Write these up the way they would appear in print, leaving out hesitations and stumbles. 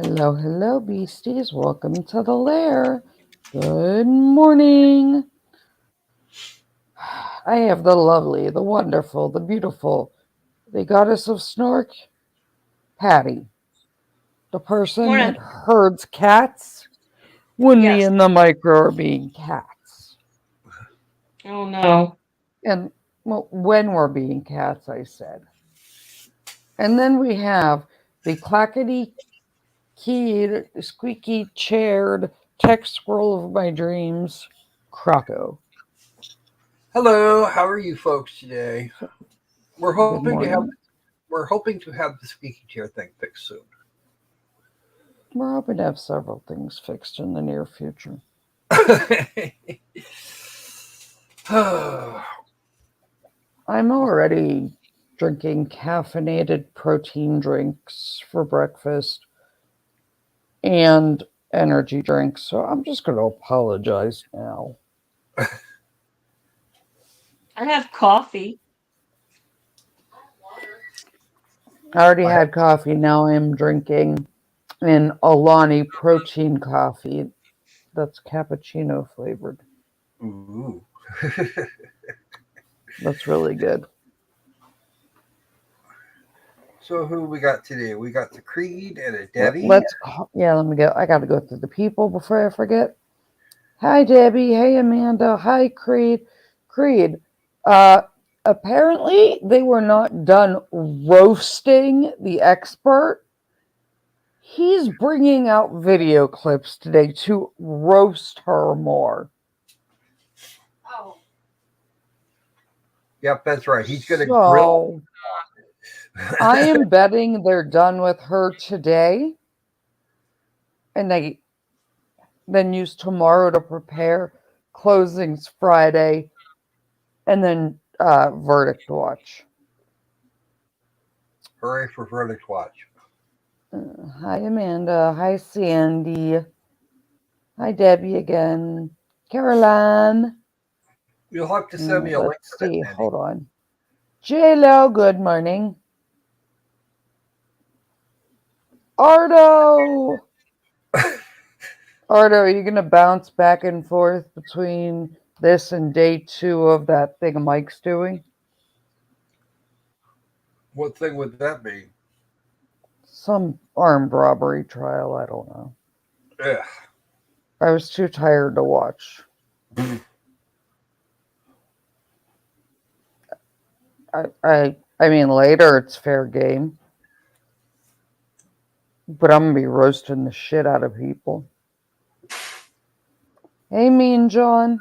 Hello, hello, beasties. Welcome to the lair. Good morning. I have the lovely, the wonderful, the beautiful, the goddess of Snork, Patty, the person that Morning. herds cats when me Yes. and the micro are being cats. Oh no. And well, when we're being cats, I said. And then we have the clackety keyed, squeaky chaired tech squirrel of my dreams, Croco. Hello, how are you folks today? So, We're good hoping to have morning. we're hoping to have the squeaky chair thing fixed soon. We're hoping to have several things fixed in the near future. I'm already drinking caffeinated protein drinks for breakfast and energy drinks, so I'm just going to apologize now. I have coffee. I already I had coffee, now I'm drinking an Alani protein coffee that's cappuccino flavored. Ooh. That's really good. So who we got today? We got the Creed and a Let, Debbie. let's, let me go. I got to go through the people before I forget. Hi, Debbie. Hey, Amanda. Hi, Creed. Creed. Uh, Apparently, they were not done roasting the expert. He's bringing out video clips today to roast her more. Oh. Yep, that's right. He's gonna grill. So, I am betting they're done with her today, and they then use tomorrow to prepare. Closings Friday, and then verdict watch. Hooray for verdict watch. Hi, Amanda. Hi, Sandy. Hi, Debbie again. Caroline. You'll have to send me a link Let's for that, see. Sandy. Hold on. J-Lo, good morning. Ardo. Ardo, are you going to bounce back and forth between this and day 2 of that thing Mike's doing? What thing would that be? Some armed robbery trial. I don't know. Ugh. I was too tired to watch. I mean, later it's fair game. But I'm going to be roasting the shit out of people. Hey, Mean John.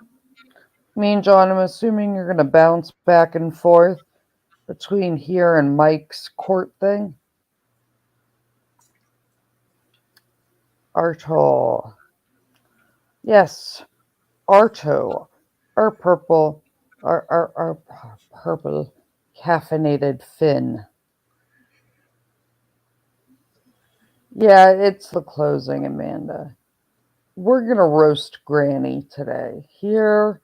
Mean John, I'm assuming you're going to bounce back and forth between here and Mike's court thing. Arto. Yes, Arto. Our purple caffeinated fin. Yeah, it's the closing, Amanda. We're going to roast Granny today. Here,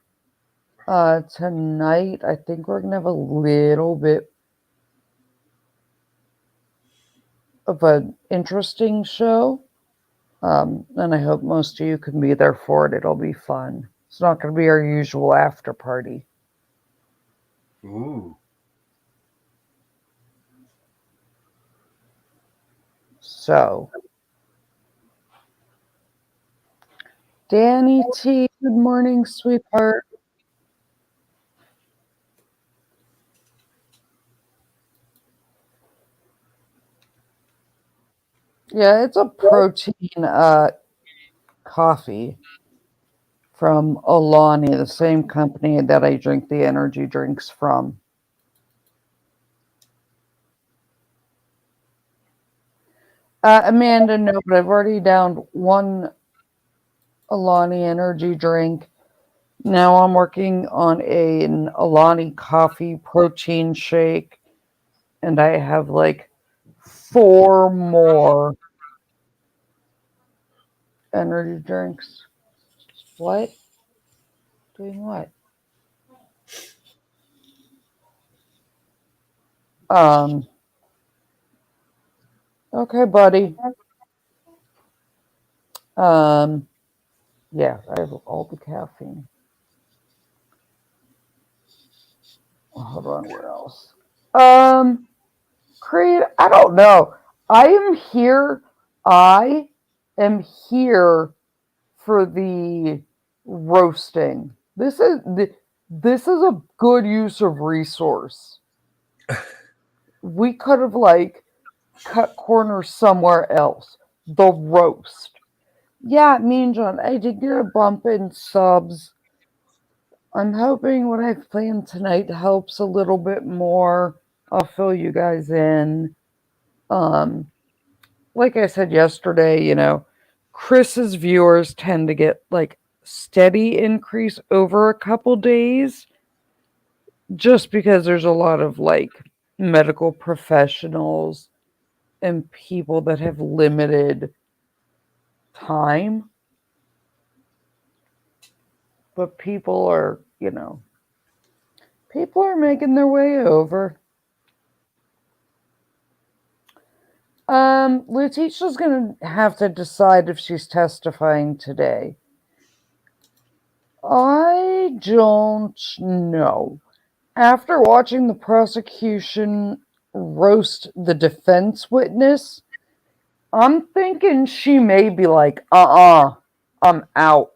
tonight, I think we're going to have a little bit of an interesting show. And I hope most of you can be there for it. It'll be fun. It's not going to be our usual after party. Ooh. So, Danny T, good morning, sweetheart. Yeah, it's a protein coffee from Alani, the same company that I drink the energy drinks from. Amanda, no, but I've already downed one Alani energy drink. Now I'm working on an Alani coffee protein shake, and I have like 4 more energy drinks. What? Doing what? Um, okay, buddy. Yeah, I have all the caffeine. Hold on, where else? Creed, I don't know. I am here. I am here for the roasting. This is a good use of resource. We could have like cut corners somewhere else. The roast. Yeah, Mean John, I did get a bump in subs. I'm hoping what I've planned tonight helps a little bit more. I'll fill you guys in. Um, like I said yesterday, Chris's viewers tend to get like steady increase over a couple days just because there's a lot of like medical professionals and people that have limited time. But people are making their way over. Letecia's gonna have to decide if she's testifying today. I don't know. After watching the prosecution roast the defense witness, I'm thinking she may be like, I'm out.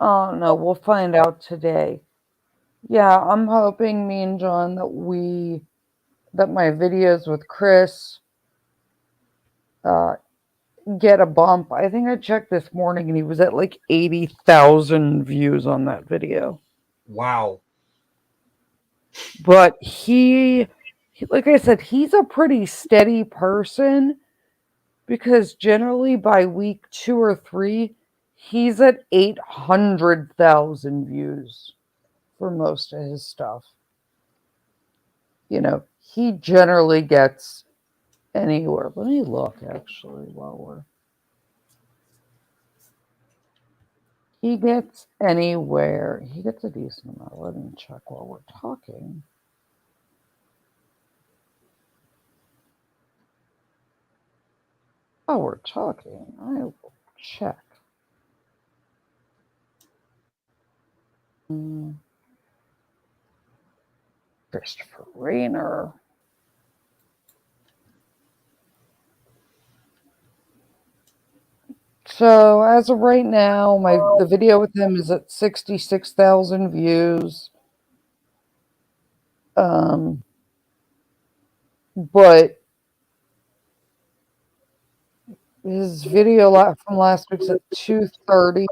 Oh no, we'll find out today. Yeah, I'm hoping me and John that my videos with Chris get a bump. I think I checked this morning and he was at like 80,000 views on that video. Wow. But like I said, he's a pretty steady person because generally by week 2 or 3, he's at 800,000 views for most of his stuff. He generally gets anywhere. Let me look actually he gets anywhere. He gets a decent amount. Let me check while we're talking. While we're talking, I will check. Christopher Rayner. So as of right now, the video with him is at 66,000 views. But his video from last week's at 230.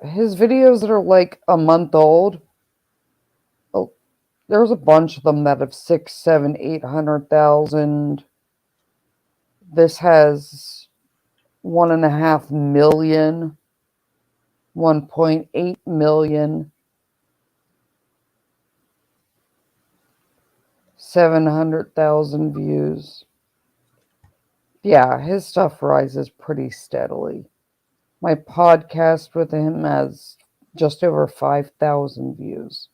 His videos that are like a month old. Oh, there's a bunch of them that have 6, 7, 800,000. This has 1.5 million, 1.8 million, 700,000 views. Yeah, his stuff rises pretty steadily. My podcast with him has just over 5,000 views.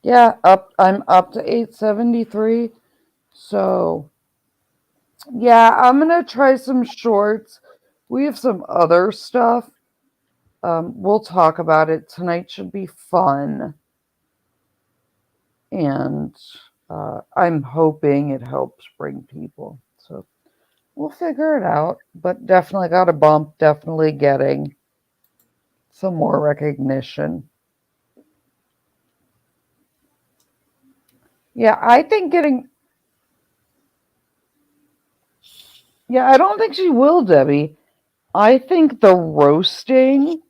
Yeah, I'm up to 873. So, yeah, I'm going to try some shorts. We have some other stuff. We'll talk about it. Tonight should be fun. And I'm hoping it helps bring people. So, we'll figure it out. But definitely got a bump. Definitely getting some more recognition. Yeah, I think I don't think she will, Debbie. I think the roasting,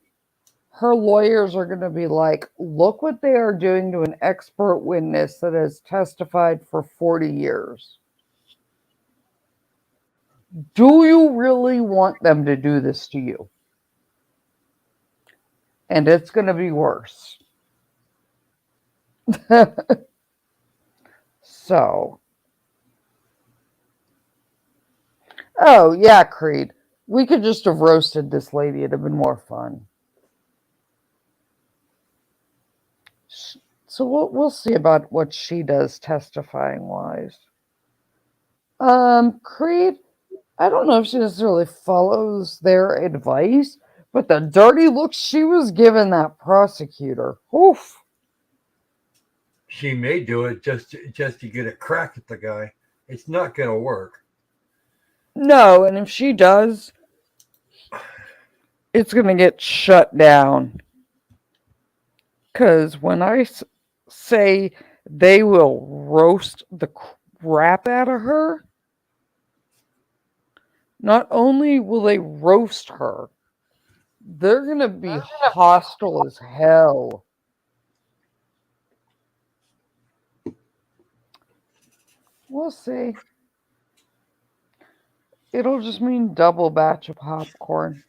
her lawyers are going to be like, look what they are doing to an expert witness that has testified for 40 years. Do you really want them to do this to you? And it's going to be worse. So, oh yeah, Creed. We could just have roasted this lady. It'd have been more fun. So we'll see about what she does testifying wise. Creed. I don't know if she necessarily follows their advice, but the dirty look she was giving that prosecutor. Oof. She may do it just to get a crack at the guy. It's not going to work. No, and if she does, it's going to get shut down. Because when I say they will roast the crap out of her, not only will they roast her, they're going to be hostile as hell. We'll see. It'll just mean double batch of popcorn.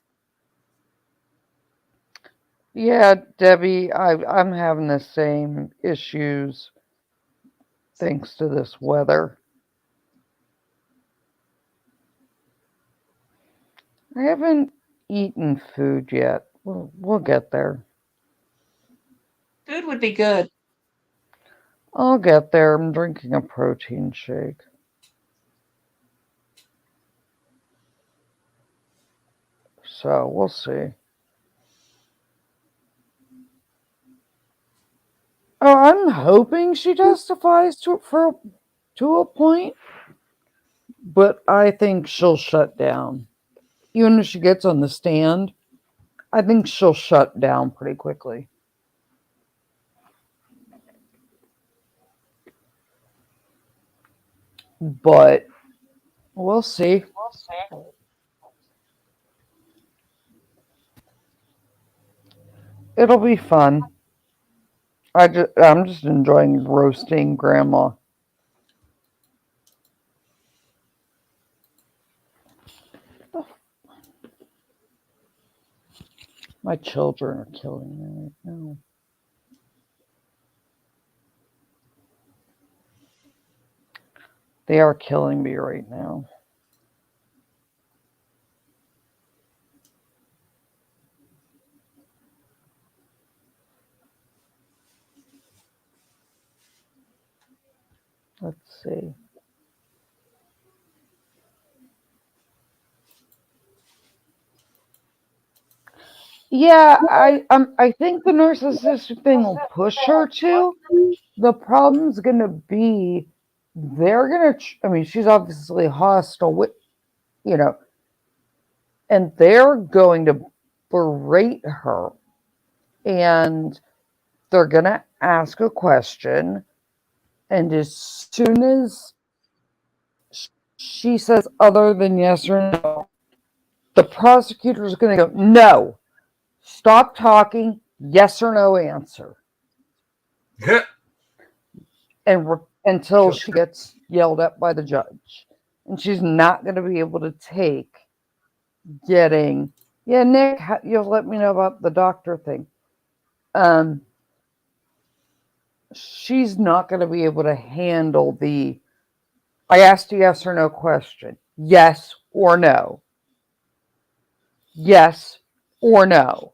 Yeah, Debbie, I'm having the same issues thanks to this weather. I haven't eaten food yet. We'll get there. Food would be good. I'll get there. I'm drinking a protein shake. So we'll see. Oh, I'm hoping she testifies to a point, but I think she'll shut down. Even if she gets on the stand, I think she'll shut down pretty quickly. But we'll see. It'll be fun. I'm just enjoying roasting Grandma. My children are killing me right now. They are killing me right now. Let's see. Yeah, I think the narcissistic thing will push her to. The problem's gonna be they're gonna. I mean, she's obviously hostile with, you know, and they're going to berate her, and they're gonna ask a question, and as soon as she says other than yes or no, the prosecutor is gonna go, no, stop talking, yes or no answer. And until she gets yelled at by the judge. And she's not going to be able to take getting, yeah, Nick, you'll let me know about the doctor thing. She's not going to be able to handle I asked a yes or no question. Yes or no. Yes or no.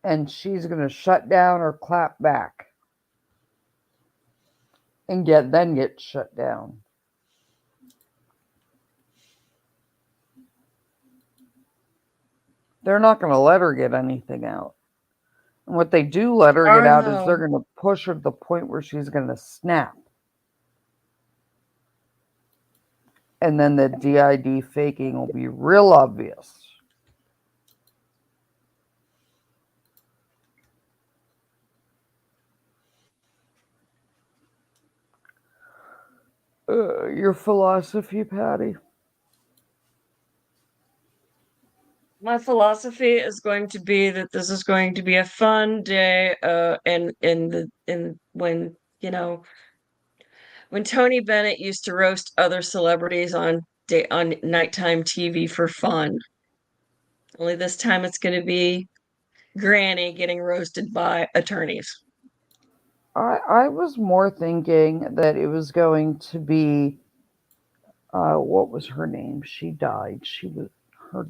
And she's going to shut down or clap back. And then get shut down. They're not going to let her get anything out. And what they do let her get out is they're going to push her to the point where she's going to snap. And then the DID faking will be real obvious. Your philosophy, Patty? My philosophy is going to be that this is going to be a fun day, and when when Tony Bennett used to roast other celebrities on nighttime TV for fun. Only this time it's going to be Granny getting roasted by attorneys. I was more thinking that it was going to be what was her name? She died. She was her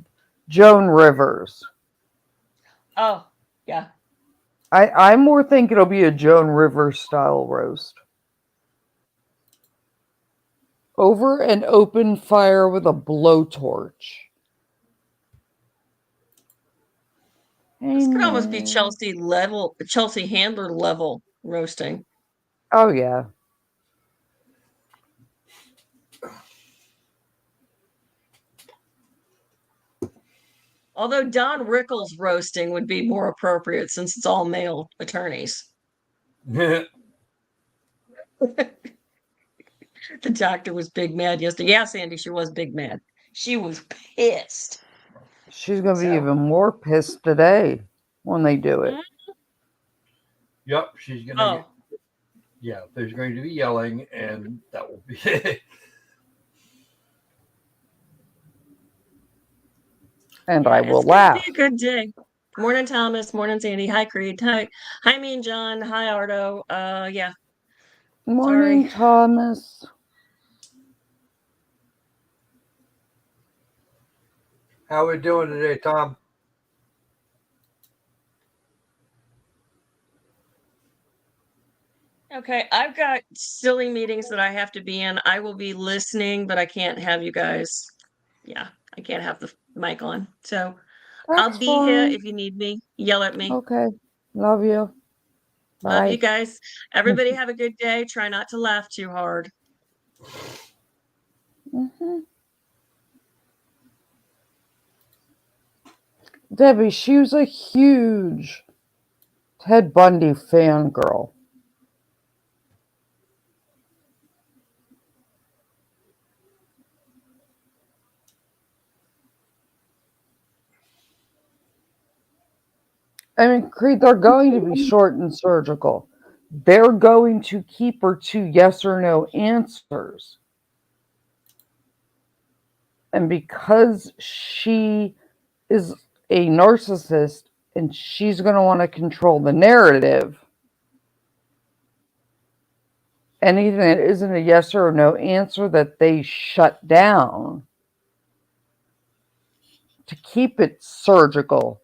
Joan Rivers. Oh, yeah. I'm more thinking it'll be a Joan Rivers style roast. Over an open fire with a blowtorch. Hey This could almost be man. Chelsea Handler level roasting. Oh yeah. Although Don Rickles roasting would be more appropriate since it's all male attorneys. The doctor was big mad yesterday. Yeah, Sandy, she was big mad. She was pissed. She's gonna be So, even more pissed today when they do it. Yep, she's gonna get. oh, Yeah, there's going to be yelling, and that will be. And I yeah, will it's gonna laugh. be a good day. Morning, Thomas. Morning, Sandy. Hi, Creed. Hi, me and John. Hi, Ardo. Yeah. Morning, Sorry. Thomas. How we doing today, Tom? Okay, I've got silly meetings that I have to be in. I will be listening, but I can't have you guys. Yeah, I can't have the mic on. So I'll That's be here fine. if you need me. Yell at me. Okay. Love you. Love you Bye. guys. Everybody have a good day. Try not to laugh too hard. Mm-hmm. Debbie, she was a huge Ted Bundy fangirl. I mean, Creed, they're going to be short and surgical. They're going to keep her to yes or no answers. And because she is a narcissist and she's going to want to control the narrative, anything that isn't a yes or no answer that they shut down to keep it surgical.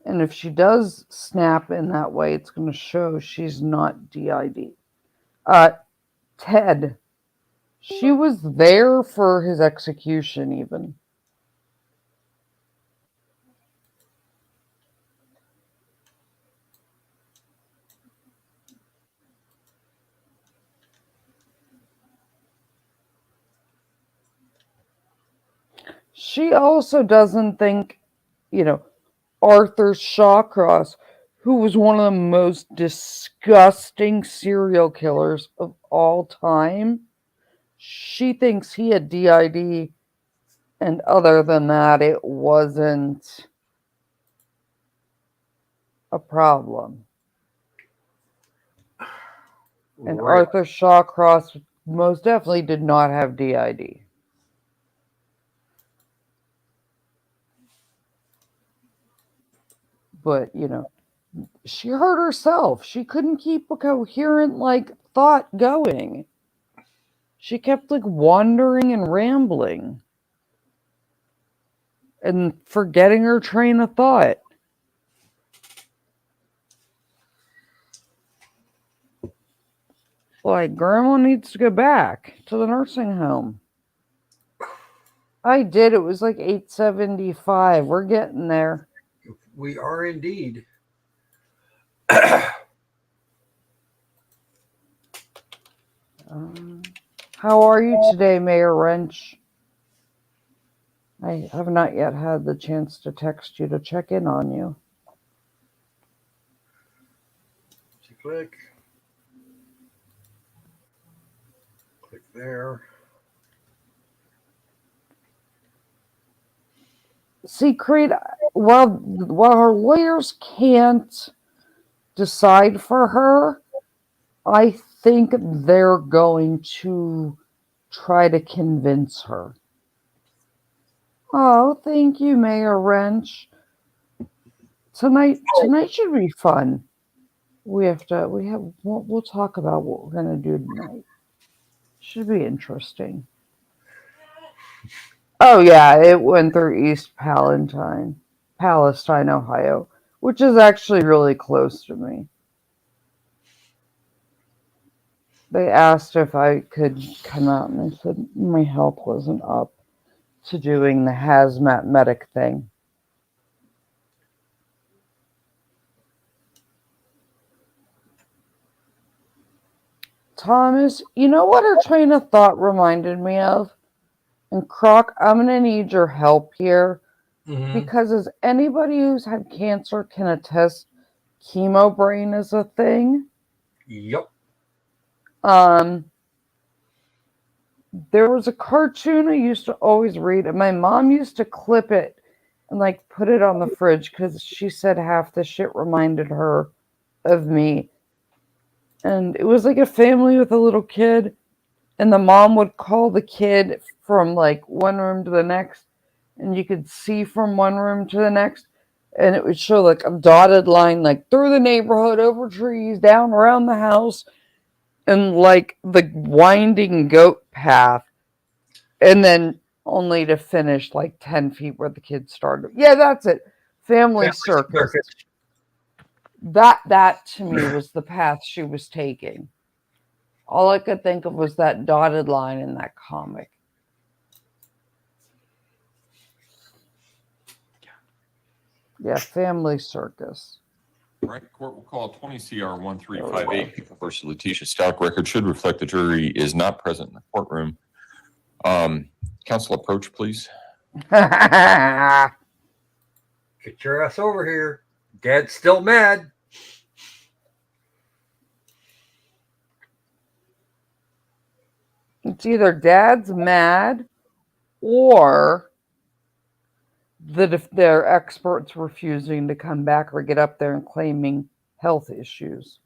And if she does snap in that way, it's going to show she's not DID. Ted, she was there for his execution, even. She also doesn't think, Arthur Shawcross, who was one of the most disgusting serial killers of all time, she thinks he had DID, and other than that, it wasn't a problem. And Right. Arthur Shawcross most definitely did not have DID. But, she hurt herself. She couldn't keep a coherent, thought going. She kept, wandering and rambling and forgetting her train of thought. Grandma needs to go back to the nursing home. I did. It was 8:75. We're getting there. We are indeed. How are you today, Mayor Wrench? I have not yet had the chance to text you to check in on you. Click. Click there. See, Creed, while her lawyers can't decide for her, I think they're going to try to convince her. Oh, thank you, Mayor Wrench. Tonight should be fun. We'll talk about what we're gonna do tonight. Should be interesting. Oh yeah, it went through East Palestine, Ohio, which is actually really close to me. They asked if I could come out, and I said my health wasn't up to doing the hazmat medic thing. Thomas, you know what her train of thought reminded me of? And Croc, I'm going to need your help here because as anybody who's had cancer can attest, chemo brain is a thing. Yep. There was a cartoon I used to always read, and my mom used to clip it and like put it on the fridge because she said half the shit reminded her of me. And it was like a family with a little kid, and the mom would call the kid from like one room to the next, and you could see from one room to the next, and it would show like a dotted line like through the neighborhood, over trees, down around the house, and like the winding goat path, and then only to finish like 10 feet where the kid started. Yeah, that's it. Family circus. That to me was the path she was taking. All I could think of was that dotted line in that comic. Yeah, family circus. All right, court will call 20 CR 1358 versus Letecia Stauch. Record should reflect the jury is not present in the courtroom. Counsel, approach, please. Get your ass over here. Dad's still mad. It's either dad's mad or their experts refusing to come back or get up there and claiming health issues.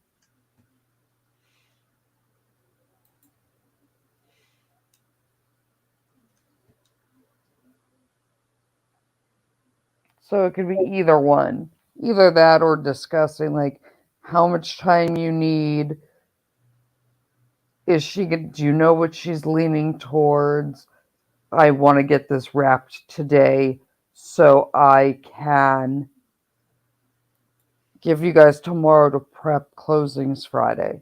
So it could be either one. Either that or discussing like how much time you need. Do you know what she's leaning towards? I want to get this wrapped today so I can give you guys tomorrow to prep closings Friday.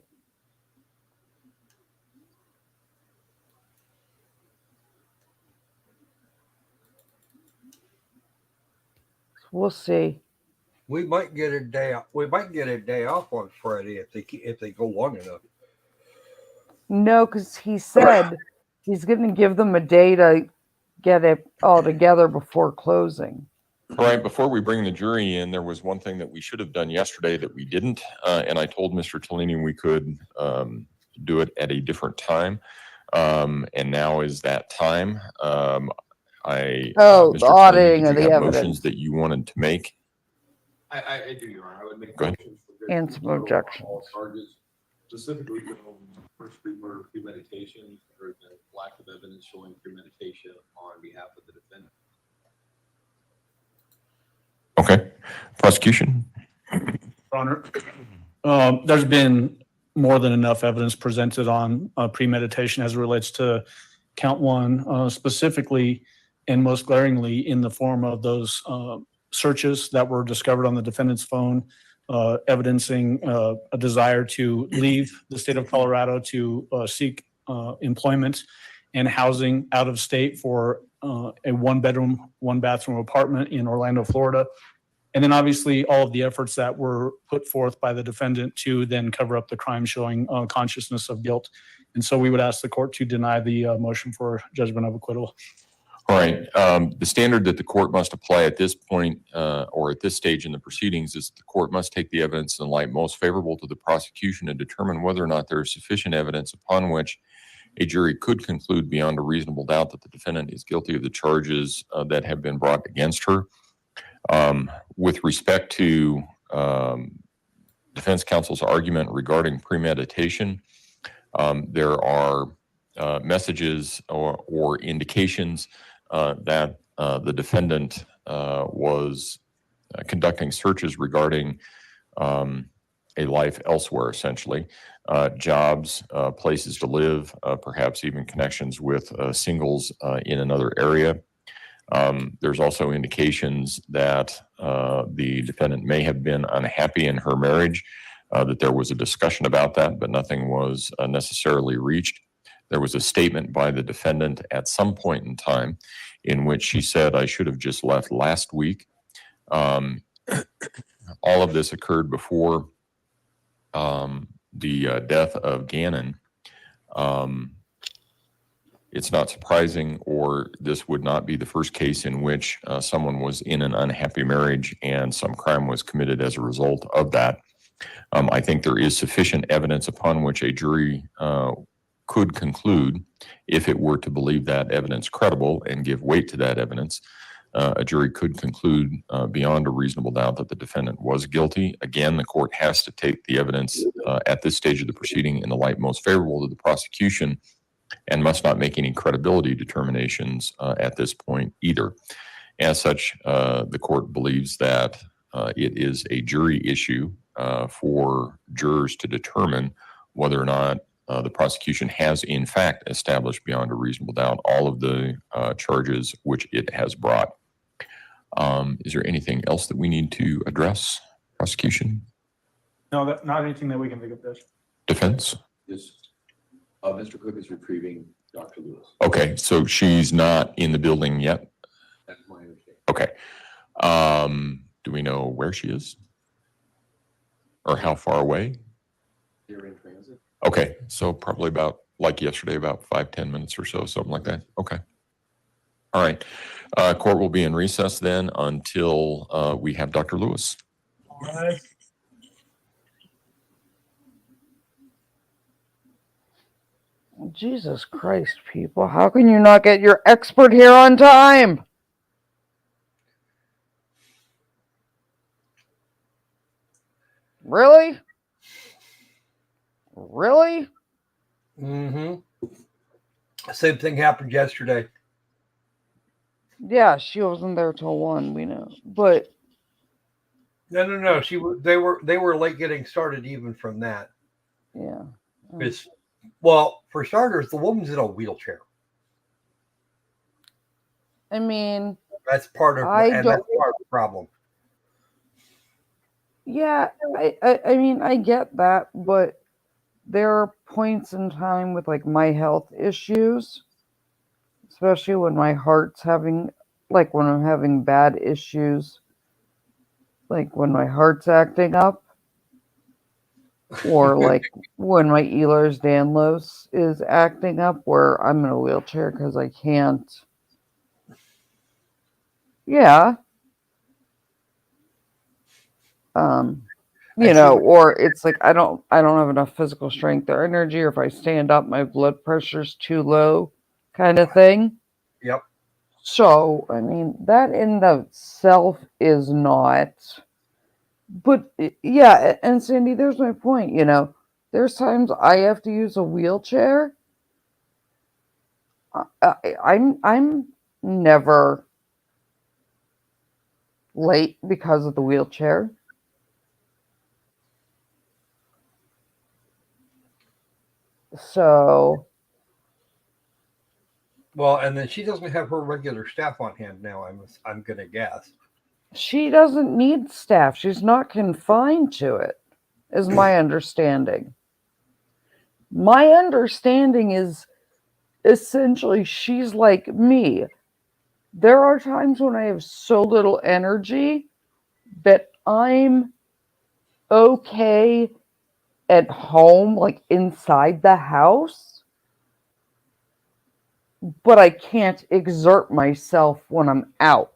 We'll see. We might get a day off. We might get a day off on Friday if they go long enough. No, because he said he's going to give them a day to get it all together before closing. All right, before we bring the jury in, there was one thing that we should have done yesterday that we didn't, and I told Mr. Tellini we could do it at a different time, and now is that time. The Mr. auditing Tellini, of did the you have evidence. motions that you wanted to make? I do, Your Honor. I would make Go ahead. motions for And some objections. all charges, specifically first-degree murder premeditation, or the lack of evidence showing premeditation on behalf of the defendant. Okay. Prosecution. Your Honor, there's been more than enough evidence presented on premeditation as it relates to count one, specifically and most glaringly in the form of those searches that were discovered on the defendant's phone, evidencing a desire to leave the state of Colorado to seek employment and housing out of state for a one-bedroom, one-bathroom apartment in Orlando, Florida. And then obviously all of the efforts that were put forth by the defendant to then cover up the crime, showing consciousness of guilt. And so we would ask the court to deny the motion for judgment of acquittal. All right. The standard that the court must apply at this point or at this stage in the proceedings is the court must take the evidence in light most favorable to the prosecution and determine whether or not there is sufficient evidence upon which a jury could conclude beyond a reasonable doubt that the defendant is guilty of the charges that have been brought against her. With respect to defense counsel's argument regarding premeditation, there are messages or indications that the defendant was conducting searches regarding a life elsewhere, essentially, jobs, places to live, perhaps even connections with singles in another area. There's also indications that the defendant may have been unhappy in her marriage, that there was a discussion about that, but nothing was necessarily reached. There was a statement by the defendant at some point in time in which she said, "I should have just left last week." All of this occurred before the death of Gannon. It's not surprising, or this would not be the first case in which someone was in an unhappy marriage and some crime was committed as a result of that. I think there is sufficient evidence upon which a jury could conclude, if it were to believe that evidence credible and give weight to that evidence, a jury could conclude beyond a reasonable doubt that the defendant was guilty. Again, the court has to take the evidence at this stage of the proceeding in the light most favorable to the prosecution and must not make any credibility determinations at this point either. As such, the court believes that it is a jury issue for jurors to determine whether or not the prosecution has in fact established beyond a reasonable doubt all of the charges which it has brought. Is there anything else that we need to address, prosecution? No, not anything that we can think of, Judge. Defense? Yes. Mr. Cook is retrieving Dr. Lewis. Okay, so she's not in the building yet? That's my understanding. Okay. Do we know where she is? Or how far away? They're in transit. Okay, so probably about, like yesterday, about 5-10 minutes or so, something like that. Okay. All right. Court will be in recess then until we have Dr. Lewis. All right. Jesus Christ, people. How can you not get your expert here on time? Really? Really? Mm-hmm. Same thing happened yesterday. Yeah, she wasn't there till 1, we know. But No. They were late getting started even from that. yeah. Well, for starters, the woman's in a wheelchair. I mean, That's part of that's part of the problem. yeah, I mean, I get that, but there are points in time with like my health issues, especially when my heart's having, like when I'm having bad issues, like when my heart's acting up, or like when my Ehlers-Danlos is acting up, where I'm in a wheelchair because I can't. Yeah. You know, or it's like I don't have enough physical strength or energy, or if I stand up, my blood pressure's too low, kind of thing. Yep. So, I mean, that in of itself is not. But yeah, and Sandy, there's my point. You know, there's times I have to use a wheelchair. I'm never late because of the wheelchair. So, well, and then she doesn't have her regular staff on hand now. I'm gonna guess she doesn't need staff. She's not confined to it, is my understanding. My understanding is essentially she's like me. There are times when I have so little energy that I'm okay at home, like inside the house, but I can't exert myself when I'm out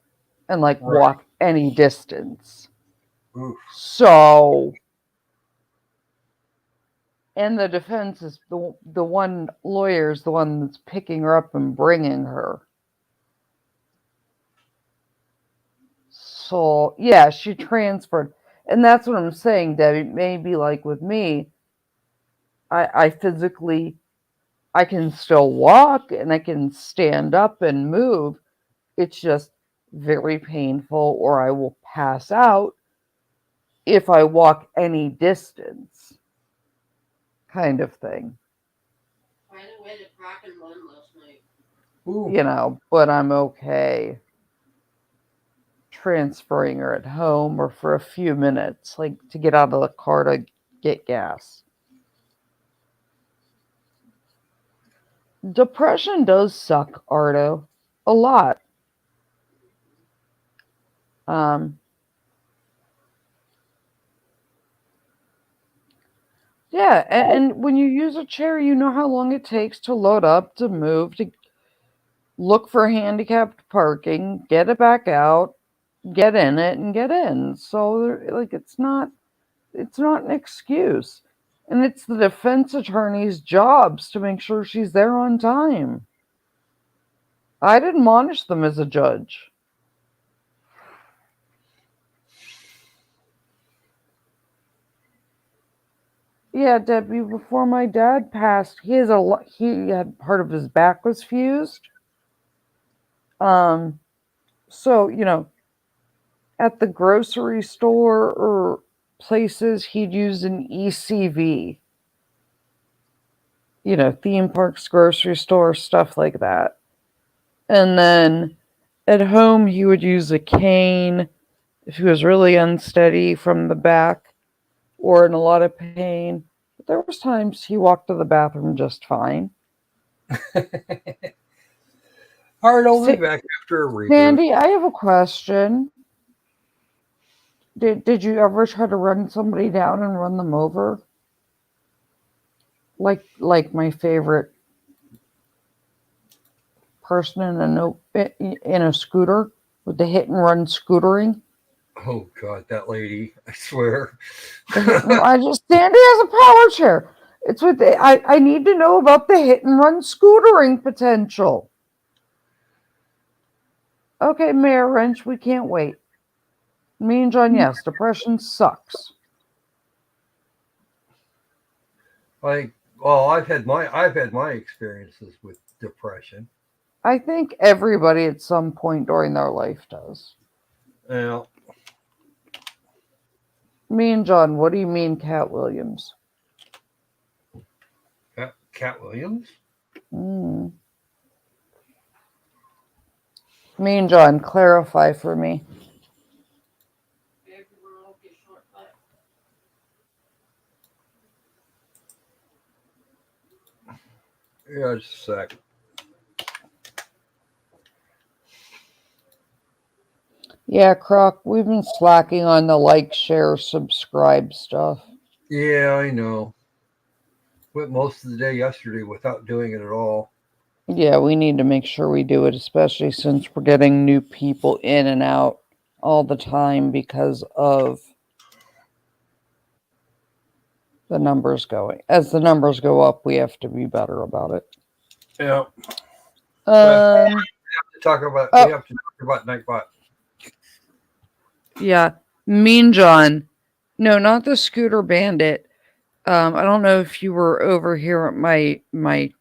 and like walk any distance. Oof. So, and the defense is the one lawyer's the one that's picking her up and bringing her. So, yeah, she transferred. And that's what I'm saying, Debbie. Maybe like with me, I physically, I can still walk and I can stand up and move. It's just very painful, or I will pass out if I walk any distance, kind of thing. I had a way to crack and run last night. Ooh. You know, but I'm okay transferring her at home or for a few minutes, like to get out of the car to get gas. Depression does suck, Ardo, a lot. Yeah, and when you use a chair, you know how long it takes to load up, to move, to look for handicapped parking, get it back out, get in it, and get in. So, like, it's not an excuse. And it's the defense attorney's jobs to make sure she's there on time. I'd admonish them as a judge. Yeah, Debbie, before my dad passed, he had part of his back was fused. So, you know, at the grocery store or places, he'd use an ECV. You know, theme parks, grocery store, stuff like that. And then at home, he would use a cane if he was really unsteady from the back or in a lot of pain. But there was times he walked to the bathroom just fine. Art, I'll be back after a reboot. Sandy, I have a question. Did you ever try to run somebody down and run them over? Like my favorite person in a scooter with the hit and run scootering. Oh God, that lady! I swear. Sandy has a power chair. It's what I need to know about the hit and run scootering potential. Okay, Mayor Wrench, we can't wait. Me and John, yes, depression sucks. I've had my experiences with depression. I think everybody at some point during their life does. Yeah. Me and John, what do you mean, Cat Williams? Cat Williams? Me and John, clarify for me. Yeah, just a sec. Yeah, Croc, we've been slacking on the like, share, subscribe stuff. Yeah, I know. Went most of the day yesterday without doing it at all. Yeah, we need to make sure we do it, especially since we're getting new people in and out all the time because of the numbers going. As the numbers go up, we have to be better about it. Yeah. We have to talk about Nightbot. Yeah, Mean John. No, not the Scooter Bandit. I don't know if you were over here at my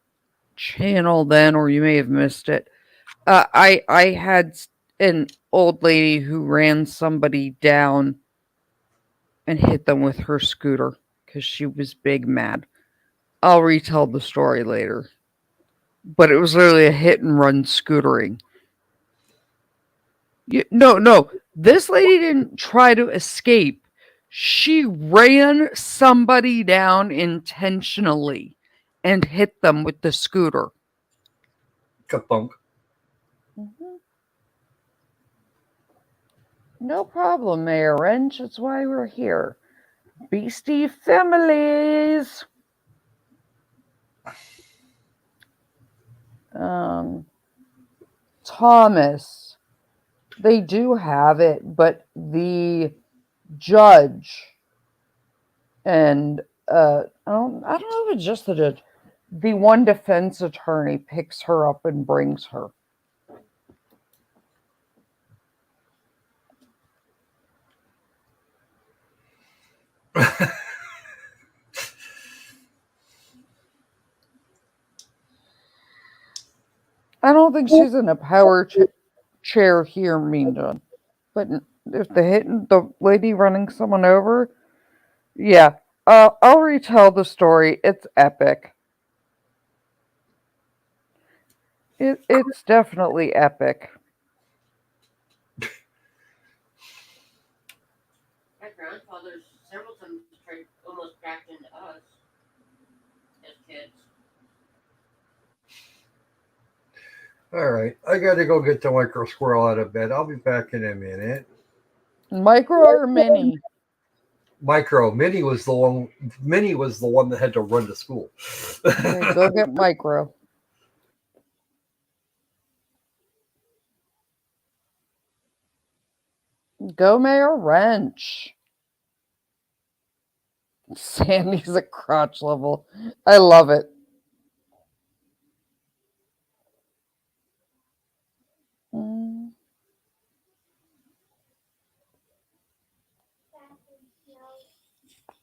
channel then, or you may have missed it. I had an old lady who ran somebody down and hit them with her scooter because she was big mad. I'll retell the story later. But it was literally a hit and run scootering. No. This lady didn't try to escape. She ran somebody down intentionally and hit them with the scooter. Kabunk. No problem, Mayor Wrench. That's why we're here. Beastie families. Thomas. They do have it, but the judge and I don't know if it's just the judge. The one defense attorney picks her up and brings her. I don't think she's in a power chair here, Mean John. But if the hitting the lady running someone over, yeah. I'll retell the story. It's epic. It's definitely epic. My grandfather several times tried almost cracked into us as kids. All right, I got to go get the micro squirrel out of bed. I'll be back in a minute. Micro or mini? Micro, Minnie was the one. Minnie was the one that had to run to school. Okay, go get micro. Go Mayor Wrench. Sandy's at crotch level. I love it.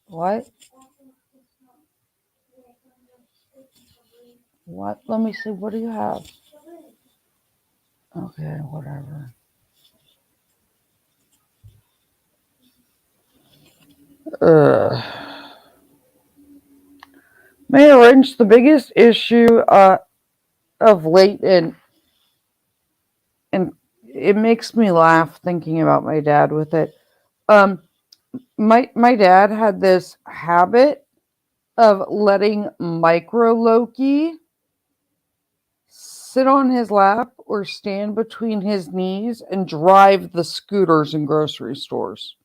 What? What? Let me see. What do you have? Okay, whatever. Mayor Wrench, the biggest issue of late, and it makes me laugh thinking about my dad with it. My dad had this habit of letting Micro Loki sit on his lap or stand between his knees and drive the scooters in grocery stores.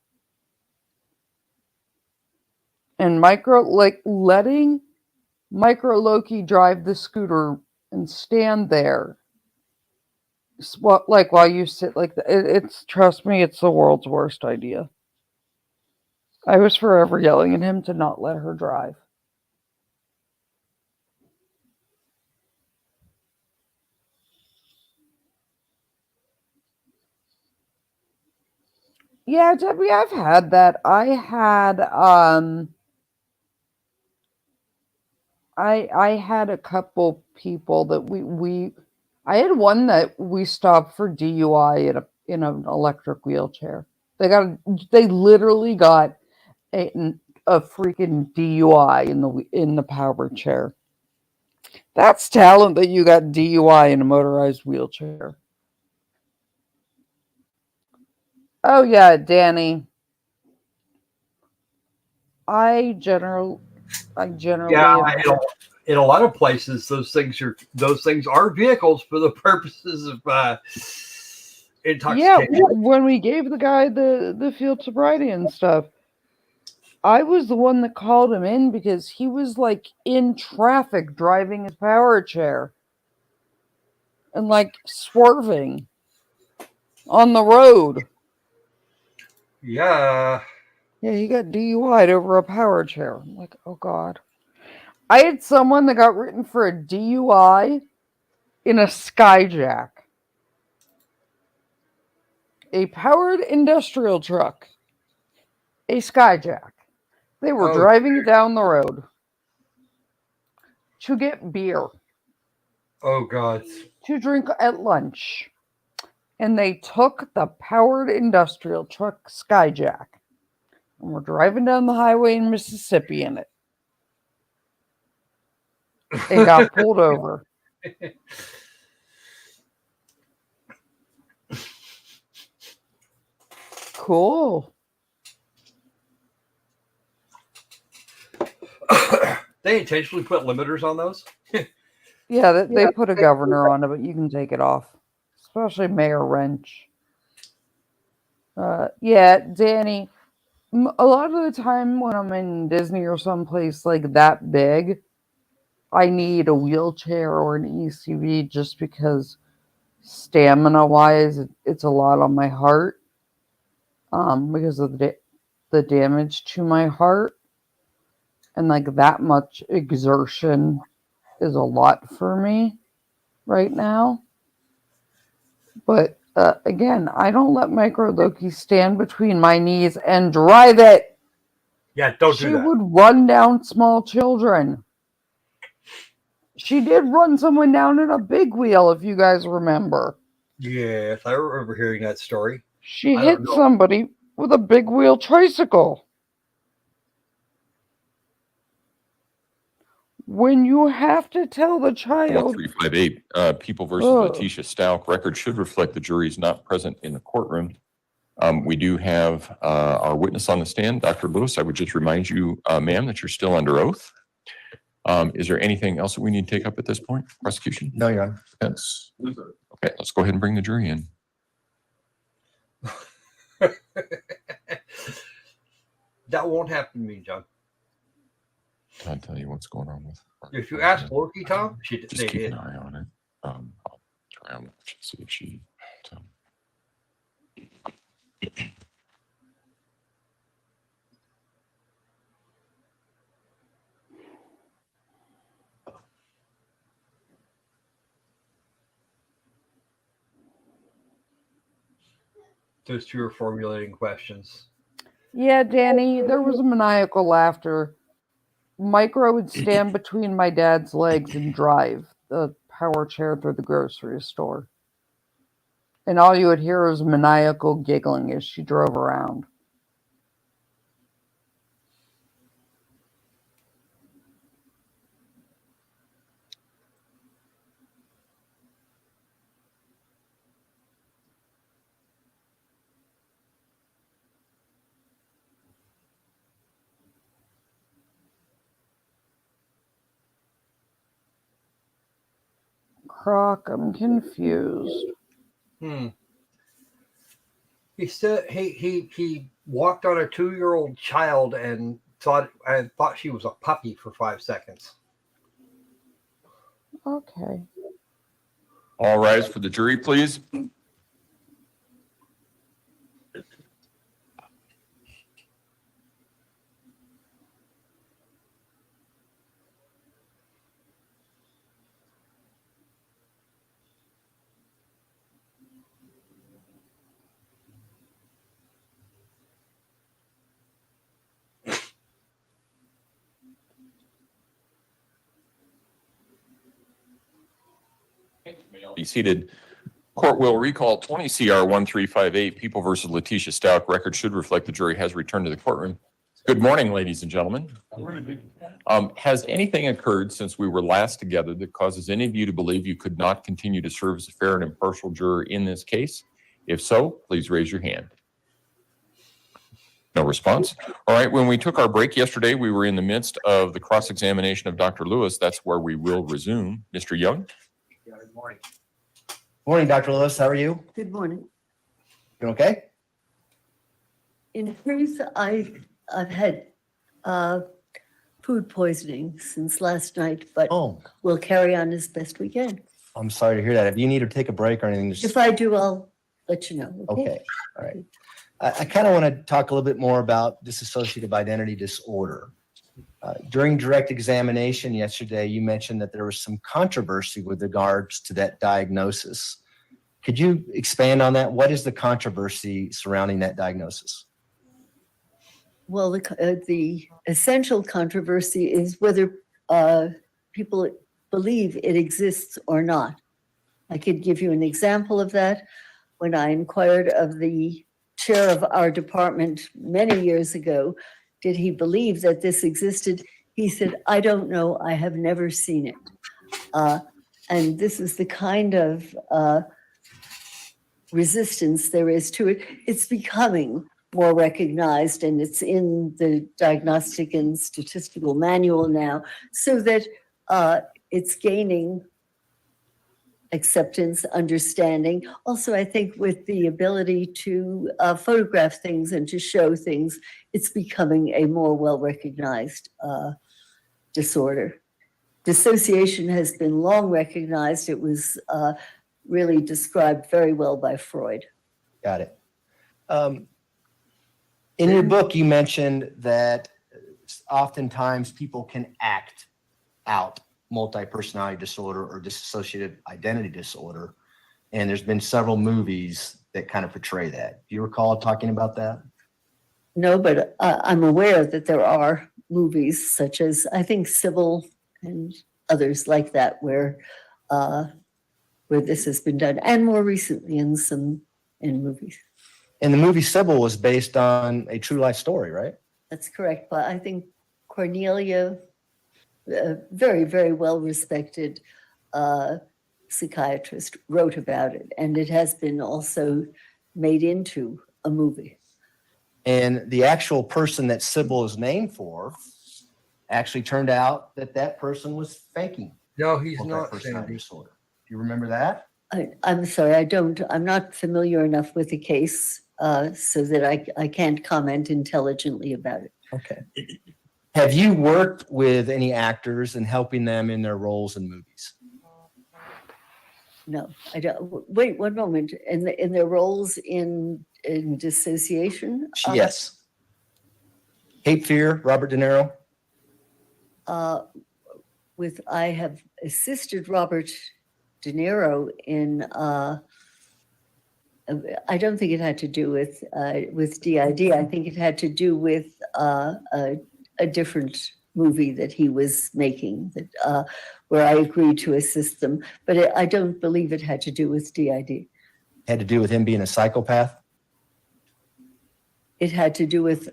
And letting Micro Loki drive the scooter and stand there, while you sit like that. It's, trust me, it's the world's worst idea. I was forever yelling at him to not let her drive. Yeah, Debbie, I've had that. I had a couple people that I had one that we stopped for DUI in an electric wheelchair. They literally got a freaking DUI in the power chair. That's talent that you got DUI in a motorized wheelchair. Oh yeah, Danny. I generally Yeah, in a lot of places, those things are vehicles for the purposes of intoxication. Yeah, when we gave the guy the field sobriety and stuff, I was the one that called him in because he was like in traffic driving his power chair and like swerving on the road. Yeah. Yeah, he got DUI'd over a power chair. I'm like, oh God. I had someone that got written for a DUI in a Skyjack. A powered industrial truck. A Skyjack. They were driving down the road to get beer. Oh God. To drink at lunch. And they took the powered industrial truck Skyjack. And we're driving down the highway in Mississippi in it. It got pulled over. Cool. They intentionally put limiters on those? Yeah, they put a governor on it, but you can take it off. Especially Mayor Wrench. Yeah, Danny, a lot of the time when I'm in Disney or someplace like that big, I need a wheelchair or an ECV just because stamina-wise, it's a lot on my heart. Because of the damage to my heart. And like that much exertion is a lot for me right now. But again, I don't let Micro Loki stand between my knees and drive it. Yeah, don't do that. She would run down small children. She did run someone down in a big wheel, if you guys remember. Yes, I remember hearing that story. She I hit don't know. somebody with a big wheel tricycle. When you have to tell the child, 1358, People versus Ugh. Letecia Stauch. Record should reflect the jury is not present in the courtroom. We do have our witness on the stand, Dr. Lewis. I would just remind you, ma'am, that you're still under oath. Is there anything else that we need to take up at this point? Prosecution? No, Your Honor. Yes. Okay, let's go ahead and bring the jury in. That won't happen to me, John. I'll tell you what's going on with. If you ask Loki, Tom, they Just keep did. an eye on it. I'll try and watch and see if she. Those two are formulating questions. yeah, Danny, there was maniacal laughter. Micro would stand between my dad's legs and drive the power chair through the grocery store. And all you would hear was maniacal giggling as she drove around. Croc, I'm confused. He said he walked on a 2-year-old child and thought she was a puppy for 5 seconds. Okay. All rise for the jury, please. Be seated. Court will recall 20 CR 1358, People versus Letecia Stauch. Record should reflect the jury has returned to the courtroom. Good morning, ladies and gentlemen. Has anything occurred since we were last together that causes any of you to believe you could not continue to serve as a fair and impartial juror in this case? If so, please raise your hand. No response. All right. When we took our break yesterday, we were in the midst of the cross-examination of Dr. Lewis. That's where we will resume. Mr. Young? Yeah, good morning. Morning, Dr. Lewis. How are you? Good morning. You okay? In truth, I've had food poisoning since last night, but Oh, we'll carry on as best we can. I'm sorry to hear that. If you need to take a break or anything, just If I do, I'll let you know. okay. All right. I kind of want to talk a little bit more about dissociative identity disorder. During direct examination yesterday, you mentioned that there was some controversy with regards to that diagnosis. Could you expand on that? What is the controversy surrounding that diagnosis? Well, the essential controversy is whether people believe it exists or not. I could give you an example of that. When I inquired of the chair of our department many years ago, did he believe that this existed? He said, I don't know. I have never seen it. And this is the kind of resistance there is to it. It's becoming more recognized, and it's in the Diagnostic and Statistical Manual now, so that it's gaining acceptance, understanding. Also, I think with the ability to photograph things and to show things, it's becoming a more well-recognized disorder. Dissociation has been long recognized. It was really described very well by Freud. Got it. In your book, you mentioned that oftentimes people can act out multi-personality disorder or dissociative identity disorder. And there's been several movies that kind of portray that. Do you recall talking about that? No, but I'm aware that there are movies such as, I think, Sybil and others like that, where this has been done, and more recently in movies. And the movie Sybil was based on a true life story, right? That's correct. But I think Cornelia, very, very well respected psychiatrist, wrote about it. And it has been also made into a movie. And the actual person that Sybil is named for actually turned out that that person was faking No, he's not. personality Sandy. disorder. Do you remember that? I'm sorry, I'm not familiar enough with the case so that I can't comment intelligently about it. Okay. Have you worked with any actors and helping them in their roles in movies? No, I don't. Wait one moment. In their roles in dissociation? Yes. Cape Fear, Robert De Niro. I have assisted Robert De Niro in, I don't think it had to do with DID. I think it had to do with a different movie that he was making that where I agreed to assist them. But I don't believe it had to do with DID. Had to do with him being a psychopath? It had to do with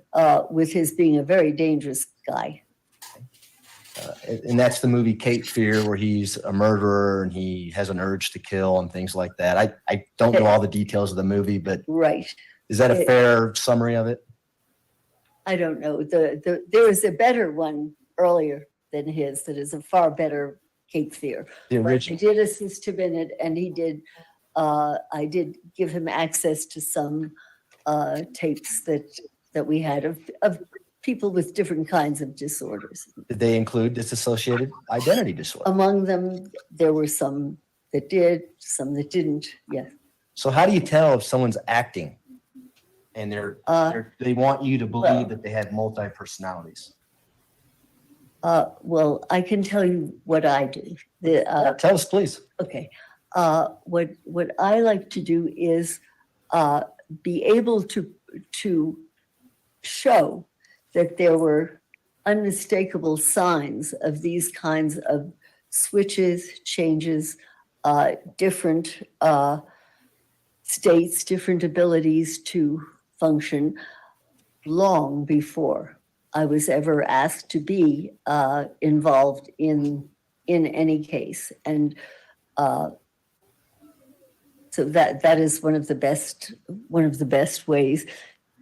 his being a very dangerous guy. And that's the movie Cape Fear, where he's a murderer and he has an urge to kill and things like that. I don't know all the details of the movie, but Right. is that a fair summary of it? I don't know. There was a better one earlier than his that is a far better Cape Fear. The But I original. did assist him in it, and he did. I did give him access to some tapes that we had of people with different kinds of disorders. Did they include dissociated identity disorder? Among them, there were some that did, some that didn't. Yes. So how do you tell if someone's acting and they want you to believe that they have multi-personalities? Well, I can tell you what I do. Tell us, please. Okay. What I like to do is be able to show that there were unmistakable signs of these kinds of switches, changes, different states, different abilities to function long before I was ever asked to be involved in any case. And so that is one of the best ways.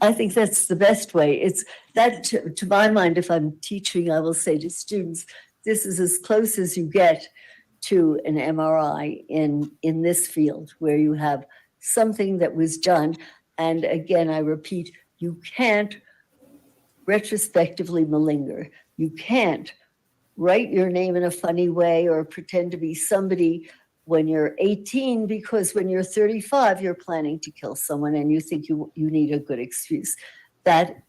I think that's the best way. It's that, to my mind, if I'm teaching, I will say to students, this is as close as you get to an MRI in this field, where you have something that was done. And again, I repeat, you can't retrospectively malinger. You can't write your name in a funny way or pretend to be somebody when you're 18, because when you're 35, you're planning to kill someone and you think you need a good excuse. That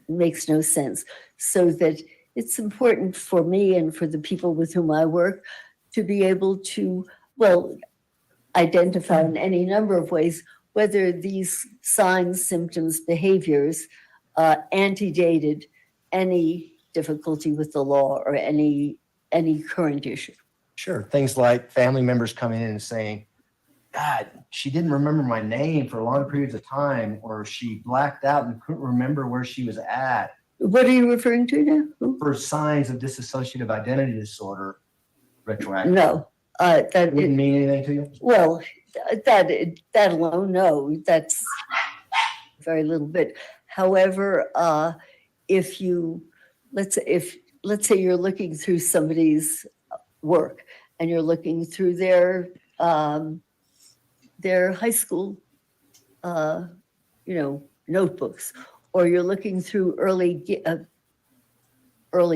makes no sense. So that it's important for me and for the people with whom I work to be able to, well, identify in any number of ways whether these signs, symptoms, behaviors antedated any difficulty with the law or any current issue. Sure. Things like family members coming in and saying, God, she didn't remember my name for long periods of time, or she blacked out and couldn't remember where she was at. What are you referring to now? For signs of dissociative identity disorder, retroactive. No, that Wouldn't mean anything to you? well, that alone, no, that's very little bit. However, if you let's say you're looking through somebody's work and you're looking through their high school notebooks, or you're looking through early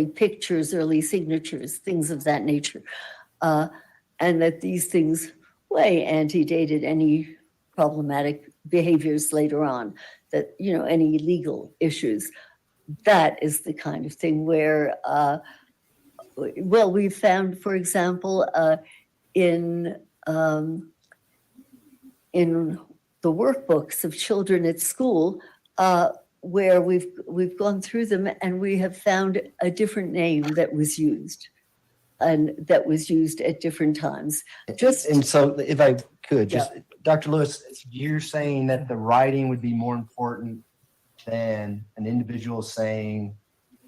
pictures, early signatures, things of that nature, and that these things way antedated any problematic behaviors later on, that any legal issues. That is the kind of thing where we've found, for example, in the workbooks of children at school, where we've gone through them and we have found a different name that was used, and that was used at different times. And so if I could, just Dr. Lewis, you're saying that the writing would be more important than an individual saying,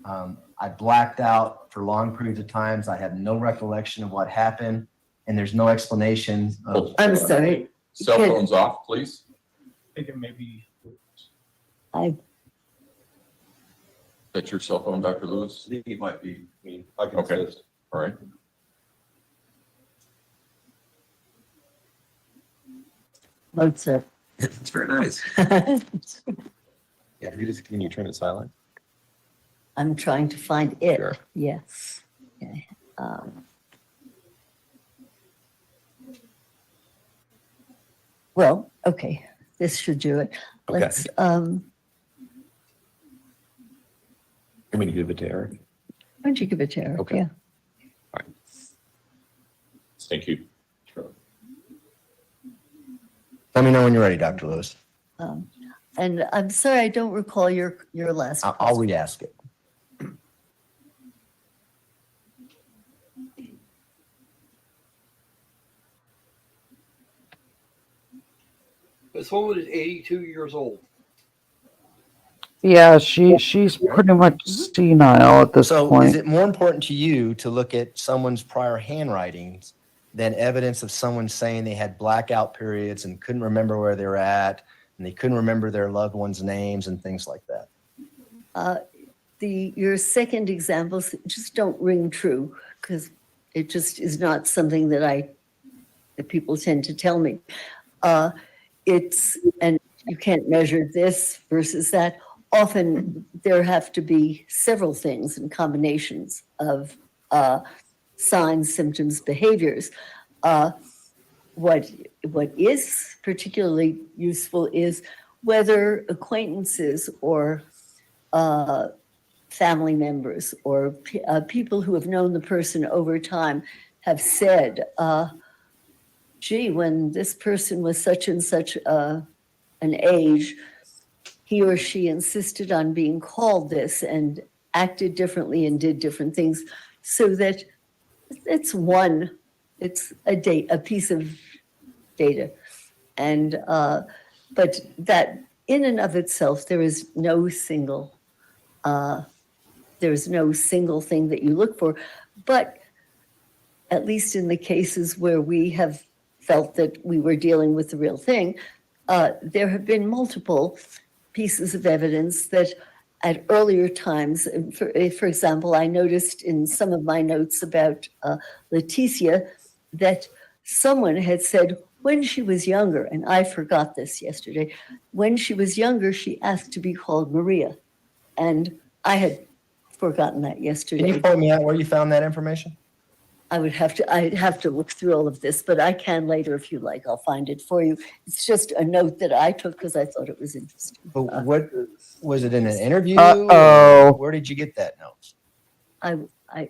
I blacked out for long periods of times. I have no recollection of what happened, and there's no explanation of. I'm sorry. Cell Can- phones off, please. I think it may be. That's your cell phone, Dr. Lewis? It might be, I mean, I can Okay. assist. All right. Mozart. It's very nice. I'm Yeah, can you turn it silent? trying to find it. Sure. Yes. Okay. Well, okay, this should do it. Okay. Let's, Can we give it to Eric? why don't you give it to Eric? Okay. Yeah. Thank you. Let me know when you're ready, Dr. Lewis. And I'm sorry, I don't recall your last. I'll question. re-ask it. This woman is 82 years old. Yeah, she's pretty much senile at this So is point. it more important to you to look at someone's prior handwritings than evidence of someone saying they had blackout periods and couldn't remember where they were at, and they couldn't remember their loved ones' names and things like that? Your second examples just don't ring true because it just is not something that people tend to tell me. And you can't measure this versus that. Often there have to be several things and combinations of signs, symptoms, behaviors. What is particularly useful is whether acquaintances or family members or people who have known the person over time have said, gee, when this person was such and such an age, he or she insisted on being called this and acted differently and did different things, so that it's a piece of data. And, but that in and of itself, there's no single thing that you look for. But at least in the cases where we have felt that we were dealing with the real thing, there have been multiple pieces of evidence that at earlier times, for example, I noticed in some of my notes about Letecia that someone had said when she was younger, and I forgot this yesterday, when she was younger, she asked to be called Maria. And I had forgotten that Can yesterday. you point me out where you found that information? I'd have to look through all of this, but I can later if you like. I'll find it for you. It's just a note that I took because I thought it was interesting. But what was it in an interview? Uh-oh. Where did you get that note?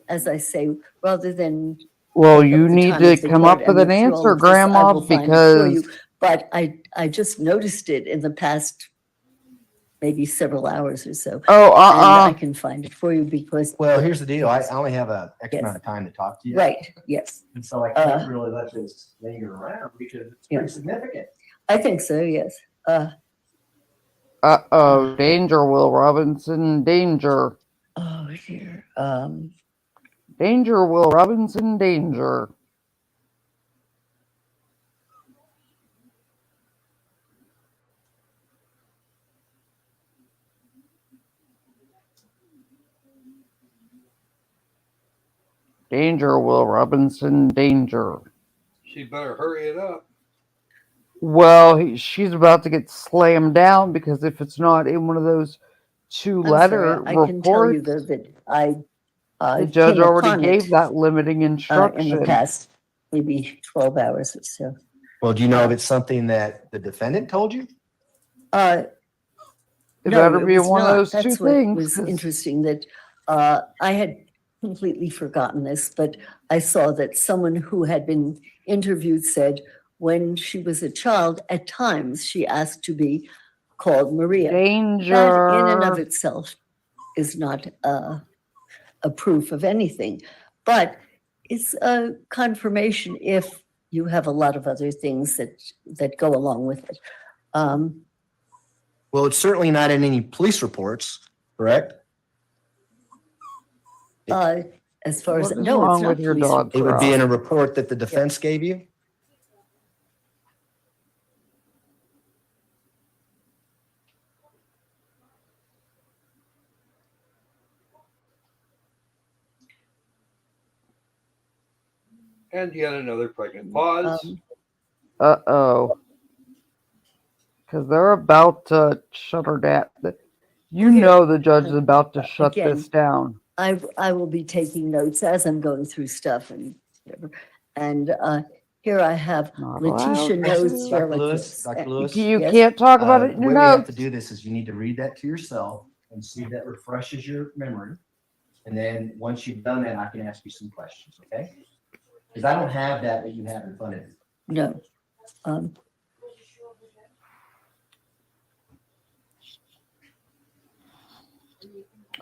As I say, rather than Well, take up you the need time to of the come court up with and an look through all answer, of this, I Grandma, will find it for because you. But I just noticed it in the past maybe several hours or so. And I can find it for you because. Well, here's the deal. I only have a X Yes. amount of time to talk to you. Right, yes. And so I can't really let this linger around because it's pretty significant. I think so, yes. Uh-oh, danger, Will Robinson, danger. Oh dear. Danger, Will Robinson, danger. Danger, Will Robinson, danger. She better hurry it up. Well, she's about to get slammed down because if it's not in one of those I'm two-letter sorry, I can tell you reports, though that I the judge came already upon gave it, that limiting in the instruction. past maybe 12 hours or so. Well, do you know if it's something that the defendant told you? It No, better it be was one of not. those That's two what things. was 'Cause- interesting that I had completely forgotten this, but I saw that someone who had been interviewed said when she was a child, at times she asked to be called Maria. Danger. That in and of itself is not a proof of anything, but it's a confirmation if you have a lot of other things that go along with it. Well, it's certainly not in any police reports, correct? As far as, What is no, it's wrong not with your police dog, It would be Rob? in a report that the defense gave you? And yet another pregnant pause. Uh-oh. Because they're about to shut her down. You Okay. know the judge is about to shut Again, this down. I will be taking notes as I'm going through stuff and whatever. And here I have Not Letitia allowed notes to. Dr. Lewis, relatives. Dr. Lewis. You Yes. can't talk about it in The your way we have to notes. do this is you need to read that to yourself and see if that refreshes your memory. And then once you've done that, I can ask you some questions, okay? Because I don't have that you have in front of you. No.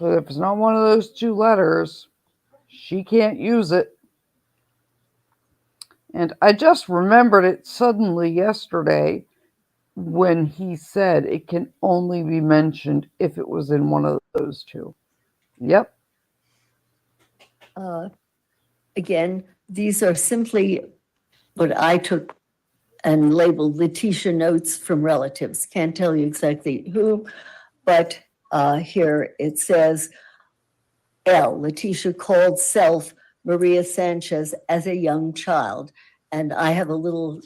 If it's not one of those two letters, she can't use it. And I just remembered it suddenly yesterday when he said it can only be mentioned if it was in one of those two. Yep. Again, these are simply what I took and labeled Letitia notes from relatives. Can't tell you exactly who, but here it says, Letitia called self Maria Sanchez as a young child. And I have a little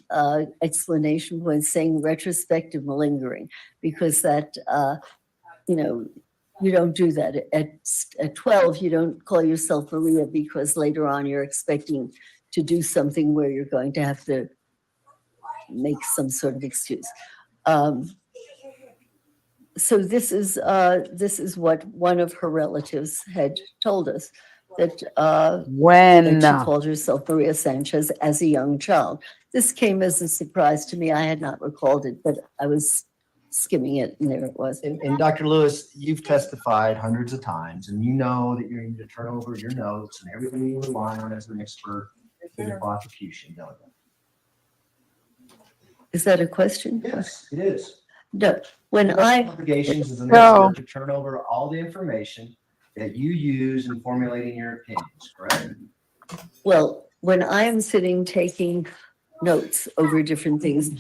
explanation when saying retrospective malingering, because that, you don't do that. At 12, you don't call yourself Maria because later on you're expecting to do something where you're going to have to make some sort of excuse. So this is what one of her relatives had told us, that When? she called herself Maria Sanchez as a young child. This came as a surprise to me. I had not recalled it, but I was skimming it, and there it was. And Dr. Lewis, you've testified hundreds of times, and you know that you need to turn over your notes and everything you rely on as an expert in the prosecution, don't you? Is that a question? Yes, it is. No, when You have I, obligations as an No. expert to turn over all the information that you use in formulating your opinions, correct? well, when I am sitting taking notes over different things,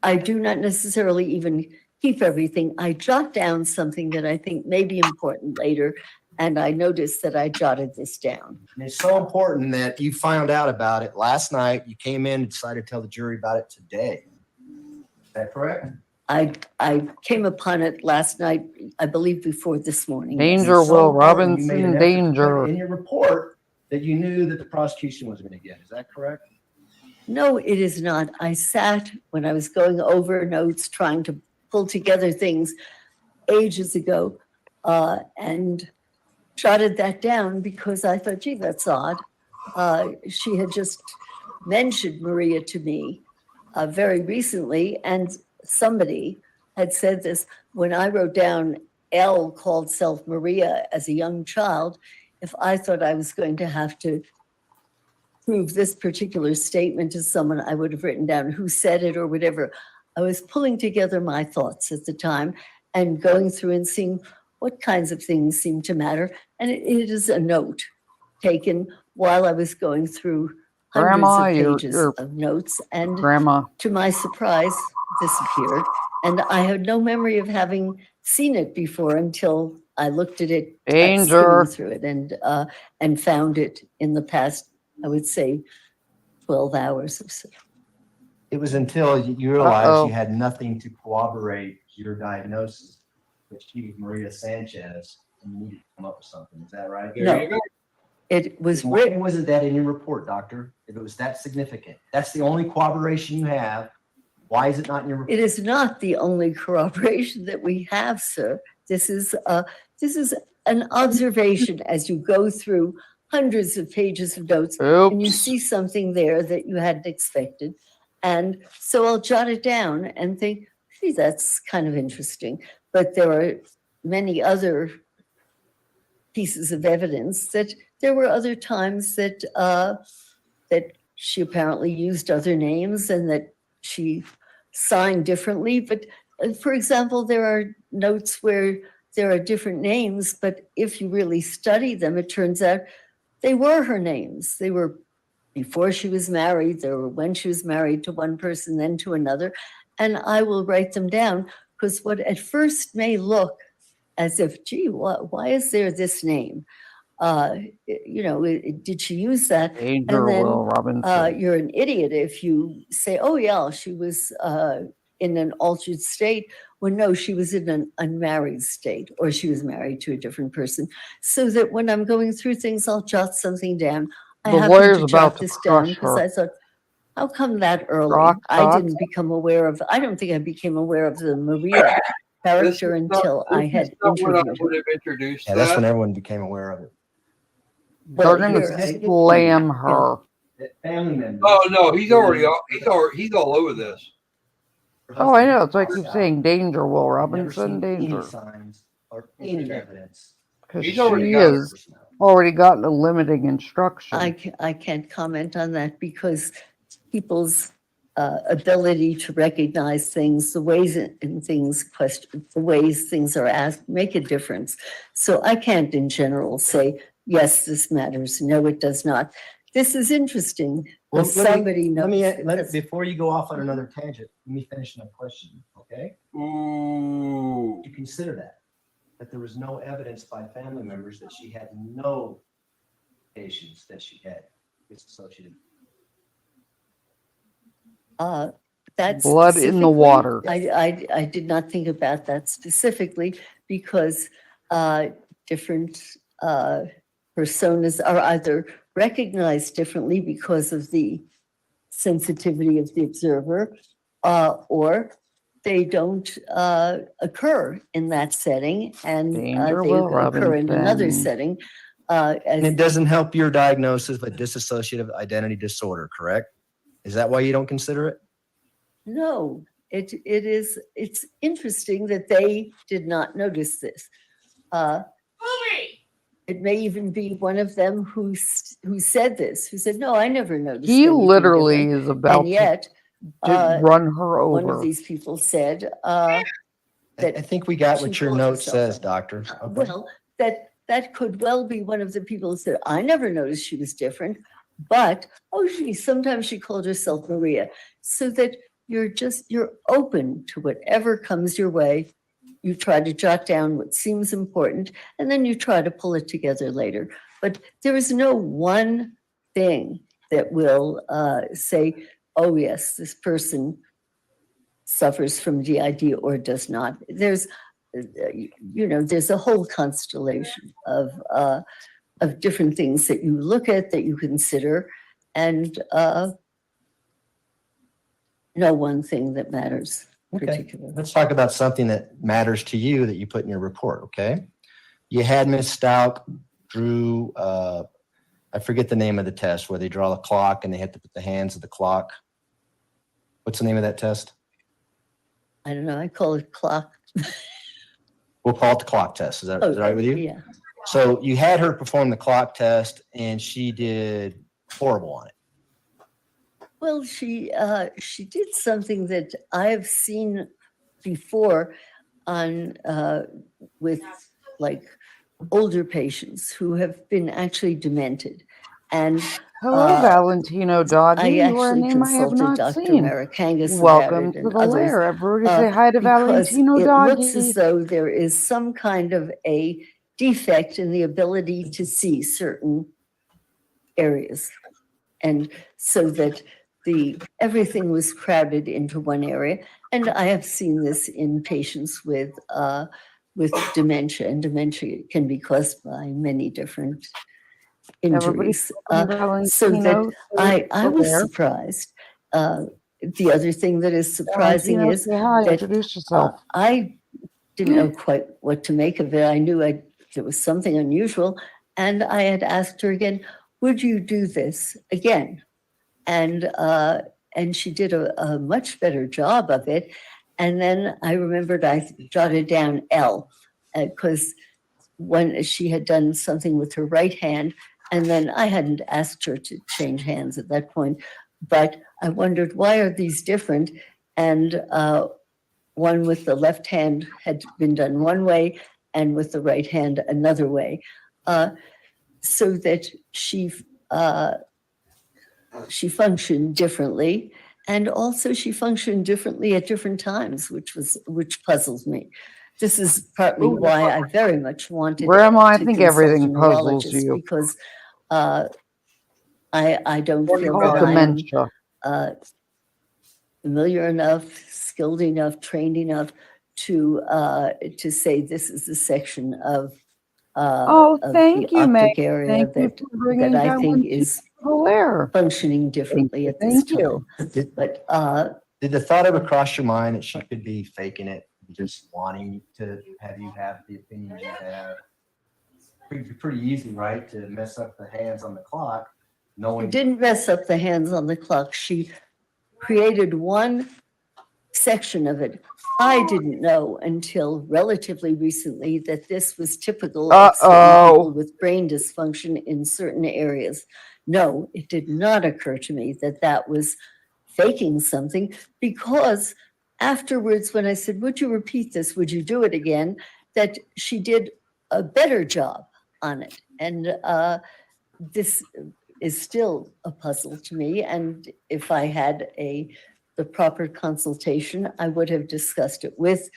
I do not necessarily even keep everything. I jot down something that I think may be important later, and I noticed that I jotted this down. And it's so important that you found out about it last night. You came in and decided to tell the jury about it today. Is that correct? I came upon it last night, I believe before this morning. Danger, It's so Will important you made an Robinson, effort to put danger. in your report that you knew that the prosecution was going to get. Is that correct? No, it is not. I sat when I was going over notes, trying to pull together things ages ago, and jotted that down because I thought, gee, that's odd. She had just mentioned Maria to me very recently, and somebody had said this when I wrote down L called self Maria as a young child. If I thought I was going to have to prove this particular statement to someone, I would have written down who said it or whatever. I was pulling together my thoughts at the time and going through and seeing what kinds of things seem to matter. And it is a note taken while I was going through hundreds Grandma, of you're pages of notes. And Grandma. to my surprise, this appeared. And I had no memory of having seen it before until I looked at it, Danger. skimming through it, and found it in the past, I would say, 12 hours or so. It was until you realized Uh-oh. you had nothing to corroborate your diagnosis, which she was Maria Sanchez, and you needed to come up with something. Is that right? No. It was Why written. wasn't that in your report, doctor? If it was that significant, that's the only corroboration you have. Why is it not in your report? It is not the only corroboration that we have, sir. This is an observation as you go through hundreds of pages of notes and you Oops. see something there that you hadn't expected. And so I'll jot it down and think, see, that's kind of interesting. But there are many other pieces of evidence that there were other times that that she apparently used other names and that she signed differently. But for example, there are notes where there are different names, but if you really study them, it turns out they were her names. They were before she was married, they were when she was married to one person, then to another. And I will write them down because what at first may look as if, gee, why is there this name? Did she use that? Danger, And then, Will Robinson. You're an idiot if you say, oh yeah, she was in an altered state. Well, no, she was in an unmarried state, or she was married to a different person. So that when I'm going through things, I'll jot something down. I The happened lawyer's to about jot to this down crush because her. I thought, how come that early? Rock I thoughts? didn't become aware of, I don't think I became aware of the Maria character until I had when I interviewed her. would have introduced Yeah, that's when that. everyone became aware of it. Well, They're gonna here, slam her. Family members. Oh no, he's already all over this. Oh, I know. It's like keep saying danger, Will Never Robinson, seen any danger. signs or any evidence. Because He's she already got it. has already gotten a limiting instruction. I can't comment on that because people's ability to recognize things, the ways in things, the ways things are asked make a difference. So I can't in general say, yes, this matters. No, it does not. This is interesting. Well, Somebody knows. before you go off on another tangent, let me finish my question, okay? Ooh. You consider that there was no evidence by family members that she had no patients that she had disassociated. That's Blood in the specifically- water. I did not think about that specifically because different personas are either recognized differently because of the sensitivity of the observer, or they don't occur in that setting, and Danger, they Will occur in another Robinson. setting. And it doesn't help your diagnosis of dissociative identity disorder, correct? Is that why you don't consider it? No, it's interesting that they did not notice this. It may even be one of them who said this, who said, no, I never noticed. He anything literally different." is about And yet, to run her one of over. these people said I that think we got she what your called note herself says, that. doctor. Okay. Well, that could well be one of the people who said, I never noticed she was different, but, sometimes she called herself Maria. So that you're open to whatever comes your way. You try to jot down what seems important, and then you try to pull it together later. But there is no one thing that will say, oh yes, this person suffers from DID or does not. There's a whole constellation of different things that you look at, that you consider, and no one thing that matters Okay, particularly. let's talk about something that matters to you that you put in your report, okay? You had Ms. Stauch drew, I forget the name of the test, where they draw the clock and they have to put the hands of the clock. What's the name of that test? I don't know, I call it clock. We'll call it the clock test. Is that all right with you? Yeah. So you had her perform the clock test and she did horrible on it. Well, she did something that I've seen before on with like older patients who have been actually demented. And Hello, Valentino Doggy. I You are a actually name I have consulted not Dr. seen. Marikangas Welcome about it to and the others, lair. Everybody say hi to because Valentino it Doggy. looks as though there is some kind of a defect in the ability to see certain areas. And so that everything was crowded into one area. And I have seen this in patients with dementia, and dementia can be caused by many different injuries. Everybody So that Valentino I was Lair. surprised. The other thing that is surprising Valentino, is say hi. that Introduce yourself. I didn't know quite what to make of it. I knew there was something unusual, and I had asked her again, would you do this again? And she did a much better job of it. And then I remembered I jotted down L, because when she had done something with her right hand, And then I hadn't asked her to change hands at that point, but I wondered, why are these different? And one with the left hand had been done one way and with the right hand another way. So that she functioned differently. And also she functioned differently at different times, which puzzles me. This is partly why I very much wanted Grandma, I to think consult a everything puzzles neurologist, you. because I don't It's feel called that I am dementia. familiar enough, skilled enough, trained enough to say this is the section of Oh, thank the you, Meg. optic area Thank you that for bringing I down think is the Lair. functioning differently at this Thank you. time. Did, But did the thought ever cross your mind that she could be faking it, just wanting to have you have the opinions you have? Pretty easy, right, to mess up the hands on the clock, she knowing. didn't mess up the hands on the clock. She created one section of it. I didn't know until relatively recently that this was typical of certain people with brain dysfunction in certain areas. No, it did not occur to me that that was faking something, because afterwards, when I said, would you repeat this? Would you do it again? That she did a better job on it. And this is still a puzzle to me. And if I had the proper consultation, I would have discussed it with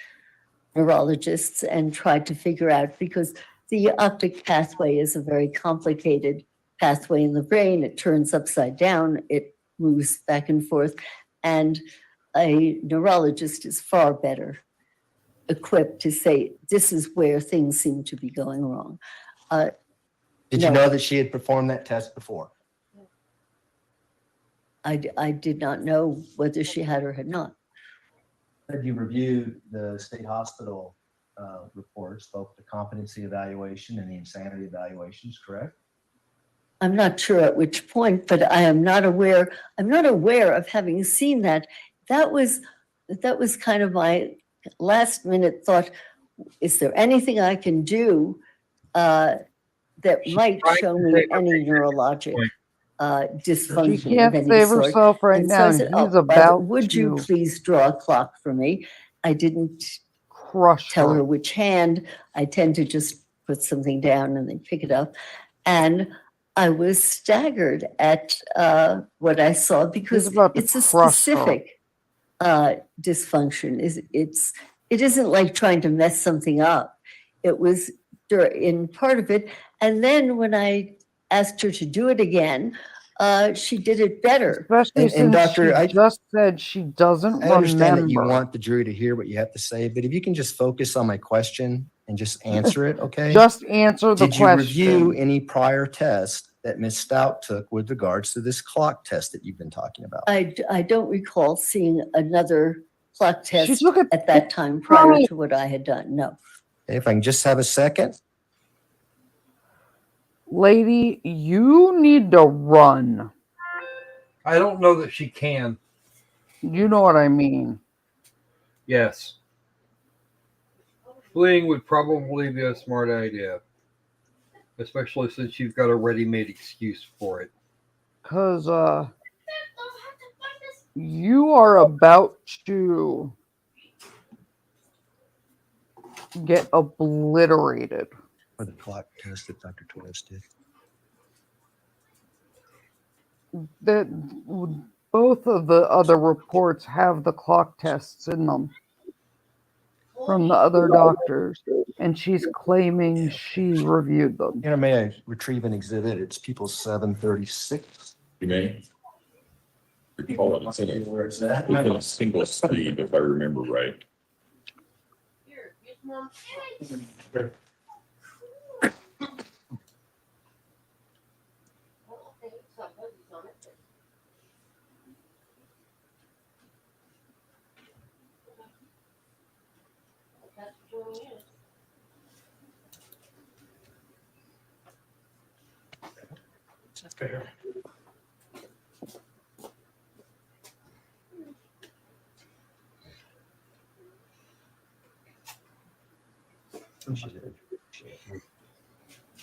neurologists and tried to figure out, because the optic pathway is a very complicated pathway in the brain. It turns upside down, it moves back and forth, and a neurologist is far better equipped to say, this is where things seem to be going wrong. Did you no. know that she had performed that test before? I did not know whether she had or had not. Had you reviewed the state hospital reports, both the competency evaluation and the insanity evaluations, correct? I'm not sure at which point, but I am not aware. I'm not aware of having seen that. That was kind of my last minute thought. Is there anything I can do that might show me any neurologic She dysfunction of can't any save sort? herself right And so now. I And said, he's oh, Barbara, about would you to please draw a clock for me? I didn't crush tell her her. which hand. I tend to just put something down and then pick it up. And I was staggered at what I saw, because about to it's a crush her. specific dysfunction. It isn't like trying to mess something up. It was in part of it. And then when I asked her to do it again, she did it better. Especially And since doctor, she just said she doesn't I understand that you remember. want the jury to hear what you have to say, but if you can just focus on my question and just answer it, okay? Just answer the Did you review question. any prior tests that Ms. Stauch took with regards to this clock test that you've been talking about? I don't recall seeing another clock She test took it at that time prior to what I had done. No. Okay, if I can just have a second. Lady, you need to run. I don't know that she can. You know what I mean. Yes. Fleeing would probably be a smart idea, especially since you've got a ready-made excuse for it. Because you are about to get obliterated. For the clock test that Dr. Torres did. That both of the other reports have the clock tests in them from the other doctors, and she's claiming she reviewed them. You know, may I retrieve an exhibit? It's People's 736. You may. Hold on, it's in Where it's at. a single speed, if I remember right. Here, use Mom's. Okay, so it's on it. That's what you use.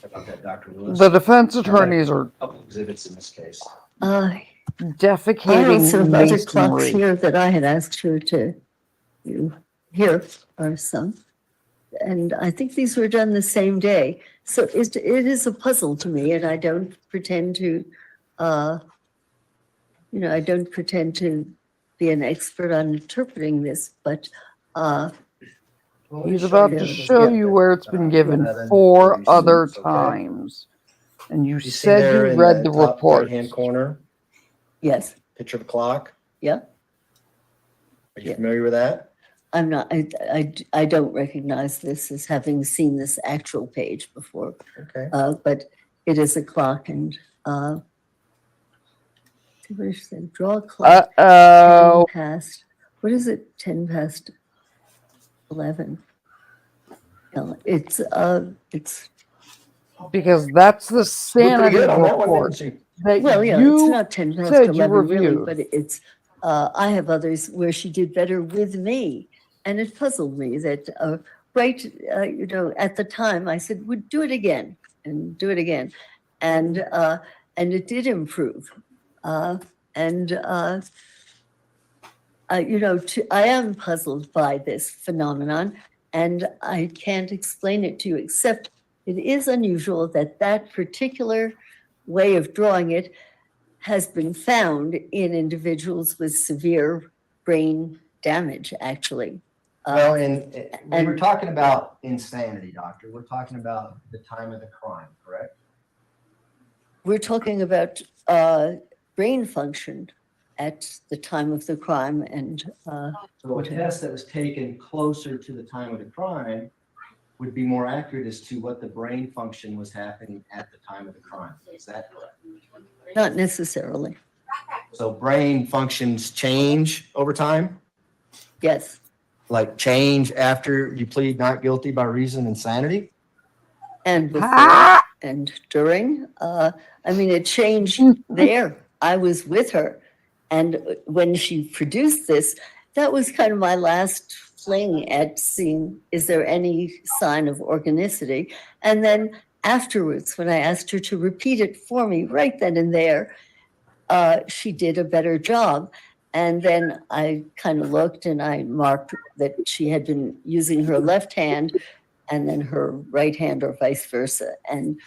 About that, Dr. Lewis. The defense attorneys are Couple exhibits in this case. I defecating also have other clocks masonry. here that I had asked her to do. Here are some. And I think these were done the same day. So it is a puzzle to me, and I don't pretend to, I don't pretend to be an expert on interpreting this, but He's about to show you where it's been given 4 other times. And you You see said there you in read the top report. right-hand corner, yes, picture of a clock. yeah. Are you Yeah. familiar with that? I'm not, I don't recognize this as having seen this actual page before, Okay. but it is a clock and, what is that? Draw a clock. 10 Uh-oh. past, what is it? 10 past 11. No, it's Because that's the Looked pretty sanity good on that one, report didn't you? that well, yeah, it's you not 10 past said you 11 really, reviewed. but it's, I have others where she did better with me. And it puzzled me that, at the time I said, would do it again and do it again. And it did improve. I am puzzled by this phenomenon, and I can't explain it to you, except it is unusual that that particular way of drawing it has been found in individuals with severe brain damage, actually. Well, and we were and- talking about insanity, doctor. We're talking about the time of the crime, correct? We're talking about brain function at the time of the crime, and So a test that was taken closer to the time of the crime would be more accurate as to what the brain function was happening at the time of the crime. Is that correct? not necessarily. So brain functions change over time? Yes, Like change after you plead not guilty by reason of insanity? and before Ah! and during. It changed there. I was with her, and when she produced this, that was kind of my last fling at seeing, is there any sign of organicity? And then afterwards, when I asked her to repeat it for me right then and there, she did a better job. And then I kind of looked and I marked that she had been using her left hand and then her right hand or vice versa. And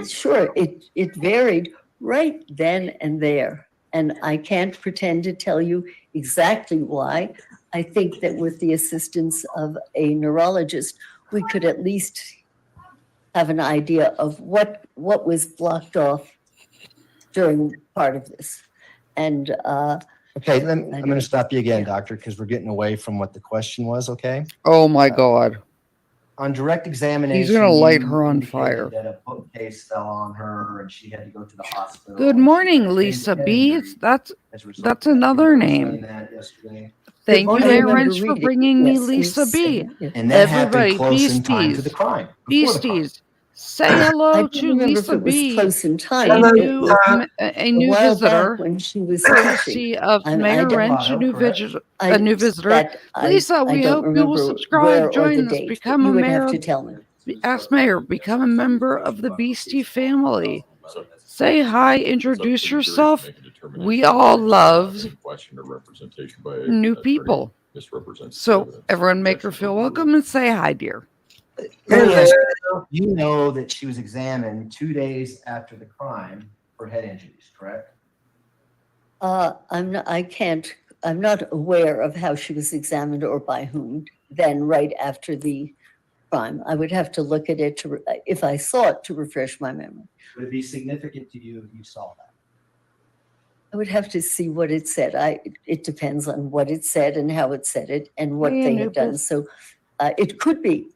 sure, it varied right then and there. And I can't pretend to tell you exactly why. I think that with the assistance of a neurologist, we could at least have an idea of what was blocked off during part of this. And Okay, I'm going to stop you again, doctor, because we're getting away from what the question was, okay? Oh my God. On direct examination, He's gonna light you her on indicated fire. That a bookcase fell on her and she had to go to the hospital. Good and she morning, sustained Lisa head B. injury That's as a result that's of that. another You were name. explaining that yesterday. Thank you I very remember much for reading- bringing me yes, and Lisa B. saying it. And that happened Everybody, close in time to beasties, the crime. before the crime. beasties, say I hello don't to remember if Lisa it was B. close in time. A It new, was a a new while visitor, back when she was teaching. courtesy of I Mayor don't- Wrench, a new correct? visitor. A new visitor. Lisa, I we don't hope you will remember subscribe, where or join the us, date, but become you a would mayor. have to tell me. Ask Mayor, become a member of the Beastie family. Say hi, introduce yourself. We all love new people. So everyone make her feel welcome and say hi, dear. You know that she was examined 2 days after the crime for head injuries, correct? I'm not aware of how she was examined or by whom then right after the crime. I would have to look at it if I saw it to refresh my memory. Would it be significant to you if you saw that? I would have to see what it said. It depends on what it said and how it said it and what Hey, they had done. Anubis. So it could be.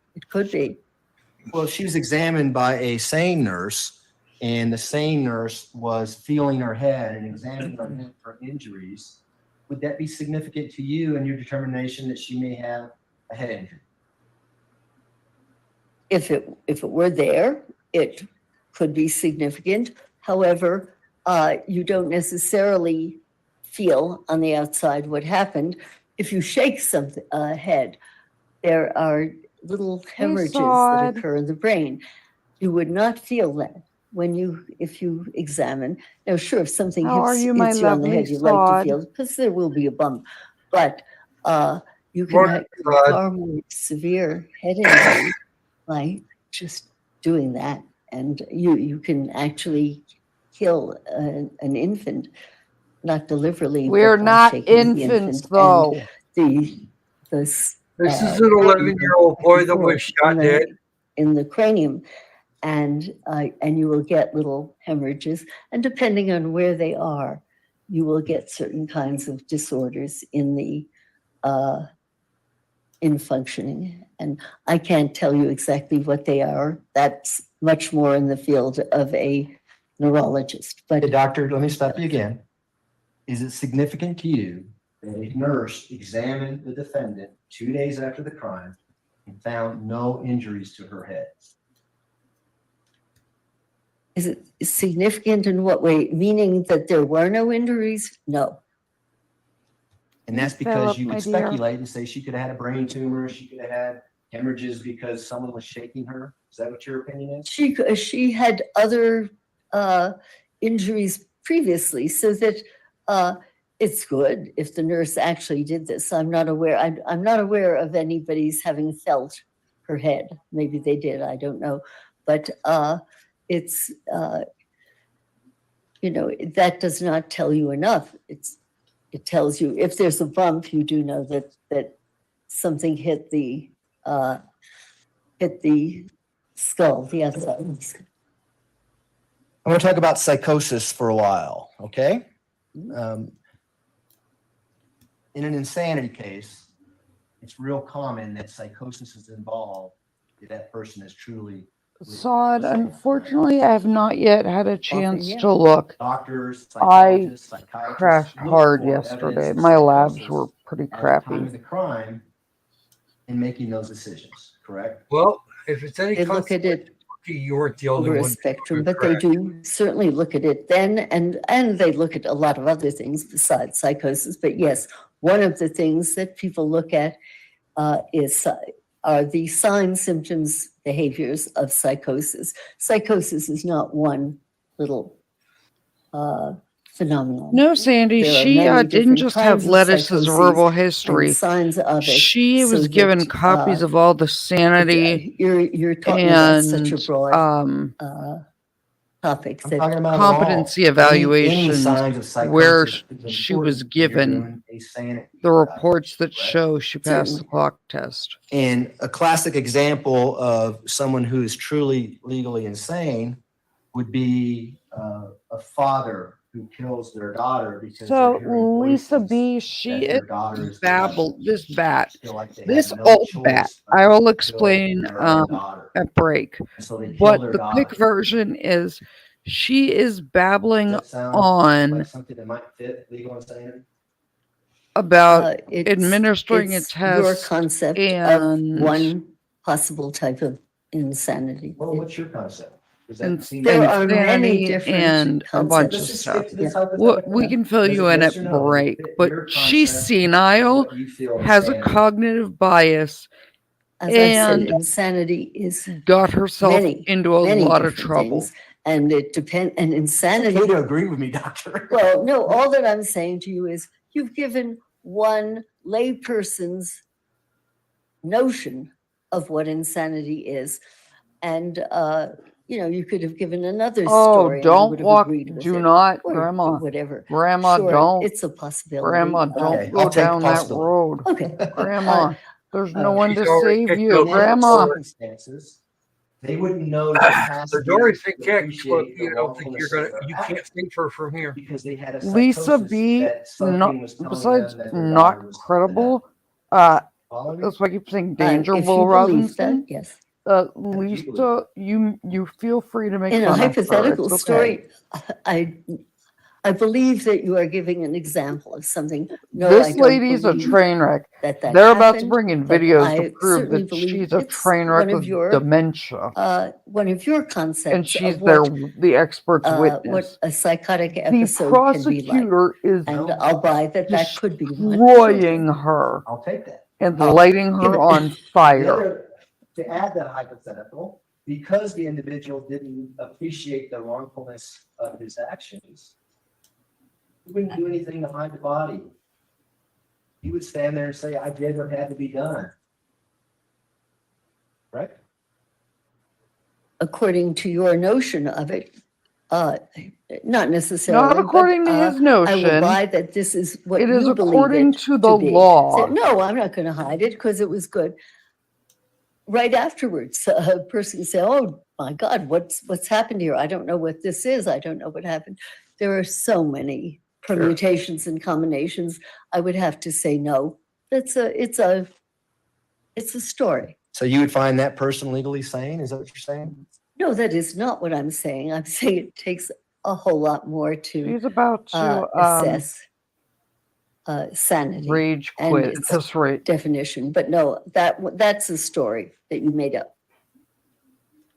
Well, she was examined by a sane nurse, and the sane nurse was feeling her head and examining her head for injuries. Would that be significant to you and your determination that she may have a head injury? If it were there, it could be significant. However, you don't necessarily feel on the outside what happened. If you shake something head, there are little hemorrhages that Sod. occur in the brain. You would not feel that if you examine. Now, sure, if something How are hits you, my you on the lovely head, you like to sod? feel it, because there will be a bump. But you can Morning, have sod. far more severe head injury by just doing that. And you can actually kill an infant, not deliberately. We're but by not shaking the infants, infant. though. And This is an 11-year-old boy that was shot dead. in the cranium, and you will get little hemorrhages. And depending on where they are, you will get certain kinds of disorders in functioning. And I can't tell you exactly what they are. That's much more in the field of a neurologist. But Hey, doctor, let me stop you again. Is it significant to you that a nurse examined the defendant 2 days after the crime and found no injuries to her head? is it significant in what way? Meaning that there were no injuries? No. And that's because Philip, you my could dear. speculate and say she could have had a brain tumor, she could have had hemorrhages because someone was shaking her. Is that what your opinion is? She had other injuries previously, so that it's good if the nurse actually did this. I'm not aware. I'm not aware of anybody's having felt her head. Maybe they did. I don't know. But it's that does not tell you enough. It tells you if there's a bump, you do know that something hit the skull, the outside. I want to talk about psychosis for a while, okay? In an insanity case, it's real common that psychosis is involved if that person is truly Sod, unfortunately, I have not yet had a chance yeah. to look. doctors, I psychologists, psychiatrists. crashed look hard for evidence yesterday. of My labs psychosis were pretty at the time crappy. of the crime in making those decisions, correct? Well, if it's any They look at it you weren't the only over a one. spectrum, but they do certainly look at it then, and they look at a lot of other things besides psychosis. But yes, one of the things that people look at are the signs, symptoms, behaviors of psychosis. Psychosis is not one little phenomenon. No, Sandy, There are she many didn't different just have kinds of Leticia's psychoses verbal and history. signs of it. She so was given that, copies of all the sanity You're talking about such a and broad topic I'm that talking about competency any evaluations signs of where psychosis is she was important when you're given doing a sanity the evaluation, reports that correct? show she passed the Certainly. clock test. And a classic example of someone who is truly legally insane would be a father who kills their daughter because So they're hearing Lisa voices B, that she their is daughter is babbled this bat. feel like they This have no old bat, choice but I to will kill explain their own daughter. at break. And so they kill But their the daughter. quick version is she is Does babbling that sound on like something that might fit legal insanity? about it's administering a your test concept and of one possible type of insanity. Well, what's your concept? Does that and seem There like- are many insanity different and a bunch Let's of just stuff. stick to this Yeah. hypothetical. We can fill Does you it in yes at or no? break, Fit but your she's concept of senile, what you feel has a insanity. cognitive bias, As I said, and insanity is got herself many, into a many lot of different trouble. things, and it depends. And It's insanity. okay to agree with me, doctor. Well, no, all that I'm saying to you is you've given one layperson's notion of what insanity is. And, you could have given another Oh, story. And I don't would have walk, agreed with do it, not, or Grandma. whatever. Grandma, Sure, don't. it's a possibility. Grandma, don't Okay, go I'll take down that possibility. road. Okay. Grandma, there's no one she's to already save kicked you. out. Grandma, Circumstances, they wouldn't know the capacity The door's been to kicked, but appreciate the you don't think wrongfulness you of their can't act save her from here. because they had a Lisa psychosis B, that something not, was telling besides them that their not daughter was credible, Follow me? that's why I keep saying If danger, you Will believe that, Robinson. yes. Lisa, you feel free to make In a fun of her. hypothetical It's okay. story, I believe that you are giving an example of something. No, I This don't lady's a believe train wreck. that They're about to happened, bring in but videos I to prove certainly that believe she's a it's train wreck one of with your, dementia. one of your And concepts she's of the expert's what witness. a psychotic The episode can be like. prosecutor is And I'll buy that could be one. destroying her I'll take that. and Oh, lighting give her it- on The fire. other, to add that hypothetical, because the individual didn't appreciate the wrongfulness of his actions, he wouldn't do anything to hide the body. He would stand there and say, I did what had to be done. Right? According to your notion of it, not necessarily. Not according but, to his I will notion. buy that this is what It you is believe according it to the be. law. Say, no, I'm not going to hide it because it was good. Right afterwards, a person say, "Oh my God, what's happened here? I don't know what this is. I don't know what happened." There are so many permutations and combinations. I would have to say no. It's a story. So you would find that person legally sane? Is that what you're saying? No, that is not what I'm saying. I'm saying it takes a whole lot more to He's about to assess sanity rage and quit at its this rate. definition. But no, that's a story that you made up.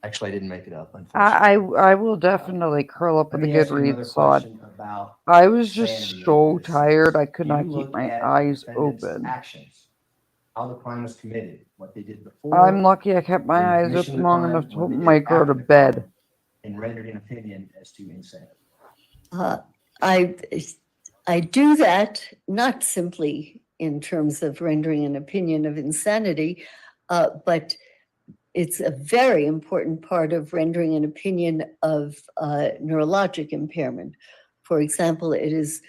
Actually, I didn't make it up, unfortunately. I will definitely curl up Let with a me good ask you another read sod. question about I was just sanity so in this. tired I could You not keep look my at eyes defendant's open. actions, how the crime was committed, what they did before. I'm lucky I kept in my the eyes commission open of the long crime, enough to what put they did Mike go after to the bed. crime, and rendered an opinion as to insanity. I do that not simply in terms of rendering an opinion of insanity, but it's a very important part of rendering an opinion of neurologic impairment. For example, it's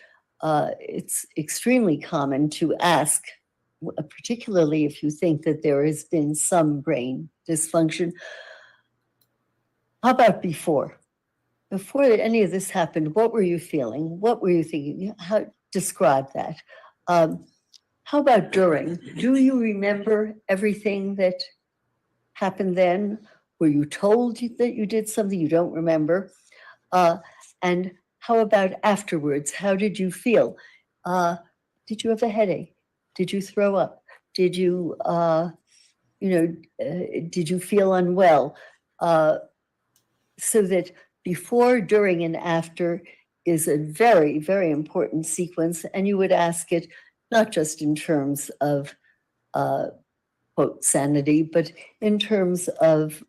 extremely common to ask, particularly if you think that there has been some brain dysfunction, how about before? Before any of this happened, what were you feeling? What were you thinking? How describe that? How about during? Do you remember everything that happened then? Were you told that you did something you don't remember? And how about afterwards? How did you feel? Did you have a headache? Did you throw up? Did you, did you feel unwell? So that before, during, and after is a very, very important sequence. And you would ask it not just in terms of, quote, sanity, but in terms of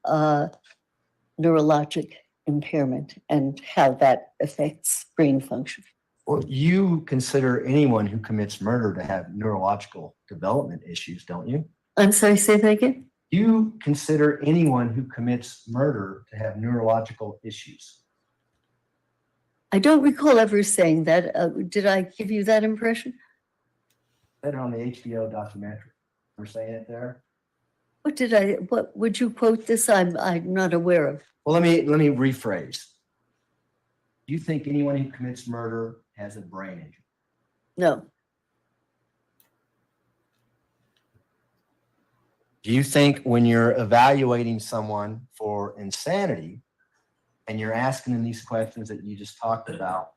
neurologic impairment and how that affects brain function. Well, you consider anyone who commits murder to have neurological development issues, don't you? I'm sorry, say that again? You consider anyone who commits murder to have neurological issues. I don't recall ever saying that. Did I give you that impression? Said it on the HBO documentary. We're saying it there. What would you quote this? I'm not aware of. Well, let me rephrase. Do you think anyone who commits murder has a brain injury? No. Do you think when you're evaluating someone for insanity and you're asking them these questions that you just talked about,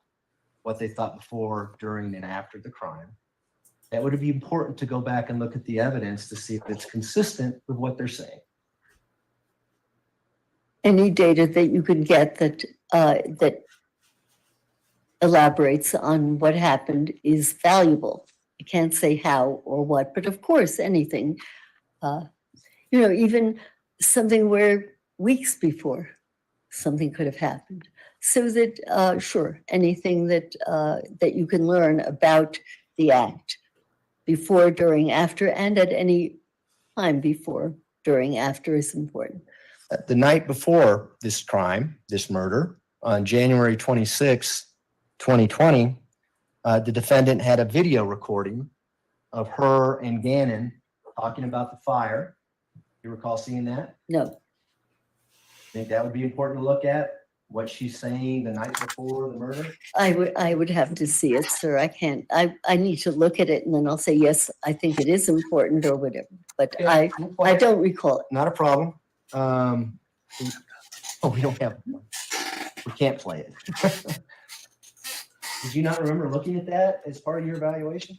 what they thought before, during, and after the crime, that would be important to go back and look at the evidence to see if it's consistent with what they're saying? Any data that you could get that elaborates on what happened is valuable. I can't say how or what, but of course, anything. Even something where weeks before something could have happened. So that, sure, anything that you can learn about the act before, during, after, and at any time before, during, after is important. The night before this crime, this murder, on January 26, 2020, the defendant had a video recording of her and Gannon talking about the fire. You recall seeing that? No. Think that would be important to look at? What she's saying the night before the murder? I would have to see it, sir. I can't. I need to look at it and then I'll say, yes, I think it is important or whatever. But Okay, I don't recall it. Not a problem. We don't have, we can't play it. Did you not remember looking at that as part of your evaluation?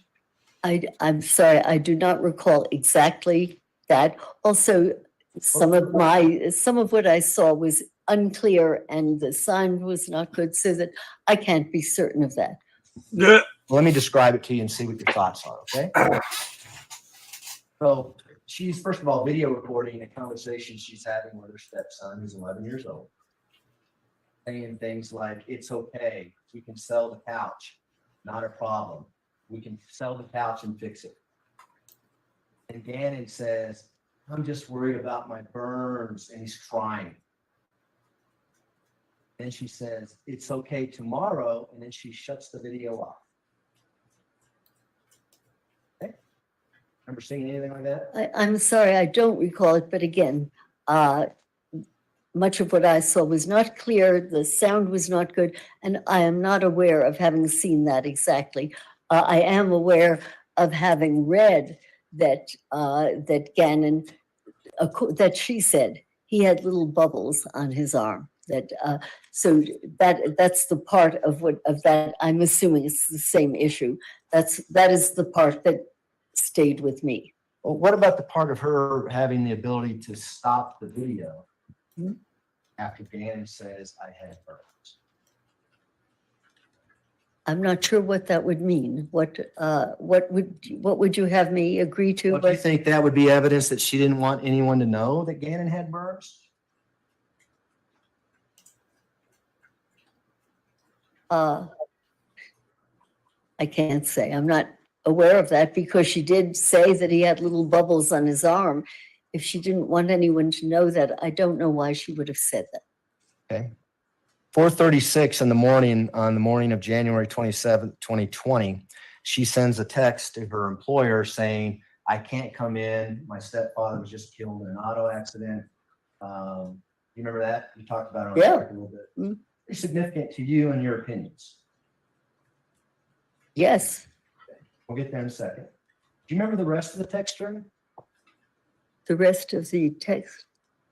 I'm sorry, I do not recall exactly that. Also, some of what I saw was unclear and the sound was not good, so that I can't be certain of that. Well, let me describe it to you and see what your thoughts are, okay? So she's first of all video recording a conversation she's having with her stepson, who's 11 years old, saying things like, "It's okay. We can sell the couch. Not a problem. We can sell the couch and fix it." And Gannon says, "I'm just worried about my burns," and he's crying. Then she says, "It's okay tomorrow," and then she shuts the video off. Okay. Remember seeing anything like that? I'm sorry, I don't recall it, but again, much of what I saw was not clear, the sound was not good, and I am not aware of having seen that exactly. I am aware of having read that that Gannon, that she said he had little bubbles on his arm. That so that's the part of that I'm assuming it's the same issue. That is the part that stayed with me. Well, what about the part of her having the ability to stop the video after Gannon says, "I had burns"? I'm not sure what that would mean. What would you have me agree to? Well, do you think that would be evidence that she didn't want anyone to know that Gannon had burns? I can't say. I'm not aware of that because she did say that he had little bubbles on his arm. If she didn't want anyone to know that, I don't know why she would have said that. Okay. 4:36 in the morning, on the morning of January 27th, 2020, she sends a text to her employer saying, "I can't come in. My stepfather was just killed in an auto accident." You remember that? We talked about it on Yeah. a little bit. Pretty significant to you and your opinions. Yes, We'll get there in a second. Do you remember the rest of the text string? the rest of the text.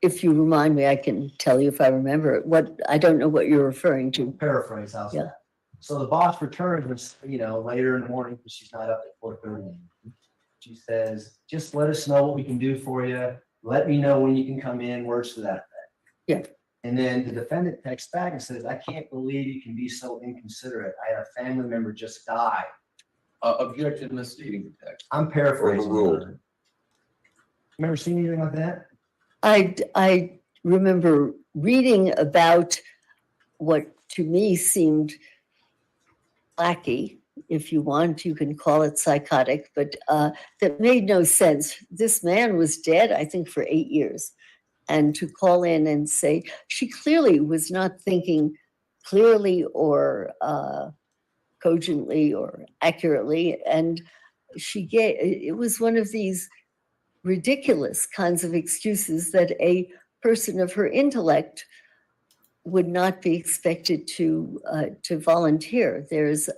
If you remind me, I can tell you if I remember it. I don't know what you're referring to. Paraphrase, how's Yeah. that? So the boss returns, later in the morning because she's not up at 4:30. She says, "Just let us know what we can do for you. Let me know when you can come in," words to that effect. Yeah. And then the defendant texts back and says, "I can't believe you can be so inconsiderate. I had a family member just die." Objection, misstating the text. I'm paraphrasing. Overruled. Remember seeing anything like that? I remember reading about what to me seemed lackey, if you want, you can call it psychotic, but that made no sense. This man was dead, I think, for 8 years. And to call in and say, she clearly was not thinking clearly or cogently or accurately. And it was one of these ridiculous kinds of excuses that a person of her intellect would not be expected to volunteer. There's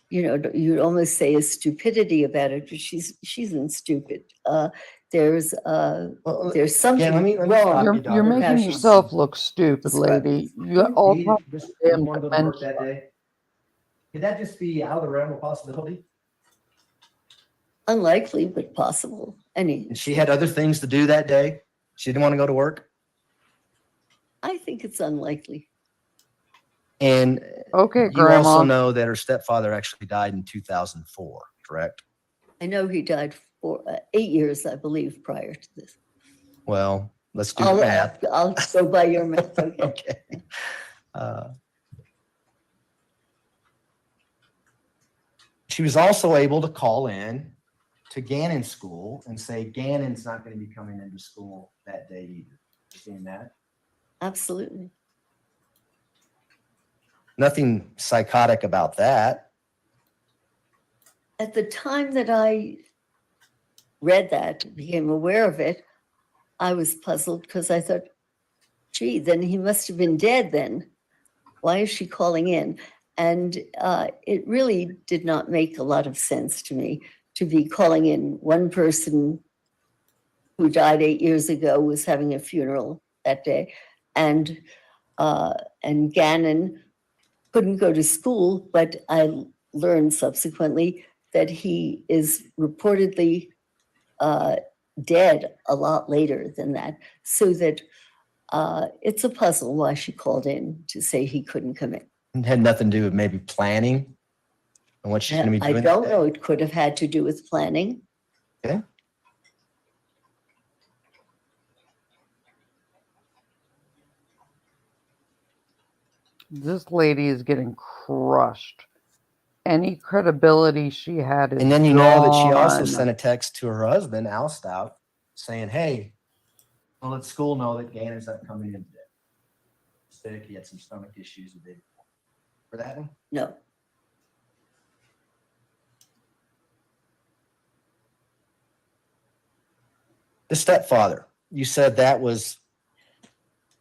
you'd almost say a stupidity about it, but she's isn't stupid. There's something let me wrong. stop you, You're Doctor. making Passion. yourself look stupid, Describe- lady. You all He talk just damn didn't want to go to work dementia. that day. Could that just be out of the realm of possibility? Unlikely, but possible. And she had other things to do that day. She didn't want to go to work. I think it's unlikely. And Okay, you also Grandma. know that her stepfather actually died in 2004, correct? I know he died for 8 years, I believe, prior to this. Well, let's do the math. I'll go by your math. Okay. Okay. She was also able to call in to Gannon's school and say Gannon's not going to be coming into school that day either. You seen that? Absolutely. Nothing psychotic about that. At the time that I read that, became aware of it, I was puzzled because I thought, gee, then he must have been dead then. Why is she calling in? And it really did not make a lot of sense to me to be calling in. One person who died 8 years ago was having a funeral that day, and Gannon couldn't go to school, but I learned subsequently that he is reportedly dead a lot later than that. So that it's a puzzle why she called in to say he couldn't come in. It had nothing to do with maybe planning. and what she's going to be I doing. don't that know. day. It could have had to do with planning. This lady is getting crushed. Any credibility she had is And then you know that she also gone. sent a text to her husband, Al Stauch, saying, hey, well, let school know that Gannon's not coming in today. Sick, he had some stomach issues the day before. For that one? No. The stepfather, you said that was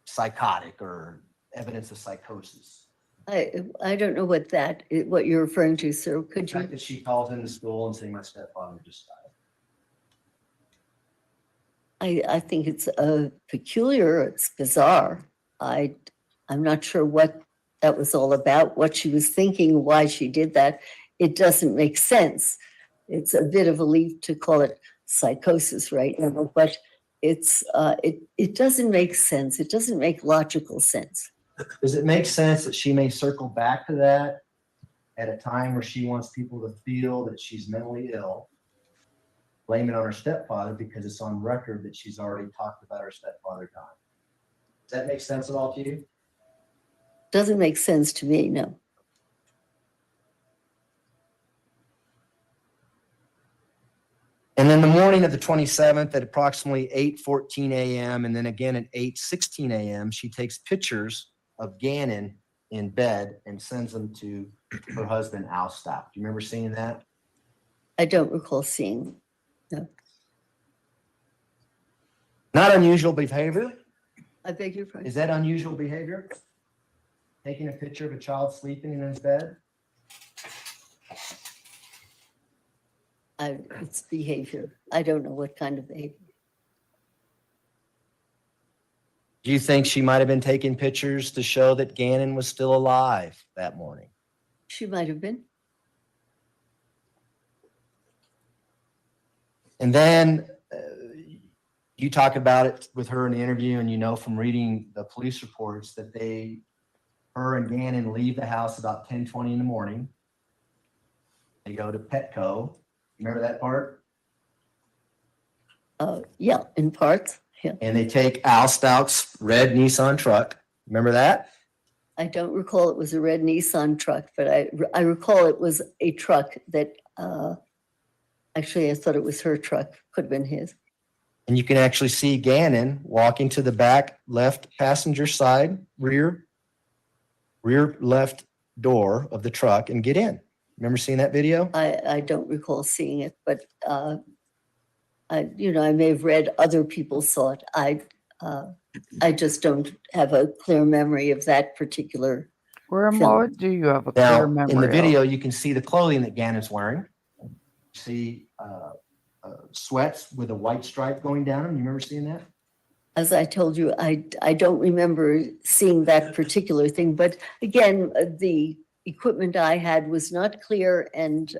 psychotic or evidence of psychosis. I don't know what you're referring to, sir. The Could fact you? that she calls into school and saying my stepfather just died. I think it's peculiar. It's bizarre. I'm not sure what that was all about, what she was thinking, why she did that. It doesn't make sense. It's a bit of a leap to call it psychosis right now, but it doesn't make sense. It doesn't make logical sense. Does it make sense that she may circle back to that at a time where she wants people to feel that she's mentally ill, blame it on her stepfather because it's on record that she's already talked about her stepfather dying? Does that make sense at all to you? Doesn't make sense to me, no. And then the morning of the 27th at approximately 8:14 a.m. and then again at 8:16 a.m., she takes pictures of Gannon in bed and sends them to her husband, Al Stauch. Do you remember seeing that? I don't recall seeing. No. Not unusual behavior. I beg your pardon. Is that unusual behavior? Taking a picture of a child sleeping in his bed? It's behavior. I don't know what kind of behavior. Do you think she might have been taking pictures to show that Gannon was still alive that morning? She might have been. And then you talk about it with her in the interview, and you know from reading the police reports that her and Gannon leave the house about 10:20 in the morning. They go to Petco. Remember that part? Yeah, in part. Yeah. And they take Al Stauch's red Nissan truck. Remember that? I don't recall it was a red Nissan truck, but I recall it was a truck that actually I thought it was her truck. Could have been his. And you can actually see Gannon walking to the back left passenger side, rear left door of the truck and get in. Remember seeing that video? I don't recall seeing it, but I may have read other people saw it. I just don't have a clear memory of that particular. Grandma, film. what do you have a Now, clear memory in the of? video, you can see the clothing that Gannon's wearing. You see sweats with a white stripe going down them. You remember seeing that? As I told you, I don't remember seeing that particular thing. But again, the equipment I had was not clear, and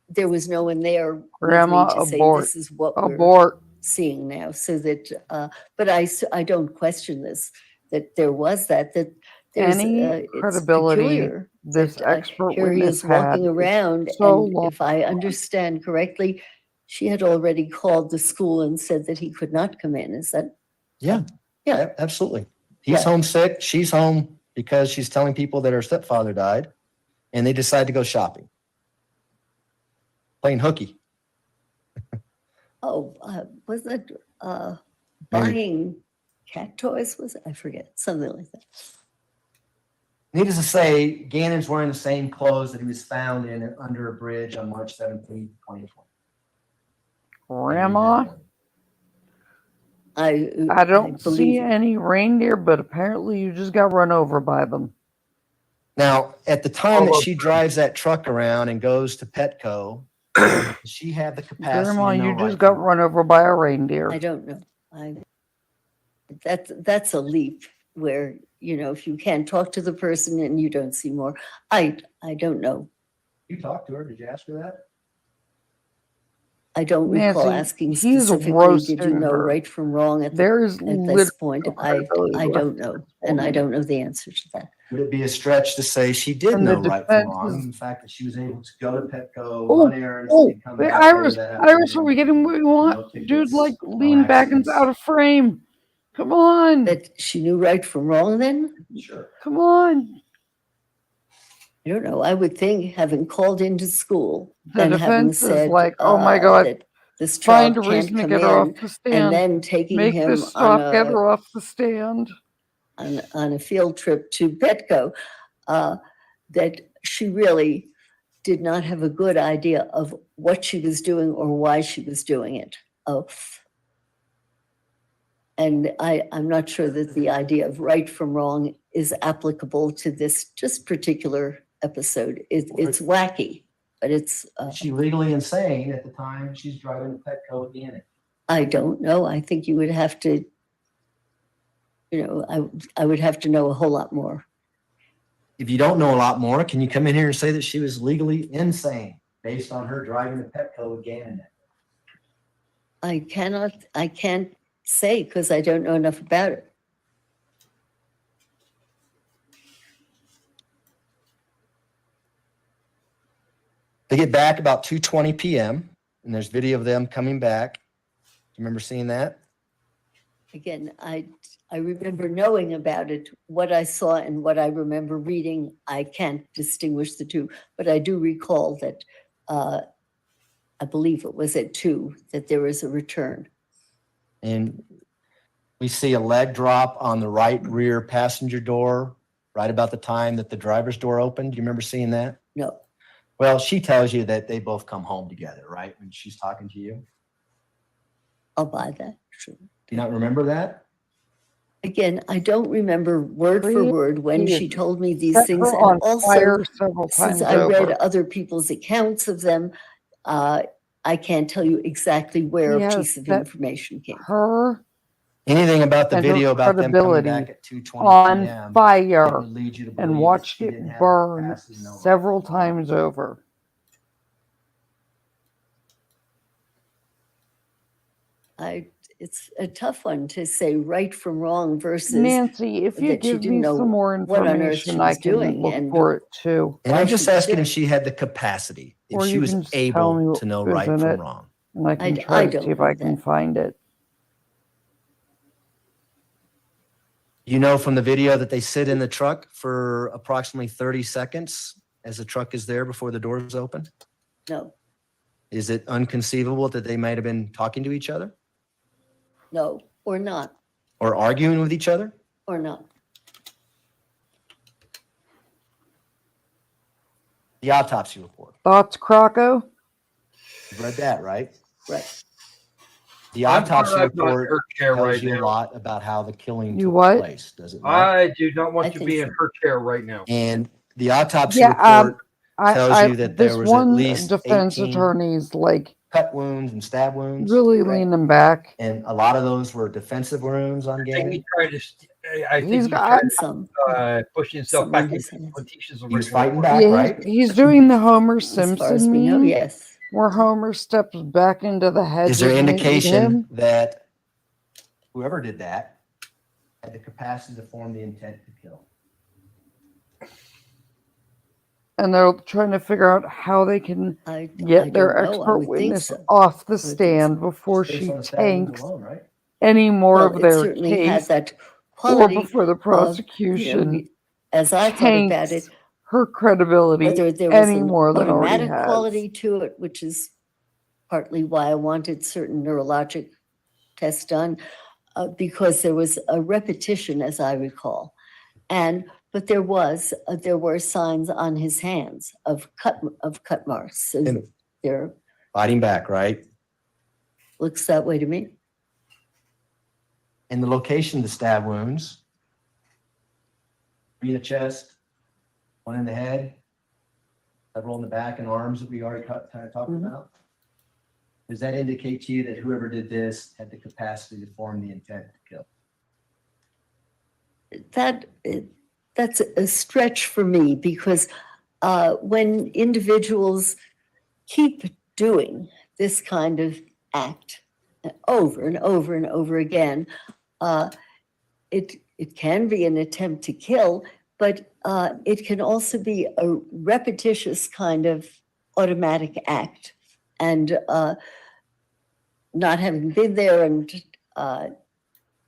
there was no one there with Grandma, me to say abort. this is what we're Abort. seeing now. So that, but I don't question this, that there was that there's Any it's credibility peculiar this that, expert here he witness is walking had around, so and long. if I understand correctly, she had already called the school and said that he could not come in. Is that? Yeah. Yeah. Absolutely. He's Yeah. homesick. She's home because she's telling people that her stepfather died, and they decide to go shopping. Playing hooky. Oh, was that Maybe. buying cat toys? Was it? I forget, something like that. Needless to say, Gannon's wearing the same clothes that he was found in under a bridge on March 17, 2020. Grandma, I don't see believe it. any reindeer, but apparently you just got run over by them. Now, at the time that she drives that truck around and goes to Petco, does she have the capacity? Grandma, to know you right just got from run over by a reindeer. I don't know. That's a leap where, if you can't talk to the person and you don't see more, I don't know. You talked to her. Did you ask her that? I don't recall Nancy, asking he's specifically, did you roasting know her. right from wrong at There is this literally point? no I credibility don't left know. in And this I woman. don't know the answer to that. Would it be a stretch to say she did And the know right from defense wrong? is- The fact that she was able to go to Petco, Oh, run errands, oh, and come the back later Iris, that Iris, are we afternoon, getting what we want? no Dude, tickets, like, no lean back and accidents. out of frame. Come on. That she knew right from wrong then? Sure. Come on. I don't know. I would think, having called into school The and having defense is said, like, oh my God, that this find child a reason can't to come get her off in, the and stand. then taking Make him this on stop, get a, her off the stand. on a field trip to Petco, that she really did not have a good idea of what she was doing or why she was doing it. And I'm not sure that the idea of right from wrong is applicable to this just particular episode. It's wacky, but it's, Is she legally insane at the time she's driving to Petco with Deanna? I don't know. I think you would have to, I would have to know a whole lot more. If you don't know a lot more, can you come in here and say that she was legally insane based on her driving to Petco with Gannon? I can't say because I don't know enough about it. They get back about 2:20 p.m. and there's video of them coming back. Do you remember seeing that? Again, I remember knowing about it. What I saw and what I remember reading, I can't distinguish the two, but I do recall that I believe it was at 2 that there was a return. And we see a leg drop on the right rear passenger door right about the time that the driver's door opened. Do you remember seeing that? No, Well, she tells you that they both come home together, right? When she's talking to you. I'll buy that. Sure. Do you not remember that? Again, I don't remember word for word when she told me these Set things. her And on also, fire several since times I read over. other people's accounts of them, I can't tell you exactly where He a has piece of set information came from. Her Anything about the and her video about them coming credibility back at 2:20 on p.m. that fire would lead you to believe and that watched she it didn't have the burn capacity to know right several from wrong. times over. It's a tough one to say right from wrong versus Nancy, if you that she give didn't me know some more what on earth she information, I was can doing look and for it too. And why I'm she just was asking doing if she had the capacity, if Or she you was can just tell me able what to know was right in from it. wrong. And I can I try to don't see if know I can that. find it. You know from the video that they sit in the truck for approximately 30 seconds as the truck is there before the doors open. No, Is it unconceivable that they might have been talking to each other no, or not, or arguing with each other? or not. The autopsy report. Thoughts, Croco? You've read that, right? Right. The I'm autopsy glad I'm not in report her chair tells right you a now. lot about how the killing You took what? place, does it not? I do not want I to think be in so. her chair right now. And the autopsy Yeah, report I tells you that this there was at one least defense 18 attorney's like cut wounds and stab wounds. really Right. leaning back. And a lot of those were defensive wounds on I think Gannon. he tried to. I think He's he got- tried Some, to push himself some back on into his hands. Letecia's He was original fighting work. back, Yeah, right? he's doing the Homer as far as Simpson we know, meme, yes. where Homer steps back into the hedges Is there and they eat indication him. that whoever did that had the capacity to form the intent to kill? And they're trying to figure out how they can I get their don't know. I expert would think witness so. off the think so. stand before Based she on the stab wounds tanks alone, right? any more Well, of it their certainly had case, that or quality before the of, prosecution as I thought about it, tanks her credibility whether there was any an more than already automatic has. quality to it, which is partly why I wanted certain neurologic tests done, because there was a repetition, as I recall, but there were signs on his hands of cut marks. So And- there Fighting back, right? looks that way to me. And the location of the stab wounds, three in the chest, one in the head, several in the back and arms that we already talked Mhm. about. Does that indicate to you that whoever did this had the capacity to form the intent to kill? That's a stretch for me because when individuals keep doing this kind of act over and over and over again, it can be an attempt to kill, but it can also be a repetitious kind of automatic act. And not having been there, and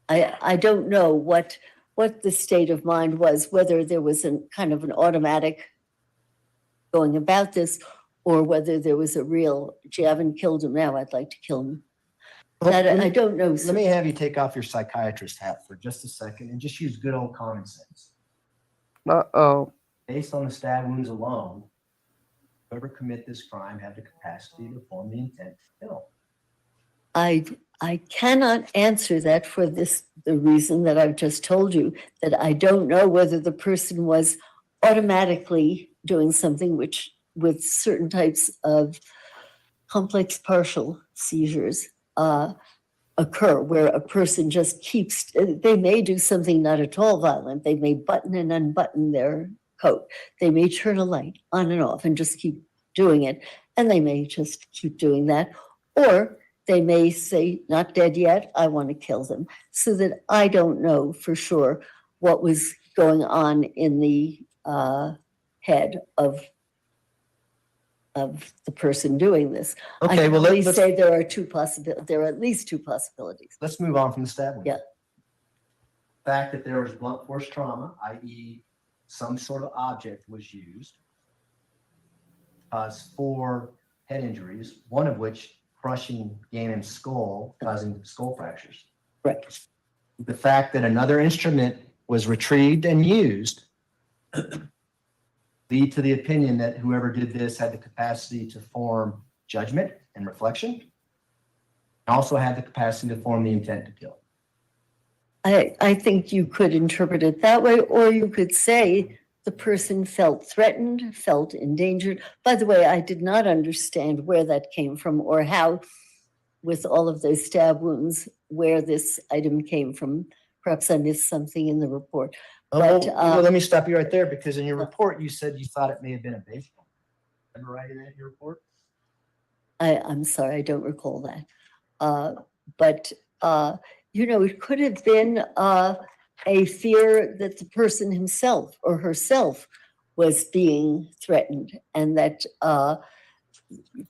I don't know what the state of mind was, whether there was a kind of an automatic going about this, or whether there was a real, gee, I haven't killed him now, I'd like to kill him. That I don't know. Let me have you take off your psychiatrist hat for just a second and just use good old common sense. Uh-oh. Based on the stab wounds alone, whoever commit this crime had the capacity to form the intent to kill. I cannot answer that for the reason that I've just told you, that I don't know whether the person was automatically doing something which, with certain types of complex partial seizures, occur, where a person just keeps, they may do something not at all violent. They may button and unbutton their coat. They may turn a light on and off and just keep doing it. And they may just keep doing that. Or they may say, not dead yet, I want to kill them. So that I don't know for sure what was going on in the head of the person doing this. Okay, I can well, only let's say there are at least two possibilities. let's move on from the stab wound. Yeah. The fact that there was blunt force trauma, i.e. some sort of object was used, caused 4 head injuries, one of which crushing Gannon's skull, causing skull fractures. Right. The fact that another instrument was retrieved and used lead to the opinion that whoever did this had the capacity to form judgment and reflection, and also had the capacity to form the intent to kill. I think you could interpret it that way, or you could say the person felt threatened, felt endangered. By the way, I did not understand where that came from, or how, with all of those stab wounds, where this item came from. Perhaps I missed something in the report. But, well, let me stop you right there, because in your report, you said you thought it may have been a baseball. Remember writing that in your report? I'm sorry, I don't recall that. But it could have been a fear that the person himself or herself was being threatened, and that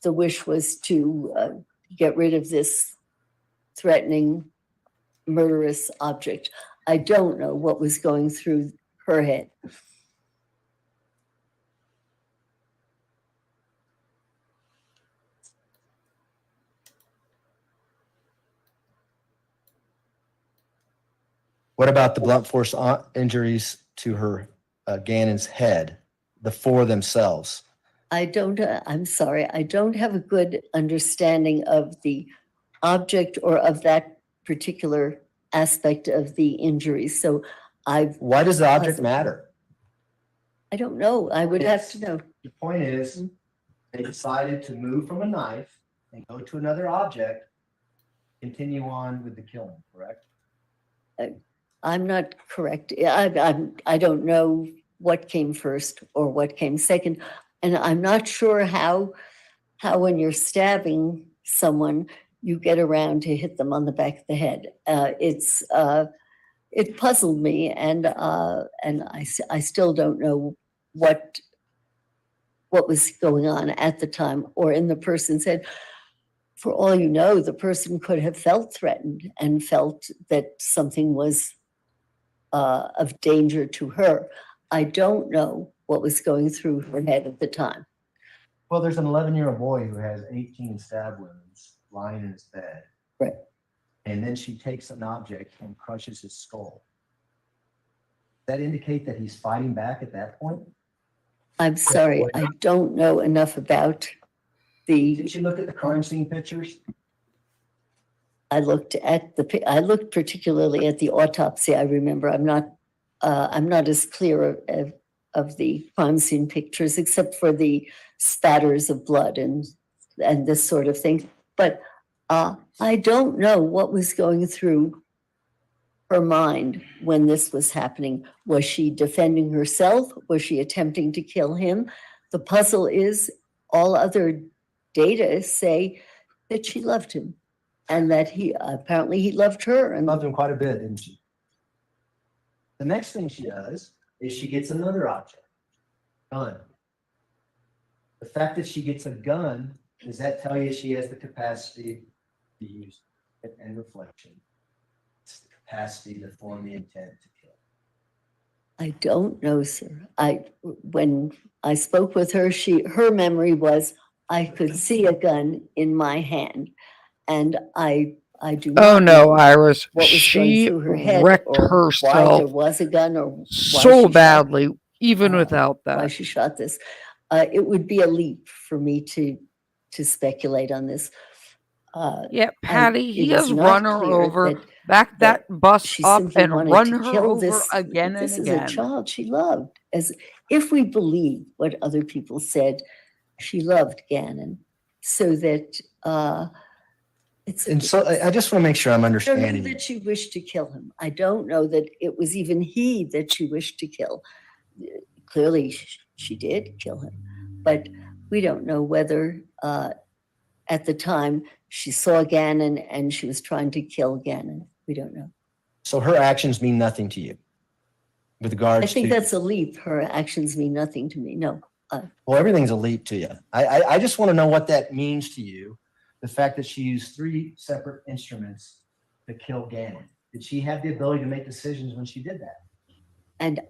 the wish was to get rid of this threatening, murderous object. I don't know what was going through her head. What about the blunt force injuries to her Gannon's head, the 4 themselves? I'm sorry, I don't have a good understanding of the object or of that particular aspect of the injury. So Why does the object matter? I don't know. I would have to know. The point is, they decided to move from a knife and go to another object, continue on with the killing, correct? I'm not correct. I don't know what came first or what came second. And I'm not sure how when you're stabbing someone, you get around to hit them on the back of the head. It puzzled me, and I still don't know what was going on at the time or in the person's head. For all you know, the person could have felt threatened and felt that something was of danger to her. I don't know what was going through her head at the time. Well, there's an 11-year-old boy who has 18 stab wounds lying in his bed. Right. And then she takes an object and crushes his skull. Does that indicate that he's fighting back at that point? I'm sorry, I don't know enough about the. Did you look at the crime scene pictures? I looked particularly at the autopsy. I remember I'm not as clear of the crime scene pictures, except for the spatters of blood and this sort of thing. But I don't know what was going through her mind when this was happening. Was she defending herself? Was she attempting to kill him? The puzzle is all other data say that she loved him, and that he apparently he loved her. And Loved him quite a bit, didn't she? The next thing she does is she gets another object, gun. The fact that she gets a gun, does that tell you she has the capacity to use it and reflection? It's the capacity to form the intent to kill. I don't know, sir. When I spoke with her, her memory was, I could see a gun in my hand. And I do not Oh no, know Iris. what was going She through her head wrecked or why herself there was a gun or why so she shot- badly, even without why that. she shot this. It would be a leap for me to speculate on this. Yeah, Patty, it he is has not run her clear over, that back that bus she up simply and wanted run to her kill over this. again and This is again. a child she loved. As if we believe what other people said, she loved Gannon, so that it's. And so I just want to make sure I'm I don't know understanding. that she wished to kill him. I don't know that it was even he that she wished to kill. Clearly, she did kill him, but we don't know whether at the time she saw Gannon and she was trying to kill Gannon. We don't know. So her actions mean nothing to you with regards I think to. that's a leap. Her actions mean nothing to me. No. Well, everything's a leap to you. I just want to know what that means to you. The fact that she used 3 separate instruments to kill Gannon. Did she have the ability to make decisions when she did that? And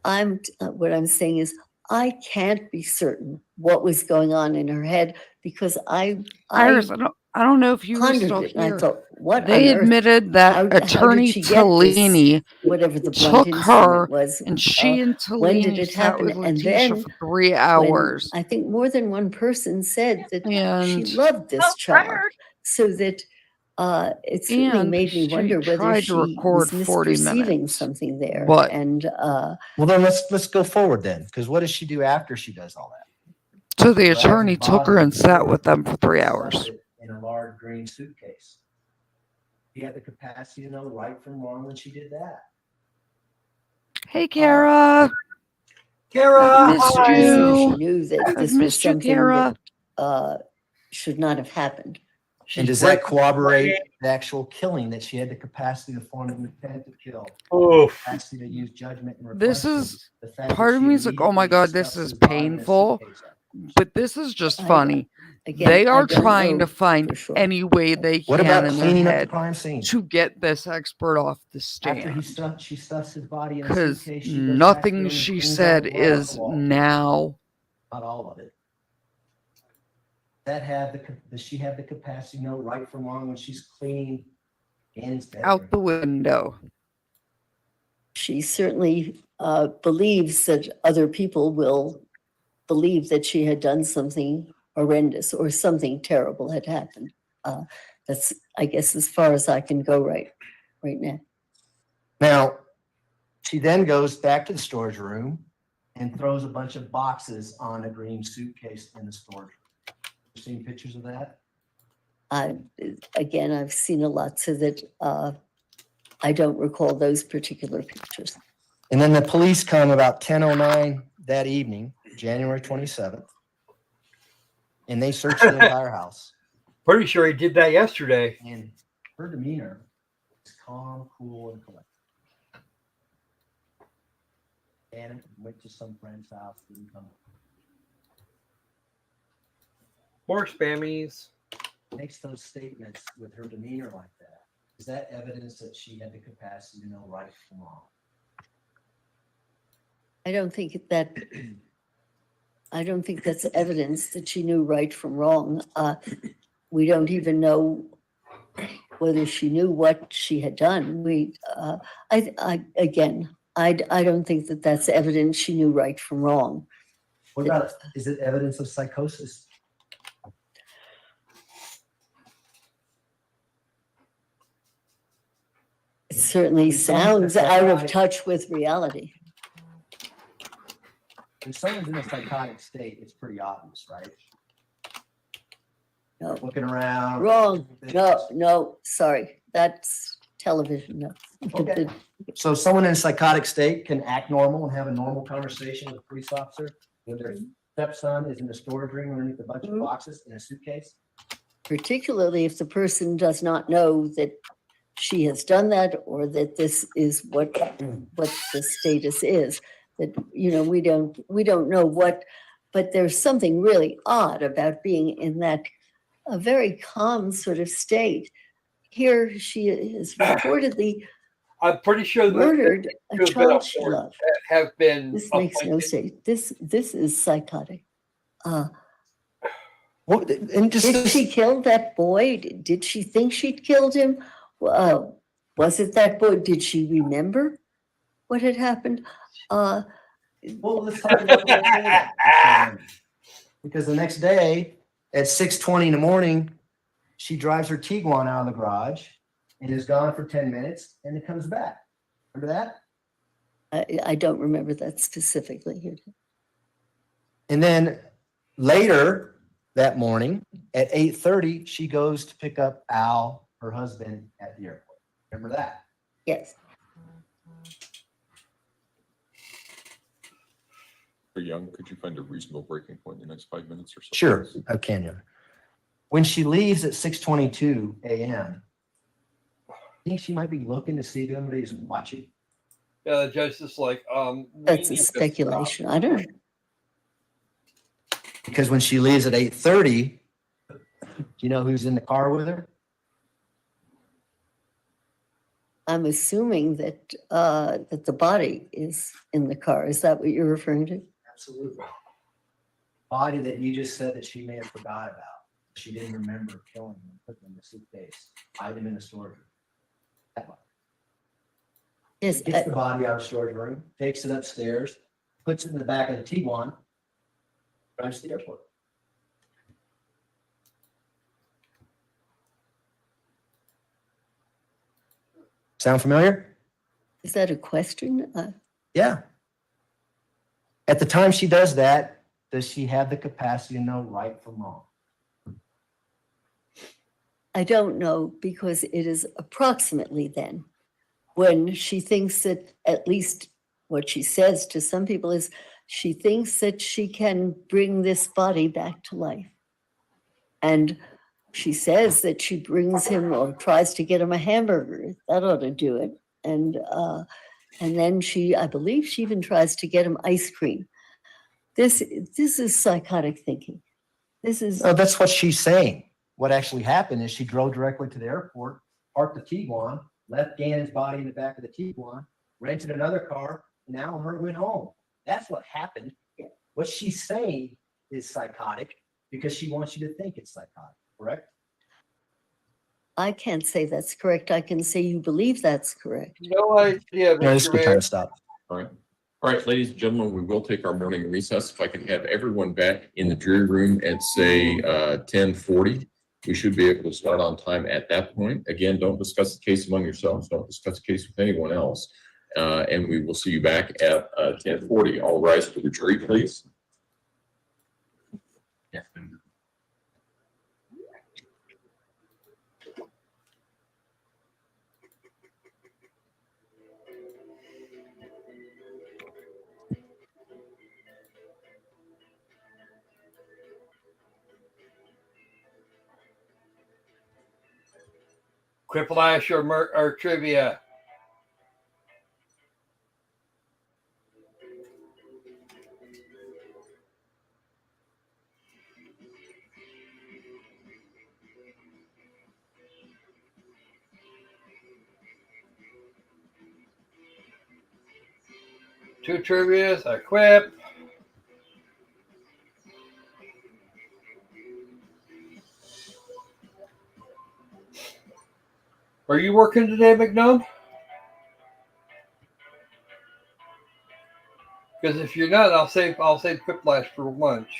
what I'm saying is I can't be certain what was going on in her head because Iris, I don't know if you were pondered still it and I here. thought, what They on earth? admitted that How did Attorney she get this, Tellini whatever the blunt took instrument her, was. and she and When did Tellini it sat happen? with And Letecia then for 3 when hours. I think more than one person said that she And loved this Oh, child, Robert. so that it certainly And made me she wonder whether tried to she record was 40 misperceiving minutes. something there. But And Well, then let's go forward then, because what does she do after she does all that? so the Grabs attorney his took her body and sat with them for 3 stuffs hours. it in a large green suitcase. He had the capacity to know right from wrong when she did that. Hey, Kara. Kara, I missed hi. you. she knew that I've this was missed you, something Kara. that should not have happened. And does that corroborate the actual killing, that she had the capacity to form an intent to kill, Oof. capacity to use judgment and This reflection? is The fact that part of she me is like, oh my immediately God, this stuffs is his body in a painful. suitcase. But this is just I- funny. Again, They I are don't trying know to find for sure. any way they What can about in their cleaning up the head crime scene? to get this expert off the After stand. she stuffs his body in a Because suitcase, she goes back to him nothing and she cleans said out blood off is the wall. now Not all of it. Does she have the capacity to know right from wrong when she's cleaning Gannon's bedroom? out the window. She certainly believes that other people will believe that she had done something horrendous or something terrible had happened. That's, I guess, as far as I can go right now. Now, she then goes back to the storage room and throws a bunch of boxes on a green suitcase in the storage room. You seen pictures of that? Again, I've seen a lot, so that I don't recall those particular pictures. And then the police come about 10:09 that evening, January 27th, and they search the entire house. Pretty sure he did that yesterday. And her demeanor is calm, cool, and collected. Gannon went to some friend's house, didn't come. More spammies. Makes those statements with her demeanor like that. Is that evidence that she had the capacity to know right from wrong? I don't think that's evidence that she knew right from wrong. We don't even know whether she knew what she had done. I don't think that that's evidence she knew right from wrong. What about, is it evidence of psychosis? It certainly sounds out of touch with reality. When someone's in a psychotic state, it's pretty obvious, right? No. Looking around. Wrong. No, sorry. That's television. No. Okay. So someone in a psychotic state can act normal and have a normal conversation with a police officer when their stepson is in the storage room underneath a bunch of boxes in a suitcase? Particularly if the person does not know that she has done that or that this is what the status is. that, we don't know what, but there's something really odd about being in that a very calm sort of state. Here she is reportedly I'm pretty sure that murdered a there's been child she warrant loved. that have been This makes no appointed. sense. This is psychotic. What, and Did she kill that boy? Did she think she'd killed him? Was it that boy? Did she remember what had happened? Well, let's talk about that later. Because the next day at 6:20 in the morning, she drives her Tiguan out of the garage and is gone for 10 minutes and it comes back. Remember that? I don't remember that specifically. And then later that morning at 8:30, she goes to pick up Al, her husband, at the airport. Remember that? Yes. Young, could you find a reasonable breaking point in the next 5 minutes or so? Sure, I can. Yeah. When she leaves at 6:22 a.m., I think she might be looking to see if anybody's watching. Yeah, the judge is like, we That's a need to speculation. stop. I don't. Because when she leaves at 8:30, do you know who's in the car with her? I'm assuming that that the body is in the car. Is that what you're referring to? Absolutely. Body that you just said that she may have forgot about. She didn't remember killing him, put him in the suitcase, hide him in the storage room. That body. Yes. Gets the body out of the storage room, takes it upstairs, puts it in the back of the Tiguan, drives to the airport. Sound familiar? Is that a question? Yeah. At the time she does that, does she have the capacity to know right from wrong? I don't know, because it is approximately then when she thinks that, at least what she says to some people is, she thinks that she can bring this body back to life. And she says that she brings him or tries to get him a hamburger. That ought to do it. And then I believe she even tries to get him ice cream. This is psychotic thinking. This is. No, that's what she's saying. What actually happened is she drove directly to the airport, parked the Tiguan, left Gannon's body in the back of the Tiguan, rented another car, and now her went home. That's what happened. What she's saying is psychotic because she wants you to think it's psychotic, correct? I can't say that's correct. I can say you believe that's correct. No idea, No, it's Mr. good time Mayor. to stop. All right. All right, ladies and gentlemen, we will take our morning recess. If I can have everyone back in the jury room at, say, 10:40, we should be able to start on time at that point. Again, don't discuss the case among yourselves. Don't discuss the case with anyone else. And we will see you back at 10:40. All rise for the jury, please. Yeah. Quiplash or trivia. Two trivias, a quip. Are you working today, McNown? Because if you're not, I'll save Quiplash for lunch.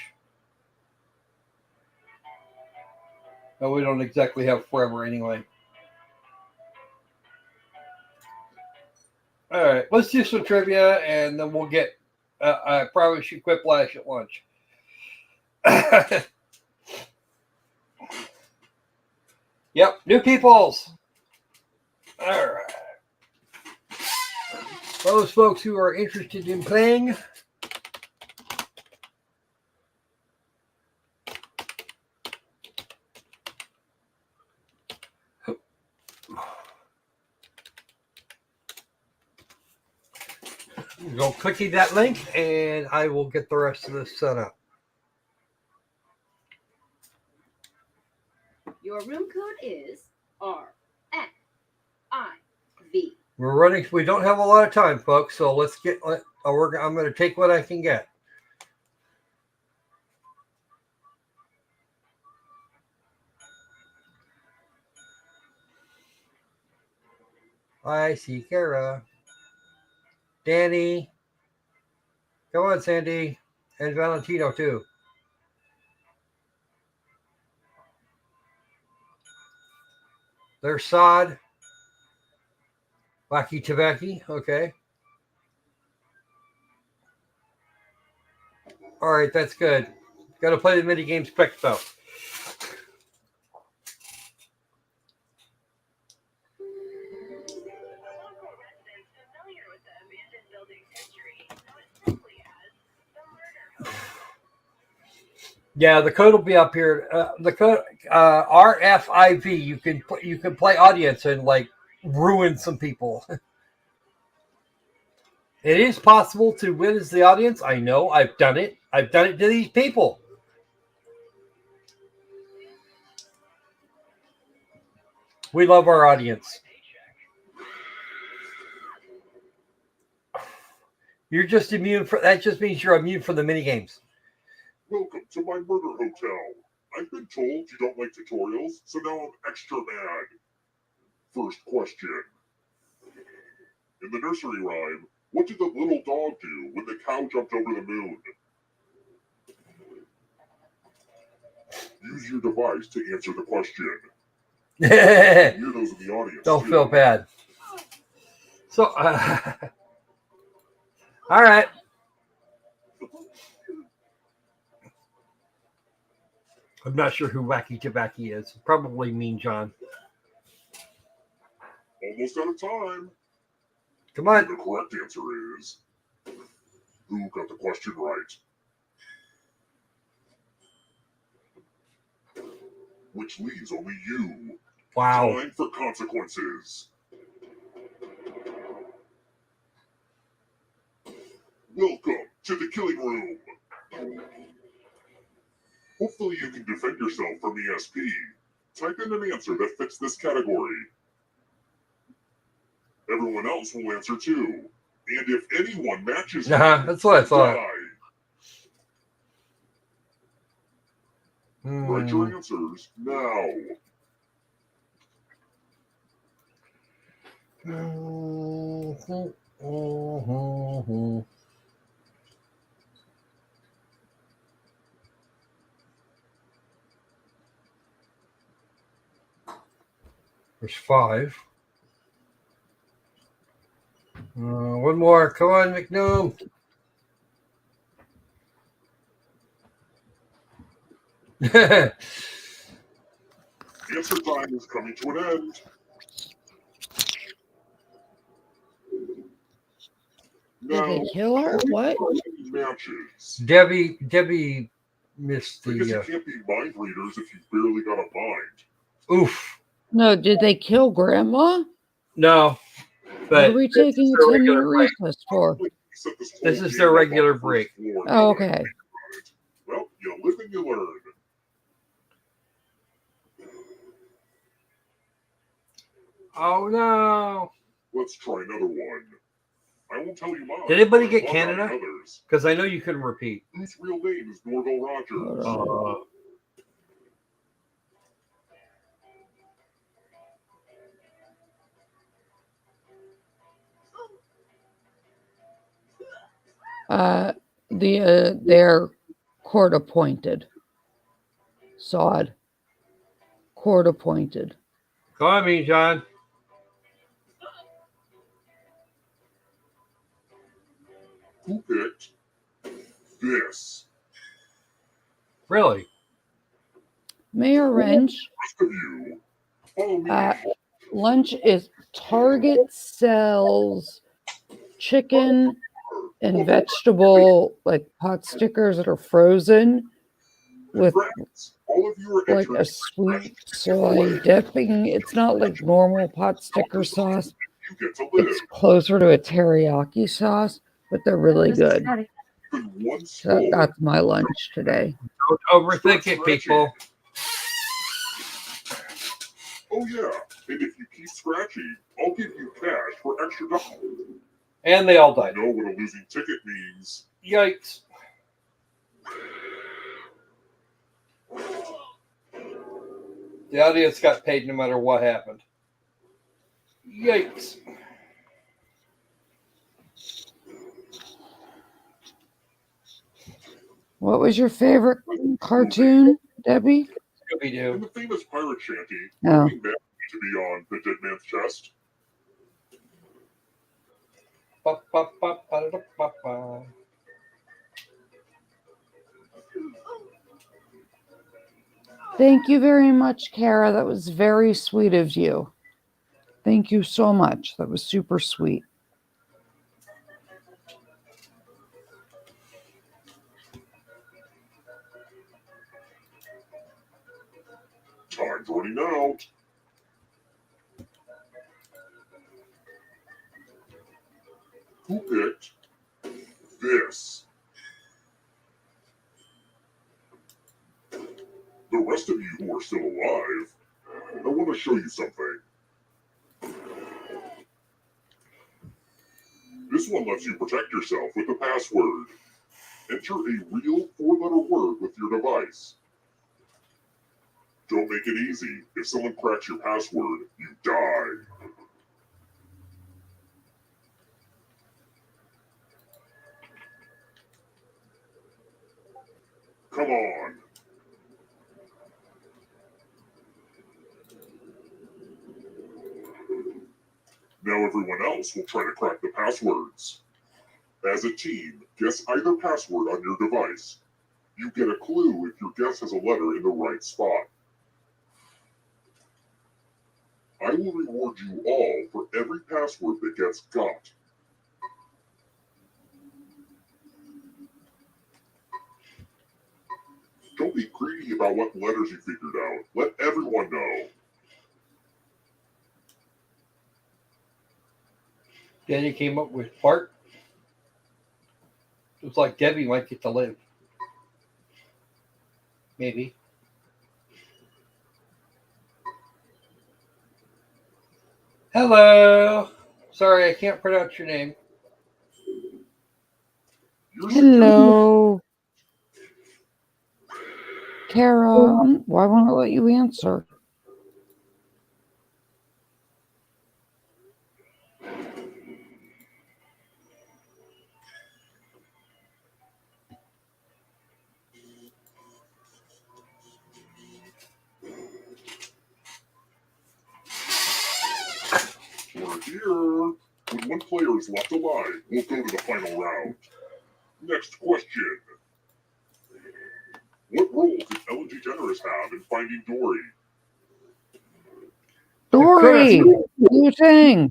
No, we don't exactly have forever anyway. All right, let's do some trivia, and then we'll get. I promise you, Quiplash at lunch. Yep, new peoples. All right. Those folks who are interested in playing. Go clicking that link, and I will get the rest of this set up. Your room code is RFIV. We're running. We don't have a lot of time, folks. So let's get. I'm going to take what I can get. I see Kara, Danny. Come on, Sandy, and Valentino too. There's Sod. Wacky Tabaki. Okay. All right, that's good. Got to play the mini games quick though. Yeah, the code will be up here. The code RFIV. You can play audience and like ruin some people. It is possible to win as the audience. I know. I've done it. I've done it to these people. We love our audience. You're just immune for that. Just means you're immune from the mini games. Welcome to my murder hotel. I've been told you don't like tutorials, so now I'm extra mad. First question. In the nursery rhyme, what did the little dog do when the cow jumped over the moon? Use your device to answer the question. Hear those in the audience. Don't too. feel bad. So, all right. I'm not sure who Wacky Tabaki is. Probably Mean John. Almost out of time. Come on. The correct answer is who got the question right? Which leaves only you. Wow. Time for consequences. Welcome to the killing room. Hopefully you can defend yourself from ESP. Type in an answer that fits this category. Everyone else will answer too. And if anyone matches you, That's what I thought. Write your answers now. There's 5. One more. Come on, McNoom. Answer time is coming to an end. Did they kill her? What? Matches. Debbie missed I guess you the. can't be mind readers if you've barely got a mind. Oof. No, did they kill Grandma? No. What But are we taking a 10-minute recess for? this is their regular break. Oh, okay. Well, you live and you learn. Oh no. Let's try another one. I won't tell you mine. Did anybody but get I'll tell Canada? others. Because I know you couldn't repeat. Whose real name is Norville Rogers? They're court appointed. Sod. Court appointed. Come on, me, John. Who picked this? Really? Mayor Wrench. Rest of you, follow me. Lunch is Target sells chicken and vegetable like pot stickers that are frozen with Friends, all of you are like a entering sweet soy dipping. It's not like normal pot sticker sauce. You get to live. It's closer to a teriyaki sauce but they're really good. Even one So swallow. that's my lunch today. Don't overthink it, people. Oh yeah, and if you keep scratching, I'll give you cash for extra dollars. And they all I died. know what a losing ticket means. Yikes. The audience got paid no matter what happened. Yikes. What was your favorite cartoon, Debbie? Scooby-Doo. In the famous pirate shanty, Oh. King Man to be on the dead man's chest. Ba, ba, ba, ba, da, ba, ba. Thank you very much, Kara. That was very sweet of you. Thank you so much. That was super sweet. Time's running out. Who picked this? The rest of you who are still alive, I want to show you something. This one lets you protect yourself with a password. Enter a real 4-letter word with your device. Don't make it easy. If someone cracks your password, you die. Come on. Now everyone else will try to crack the passwords. As a team, guess either password on your device. You get a clue if your guess has a letter in the right spot. I will reward you all for every password that gets got. Don't be greedy about what letters you figured out. Let everyone know. Danny came up with Bart. Looks like Debbie might get to live. Maybe. Hello. Sorry, I can't pronounce your name. Hello. Kara, why won't I let you answer? We're here. When one player is left alive, we'll go to the final round. Next question. What role did Ellen DeGeneres have in Finding Dory? Dory! Liu Tang!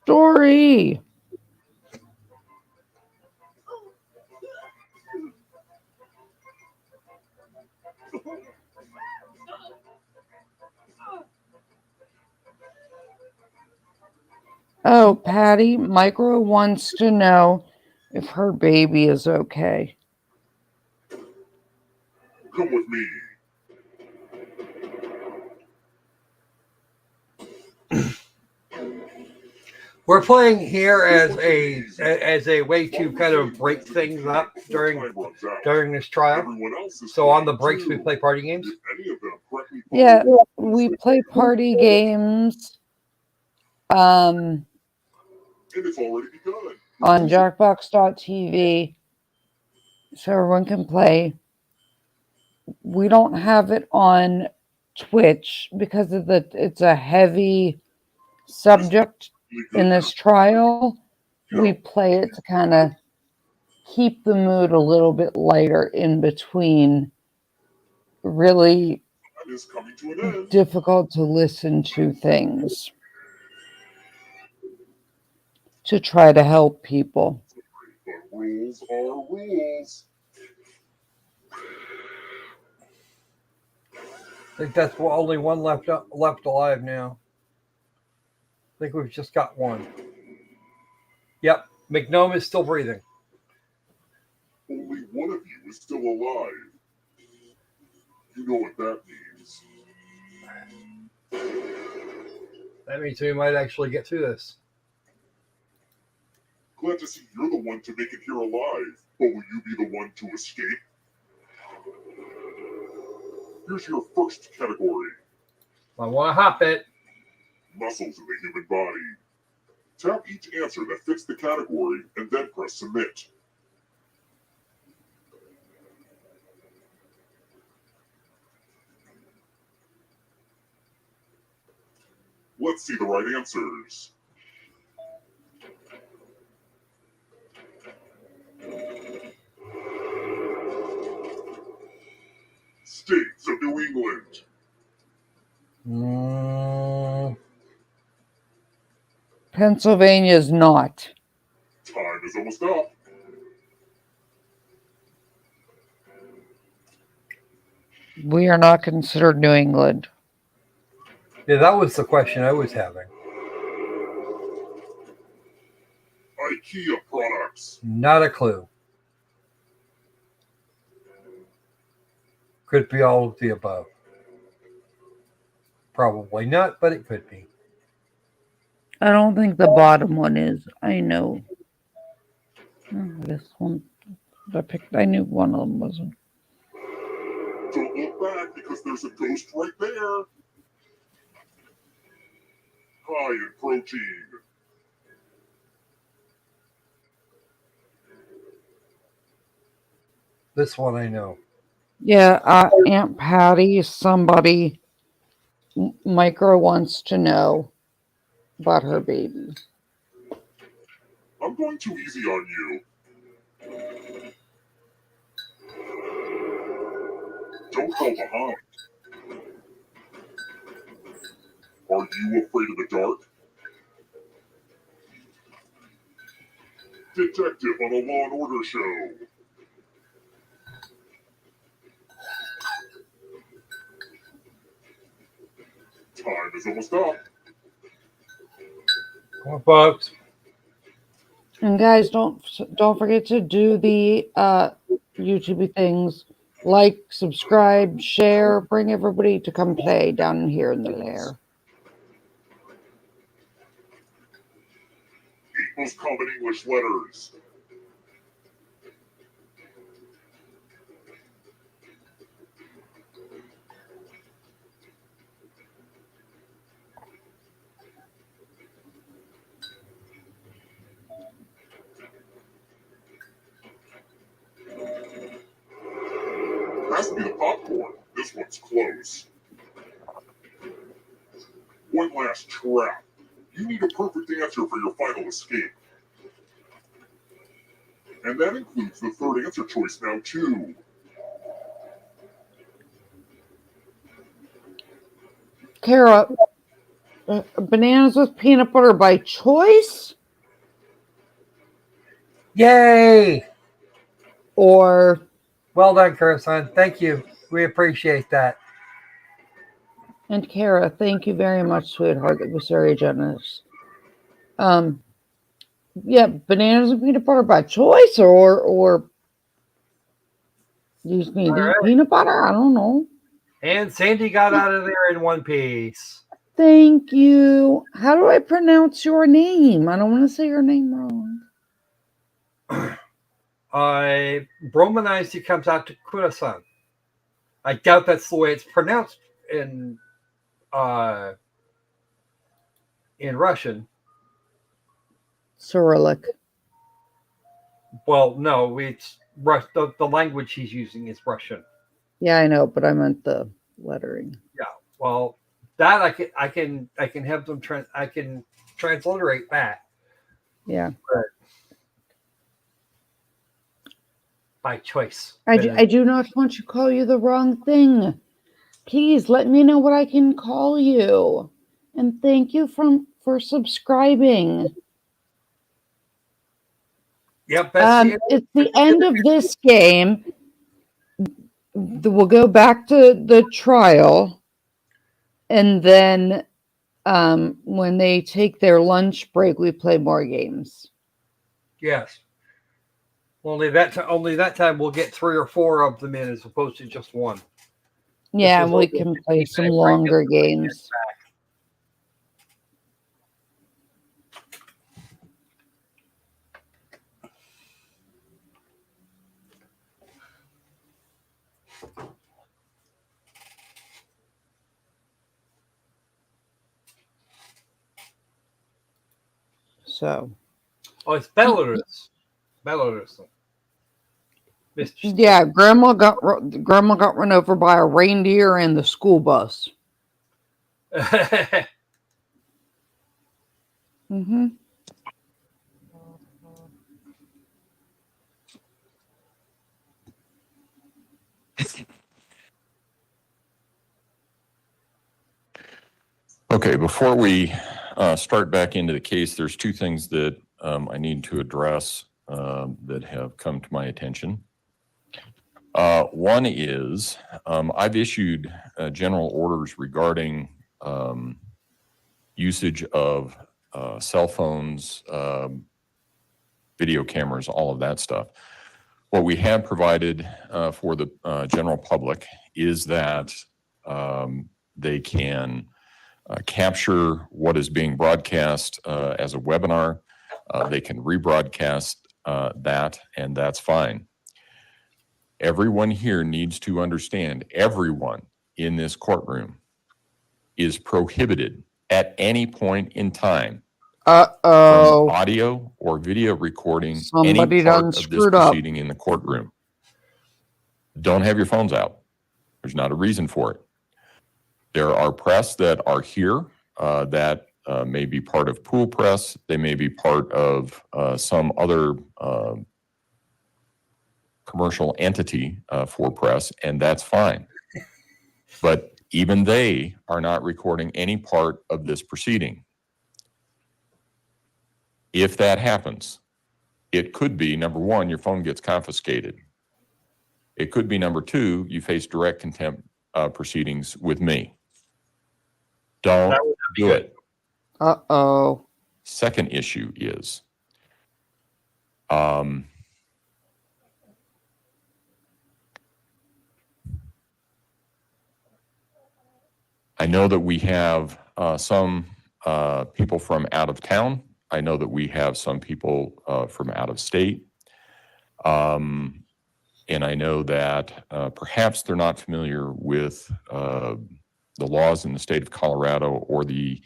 Dory! Oh, Patty, Micro wants to know if her baby is okay. Come with me. We're playing here as a way to kind of break things up during this trial. So on the breaks we play party games. Yeah, we play party games on Jackbox.tv so everyone can play. We don't have it on Twitch because of it's a heavy subject in this trial. We play it to kind of keep the mood a little bit lighter in between really difficult to listen to things to try to help people. But rules are rules. I think that's only one left alive now. I think we've just got one. Yep, McNome is still breathing. is still alive. You know what that means. That means we might actually get through this. Glad to see you're the one to make it here alive, but will you be the one to escape? Here's your first category. I want to hop it. Muscles in the human body. Tap each answer that fits the category and then press submit. Let's see the right answers. States of New England. Pennsylvania's not. Time is almost up. We are not considered New England. Yeah, that was the question I was having. IKEA products. Not a clue. Could be all of the above. Probably not, but it could be. I don't think the bottom one is. I know. This one I knew one of them wasn't. Don't look back because there's a ghost right there. High in protein. This one I know. Yeah, Aunt Patty, somebody, Micro wants to know about her baby. I'm going too easy on you. Don't fall behind. Are you afraid of the dark? Detective on a Law and Order show. Time is almost up. Come on, folks. And guys, don't forget to do the YouTube things. Like, subscribe, share, bring everybody to come play down here in the lair. 8 most common English letters. Has to be the popcorn. This one's close. One last trap. You need a perfect answer for your final escape. And that includes the third answer choice now, too. Kara, bananas with peanut butter by choice? Yay! Or... Well done, Kara-san. Thank you. We appreciate that. And Kara, thank you very much, sweetheart. That was very generous. Yeah, bananas and peanut butter by choice, or you just need Right. peanut butter? I don't know. And Sandy got out of there in one piece. Thank you. How do I pronounce your name? I don't want to say your name wrong. I Romanized it comes out to Kura-san. I doubt that's the way it's pronounced in Russian. Cyrillic. Well, no, it's the language he's using is Russian. Yeah, I know, but I meant the lettering. Yeah. Well, that I can have them I can transliterate that. Yeah. But by choice. I do not want to call you the wrong thing. Please let me know what I can call you. And thank you for subscribing. Yep. It's the end of this game. We'll go back to the trial. And then when they take their lunch break, we play more games. Yes. Only that time we'll get 3 or 4 of them in as opposed to just one. Yeah, is we over can 50 play some minutes, longer right? games. So, Oh, it's Belarus. Belarus. yeah, Grandma got run over by a reindeer and the school bus. Mm-hmm. Okay, before we start back into the case, there's 2 things that I need to address that have come to my attention. One is I've issued general orders regarding usage of cell phones, video cameras, all of that stuff. What we have provided for the general public is that they can capture what is being broadcast as a webinar. They can rebroadcast that, and that's fine. Everyone here needs to understand, everyone in this courtroom is prohibited at any point in time from audio or video recording any Somebody part done of this screwed up. proceeding in the courtroom. Don't have your phones out. There's not a reason for it. There are press that are here that may be part of pool press. They may be part of some other commercial entity for press, and that's fine. But even they are not recording any part of this proceeding. If that happens, it could be, number 1, your phone gets confiscated. It could be, number 2, you face direct contempt proceedings with me. Don't do it. Uh-oh. Second issue is, I know that we have some people from out of town. I know that we have some people from out of state. And I know that perhaps they're not familiar with the laws in the state of Colorado or the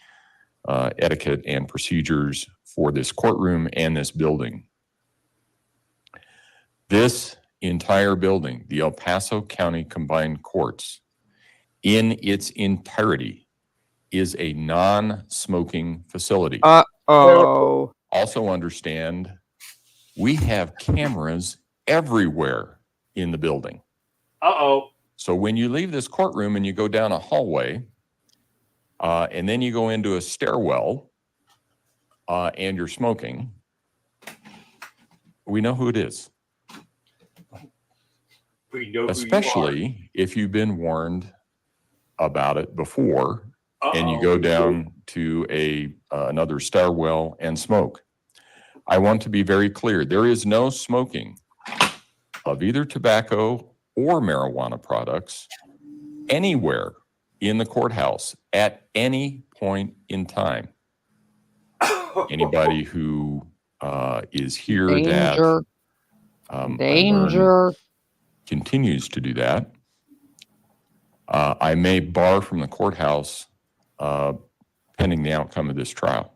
etiquette and procedures for this courtroom and this building. This entire building, the El Paso County Combined Courts, in its entirety, is a non-smoking facility. Uh-oh. Also understand, we have cameras everywhere in the building. Uh-oh. So when you leave this courtroom and you go down a hallway, and then you go into a stairwell, and you're smoking, we know who it is. We know Especially if you've been warned about it before, and you go down to another stairwell and smoke. I want to be very clear. There is no smoking of either tobacco or marijuana products anywhere in the courthouse at any point in time. Anybody who is here Danger. that Danger. continues to do that, I may bar from the courthouse pending the outcome of this trial.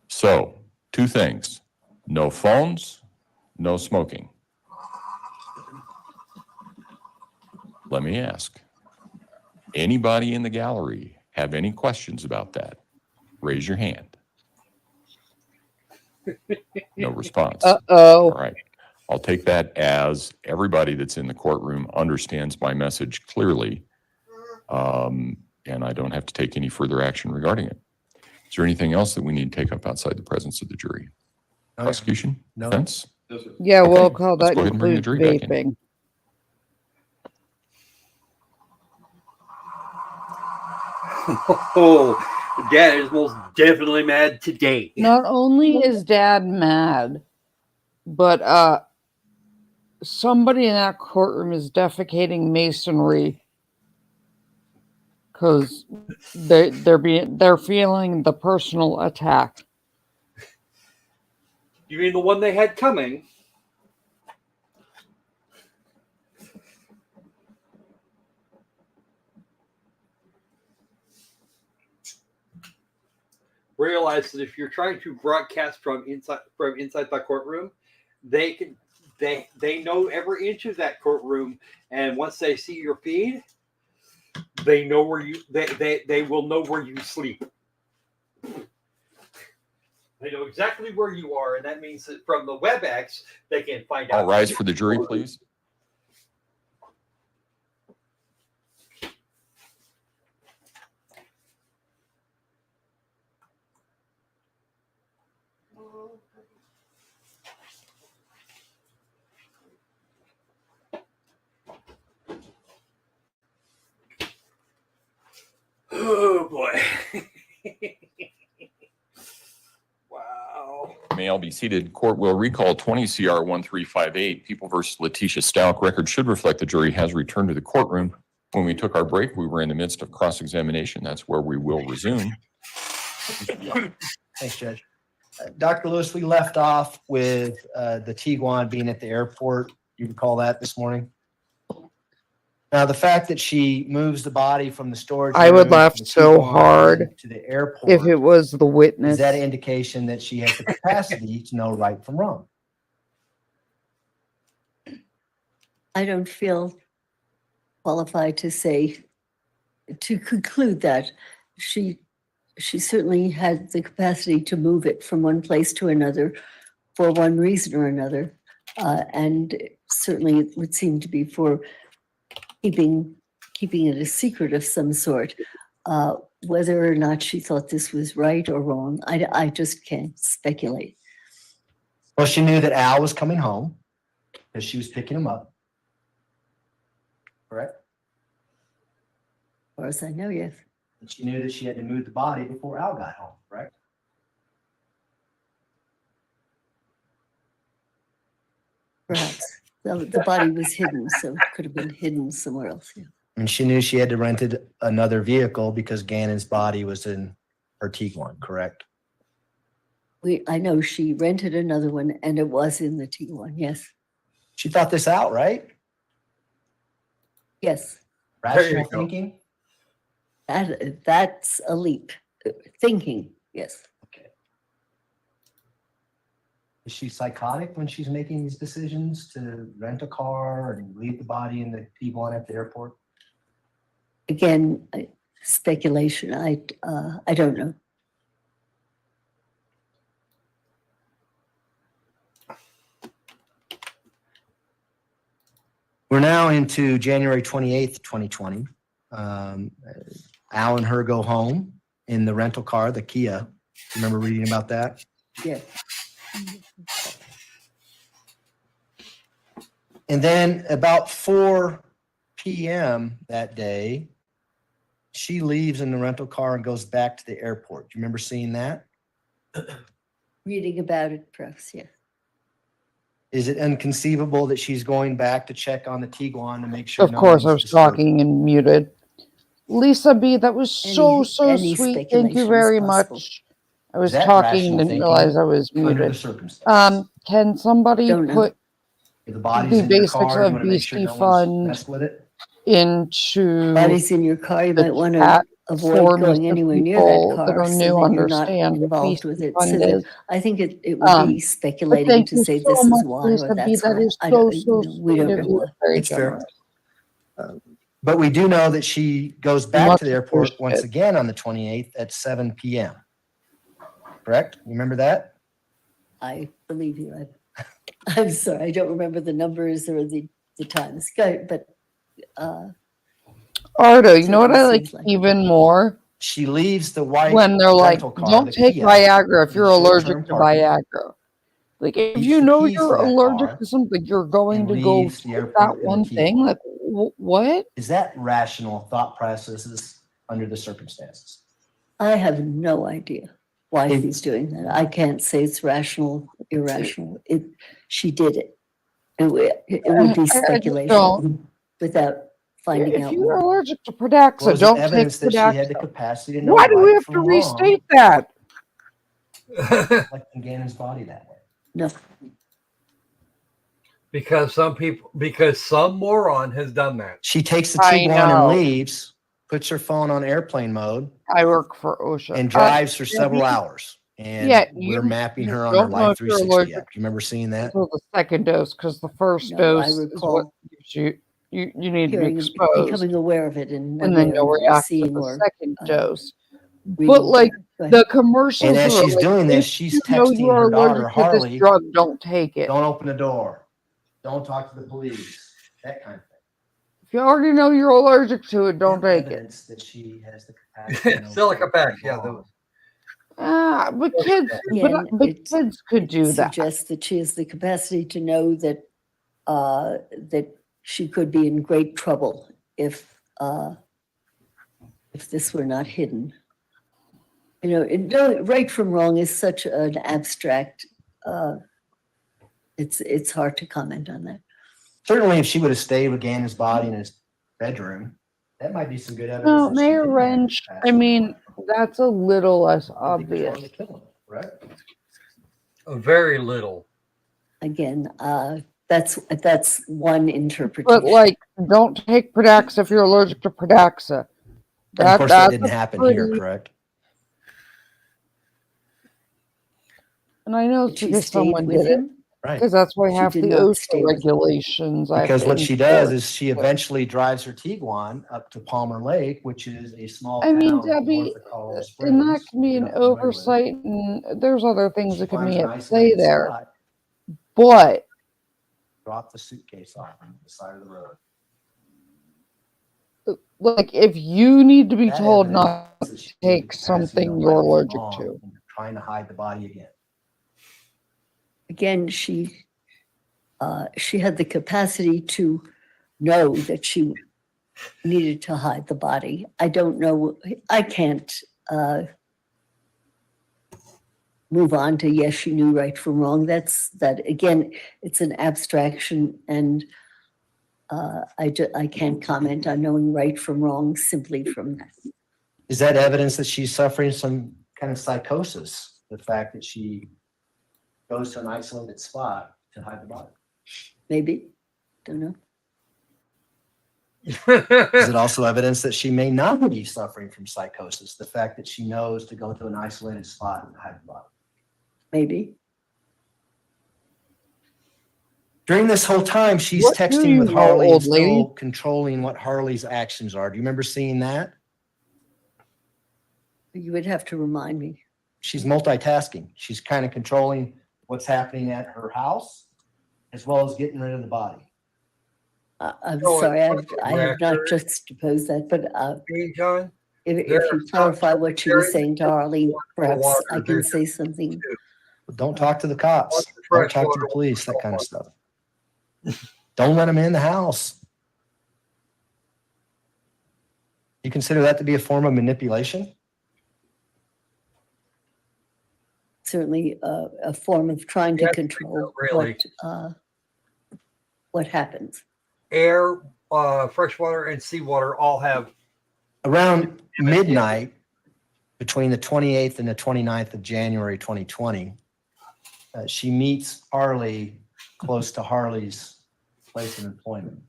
So, 2 things: no phones, no smoking. Let me ask, anybody in the gallery have any questions about that? Raise your hand. No response. Uh-oh. All right. I'll take that as everybody that's in the courtroom understands my message clearly, and I don't have to take any further action regarding it. Is there anything else that we need to take up outside the presence of the jury? Prosecution? No. Defense? No, sir. Yeah, Okay, we'll call let's that go ahead and bring the includes jury back in. vaping. Oh, Dad is most definitely mad today. Not only is Dad mad, but somebody in that courtroom is defecating masonry because they're feeling the personal attack. You mean the one they had coming? Realize that if you're trying to broadcast from inside the courtroom, they know every inch of that courtroom, and once they see your feed, they know where you they will know where you sleep. They know exactly where you are, and that means that from the WebEx they can find out. All rise for the jury, please. Oh boy. Wow. May all be seated. Court will recall 20 CR 1358, People versus Letecia Stauch. Record should reflect the jury has returned to the courtroom. When we took our break, we were in the midst of cross-examination. That's where we will resume. Thanks, Judge. Dr. Lewis, we left off with the Tiguan being at the airport. You recall that this morning? Now, the fact that she moves the body from the storage I would room laugh to the so Tiguan hard to the airport, if it was the is witness. that an indication that she has the capacity to know right from wrong? I don't feel qualified to say, to conclude that she certainly had the capacity to move it from one place to another for one reason or another. And certainly it would seem to be for keeping it a secret of some sort. Whether or not she thought this was right or wrong, I just can't speculate. Well, she knew that Al was coming home because she was picking him up. Correct? As far as I know, yes. And she knew that she had to move the body before Al got home, correct? Perhaps. The body was hidden, so it could have been hidden somewhere else. Yeah. And she knew she had to rent another vehicle because Gannon's body was in her Tiguan, correct? I know she rented another one and it was in the T1, yes. She thought this out, right? Yes, Rational go. thinking? that's a leap. Thinking, yes. Okay. Is she psychotic when she's making these decisions to rent a car and leave the body in the T1 at the airport? Again, speculation. I don't know. We're now into January 28th, 2020. Al and her go home in the rental car, the Kia. Remember reading about that? Yeah. And then about 4 p.m. that day, she leaves in the rental car and goes back to the airport. Do you remember seeing that? Reading about it, perhaps, yeah. Is it inconceivable that she's going back to check on the Tiguan to make sure? Of no course, I one's was disturbed? talking and muted. Lisa B, that was so Any sweet. Thank you speculation is very possible. much. I was Is that talking rational and didn't thinking realize I was under the muted. circumstances? Can somebody Don't know. put If the body's the in your basics car, you of want to make sure BC no one's Fund messed with it? into Body's in your car, you the might want to chat avoid form going so anywhere near that people that car are so new that you're not understand what involved BC with it. Fund So that is. I think it would be But speculating thank to you say so this is much, why or Lisa B. that's That why. is I so don't, we sweet don't of know you. why. Very It's fair. generous. But we do know that she goes back Much to the airport once appreciated. again on the 28th at 7 p.m. Correct? You remember that? I believe you. I'm sorry, I don't remember the numbers or the times, but Ardo, you know what certainly I like seems like it. even more? She leaves the white When they're like, rental car, don't the take Kia, Viagra if in you're short-term allergic to parking. Viagra. Like, if Keeps you the know keys you're to that allergic car to something, you're going and to go leaves the take airport that in the one Kia. thing. Like, what? Is that rational thought processes under the circumstances? I have no idea. why she's doing that. I can't say it's rational, irrational. She did it. It would be I just speculation don't. without finding If out you're more. allergic to Pradaxa, Was it don't take evidence that she had the Pradaxa. capacity to know Why do we right have to from wrong, restate that? reflecting Gannon's body that way? No, because some moron has done that. She takes the I Tiguan and know. leaves, puts her phone on airplane mode, I work for OSHA. and drives for yeah, several you- hours. And Yeah, we're you mapping her on don't her know Life if you're 360 allergic app. Do you remember seeing that? until the second dose, because the first No, dose I is what recall gives you need to be hearing, exposed, becoming aware of it in one and way then or you'll another, react to seeing the or second dose. reading. But like Go ahead. the commercials, And as are she's like, doing if this, she's you know texting you are her daughter, allergic to this Harley, drug, don't take it. don't open the door. Don't talk to the police. That kind of thing. If you already know you're allergic to it, don't That take it. evidence that she has the capacity to know Silica right pack, from yeah, wrong. But kids, Again, but it- kids could do that. Suggests that she has the capacity to know that that she could be in great trouble if this were not hidden. You know, right from wrong is such an abstract. It's hard to comment on that. Certainly, if she would have stayed with Gannon's body in his bedroom, that might be some good evidence. No, that she Mayor didn't have the Wrench, I capacity. mean, that's a little less I think it's wrong obvious. to kill him, correct? Very little. Again, that's one interpretation. But like, don't take Pradaxa if you're allergic to Pradaxa. And of course, that that's didn't a happen here, pretty- correct? And I know it's Did she because stayed someone with did it, him? Right. because that's why She half did the not stay OSHA with him. regulations. I have Because to what she does enforce. is she eventually drives her Tiguan up to Palmer Lake, which is a small I mean, town Debbie, north of Colorado and that Springs. can be an Not familiar with it. oversight, and there's other things She that can finds be an at play isolated there. spot, But drop the suitcase off on the side of the road. like, if you need to be That told evidence not that to she had the take capacity to something know you're right from allergic wrong to. and trying to hide the body again. Again, she had the capacity to know that she needed to hide the body. I don't know. I can't move on to yes, she knew right from wrong. That again, it's an abstraction, and I can't comment on knowing right from wrong simply from that. Is that evidence that she's suffering some kind of psychosis? The fact that she goes to an isolated spot to hide the body? Maybe, don't know. Is it also evidence that she may not be suffering from psychosis? The fact that she knows to go to an isolated spot and hide the body? Maybe. During this whole time, she's What do texting you with know, Harley and old lady? still controlling what Harley's actions are. Do you remember seeing that? You would have to remind me. She's multitasking. She's kind of controlling what's happening at her house as well as getting rid of the body. I'm Oh, sorry, and I have not record. juxtaposed that, but John, if There you are clarify some what she was very saying to Harley, perhaps water I there can say something. Don't talk to the cops. Lots of Don't fresh talk to water, the police, that kind of salt stuff. Don't let them in the house. You consider that to be a form of manipulation? Certainly a form of trying to Yes, control really. what happens. air, fresh water, and seawater all have. Around midnight, between the 28th and the 29th of January 2020, she meets Harley close to Harley's place of employment.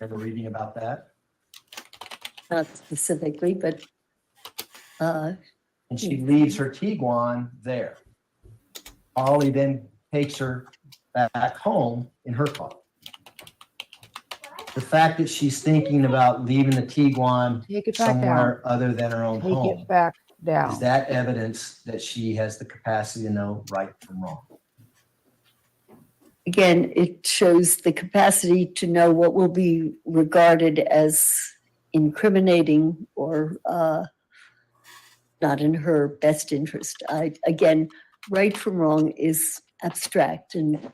Ever reading about that? Not specifically, but And she leaves her Tiguan there. Harley then takes her back home in her car. The fact that she's thinking about leaving the Tiguan Take it back down. somewhere other than her own Take home, it back down. is that evidence that she has the capacity to know right from wrong? again, it shows the capacity to know what will be regarded as incriminating or not in her best interest. Again, right from wrong is abstract, and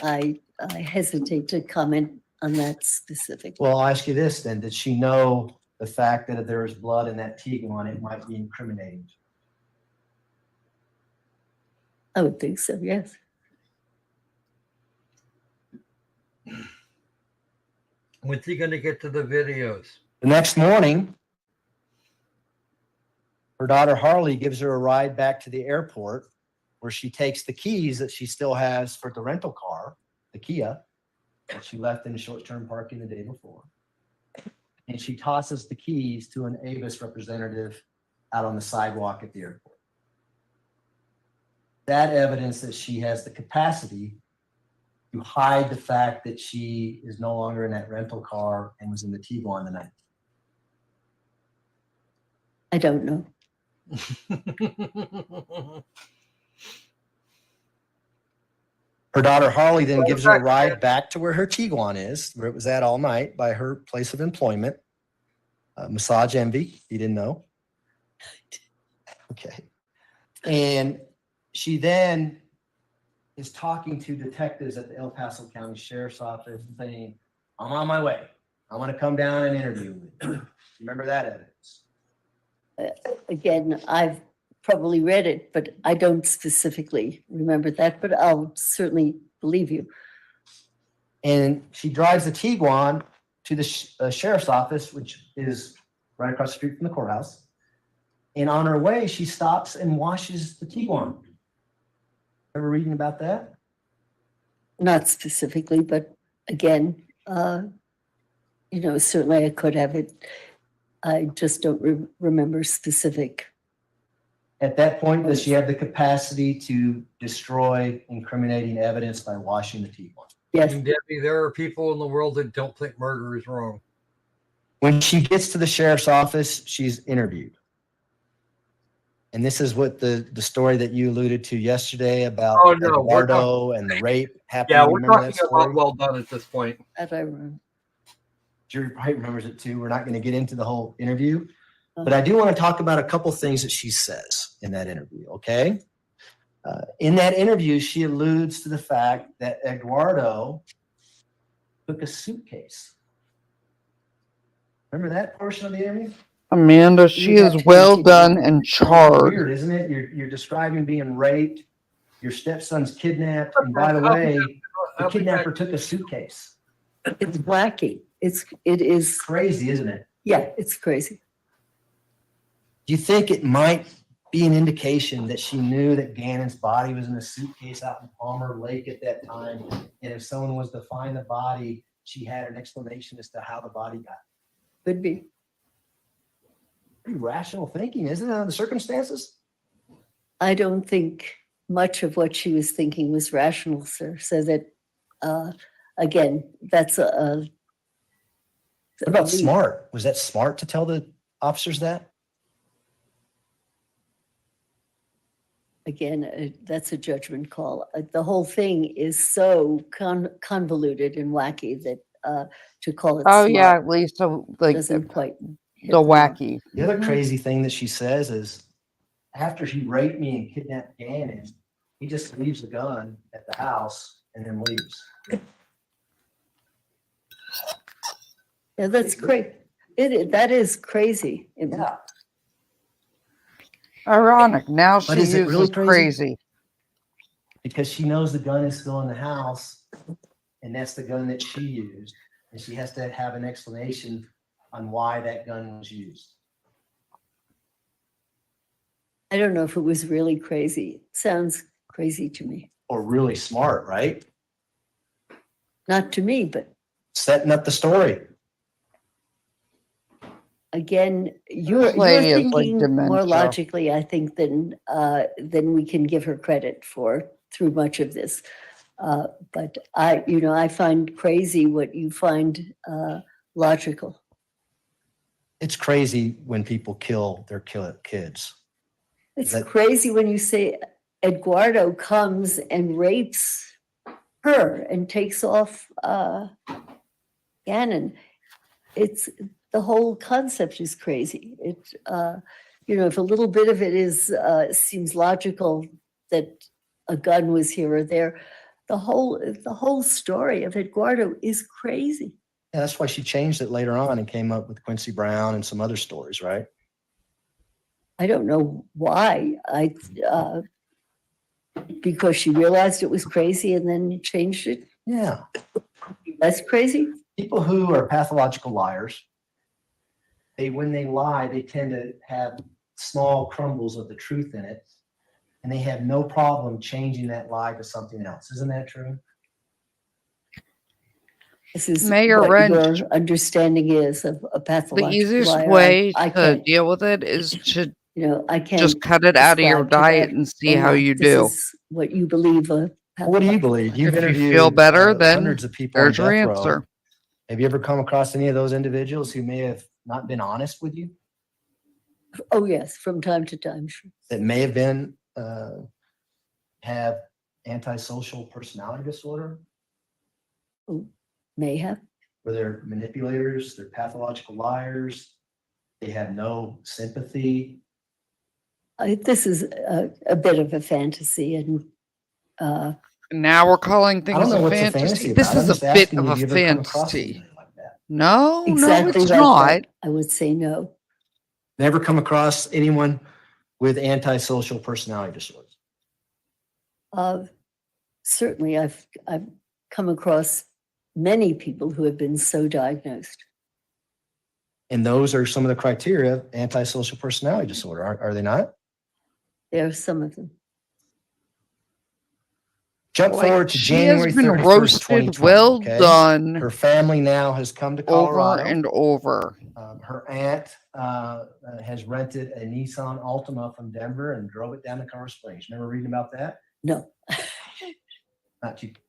I hesitate to comment on that specifically. Well, I'll ask you this then. Did she know the fact that if there was blood in that Tiguan, it might be incriminating? I would think so, yes. When's he going to get to the videos? The next morning, her daughter Harley gives her a ride back to the airport where she takes the keys that she still has for the rental car, the Kia, that she left in the short-term parking the day before. And she tosses the keys to an Avis representative out on the sidewalk at the airport. That evidence that she has the capacity to hide the fact that she is no longer in that rental car and was in the Tiguan the night. I don't know. Her daughter Harley then gives her a ride back to where her Tiguan is, where it was at all night by her place of employment. Massage Envy, you didn't know. Okay. And she then is talking to detectives at the El Paso County Sheriff's Office saying, I'm on my way. I want to come down and interview you. Remember that evidence? Again, I've probably read it, but I don't specifically remember that, but I'll certainly believe you. And she drives the Tiguan to the sheriff's office, which is right across the street from the courthouse. And on her way, she stops and washes the Tiguan. Ever reading about that? Not specifically, but again, certainly I could have it. I just don't remember specific. At that point, does she have the capacity to destroy incriminating evidence by washing the Tiguan? Yes. Debbie, there are people in the world that don't think murder is wrong. When she gets to the sheriff's office, she's interviewed. And this is what the story that you alluded to yesterday about Eduardo and the rape happened. Yeah, we're talking about well done at this point. That I remember. Jury probably remembers it too. We're not going to get into the whole interview, but I do want to talk about a couple things that she says in that interview, okay? In that interview, she alludes to the fact that Eduardo took a suitcase. Remember that portion of the interview? Amanda, she is well done and charred. Weird, isn't it? You're describing being raped, your stepson's kidnapped, and by the way, the kidnapper took a suitcase. It's wacky. It is Crazy, isn't it? Yeah, it's crazy. Do you think it might be an indication that she knew that Gannon's body was in a suitcase out in Palmer Lake at that time? And if someone was to find the body, she had an explanation as to how the body got. Could be. Pretty rational thinking, isn't it, under the circumstances? I don't think much of what she was thinking was rational, sir. So that, again, that's a What about smart? Was that smart to tell the officers that? Again, that's a judgment call. The whole thing is so convoluted and wacky that to call it smart at least doesn't quite hit the mark. wacky. The other crazy thing that she says is, after he raped me and kidnapped Gannon, he just leaves the gun at the house and then leaves. Yeah, that's great. That is crazy. Yeah. Ironic. Now she But is it uses really crazy. Because she knows the gun is still in the house, and that's the gun that she used. And she has to have an explanation on why that gun was used. I don't know if it was really crazy. It sounds crazy to me. Or really smart, right? Not to me, but Setting up the story. again, you're lady is like thinking more dementia. logically, I think, than we can give her credit for through much of this. But I find crazy what you find logical. It's crazy when people kill their kids. It's crazy when you say Eduardo comes and rapes her and takes off Gannon. It's the whole concept is crazy. It if a little bit of it is seems logical that a gun was here or there, the whole story of Eduardo is crazy. Yeah, that's why she changed it later on and came up with Quincy Brown and some other stories, right? I don't know why. Because she realized it was crazy and then changed it? Yeah. Less crazy? People who are pathological liars, when they lie, they tend to have small crumbles of the truth in it, and they have no problem changing that lie to something else. Isn't that true? This is Mayor what Wrench, your understanding is of a the pathological easiest liar. way I to can't, deal with it is to I can't. just cut it out of your ascribe to diet that and see or how not. you This do. is what you believe. What do you believe? You've If you interviewed feel better, then hundreds of people on there's your death row. answer. Have you ever come across any of those individuals who may have not been honest with you? Oh, yes, from time to time, sure. That may have been have antisocial personality disorder, May have. where they're manipulators, they're pathological liars, they have no sympathy. This is a bit of a fantasy, and Now we're calling I don't things know a what's fantasy. a fantasy This about. I'm is a just bit asking of you, a have you ever come across fantasy. anything like that? No, exactly it's like not. that, I would say no. Never come across anyone with antisocial personality disorders? Certainly, I've come across many people who have been so diagnosed. And those are some of the criteria of antisocial personality disorder, are they not? There are some of them. Jump Like, forward to she has January been 31st, roasted 2020. well Okay? done Her family now has come to over Colorado. and over. Her aunt has rented a Nissan Altima from Denver and drove it down to Colorado Springs. Remember reading about that? No.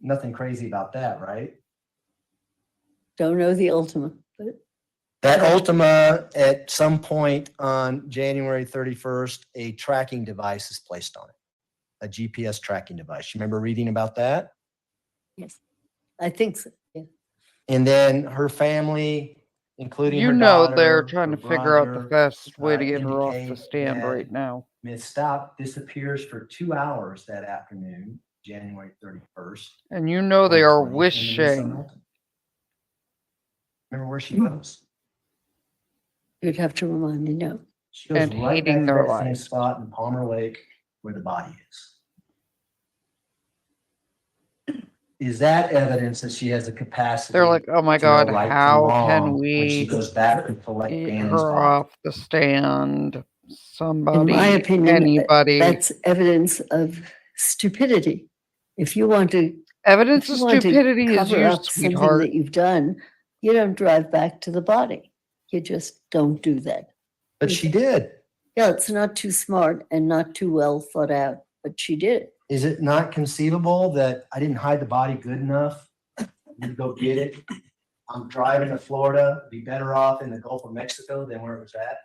Nothing crazy about that, right? Don't know the ultimate, but That Altima, at some point on January 31st, a tracking device is placed on it, a GPS tracking device. You remember reading about that? yes, I think so. Yeah. And then her family, including You her know daughter, they're trying her to figure out the brother, fastest way to get her off the indicate stand that right now. Ms. Stauch disappears for 2 hours that afternoon, January 31st. And you know they are 2020, in the Nissan wishing. Altima. Remember where she goes? You'd have to remind me, no. She goes And right hating back to their that same lives. spot in Palmer Lake where the body is. Is that evidence that she has a capacity? They're like, oh my to know God, right from how wrong can when she we goes back to collect get Bannon's her body? off the stand? In Somebody, my opinion, anybody. that's evidence of stupidity. If you want to, Evidence if of you want to stupidity is cover you, up something sweetheart. that you've done, you don't drive back to the body. You just don't do that. But she did. Yeah, it's not too smart and not too well thought out, but she did it. Is it not conceivable that I didn't hide the body good enough? You go get it. I'm driving to Florida, be better off in the Gulf of Mexico than where it was at.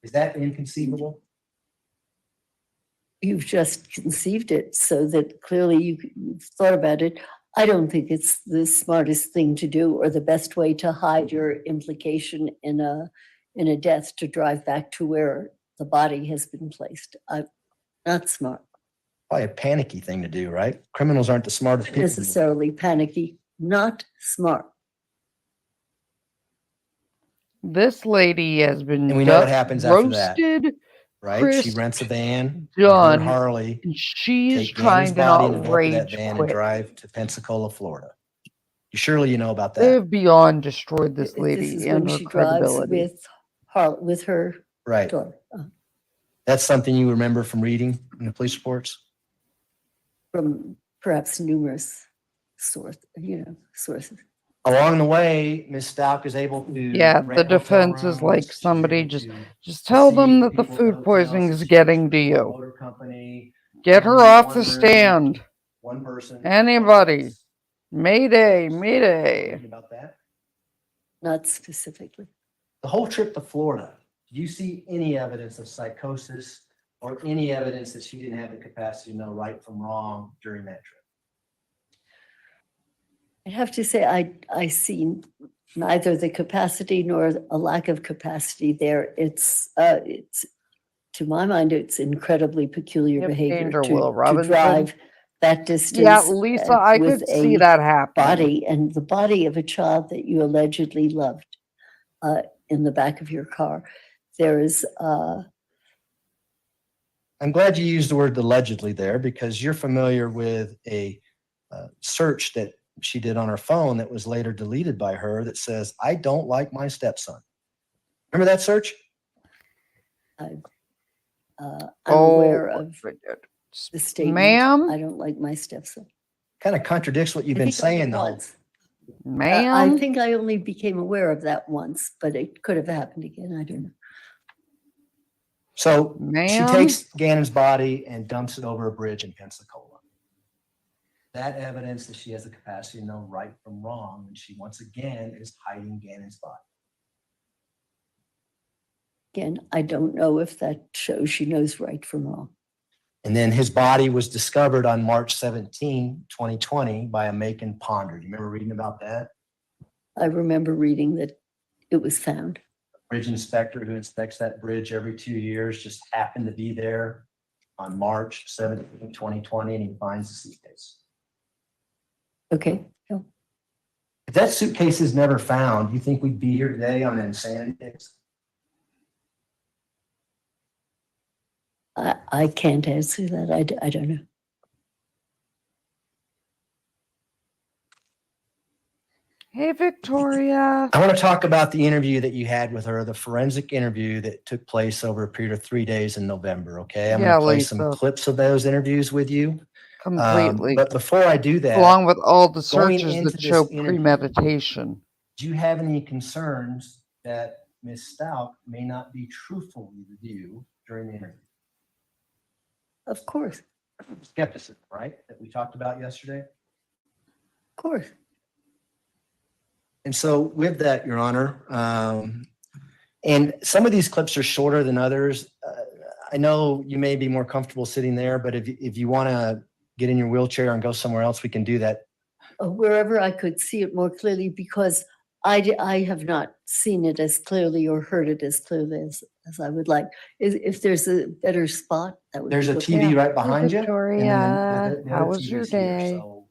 Is that inconceivable? You've just conceived it so that clearly you've thought about it. I don't think it's the smartest thing to do or the best way to hide your implication in a death, to drive back to where the body has been placed. Not smart. Probably a panicky thing to do, right? Criminals aren't the smartest people. Necessarily panicky, not smart. This lady has been And we know what happens after that, roasted, right? She crisp, rents a van, done, and her Harley, and she's take Bannon's trying to body in the not back of that rage van and quit. drive to Pensacola, Florida. Surely you know about They that, have beyond destroyed this This lady is and when her she drives credibility. with her right? daughter. That's something you remember from reading in the police reports? From perhaps numerous sources. Along the way, Ms. Stauch is able to. Yeah, the rent hotel defense is rooms. like She's somebody able just to tell them see that the people at food hotels. poisoning is She's getting to a you. motor company. Get her Only off one the room, stand. One person. Anybody. Mayday, mayday. Reading about that? Not specifically. The whole trip to Florida, do you see any evidence of psychosis or any evidence that she didn't have the capacity to know right from wrong during that trip? I have to say, I see neither the capacity nor a lack of capacity there. It's to my mind, it's incredibly peculiar Yep, behavior danger, to Will Robinson. drive that distance. Yeah, Lisa, I with could see a that happening. body and the body of a child that you allegedly loved in the back of your car. There is I'm glad you used the word allegedly there because you're familiar with a search that she did on her phone that was later deleted by her that says, "I don't like my stepson." Remember that search? I'm aware of Oh, the statement. ma'am? I don't like my stepson. Kind of contradicts what you've I been think only saying the whole. once. I Ma'am? think I only became aware of that once, but it could have happened again. I don't know. So she Ma'am? takes Gannon's body and dumps it over a bridge in Pensacola. That evidence that she has the capacity to know right from wrong, and she once again is hiding Gannon's body. Again, I don't know if that shows she knows right from wrong. And then his body was discovered on March 17, 2020 by a Macon ponder. Do you remember reading about that? I remember reading that it was found. Bridge inspector who inspects that bridge every 2 years just happened to be there on March 17, 2020, and he finds the suitcase. Okay. No. If that suitcase is never found, do you think we'd be here today on an insanity case? I can't answer that. I don't know. Hey, Victoria. I want to talk about the interview that you had with her, the forensic interview that took place over a period of 3 days in November. Okay, I'm Yeah, going to play some Lisa. clips of those interviews with you. Completely. But before I do that, Along with all the going searches into that this show interview, premeditation. do you have any concerns that Ms. Stauch may not be truthful with you during the interview? Of course. Skepticism, right? That we talked about yesterday. Of course. And so with that, Your Honor, and some of these clips are shorter than others. I know you may be more comfortable sitting there, but if you want to get in your wheelchair and go somewhere else, we can do that. Wherever I could see it more clearly, because I have not seen it as clearly or heard it as clearly as I would like. If there's a better spot, that would be There's a good. TV Yeah. right behind you. Victoria, and then the how other was your TV's here, day? so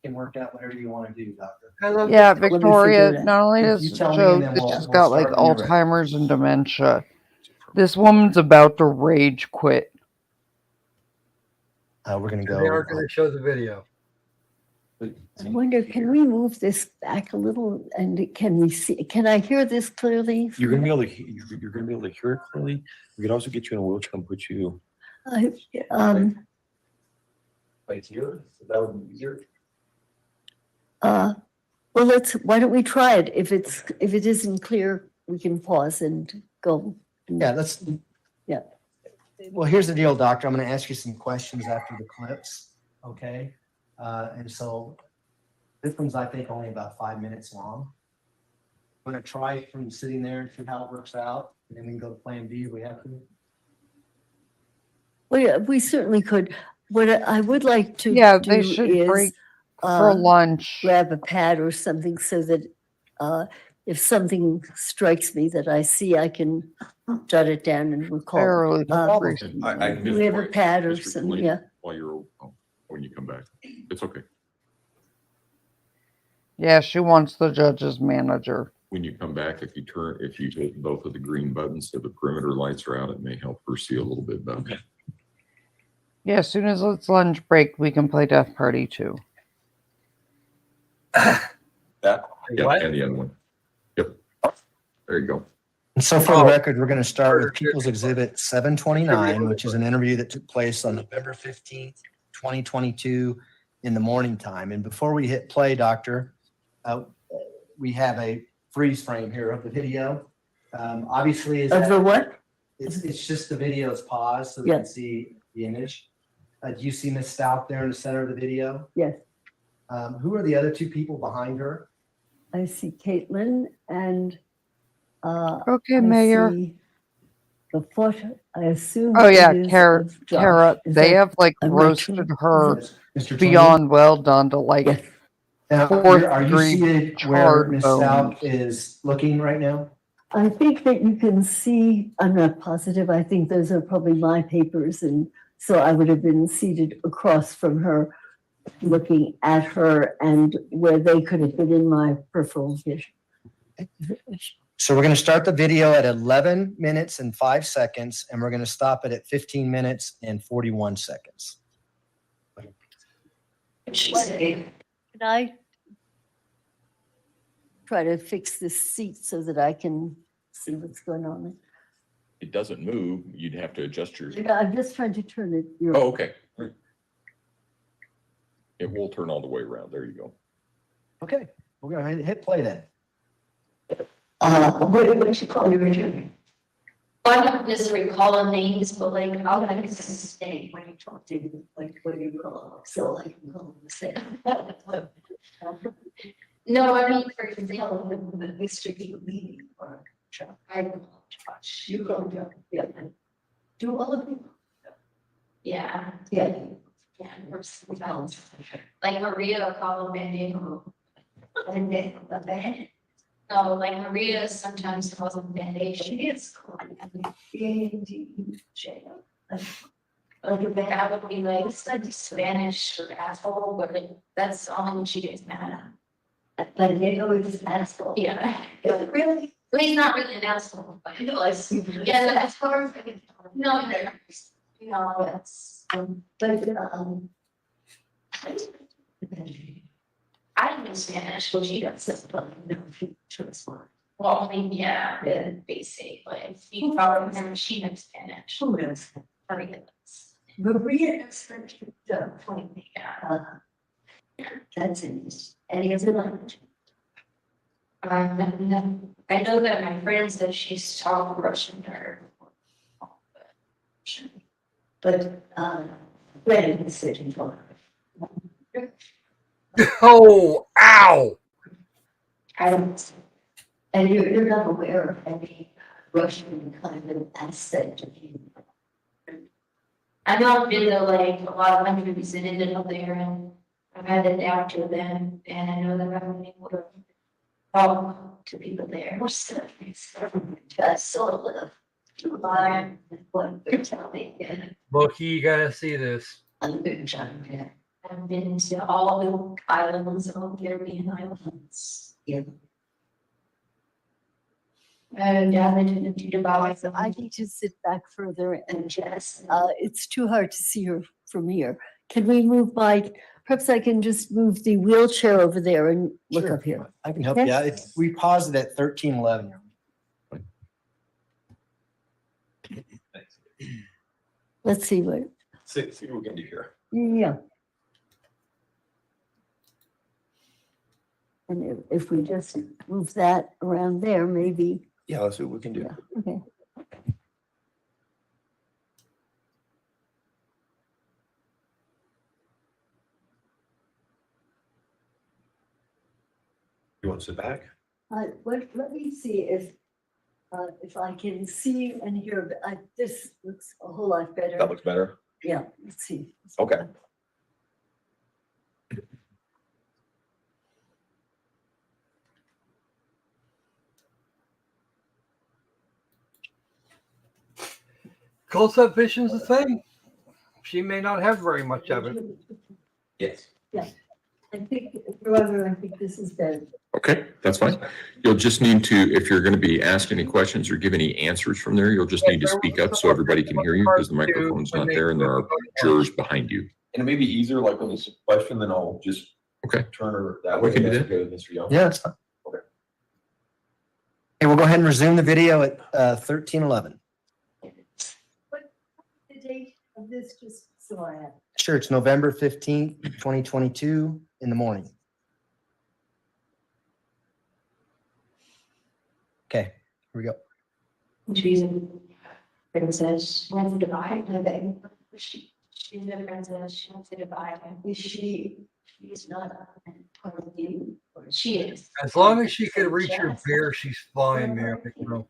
you can work out whatever you want to do, Doctor. Yeah, figure it Victoria, out. not only You does it tell me, show and then that we'll she's got like start when you're ready. Alzheimer's and dementia, this woman's about to rage quit. We're going to They are go. going to show the video. I wonder, can we move this back a little and can we see, can I hear this clearly? You're gonna be able to, you're gonna be able to hear it clearly. We could also get you in a wheelchair and put you I- right here. That would be easier. well, why don't we try it? If it isn't clear, we can pause and go. Yeah, let's. Yeah. Well, here's the deal, Doctor. I'm going to ask you some questions after the clips. Okay. And so this one's, I think, only about 5 minutes long. I'm going to try it from sitting there and see how it works out. And then we can go to plan B if we have to. Well, yeah, we certainly could. What I would like to Yeah, do they should is break for lunch. grab a pad or something so that if something strikes me that I see, I can jot it down and recall. Fairly problem. recent. Do we have a pad or something? Yeah. While you're, when you come back, it's okay. Yeah, she wants the judge's manager. When you come back, if you hit both of the green buttons so the perimeter lights are out, it may help her see a little bit better. Yeah, as soon as it's lunch break, we can play Death Party too. That, yeah, What? and the other one. Yep. There you go. And so for the record, we're going to start with People's Exhibit 729, which is an interview that took place on November 15th, 2022 in the morning time. And before we hit play, Doctor, we have a freeze frame here of the video. Obviously, Of the what? it's just the video is paused so we Yeah. can see the image. Do you see Miss Stauch there in the center of the video? Yes. Who are the other two people behind her? I see Caitlin and Okay, I Mayor. see the foot, I assume. Oh yeah, it is Carrot. of Josh. Carrot. Is They that- have like I'm not sure. roasted her Mr. Tony? beyond well done to like Yes. Now, fourth are you degree seated where charred Miss bones. Stauch is looking right now? I think that you can see, I'm not positive, I think those are probably my papers, and so I would have been seated across from her, looking at her and where they could have been in my peripheral vision. So we're going to start the video at 11 minutes and 5 seconds, and we're going to stop it at 15 minutes and 41 seconds. Can I try to fix this seat so that I can see what's going on? It doesn't move. You'd have to adjust your. I'm just trying to turn it. Oh, okay. It will turn all the way around. There you go. Okay, we're going to hit play then. What you call your original? I don't necessarily call them names, but like, how can I say when you talk to, like, what do you call them? So I can call them the same. No, I mean, for example, the Mr. Meeting or Chuck, I don't know, Josh, you go, yeah. Do all of them? Yeah. Yeah. Yeah. Like Maria called him and then the band. No, like Maria sometimes calls him Band-Aid. She is called B-A-N-D-E-J. Like that would be like study Spanish for asshole, but like, that's all she gets mad at. But they know it's asshole. Yeah. Really? Well, he's not really an asshole, but no, I see. Yeah, that's far. No, no, that's but I know Spanish, well, she does, but no, she was one. Well, I mean, yeah, the basic, but if you probably remember, she knows Spanish. Who knows? Maria does. Maria knows Spanish. Yeah. That's it. Any other language? No. I know that my friend says she's taught Russian to her. But, when is the city for? Oh, ow! I don't. And you're not aware of any Russian kind of aspect of you. I've not been to like a lot of countries and ended up there, and I've had to adapt to them, and I know that I'm able to talk to people there. What's stuff is just sort of learn what they're telling me. Loki, you gotta see this. I've been to all the islands, all the Caribbean islands. Yeah. And I've been to Dubai. So I need to sit back further and just, it's too hard to see her from here. Can we move perhaps I can just move the wheelchair over there and look Sure. up here. I can help Okay. you out. We paused it at 13:11. Let's see what, See what we can do here. yeah. And if we just move that around there, maybe, Yeah, let's see what we can do. yeah, okay. You want to sit back? Let me see if I can see and hear, this looks a whole lot better. That looks better. Yeah, let's see. Okay. Close-up vision's the thing. She may not have very much of it. Yes. I think, however, I think this is better. Okay, that's fine. You'll just need to, if you're going to be asked any questions or give any answers from there, you'll just need to speak up so everybody can hear you because the microphone's not there and there are jurors behind you. And it may be easier, like when there's a question, then I'll just Okay. turn her that We way. can do That's that. good, Mr. Young. Yeah, that's fine. Okay. Okay, we'll go ahead and resume the video at 13:11. What the date of this, just so I have. Sure, it's November 15th, 2022 in the morning. Okay, here we go. She's a princess, she went to Dubai, and then she's a princess, she went to Dubai. Is she's not a part of you, or she is. As long as she can reach her beer, she's fine, man. You know.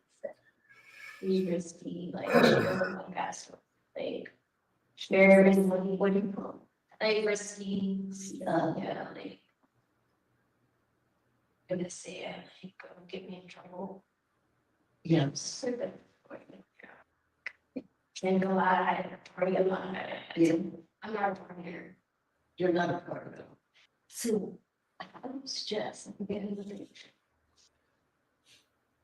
Risky, like she doesn't like us, like very risky. What do you call it? Like risky, yeah, like. I'm gonna say it, like, don't get me in trouble. Yes. Can't go out, I party a lot. I'm not a partner. You're not a partner. So I would suggest.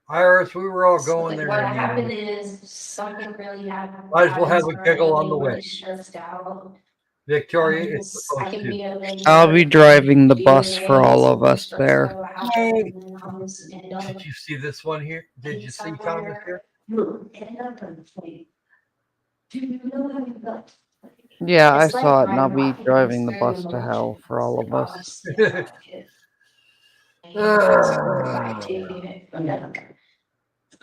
Iris, we were all So, going like, there. what in the happened end. is something really happened. Might as well have a I was giggle on the really way. stressed out. Victoria is I supposed can to. be a little I'll be driving the few bus for all days of us stressed there. out about how Yay. and I was end up Did you see this one here? Did you see Thomas here? end up on the plane. Do you know how you got? Yeah, I It's like saw it, and my I'll be body driving is the very bus to hell for all of us. emotional.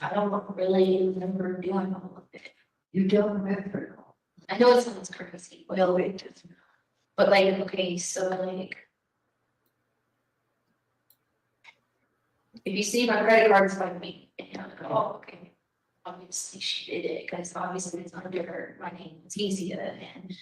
I don't really remember doing all of it. You don't remember? I know it sounds crazy, but no, it doesn't. But like, okay, so like, if you see my credit card's by me, and you're like, oh, okay, obviously she did it, because obviously it's under my name, it's easier, and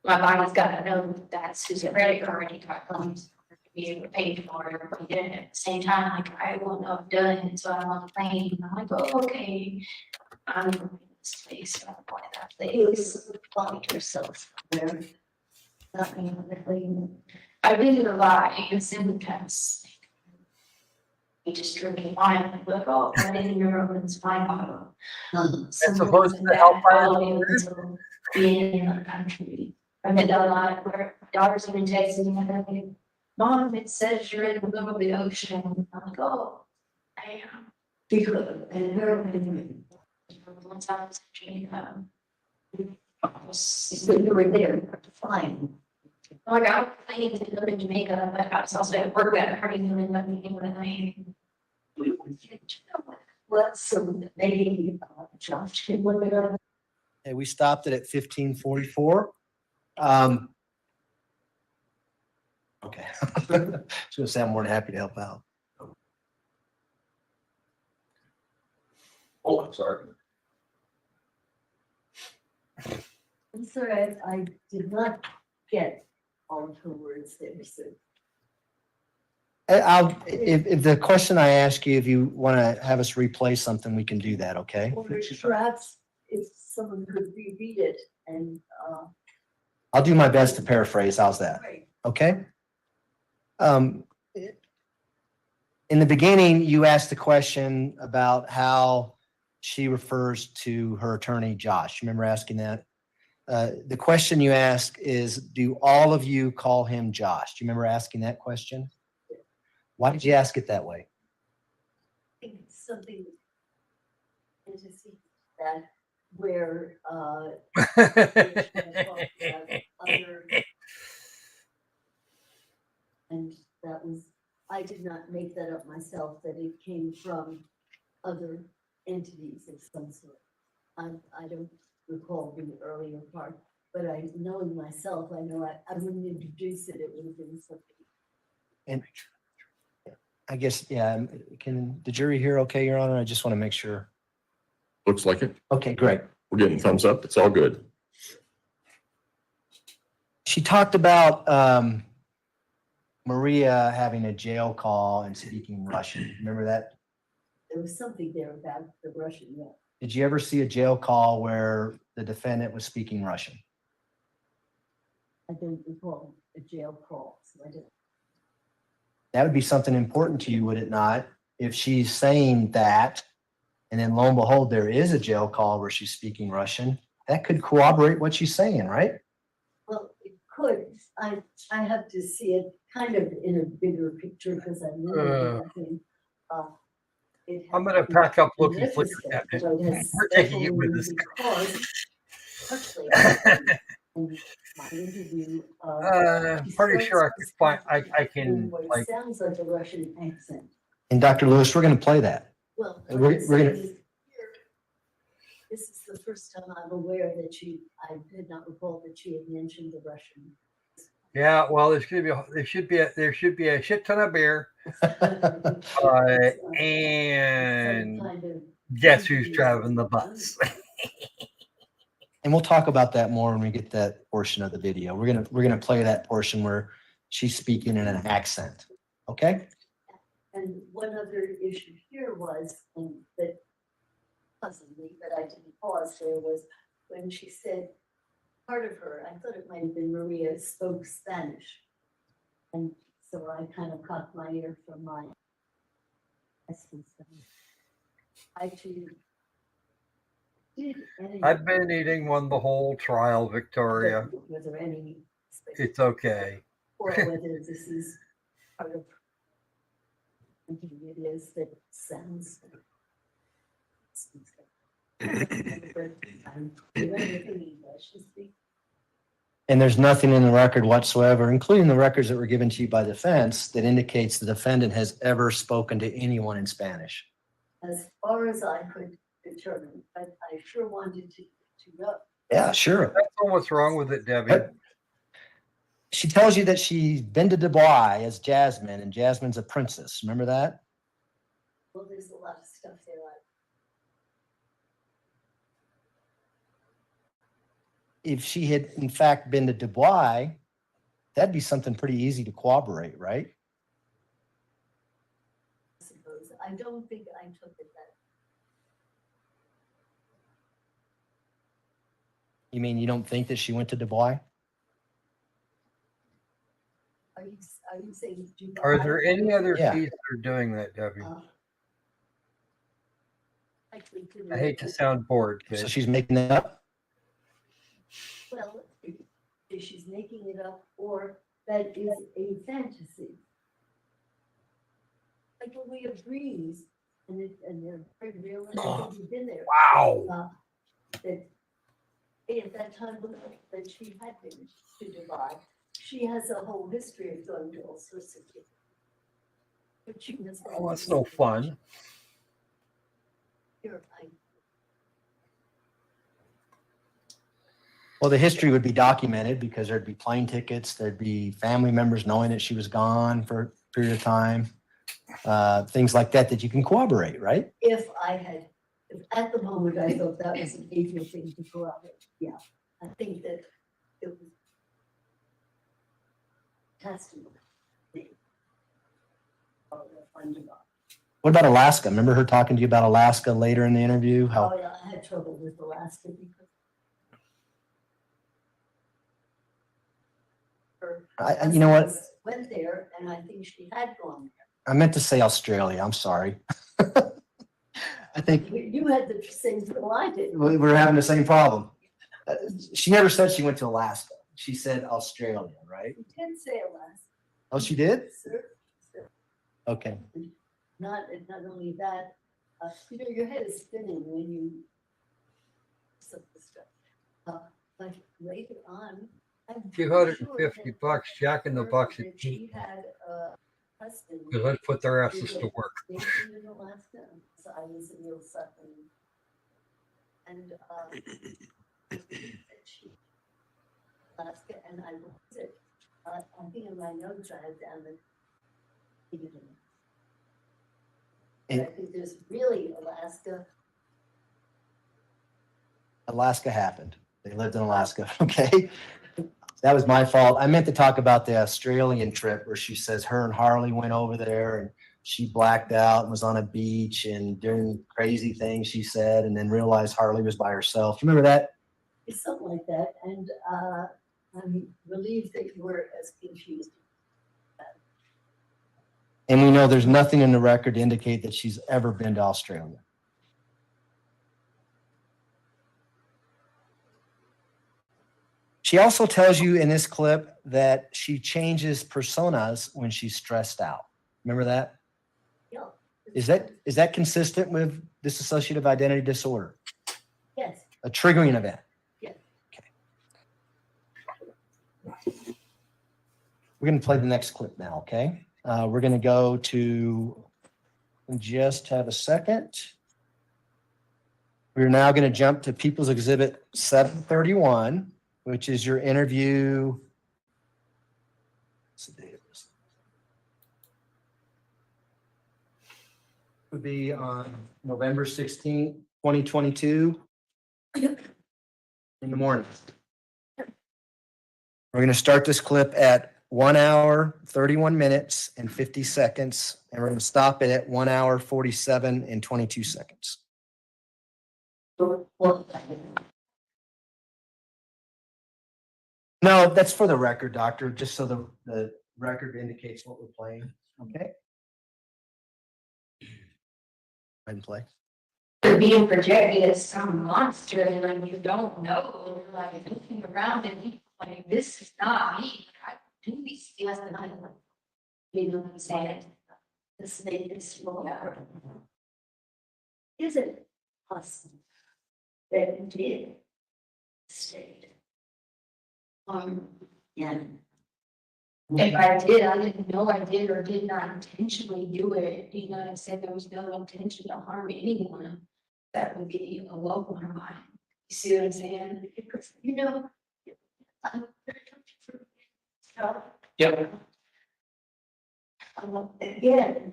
my body's gotta know that's who's a credit card, and got claims to be able to pay for it, but then at the same time, like, I won't know I've done it, so I'm on the plane, and I'm like, oh, okay, I'm in this place, I'm going that place, find yourself there. Nothing really. I really rely on symptoms. You just drinking wine, like, oh, I didn't hear it's wine bottle. That's supposed to help us. Being in the country. I met a lot where daughters have been texting me, and they're like, Mom, it says you're in the middle of the ocean. I'm like, oh, I am. Because, and one time I was actually, you were there, fine. Like, I need to go to Jamaica, but I was also at work that hardly even let me in when I. Well, so maybe Josh can look it up. Hey, we stopped it at 15:44. Okay. I was gonna say I'm more than happy to help out. Oh, I'm sorry. I'm sorry, I did not get all of her words there, so. If the question I ask you, if you want to have us replay something, we can do that, okay? Or perhaps if someone could reread it and, I'll do my best to paraphrase. How's that? right. Okay? In the beginning, you asked the question about how she refers to her attorney, Josh. You remember asking that? The question you ask is, do all of you call him Josh? Do you remember asking that question? Why did you ask it that way? I think it's something interesting that where, other. And that was, I did not make that up myself, that it came from other entities of some sort. I don't recall the earlier part, but I knowing myself, I know I wouldn't introduce it, it would have been something. And I guess, yeah, can the jury hear okay, Your Honor? I just want to make sure. Looks like it. Okay, great. We're getting thumbs up. It's all good. She talked about Maria having a jail call and speaking Russian. Remember that? There was something there about the Russian, yeah. Did you ever see a jail call where the defendant was speaking Russian? I don't recall a jail call, so I didn't. That would be something important to you, would it not? If she's saying that, and then lo and behold, there is a jail call where she's speaking Russian, that could corroborate what she's saying, right? Well, it could. I have to see it kind of in a bigger picture because I'm really thinking, I'm gonna pack up looking for you, Captain. We're taking it with us. Pretty sure I could find. I can like. Sounds like a Russian accent. And Dr. Lewis, we're going to play that. Well, We're gonna- this is the first time I'm aware that I did not recall that she had mentioned the Russian. Yeah, well, there should be a shit ton of beer. And guess who's driving the bus? And we'll talk about that more when we get that portion of the video. We're gonna play that portion where she's speaking in an accent. Okay? And one other issue here was, and that puzzled me, but I didn't pause there, was when she said part of her, I thought it might have been Maria, spoke Spanish. And so I kind of caught my ear from my. I too did any. I've been eating one the whole trial, Victoria. Was there any? It's okay. Or whether this is part of thinking it is that sounds. And there's nothing in the record whatsoever, including the records that were given to you by defense, that indicates the defendant has ever spoken to anyone in Spanish. As far as I could determine, but I sure wanted to know. Yeah, sure. That's all what's wrong with it, Debbie. She tells you that she's been to Dubai as Jasmine, and Jasmine's a princess. Remember that? Well, there's a lot of stuff there. If she had in fact been to Dubai, that'd be something pretty easy to corroborate, right? I suppose. I don't think I took it that. You mean you don't think that she went to Dubai? Are you saying Dubai? Are there any other Yeah. fees that are doing that, Debbie? Likely to I hate to sound bored, So kid. she's making that up? Well, if she's making it up, or that is a fantasy. Like when we have dreams, and they're very real, and you've been there. Wow. That at that time that she had been to Dubai, she has a whole history of going to all sorts of things. But she has. Oh, that's no fun. Here, Well, the history would be documented because there'd be plane tickets, there'd be family members knowing that she was gone for a period of time, things like that that you can corroborate, right? if at the moment I thought that was an easier thing to corroborate, yeah, I think that it was testimony. What about Alaska? Remember her talking to you about Alaska later in the interview? How Oh, yeah, I had trouble with Alaska because you know what? went there, and I think she had gone there. I meant to say Australia. I'm sorry. I think You had the same thing I did. we're having the same problem. She never said she went to Alaska. She said Australia, right? You did say Alaska. Oh, she did? Sir. Okay. Not only that, your head is spinning when you some of the stuff. But later on, I'm pretty sure $250, Jack in the Box at that she had a husband. Because let's put their asses to work. Stationed in Alaska, so I was in real suffering. And Alaska, and I looked at, I think in my notes I had down that. I think there's really Alaska. Alaska happened. They lived in Alaska. Okay. That was my fault. I meant to talk about the Australian trip where she says her and Harley went over there and she blacked out and was on a beach and doing crazy things, she said, and then realized Harley was by herself. Remember that? It's something like that. And I'm relieved that you were as confused. And we know there's nothing in the record to indicate that she's ever been to Australia. She also tells you in this clip that she changes personas when she's stressed out. Remember that? Yeah. Is that consistent with dissociative identity disorder? Yes. A triggering event? Yes. Okay. We're going to play the next clip now, okay? We're going to go to, just have a second. We're now going to jump to People's Exhibit 731, which is your interview. What's the date of this? Would be on November 16th, 2022 in the morning. We're going to start this clip at 1 hour, 31 minutes and 50 seconds. And we're going to stop it at 1 hour, 47 and 22 seconds. No, that's for the record, doctor, just so the record indicates what we're playing. Okay. Go ahead and play. they're being projected as some monster and like you don't know, and like looking around and you like, this is not me. I do these things and I like, you know what I'm saying? This made this roll out. Is it possible that it did stay? Yeah. If I did, I didn't know I did or did not intentionally do it. You know what I'm saying? There was no intention to harm anyone. That would be a loved one of mine. You see what I'm saying? Because, you know, Yep. again,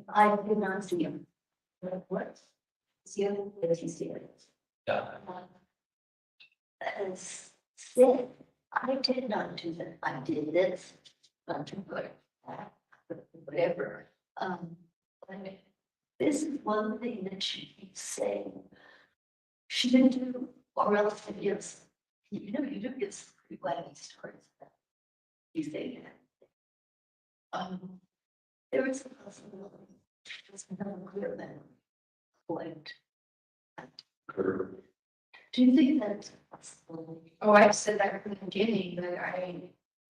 I did not see him. What? See him? What he see it? Yeah. As said, I did not do that. I did this, not to put that, whatever. But this is one thing that she keeps saying. She didn't do, or else it is. You know, you do get some pretty wacky stories. You say that. There is a possibility. It's not clear then. What? Do you think that's a possibility? Oh, I said that from the beginning, that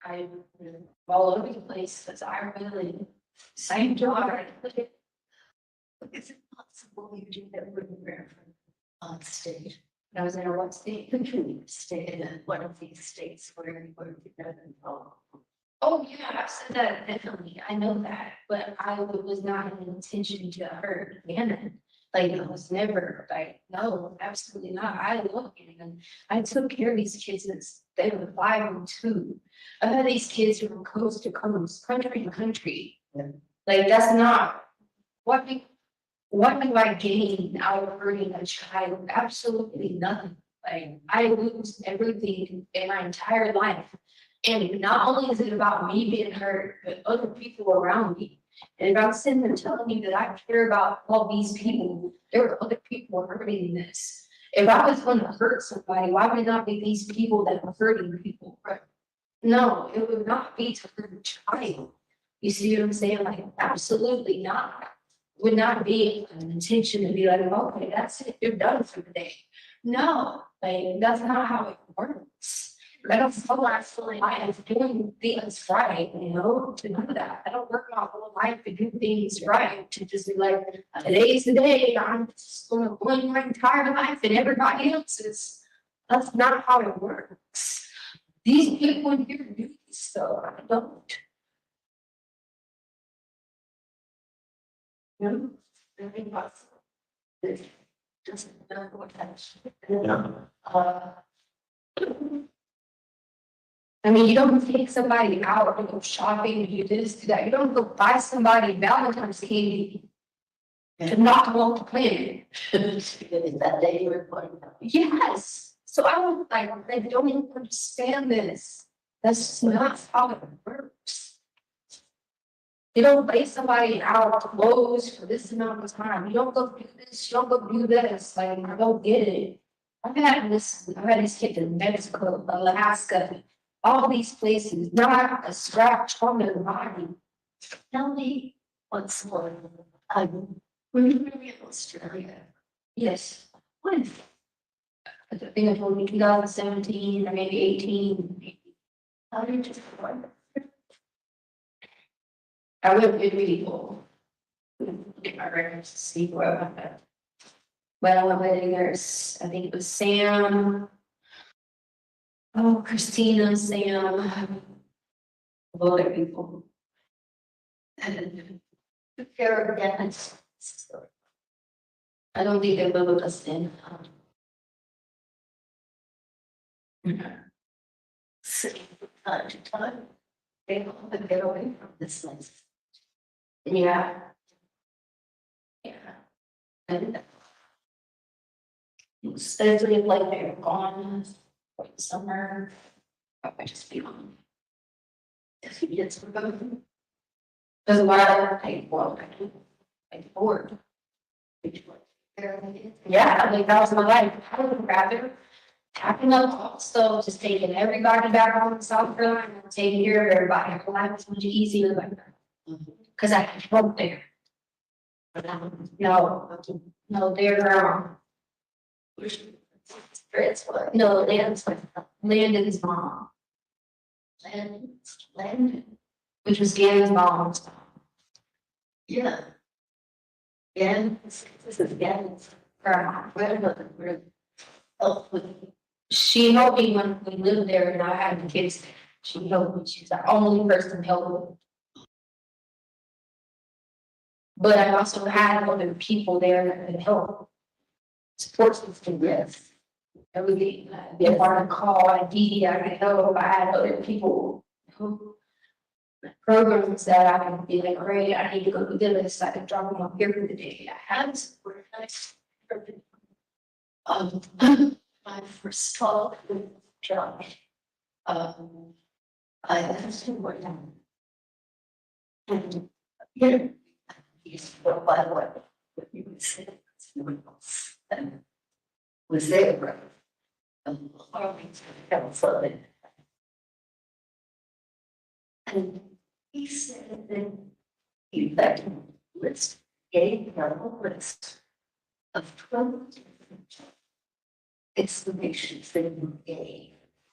I'm all over the place, because I really, same job. Is it possible you do that with on stage? I was in what state? State in one of these states where you doesn't follow. Oh, yeah, I've said that definitely. I know that, but I was not an intention to hurt Gannon. Like, it was never like, no, absolutely not. I love Gannon. I took care of these kids since they were 5 and 2. I had these kids from coast to coast, country to country. Yeah. Like, that's not what do I gain out of hurting a child? Absolutely nothing. Like, I lose everything in my entire life. And not only is it about me being hurt, but other people around me. And if I'm sitting there telling you that I care about all these people, there are other people hurting this. If I was going to hurt somebody, why would it not be these people that are hurting people? Right? No, it would not be to hurt a child. You see what I'm saying? Like, absolutely not. Would not be an intention to be like, okay, that's it, you're done for the day. No, like, that's not how it works. I don't feel actually life doing things right, you know, to do that. I don't work my whole life to do things right, to just be like, today's the day, I'm just gonna blame my entire life and everybody else's. That's not how it works. These people in here do this stuff, I don't. No, very possible. It doesn't know what that's. I mean, you don't take somebody out to go shopping, do this, do that. You don't go buy somebody Valentine's candy to knock them off the planet. Is that day you were putting? Yes. So I don't like, they don't even understand this. That's just not how it works. You don't pay somebody out clothes for this amount of time. You don't go do this, you don't go do this. Like, I don't get it. I've had these kids in Mexico, Alaska, all these places, not a scratch on their body. Tell me what's more. When you were in Australia. Yes. When? I think I told you 2017 or maybe 18. How did you just I went with people. Get my records to see where I went. But I went with there's, I think it was Sam. Oh, Christina, Sam. Other people. And took care of that. I don't think they live with us in. Time to time, they want to get away from this place. Yeah. Yeah. And especially like they're gone for the summer, I might just be on. If you get some of them. Doesn't matter, I bored. Yeah, like that was my life. I would rather packing up all stuff, just taking everybody back home to South Carolina, and taking care of everybody. My life was much easier like that. Cause I can help there. No, they're, no, Landon's mom. Landon, which was Gannon's mom's. Yeah. Gannon, this is Gannon's grandma. She helped me when we lived there and I had the kids. She helped me. She's the only person helping me. But I also had other people there that could help. Support system, yes. Everything, if I could call, I could help. I had other people who programs that I could be like, great, I need to go do this. I could drop them up here for the day. I had support. My first call with John. I asked him what time. And yeah, he's by the way, what you would say, was there. And he said that he left a list, gave her a list of 12 different explanations that he gave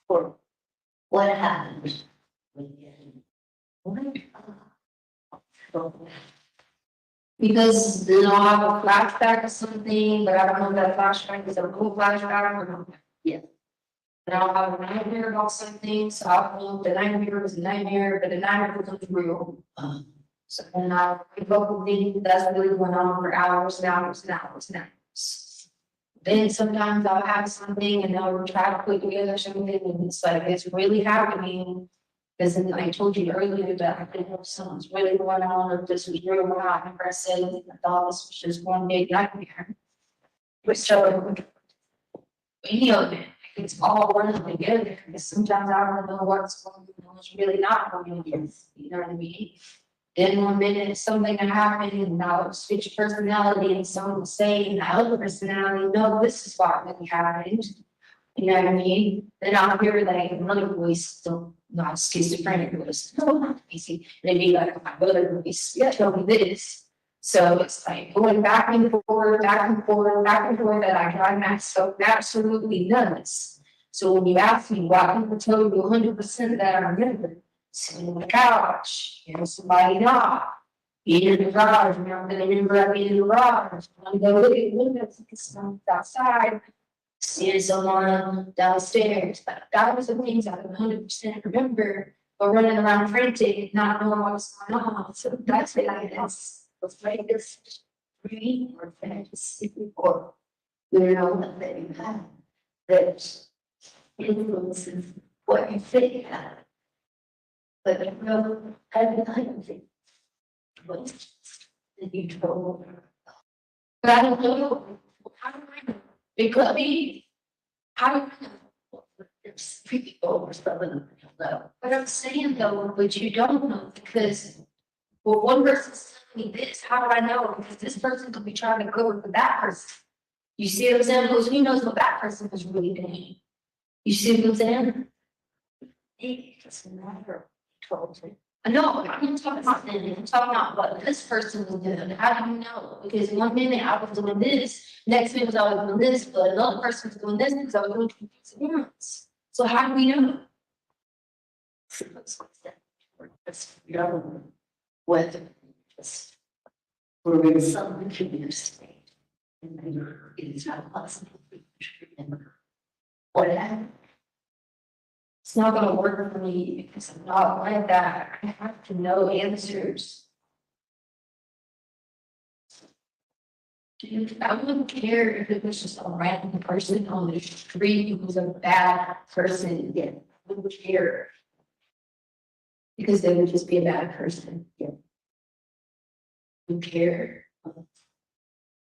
for what happened when he went because then I'll have a flashback or something, but I don't know if that flashback is a cool flashback or not. Yeah. And I'll have a nightmare about something, so I don't know if the nightmare was a nightmare, but the nightmare was real. So then I probably that's really going on for hours and hours and hours and hours. Then sometimes I'll have something and I'll try to put together something and it's like it's really happening. Because I told you earlier that I didn't know if something's really going on, or if this was real or not. Remember I said I thought this was just one big nightmare. But so any of it, it's all running together. Because sometimes I don't know what's going on, what's really not going on. You know what I mean? Then 1 minute something that happened and I'll switch personality and someone will say in the other personality, no, this is what really happened. You know what I mean? Then I'll hear like another voice, still not schizophrenic voice, no, not easy. And it'd be like my other voice, yeah, tell me this. So it's like going back and forth, back and forth, back and forth, that I drive myself absolutely nuts. So when you ask me why people tell you 100% that I remember, sitting on the couch, somebody knock, being in the garage, I'm gonna remember I being in the garage. I'm gonna look at the windows, it's outside. Seeing someone downstairs. That was the things I 100% remember, but running around frantic, not knowing what's going on. So that's what I guess was like this dream or fantasy or that you have that influences what you think have. But I don't think what's the neutral. But I don't know. How do I know? It could be, how do I know? It's pretty over something. But I'm saying though, but you don't know because, well, one person's telling me this, how do I know? Because this person could be trying to go for that person. You see what I'm saying? Because who knows what that person was really doing? You see what I'm saying? It doesn't matter. No, I'm not talking about that. I'm talking about what this person was doing. How do you know? Because 1 minute I was doing this, next minute I was doing this, but another person was doing this because I was doing experience. So how do we know? Whether we're in some community state, and it is not possible what happened. It's not gonna work for me because I'm not like that. I have to know answers. Dude, I wouldn't care if it was just a random person on the street who was a bad person. Yeah, I wouldn't care. Because they would just be a bad person. Yeah. I wouldn't care.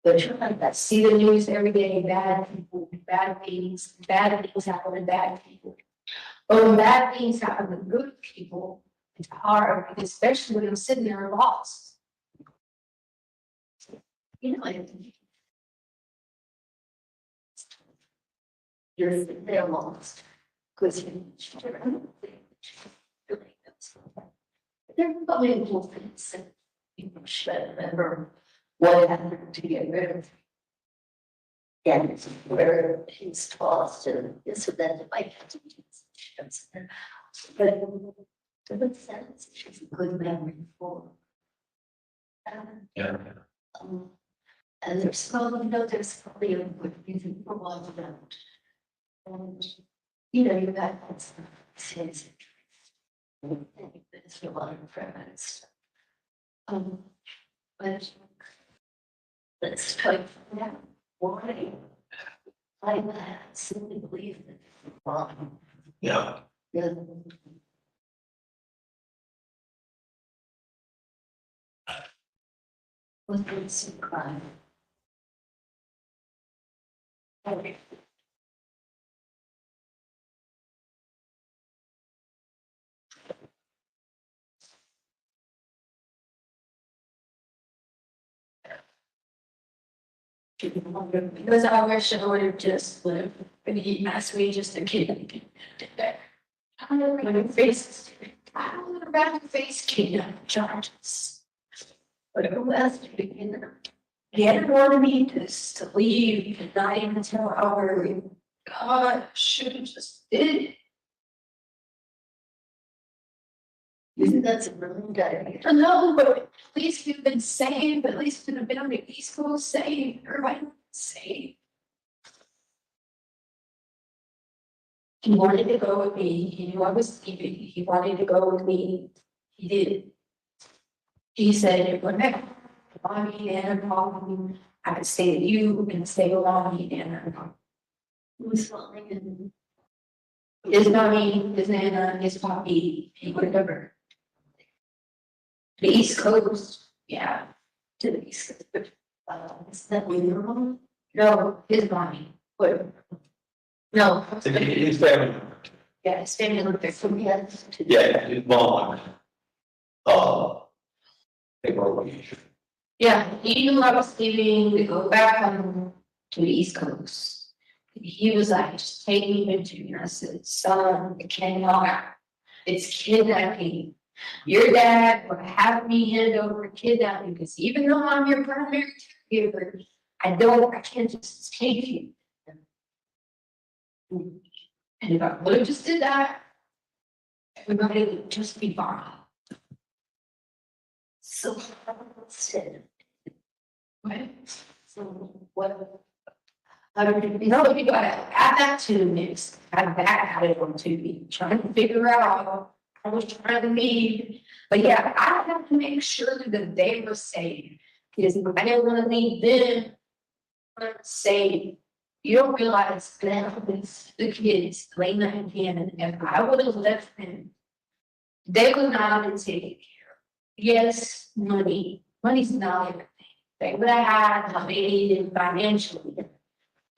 But I see the news every day, bad people, bad things happen to bad people. But when bad things happen to good people, it's hard, especially when I'm sitting there lost. You're there lost. Because there are probably little things that people should remember. what happened to get rid of. And where he's tossed and this or that, it might have to be. But the sense, she's a good memory for. Yeah. And there's probably, there's probably a good reason for why you don't. And, you got that stuff, says, it's a lot of preference. But let's try to find out why I simply believe that. Yeah. Yeah. Was it some crime? Okay. Because I wish I would have just lived and he asked me just a kid. I don't know face. I don't know about the face kid charges. But it was beginning. He hadn't wanted me to leave at night until hour. God, I should have just did it. Isn't that a brilliant idea? No, but at least you've been safe. At least you've been on the East Coast safe. Everybody safe. He wanted to go with me. He knew I was leaving. He wanted to go with me. He did. He said, whenever mommy and mom, I could stay with you and stay with mommy and who's falling his mommy, his nana, his poppy, whatever. The East Coast, yeah, to the East Coast. Is that your mom? No, his mommy, whatever. No. His family. Yeah, his family lived there from here. Yeah, his mom. They were away. Yeah, he knew I was leaving to go back home to the East Coast. He was like, just take me with you. And I said, son, it cannot. It's kidnapping. Your dad would have me hand over kidnapping because even though I'm your primary caregiver, I can't just take you. And if I would have just did that, everybody would just be fine. So I said, what? So what? I don't know, you gotta add that to the mix. Add that added on to me, trying to figure out. I was trying to leave, but yeah, I have to make sure that they were safe because I didn't want to leave them safe. You don't realize that the kids, Lena and Cannon, if I would have left them, they would not have been taken care of. Yes, money's not everything. They would have had what they needed financially.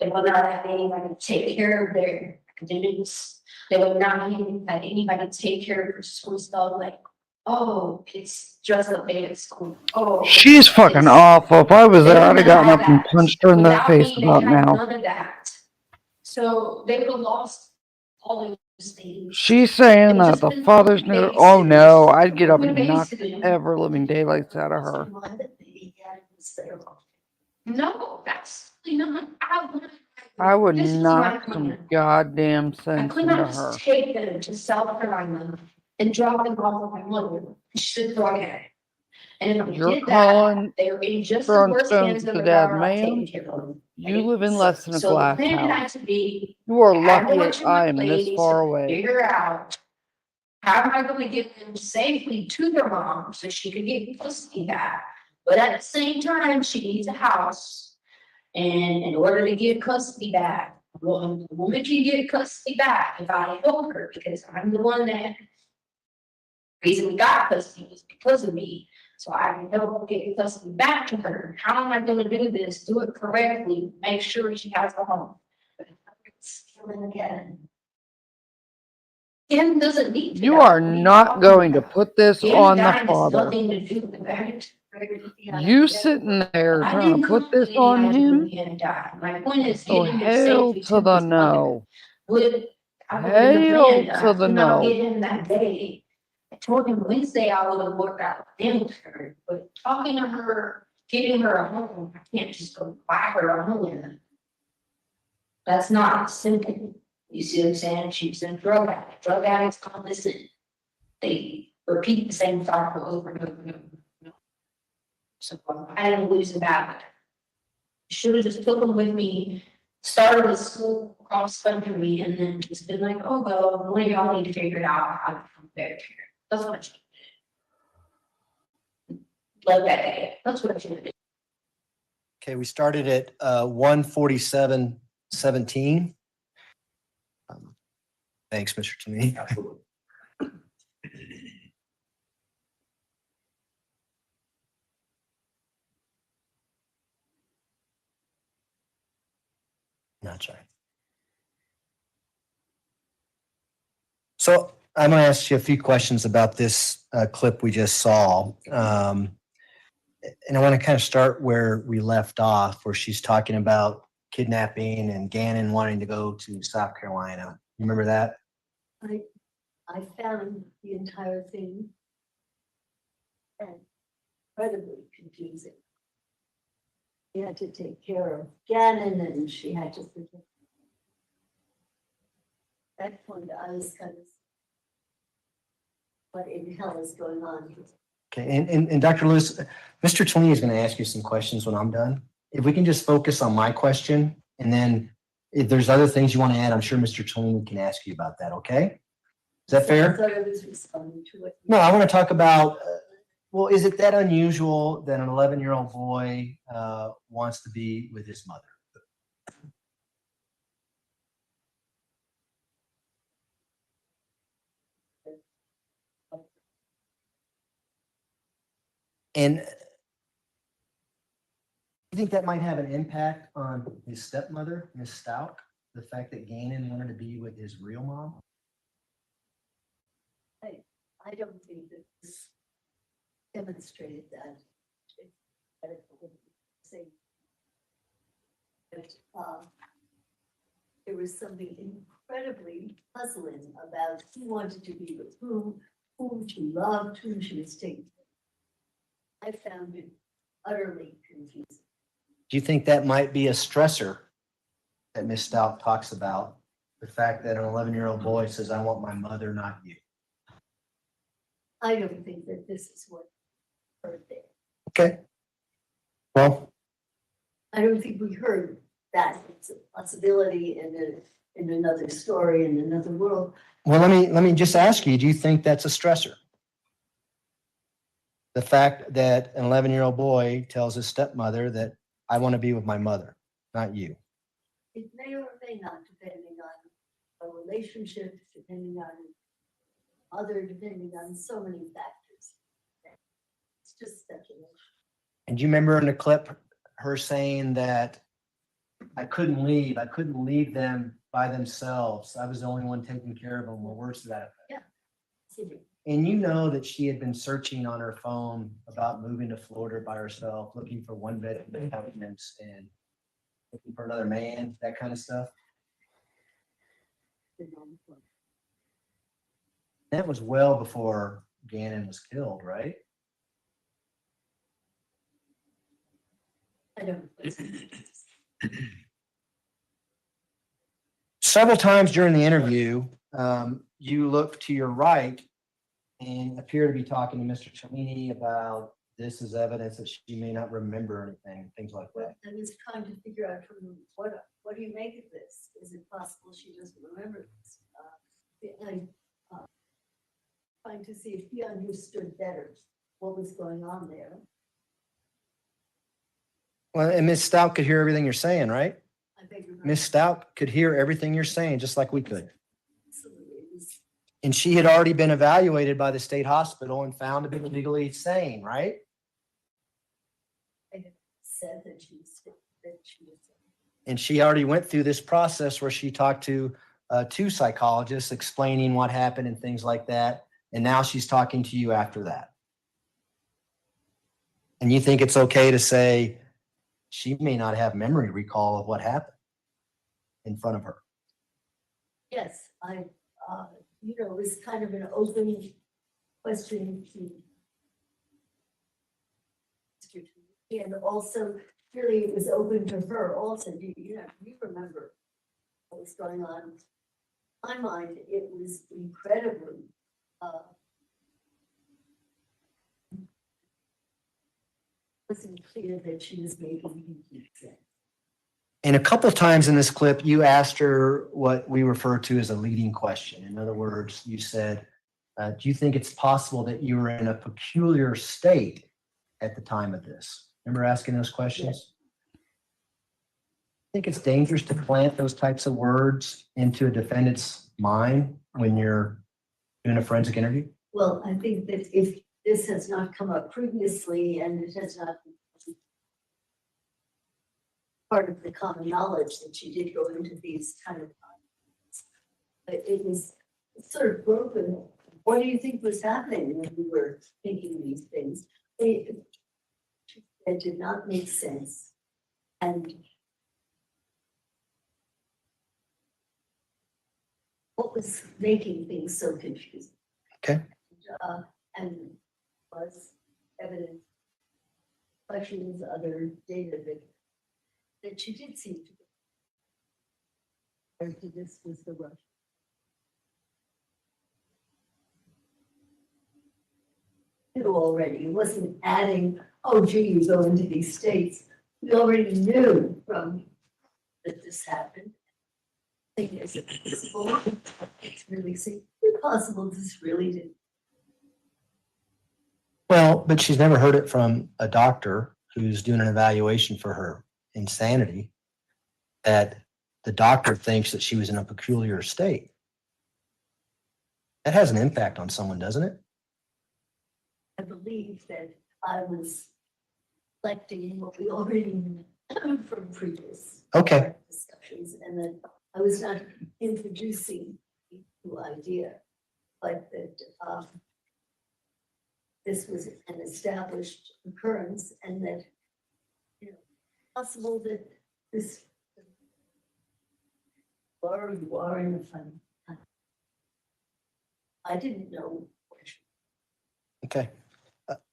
They would not have anybody to take care of their academics. They would not have anybody to take care of their school stuff. Like, oh, it's just a bad school. Oh, She's fucking awful. If I was there, I'd have gotten up and punched her in the without face me, they about had now. none of that. So they would have lost all of those things. She's saying It that just the been father's some near. Oh no, I'd get up We're and knock basically- ever living daylights out of her. No, that's not. I would This is my knock some plan. goddamn I sense could into not her. just take them to South Carolina and drop them off at my mother. She's drug addict. And if I You're did calling that, they were in just the throwing worst stones hands at of the the dad, power ma'am. taking care of them. You live in less than a So the glass plan house. had to be, You are I lucky want you I am this ladies far to away. figure out how am I going to get them safely to their mom so she can get custody back. But at the same time, she needs a house. And in order to get custody back, well, the woman can get custody back if I help her because I'm the one that reason we got custody was because of me. So I can help get custody back to her. How am I going to do this? Do it correctly. Make sure she has a home. It's killing again. Kim doesn't need to. You know. are not going to put this Kim on the dying has father. nothing to do with that. You sitting there I trying didn't to put know this that on he him? had died. My point is Oh, getting him hell safely to the his mother. no. Would I would have Hell planned to the could not no. get him that day. I told him Wednesday I would have worked out with him with her, but talking to her giving her a home, I can't just go buy her a home. That's not simple. You see what I'm saying? She was a drug addict. Drug addicts can't listen. They repeat the same cycle over and over and over. And over. So I didn't lose a battle. Should have just took them with me, started the school cross country, and then just been like, oh, well, one of y'all need to figure it out how to come back here. That's what I should have did. Love that day. That's what I should have did. Okay, we started at 147:17. Thanks, Mr. Toomey. That's right. So I'm going to ask you a few questions about this clip we just saw. And I want to kind of start where we left off, where she's talking about kidnapping and Gannon wanting to go to South Carolina. You remember that? I found the entire thing incredibly confusing. She had to take care of Gannon and she had to protect. At that point, I was kind of, what in hell is going on here? Okay, and Dr. Lewis, Mr. Toomey is going to ask you some questions when I'm done. If we can just focus on my question, and then if there's other things you want to add, I'm sure Mr. Toomey can ask you about that, okay? Is that fair? I thought I was responding to it. No, I want to talk about, well, is it that unusual that an 11-year-old boy wants to be with his mother? And you think that might have an impact on his stepmother, Miss Stauch, the fact that Gannon wanted to be with his real mom? I don't think that this demonstrated that. There was something incredibly puzzling about who wanted to be with whom she loved, whom she was taking. I found it utterly confusing. Do you think that might be a stressor that Miss Stauch talks about? The fact that an 11-year-old boy says, I want my mother, not you. I don't think that this is what heard there. Okay. Well, I don't think we heard that. It's a possibility in another story, in another world. well, let me just ask you, do you think that's a stressor? The fact that an 11-year-old boy tells his stepmother that I want to be with my mother, not you. It may or may not, depending on a relationship, depending on other, depending on so many factors. It's just speculation. And do you remember in the clip her saying that I couldn't leave them by themselves. I was the only one taking care of them, or worse to that effect. Yeah. And you know that she had been searching on her phone about moving to Florida by herself, looking for one bedroom apartments and looking for another man, that kind of stuff. That was well before Gannon was killed, right? I don't. Several times during the interview, you look to your right and appear to be talking to Mr. Cellini about this is evidence that she may not remember anything, things like that. I was trying to figure out from what do you make of this? Is it possible she doesn't remember this? I'm trying to see if he understood better what was going on there. Well, and Ms. Stauch could hear everything you're saying, right? I beg your pardon. Ms. Stauch could hear everything you're saying, just like we could. Absolutely. It was- And she had already been evaluated by the state hospital and found to be legally sane, right? I had said that she was. And she already went through this process where she talked to two psychologists explaining what happened and things like that. And now she's talking to you after that. And you think it's okay to say she may not have memory recall of what happened in front of her? Yes, it was kind of an open question to Mr. And also, really, it was open to her also. You remember what was going on. In my mind, it was incredibly, wasn't clear that she was making sense. And a couple of times in this clip, you asked her what we refer to as a leading question. In other words, you said, do you think it's possible that you were in a peculiar state at the time of this? Remember asking those questions? I think it's dangerous to plant those types of words into a defendant's mind when you're doing a forensic interview. Well, I think that if this has not come up previously and it has not been part of the common knowledge that she did go into these kind of times, but it was sort of broken. What do you think was happening when you were thinking these things? It did not make sense. And what was making things so confusing? Okay. And was evidence, questions, other data that she did seem to be. Or this was the rush. Knew already, it wasn't adding, oh gee, you go into these states. We already knew from that this happened. I think is it possible? It's really possible this really did. Well, but she's never heard it from a doctor who's doing an evaluation for her insanity, that the doctor thinks that she was in a peculiar state. That has an impact on someone, doesn't it? I believe that I was reflecting what we already knew from previous discussions, and that I was not introducing a new idea, but that this was an established occurrence, and that possible that this or you are in a funny time. I didn't know. Okay.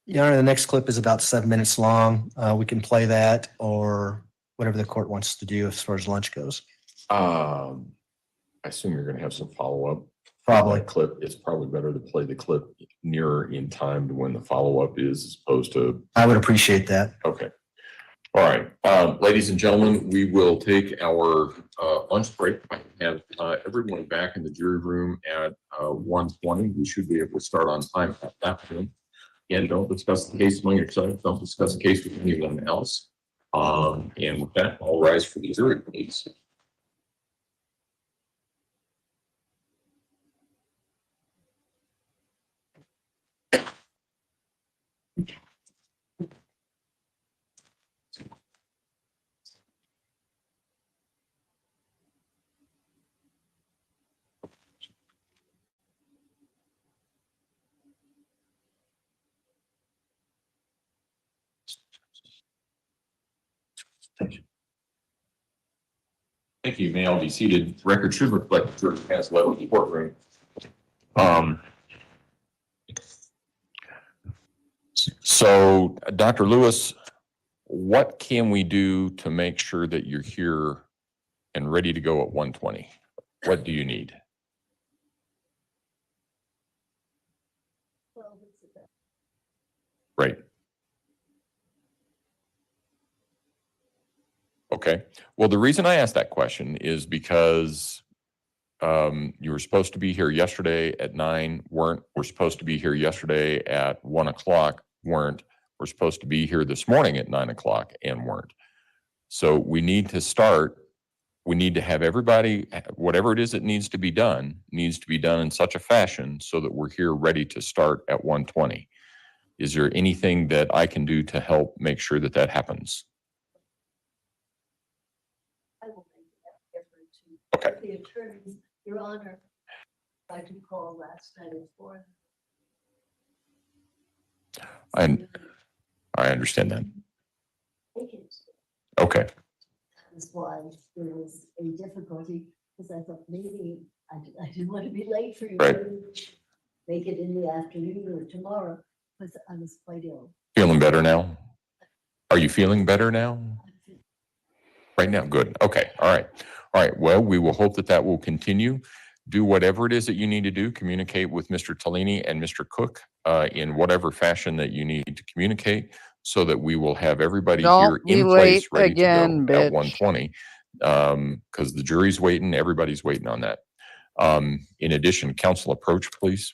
Your Honor, the next clip is about 7 minutes long. We can play that or whatever the court wants to do as far as lunch goes. I assume you're going to have some follow-up. Probably. Clip. It's probably better to play the clip nearer in time to when the follow-up is as opposed to. I would appreciate that. Okay. All right. Ladies and gentlemen, we will take our lunch break. I have everyone back in the jury room at 1:20. We should be able to start on time at that point. And don't discuss the case among yourselves. Don't discuss the case with anyone else. And with that, I'll rise for the jury, please. Thank you. You may all be seated. Record should reflect the jury has left the courtroom. So, Dr. Lewis, what can we do to make sure that you're here and ready to go at 1:20? What do you need? Right. Okay. Well, the reason I asked that question is because you were supposed to be here yesterday at 9, weren't. We're supposed to be here yesterday at 1 o'clock, weren't. We're supposed to be here this morning at 9 o'clock and weren't. So we need to start. We need to have everybody, whatever it is that needs to be done in such a fashion so that we're here ready to start at 1:20. Is there anything that I can do to help make sure that that happens? I will make that effort to. Okay. The attorneys, Your Honor, I did call last night at 4. I understand that. Take it. Okay. That was why there was a difficulty, because I thought maybe I didn't want to be late for you. Right. Make it in the afternoon or tomorrow, because I was quite ill. Feeling better now? Are you feeling better now? Right now? Good. Okay. All right. All right. Well, we will hope that that will continue. Do whatever it is that you need to do. Communicate with Mr. Tellini and Mr. Cook in whatever fashion that you need to communicate so that we will have everybody here Don't be in late place ready again, to go at bitch. 1:20 because the jury's waiting. Everybody's waiting on that. In addition, council approach, please.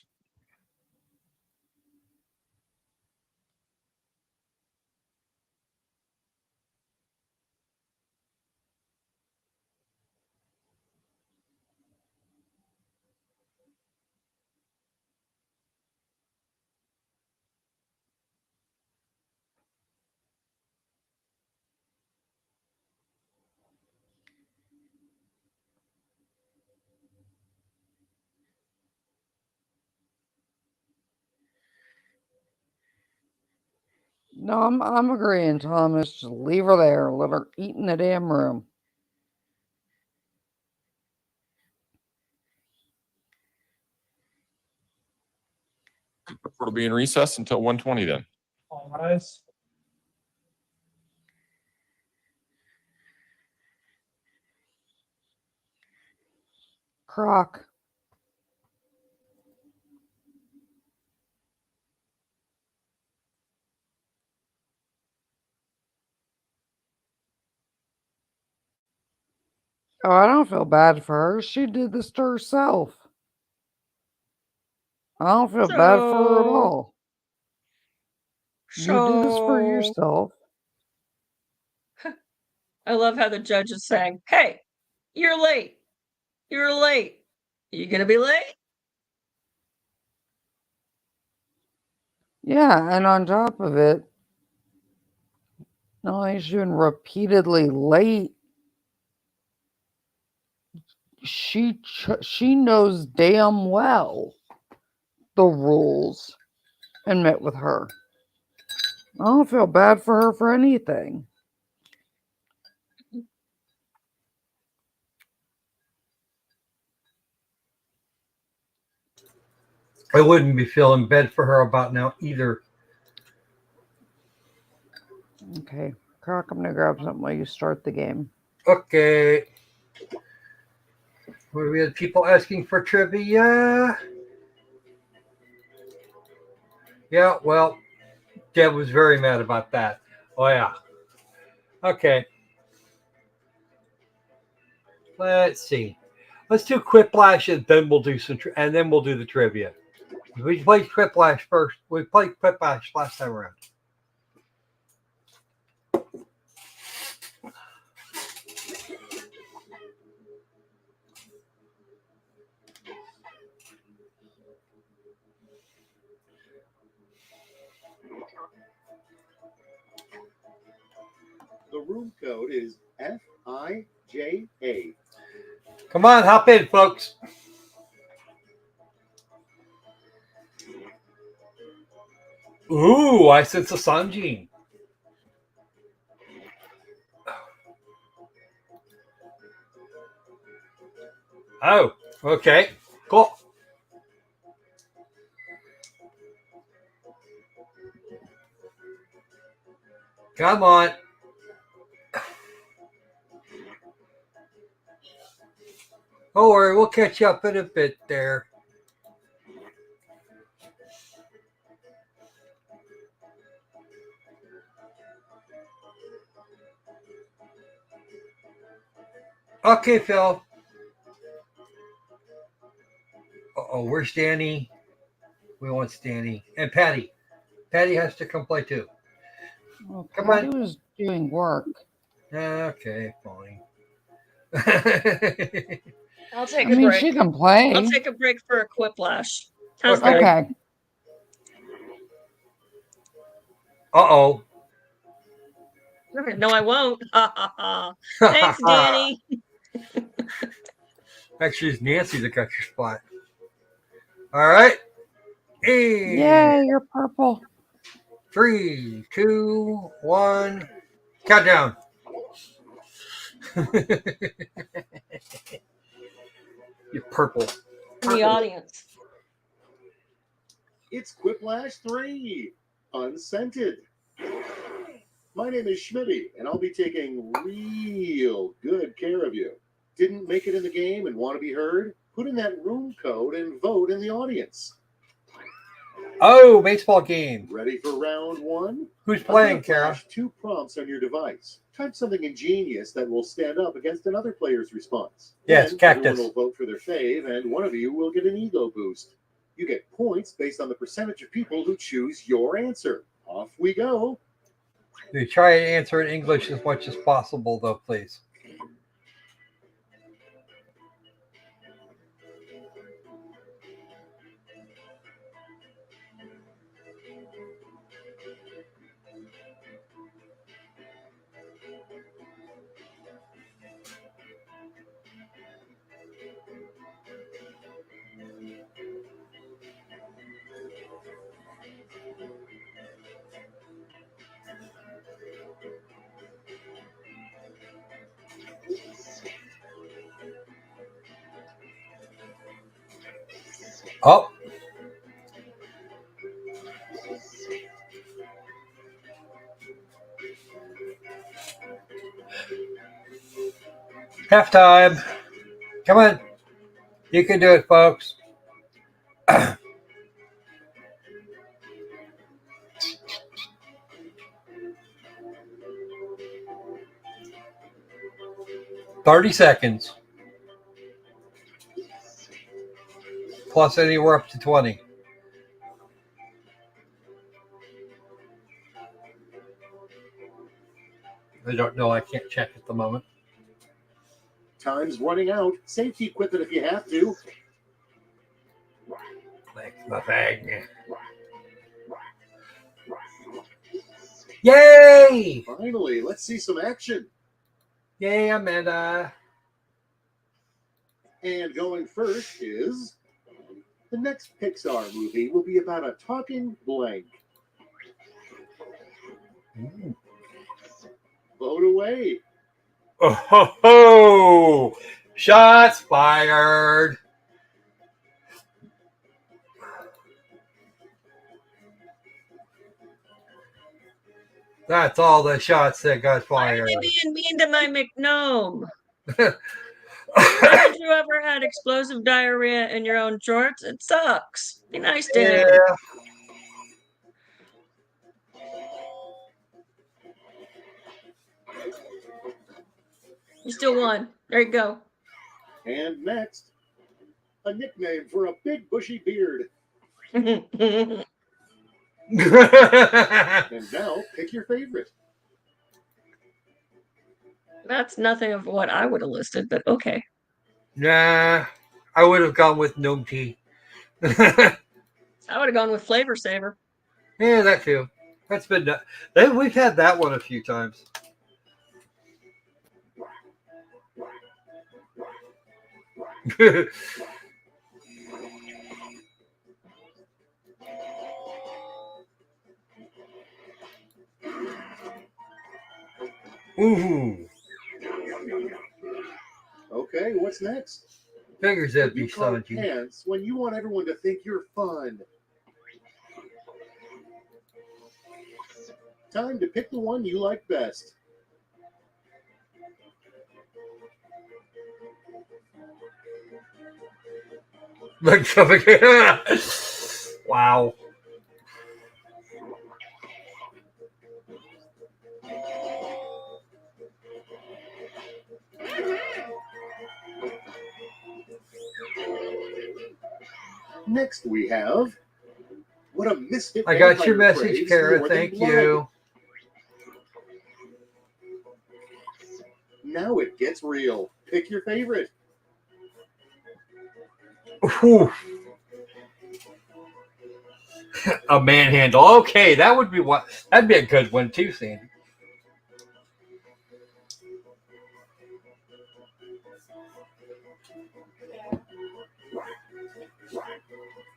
No, I'm agreeing, Thomas. Just leave her there. Let her eat in the damn room. It'll be in recess until 1:20 then. All rise. Croc. Oh, I don't feel bad for her. She did this to herself. I don't feel bad for her at all. You did this for yourself. I love how the judge is saying, "Hey, you're late. You're late. You gonna be late?" Yeah, and on top of it, not only is she been repeatedly late, she knows damn well the rules and met with her. I don't feel bad for her for anything. I wouldn't be feeling bad for her about now either. Okay, Croc, I'm gonna grab something while you start the game. Okay. We had people asking for trivia. Yeah, well, Deb was very mad about that. Oh yeah. Okay. Let's see. Let's do Quiplash and then we'll do and then we'll do the trivia. We played Quiplash first. We played Quiplash last time around. The room code is FIJA. Come on, hop in, folks. Ooh, I sense a Sanjin. Oh, okay. Cool. Come on. Don't worry, we'll catch you up in a bit there. Okay, Phil. Uh-oh, where's Danny? We want Stanny. And Patty. Patty has to come play too. Well, Come Patty on. was doing work. Okay, fine. I'll take I a mean, break. she can play. I'll take a break for a Quiplash. How's Okay. that? Okay. Uh-oh. No, I won't. Thanks, Danny. Actually, it's Nancy that got your spot. All right. Hey. Yay, you're purple. 3, 2, 1. Countdown. You're purple. In the audience. It's Quiplash 3, Unscented. My name is Schmitty, and I'll be taking real good care of you. Didn't make it in the game and want to be heard? Put in that room code and vote in the audience. Oh, baseball game. Ready for round one? Who's I'm playing, gonna Kara? flash 2 prompts on your device. Type something ingenious that will stand up against another player's response. Yes, Then cactus. Everyone will vote for their fave, and one of you will get an ego boost. You get points based on the percentage of people who choose your answer. Off we go. You try and answer in English as much as possible, though, please. Oh. Halftime. Come on. You can do it, folks. 30 seconds. Plus anywhere up to 20. I don't know. I can't check at the moment. Time's running out. Safety equipment if you have to. Like the thing. Yay! Finally, let's see some action. Yay, Amanda. And going first is the next Pixar movie will be about a talking blank. Vote away. Oh, ho, ho. Shots fired. That's all the shots that got Why are fired. they being mean to my McGnome? Haven't you ever had explosive diarrhea in your own shorts? It sucks. Be nice to him. Yeah. You still won. There you go. And next, a nickname for a big bushy beard. And now, pick your favorite. That's nothing of what I would have listed, but okay. Nah, I would have gone with gnome tea. I would have gone with Flavor Saver. Yeah, that too. That's been done. We've had that one a few times. Ooh. Okay, what's next? Fingers that be You call it stodgy. pants when you want everyone to think you're fun. Time to pick the one you like best. Like something. Wow. Next we have what a misfit. I got your vampire message, craves Kara. more than Thank blood. you. Now it gets real. Pick your favorite. Whew. A manhandle. Okay, that would be what. That'd be a good one too, Sandy.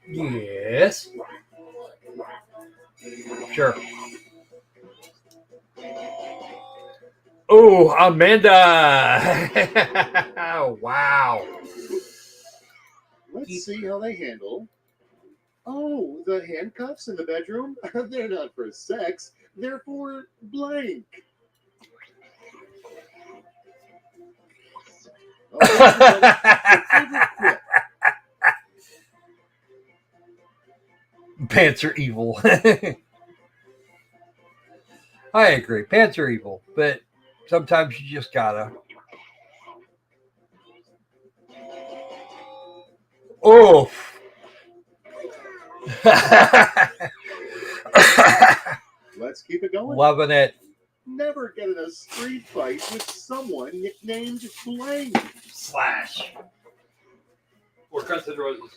Yes. Sure. Oh, Amanda. Oh, wow. Let's see how they handle Oh, the handcuffs in the bedroom? They're not for sex. They're for blank. Okay, your favorite quip. Pants are evil. I agree. Pants are evil, but sometimes you just gotta. Oh. Let's keep it going. Loving it. Never get in a street fight with someone nicknamed blank. Slash. Or Guns N' Roses.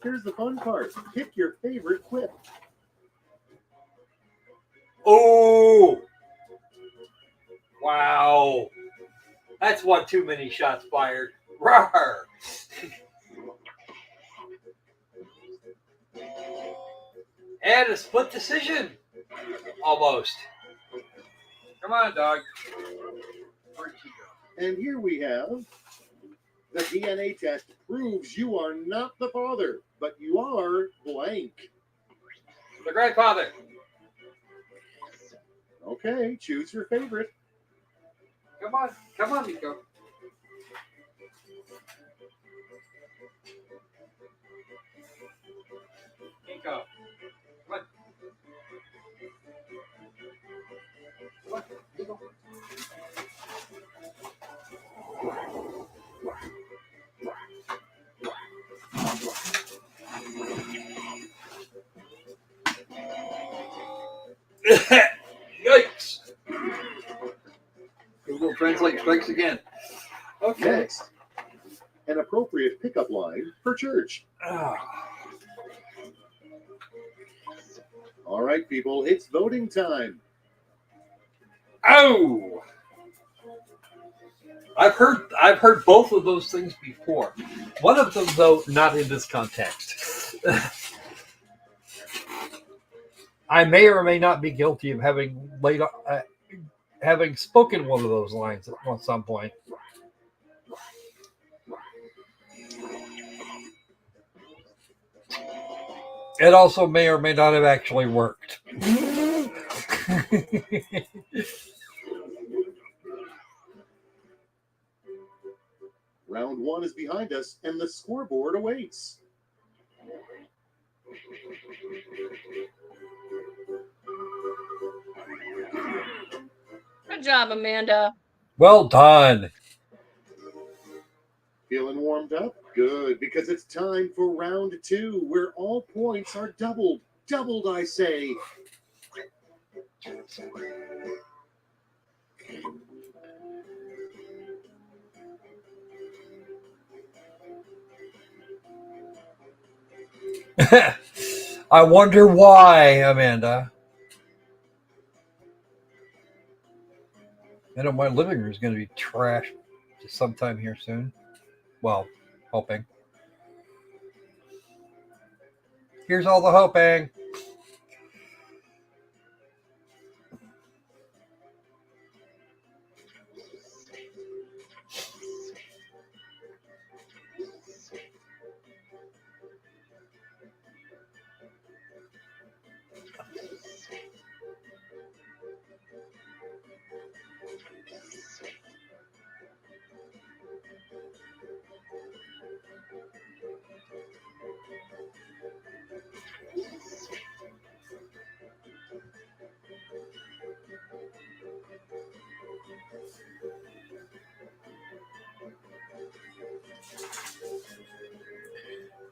Here's the fun part. Pick your favorite quip. Oh. Wow. That's one too many shots fired. Rawr. And a split decision. Almost. Come on, dog. Where'd she go? And here we have the DNA test proves you are not the father, but you are blank. The grandfather. Okay, choose your favorite. Come on. Come on, Nico. Nico. Come on. Come on, Nico. Yikes. Google Translate strikes again. Okay. Next, an appropriate pickup line for church. All right, people, it's voting time. Oh. I've heard both of those things before. One of them, though, not in this context. I may or may not be guilty of having spoken one of those lines at some point. It also may or may not have actually worked. Round one is behind us, and the scoreboard awaits. Good job, Amanda. Well done. Feeling warmed up? Good, because it's time for round two, where all points are doubled. Doubled, I say. I wonder why, Amanda. I know my living room is going to be trashed sometime here soon. Well, hoping. Here's all the hoping.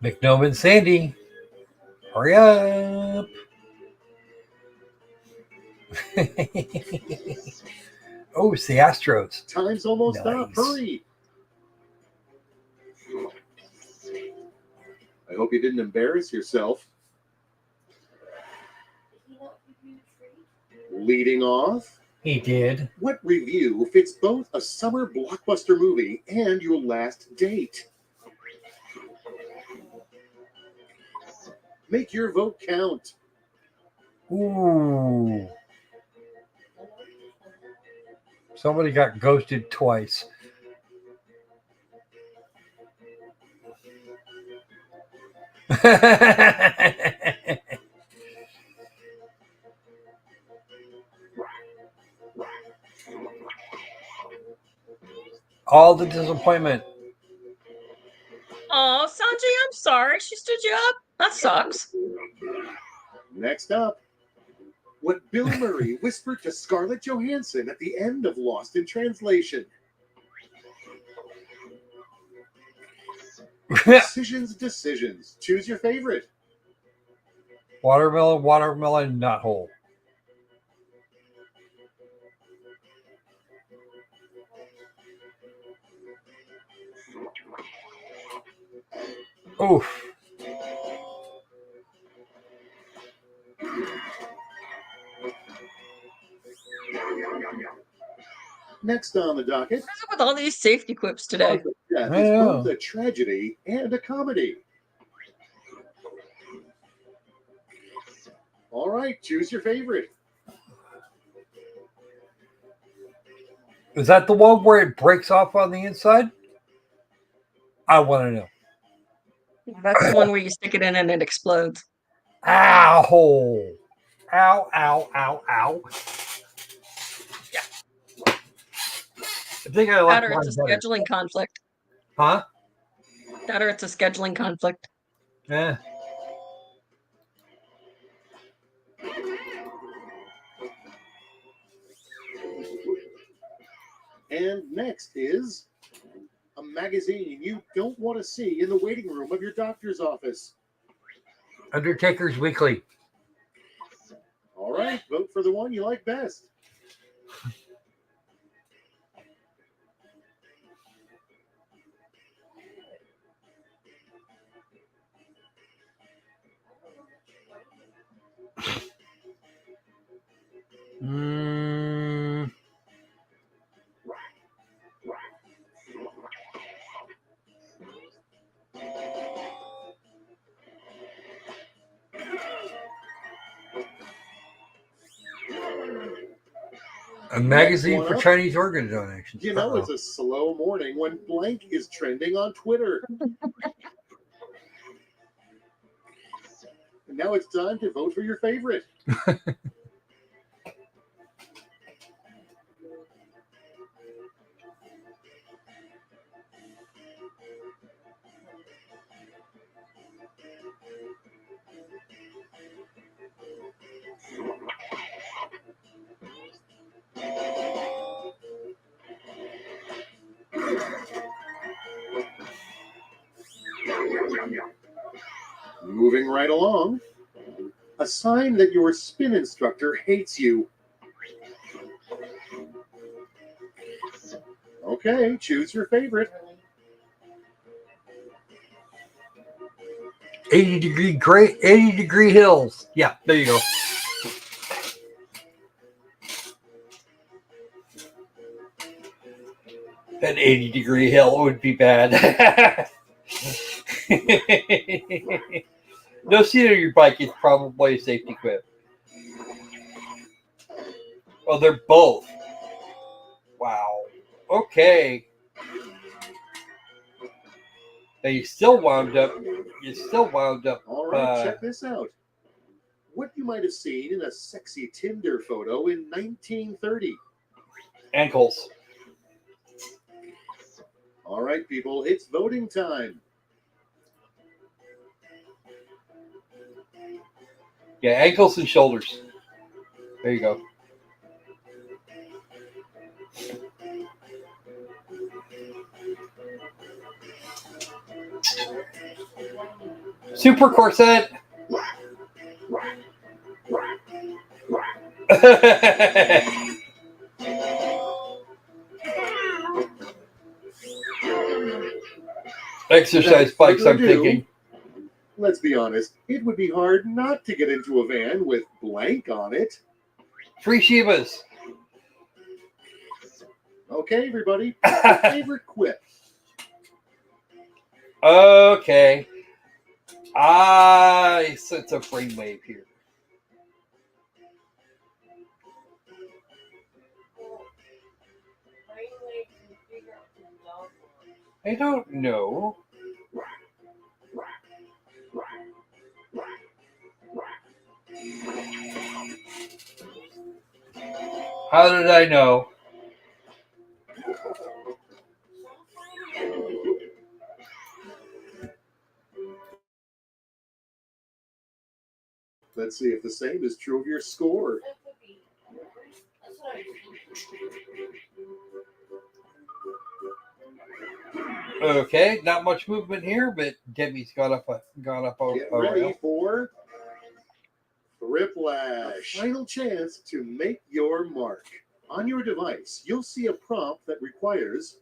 McNoman Sandy, hurry up. Oh, it's the Astros. Time's almost up. Hurry. I hope you didn't embarrass yourself. Leading off. He did. What review fits both a summer blockbuster movie and your last date? Make your vote count. Ooh. Somebody got ghosted twice. All the disappointment. Oh, Sanjay, I'm sorry. She stood you up. That sucks. Next up, what Bill Murray whispered to Scarlett Johansson at the end of Lost in Translation. Decisions. Choose your favorite. Watermelon, nut hole. Oof. Next on the docket, What's up with all these safety quips today? Death I is know. both a tragedy and a comedy. All right, choose your favorite. Is that the one where it breaks off on the inside? I want to know. That's the one where you stick it in and it explodes. Ow! Ow, ow, ow, ow. Yeah. I think I like That or it's a mine better. scheduling conflict. Huh? That or it's a scheduling conflict. Yeah. And next is a magazine you don't want to see in the waiting room of your doctor's office. Undertaker's Weekly. All right, vote for the one you like best. A magazine Next for one up. Chinese organ donations. You know, it's a slow morning when blank is trending on Twitter. And now it's time to vote for your favorite. Moving right along, a sign that your spin instructor hates you. Okay, choose your favorite. 80-degree hills. Yeah, there you go. An 80-degree hill would be bad. No seat on your bike is probably a safety quip. Well, they're both. Wow. Okay. Now you still wound up. All right, check this out. What you might have seen in a sexy Tinder photo in 1930. Ankles. All right, people, it's voting time. Yeah, ankles and shoulders. There you go. Super corset. Exercise bikes, I'm thinking. Let's be honest, it would be hard not to get into a van with blank on it. Free Shivas. Okay, everybody, pick your favorite quip. Okay. I sense a brainwave here. I don't know. How did I know? Let's see if the same is true of your score. Okay, not much movement here, but Debbie's got up a Get ready for Thriplash. Final chance to make your mark. On your device, you'll see a prompt that requires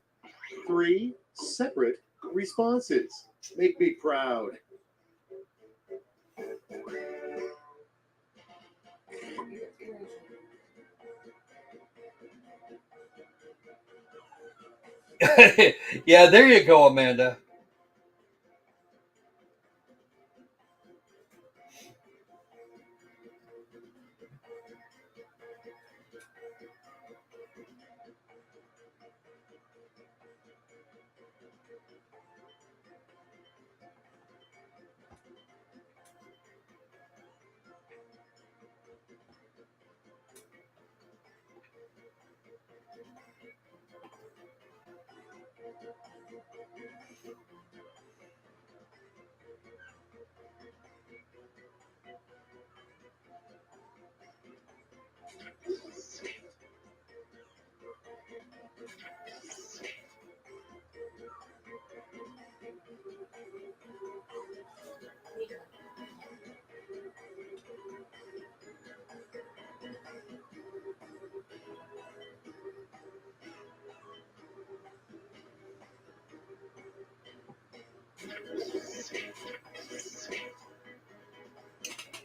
3 separate responses. Make me proud. Yeah, there you go, Amanda.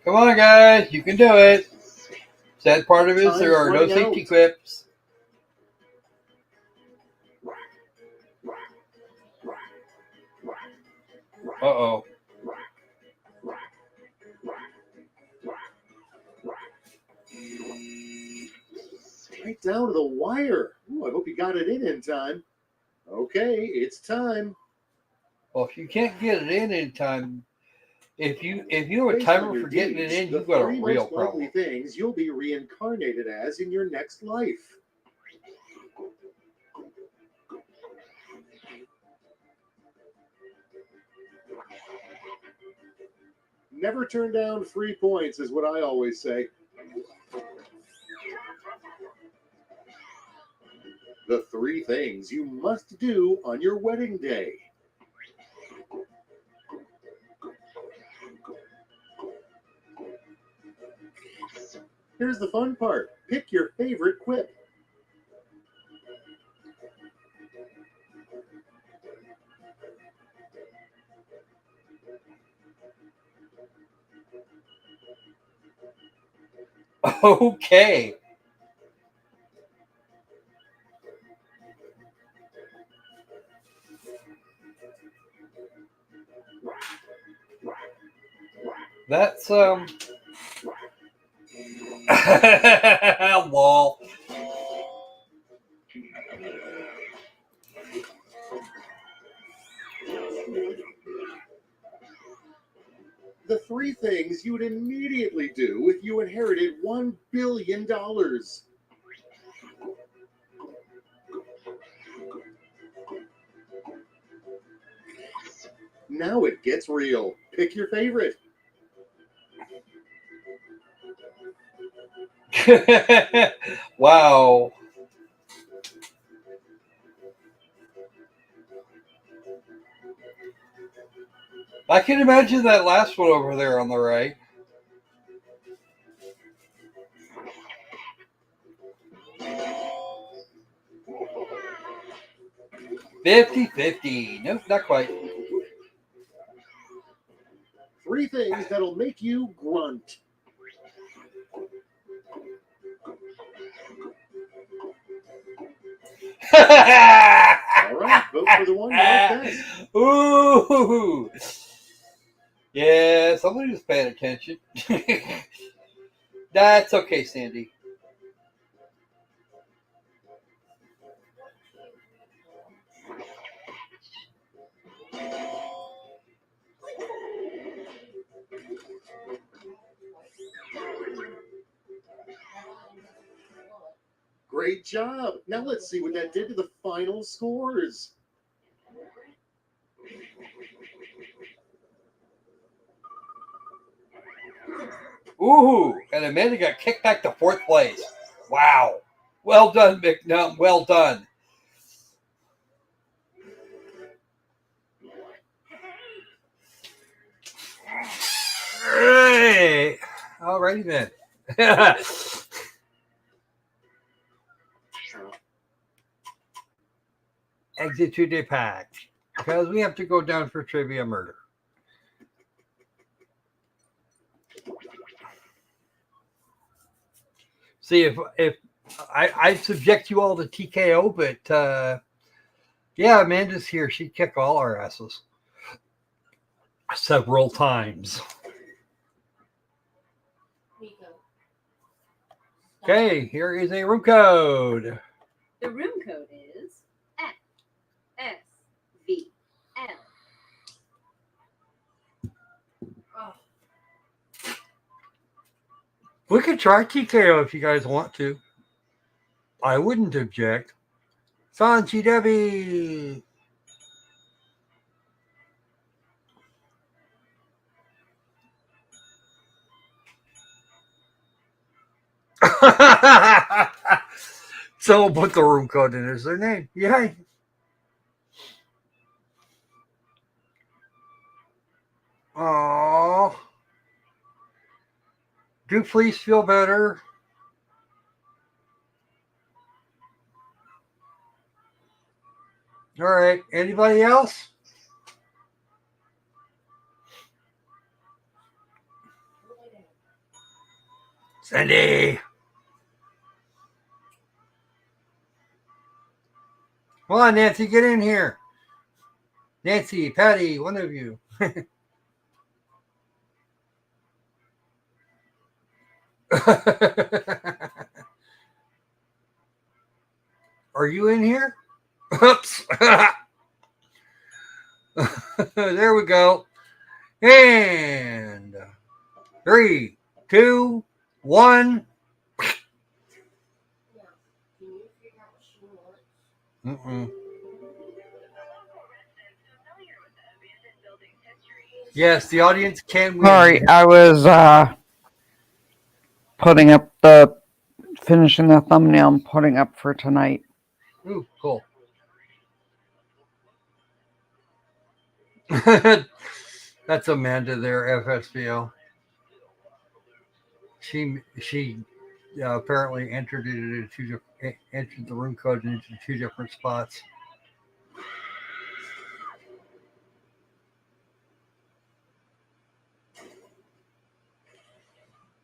Come on, guys, you can do it. Sad part of it is there are no safety clips. Uh-oh. Right down to the wire. Ooh, I hope you got it in time. Okay, it's time. Well, if you can't get it in time, if you have a Based on timer your for getting it deeds, in, the you've got a 3 real most likely problem. things you'll be reincarnated as in your next life. Never turn down 3 points is what I always say. The 3 things you must do on your wedding day. Here's the fun part. Pick your favorite quip. Okay. That's wall. The 3 things you would immediately do if you inherited $1 billion. Now it gets real. Pick your favorite. Wow. I can imagine that last one over there on the right. $50-50. Nope, not quite. 3 things that'll make you grunt. All right, vote for the one you like best. Ooh. Yeah, somebody was paying attention. That's okay, Sandy. Great job. Now let's see what that did to the final scores. Ooh, and Amanda got kicked back to 4th place. Wow. Well done, McNum. Well done. Hey. Alrighty then. Exit to the pack. Because we have to go down for trivia murder. See, if I subject you all to TKO, but yeah, Amanda's here. She'd kick all our asses several times. Okay, here is a room code. The room code is FSVL. Oh. We could try TKO if you guys want to. I wouldn't object. Sanchi Debbie. Someone put the room code in as their name. Yay. Aww. Do please feel better. All right. Anybody else? Cindy. Come on, Nancy, get in here. Nancy, Patty, one of you. Are you in here? Oops. There we go. And 3, 2, 1. Yes, the audience can win. Sorry, I was finishing the thumbnail and putting up for tonight. Ooh, cool. That's Amanda there, FSBO. She apparently entered the room code into 2 different spots.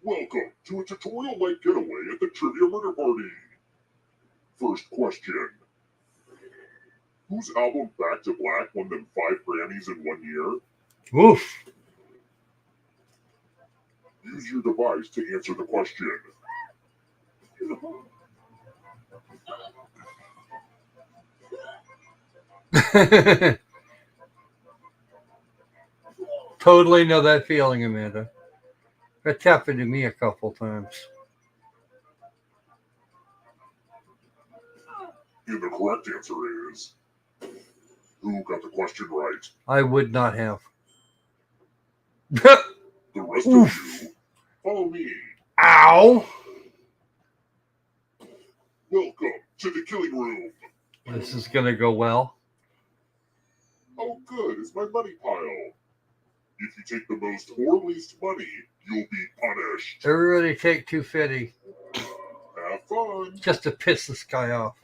Welcome to a tutorial-like getaway at the Trivia Murder Party. First question. Whose album Back to Black won them 5 Grammys in 1 year? Oof. Use your device to answer the question. Totally know that feeling, Amanda. That's happened to me a couple times. And the correct answer is... Who got the question right? I would not have. The rest of you, follow me. Ow! Welcome to the killing room. This is going to go well. Oh good, it's my money pile. If you take the most or least money, you'll be punished. Everybody take 250. Have fun. Just to piss this guy off.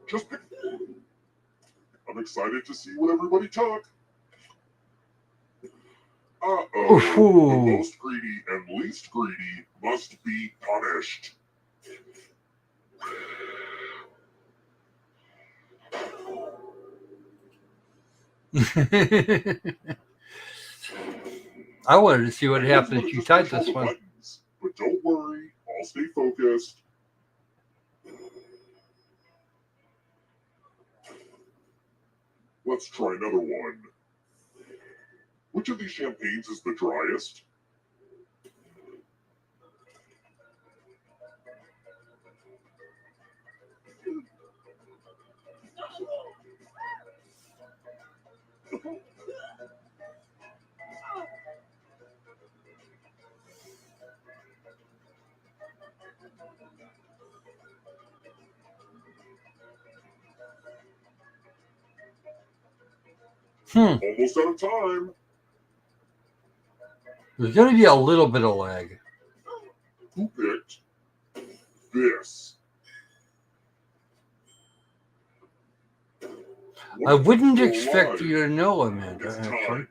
Just pick. I'm excited to see what everybody took. Uh-oh. The most greedy and least greedy must be punished. I wanted to see what happened if you tied this one. Buttons, but don't worry, I'll stay focused. Let's try another one. Which of these champagnes is the driest? Almost out of time. There's going to be a little bit of lag. Who picked this? I wouldn't What expect line? you to know, Amanda, It's actually. time.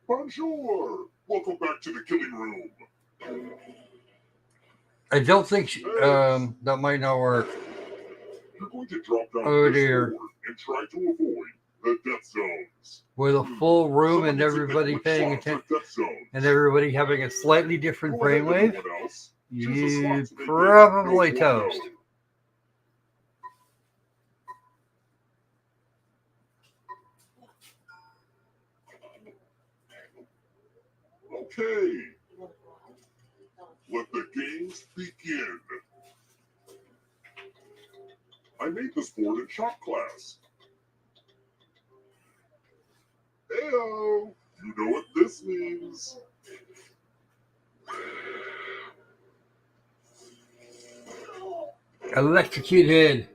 Bonjour. Welcome back to the killing room. I don't think that might not work. You're going to drop down Oh, this dear. board and try to avoid the death zones. With a full room Someone and needs to everybody pick which paying slots are attention death zones. and everybody having a slightly different Go ahead, brainwave, everyone else. Choose a slot you to make it probably no toast. blowout. Okay. Let the games begin. I made this board in shop class. Heyo! You know what this means. Electrocuted.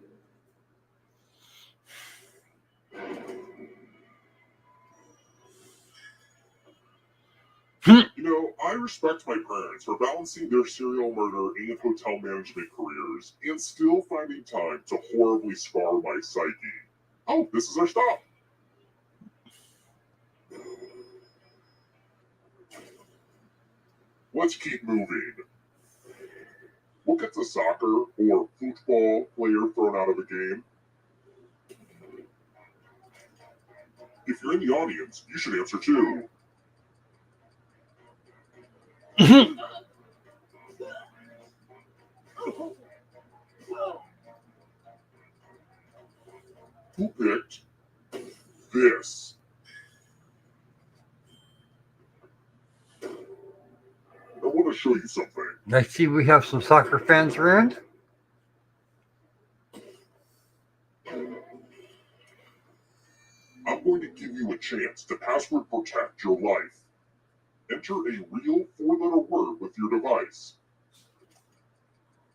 You know, I respect my parents for balancing their serial murder and hotel management careers and still finding time to horribly scar my psyche. Oh, this is our stop. Let's keep moving. What gets a soccer or football player thrown out of a game? If you're in the audience, you should answer too. Who picked this? I want to show you something. I see we have some soccer fans around. I'm going to give you a chance to password protect your life. Enter a real 4-letter word with your device.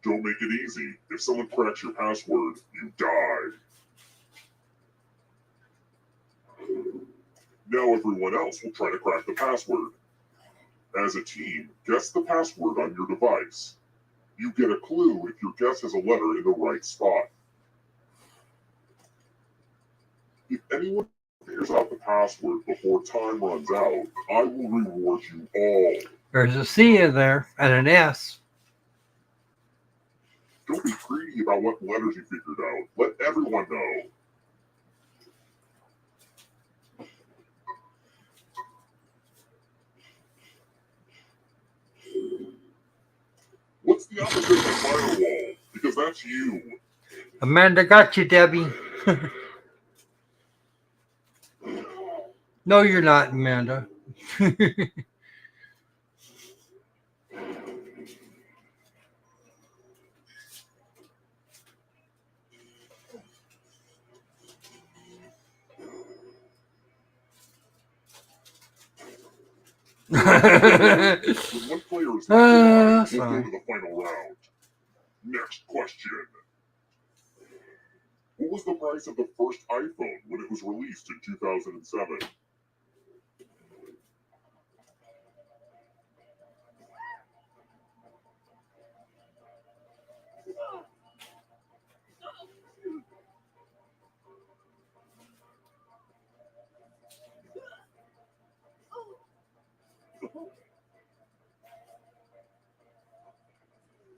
Don't make it easy. If someone cracks your password, you die. Now everyone else will try to crack the password. As a team, guess the password on your device. You get a clue if your guess has a letter in the right spot. If anyone figures out the password before time runs out, I will reward you all. There's a C in there and an S. Don't be greedy about what letters you figured out. Let everyone know. What's the opposite of a firewall? Because that's you. Amanda got you, Debbie. No, you're not, Amanda. When one player is not we'll go to the final round. Next question. What was the price of the first iPhone when it was released in 2007?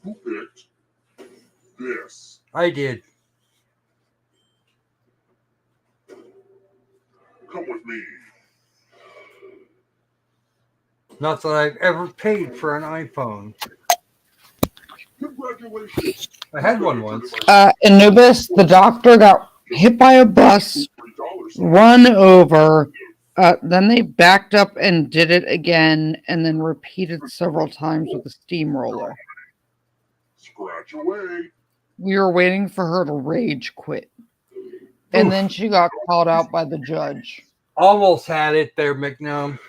Who picked this? I did. Come with me. Not that I've ever paid for an iPhone. Congratulations. I had one once. Anubis, the doctor got hit by a bus run over. Then they backed up and did it again, and then repeated several times with a steamroller. Scratch away. We were waiting for her to rage quit. And Oof. then she got called out by the judge. Almost had it there, McNum.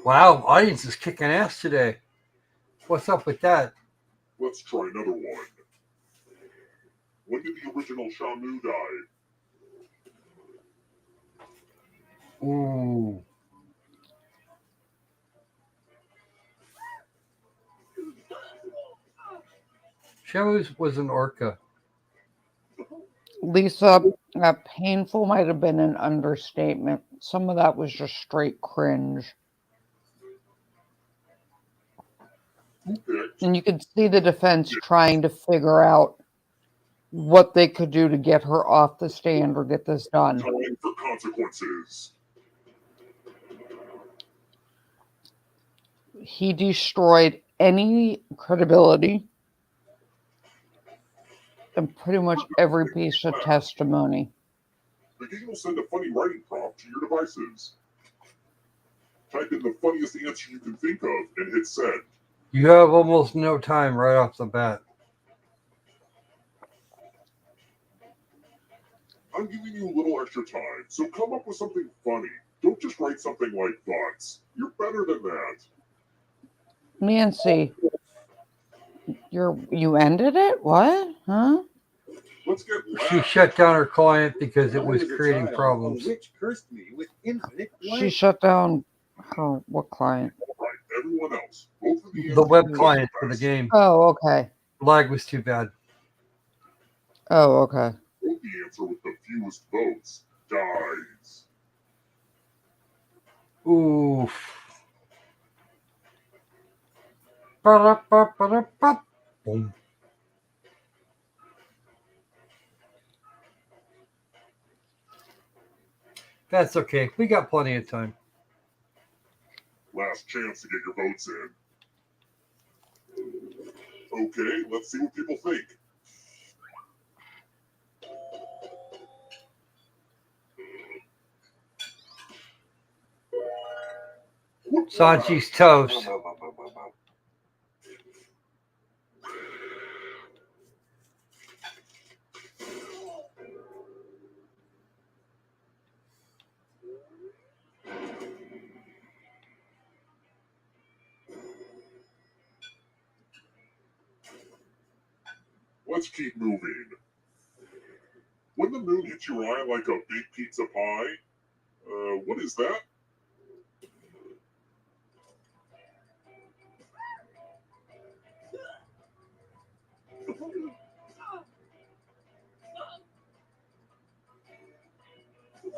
Wow, audience is kicking ass today. What's up with that? Let's try another one. When did the original Shamu die? Ooh. Shamu was an orca. Lisa, painful might have been an understatement. Some of that was just straight cringe. And you could see the defense trying to figure out what they could do to get her off the stand or get this done. Time for consequences. He destroyed any credibility and pretty much every piece of testimony. The game will send a funny writing prompt to your devices. Type in the funniest answer you can think of and hit send. You have almost no time right off the bat. I'm giving you a little extra time, so come up with something funny. Don't just write something like thoughts. You're better than that. Nancy, you ended it? What? Huh? Let's get She shut down her client because it was creating problems. Which cursed me with infinite She shut down her what client? Everyone else. Both of the The web client for the game. Oh, okay. Lag was too bad. Oh, okay. The answer with the fewest votes dies. Oof. Ba-da-ba-ba-da-ba. Boom. That's okay. We got plenty of time. Last chance to get your votes in. Okay, let's see what people think. Sanchi's toast. Let's keep moving. When the moon hits your eye like a big pizza pie, what is that?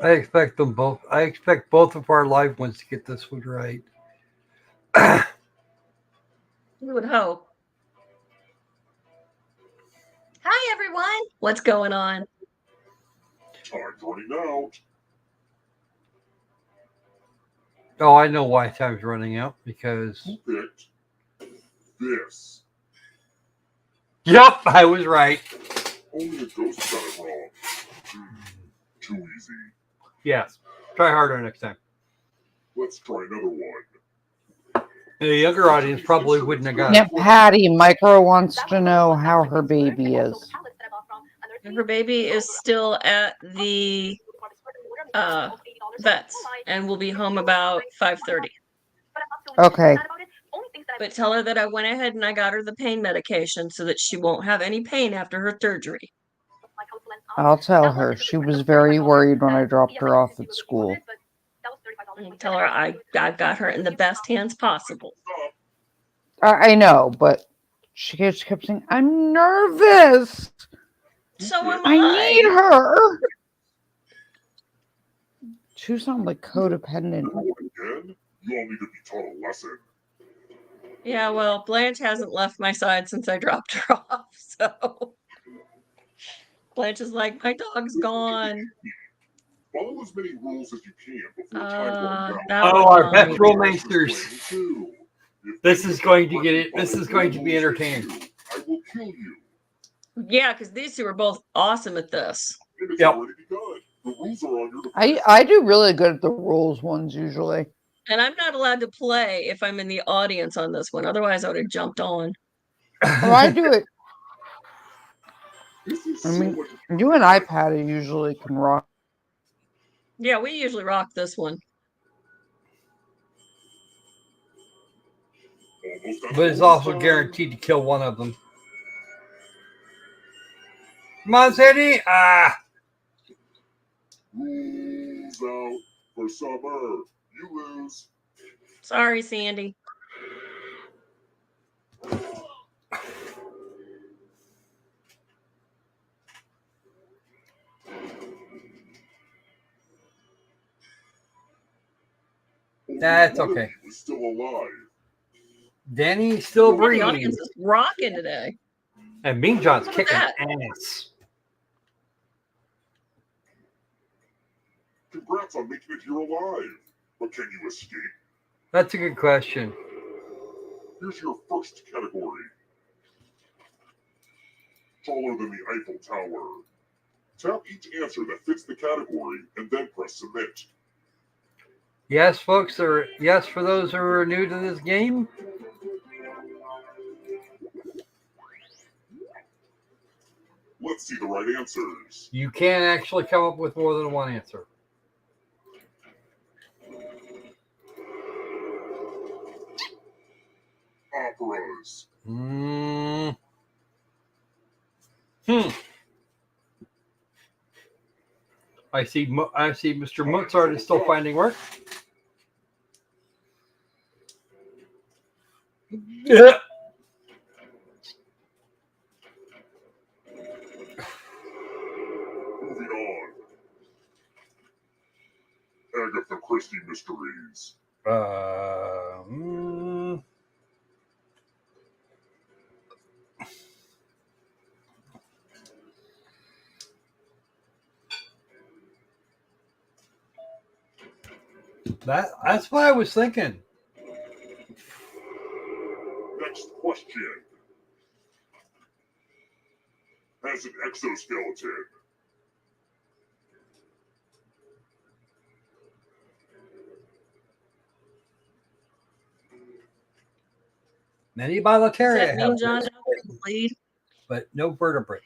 I expect them both. I expect both of our live ones to get this one right. You would hope. Hi, everyone. What's going on? Time's running out. Oh, I know why time's running out, because... Who picked this? Yep, I was right. Only a ghost got it wrong. Too easy. Yes. Try harder next time. Let's try another one. The younger audience probably wouldn't have got Now, it. Patty, Micro wants to know how her baby is. Her baby is still at the vets and will be home about 5:30. Okay. But tell her that I went ahead and I got her the pain medication so that she won't have any pain after her surgery. I'll tell her. She was very worried when I dropped her off at school. And tell her I got her in the best hands possible. I know, but she just kept saying, I'm nervous. So am I need I. her. She sounds like codependent. Again? You all need to be taught a lesson. Yeah, well, Blanche hasn't left my side since I dropped her off, so Blanche is like, my dog's gone. Follow as many rules as you can before time runs out. That Oh, was our not best me. rule masters. Two. If This any is going to correctly get it. This follow is going to the be rules entertaining. you, I will kill you. Yeah, because these two are both awesome at this. And it's Yep. already begun. The rules are on your I device. I do really good at the rules ones usually. And I'm not allowed to play if I'm in the audience on this one. Otherwise, I would have jumped on. Oh, I do it. This is I so mean, much you and I, Patty, usually can rock. Yeah, we usually rock this one. almost done. But it's also guaranteed to kill one of them. Come on, Sandy. Ah. Rules out for summer. You lose. Sorry, Sandy. That's Only one okay. of you is still alive. Danny's still The breathing. audience is rocking today. And Mean John's kicking that? ass. Congrats on making it here alive. But can you escape? That's a good question. Here's your first category. Taller than the Eiffel Tower. Tap each answer that fits the category and then press submit. Yes, folks, or yes, for those who are new to this game. Let's see the right answers. You can actually come up with more than one answer. Operas. I see Mr. Mozart is still finding work. Yeah. Moving on. Agatha Christie mysteries. That's what I was thinking. Next question. Has an exoskeleton. Many Is Letecia that have Mean John this, out there in the lead? but no vertebrate.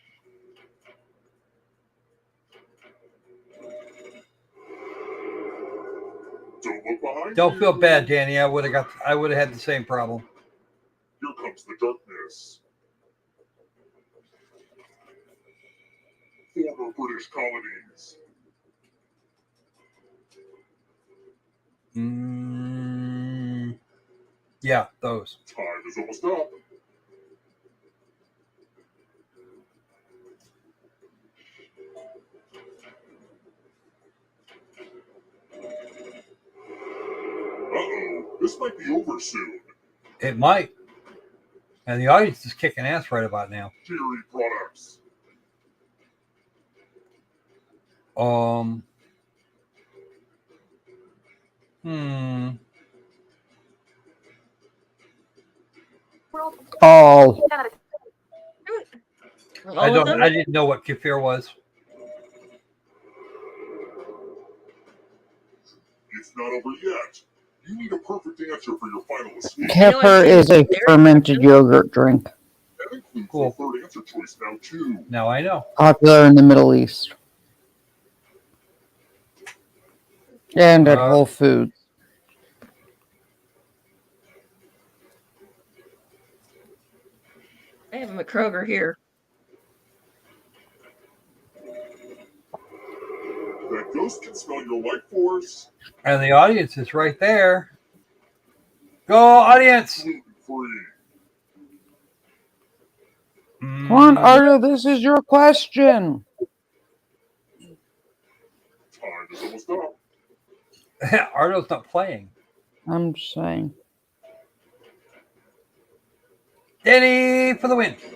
Don't look behind Don't you. feel bad, Danny. I would have had the same problem. Here comes the darkness. Former British colonies. Yeah, those. Time is almost up. Uh-oh, this might be over soon. It might. And the audience is kicking ass right about now. Dairy products. All. I didn't know what kefir was. It's not over yet. You need a perfect answer for your final escape. Kefir is a fermented yogurt drink, That includes Cool. the third answer choice now too. Now I know. popular in the Middle East and at Whole Foods. I have them at Kroger here. That ghost can smell your life force. And the audience is right there. Go, audience! Gluten free. Come on, Arlo, this is your question. Time is almost up. Arno's not playing. I'm just saying. Danny for the win. Good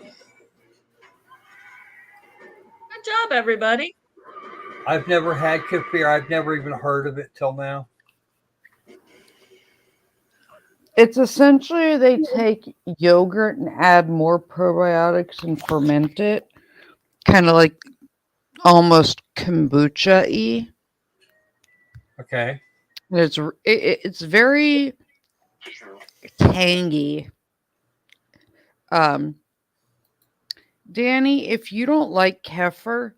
job, everybody. I've never had kefir. I've never even heard of it till now. It's essentially they take yogurt and add more probiotics and ferment it, kind of like almost kombucha-y. Okay. And it's very tangy. Danny, if you don't like kefir,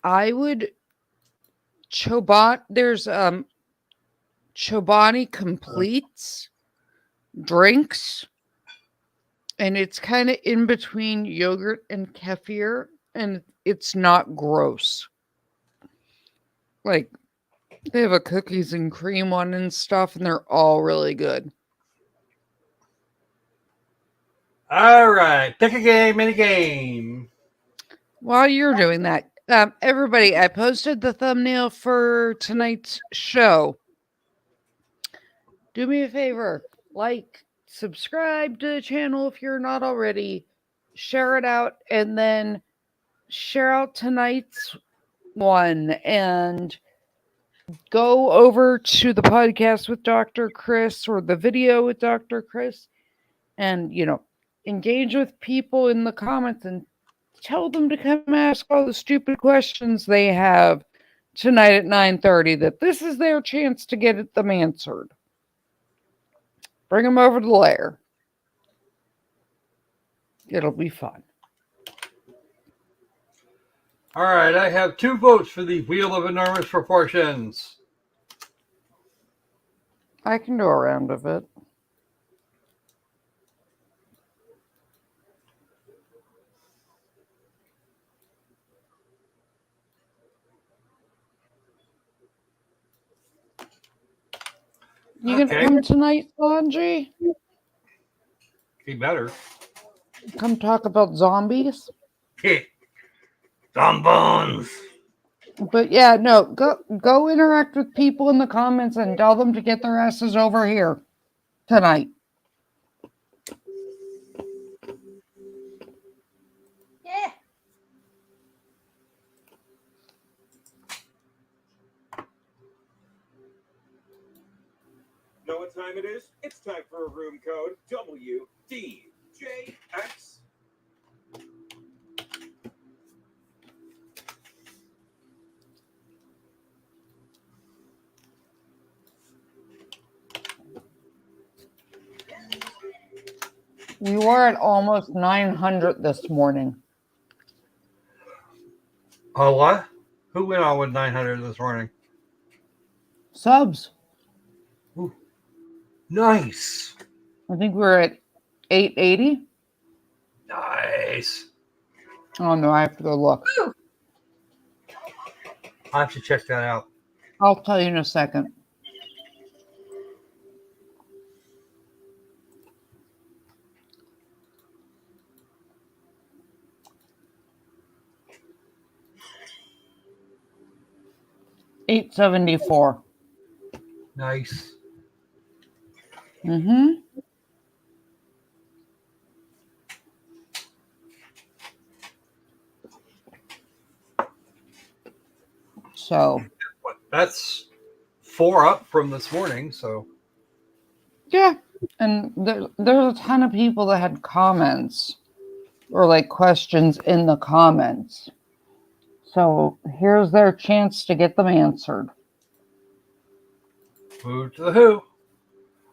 I would there's Chobani Completes drinks, and it's kind of in between yogurt and kefir, and it's not gross. Like, they have a cookies and cream one and stuff, and they're all really good. All right. Pick a game, any game. While you're doing that, everybody, I posted the thumbnail for tonight's show. Do me a favor, like, subscribe to the channel if you're not already, share it out, and then share out tonight's one, and go over to the podcast with Dr. Chris or the video with Dr. Chris, and, engage with people in the comments and tell them to come ask all the stupid questions they have tonight at 9:30, that this is their chance to get them answered. Bring them over to the lair. It'll be fun. All right. I have 2 votes for the Wheel of Enormous Proportions. I can do a round of it. You Okay. gonna come tonight, Sanji? Be better. Come talk about zombies? Zombones. But yeah, no, go interact with people in the comments and tell them to get their asses over here tonight. Yeah. Know what time it is? It's time for a room code WDJX. We were at almost 900 this morning. Oh, what? Who went on with 900 this morning? Subs. Ooh. Nice. I think we were at 880. Nice. Oh no, I have to go look. I have to check that out. I'll tell you in a second. $874. Nice. Mm-hmm. So That's 4 up from this morning, so yeah, and there's a ton of people that had comments or like questions in the comments. So here's their chance to get them answered. who to the who?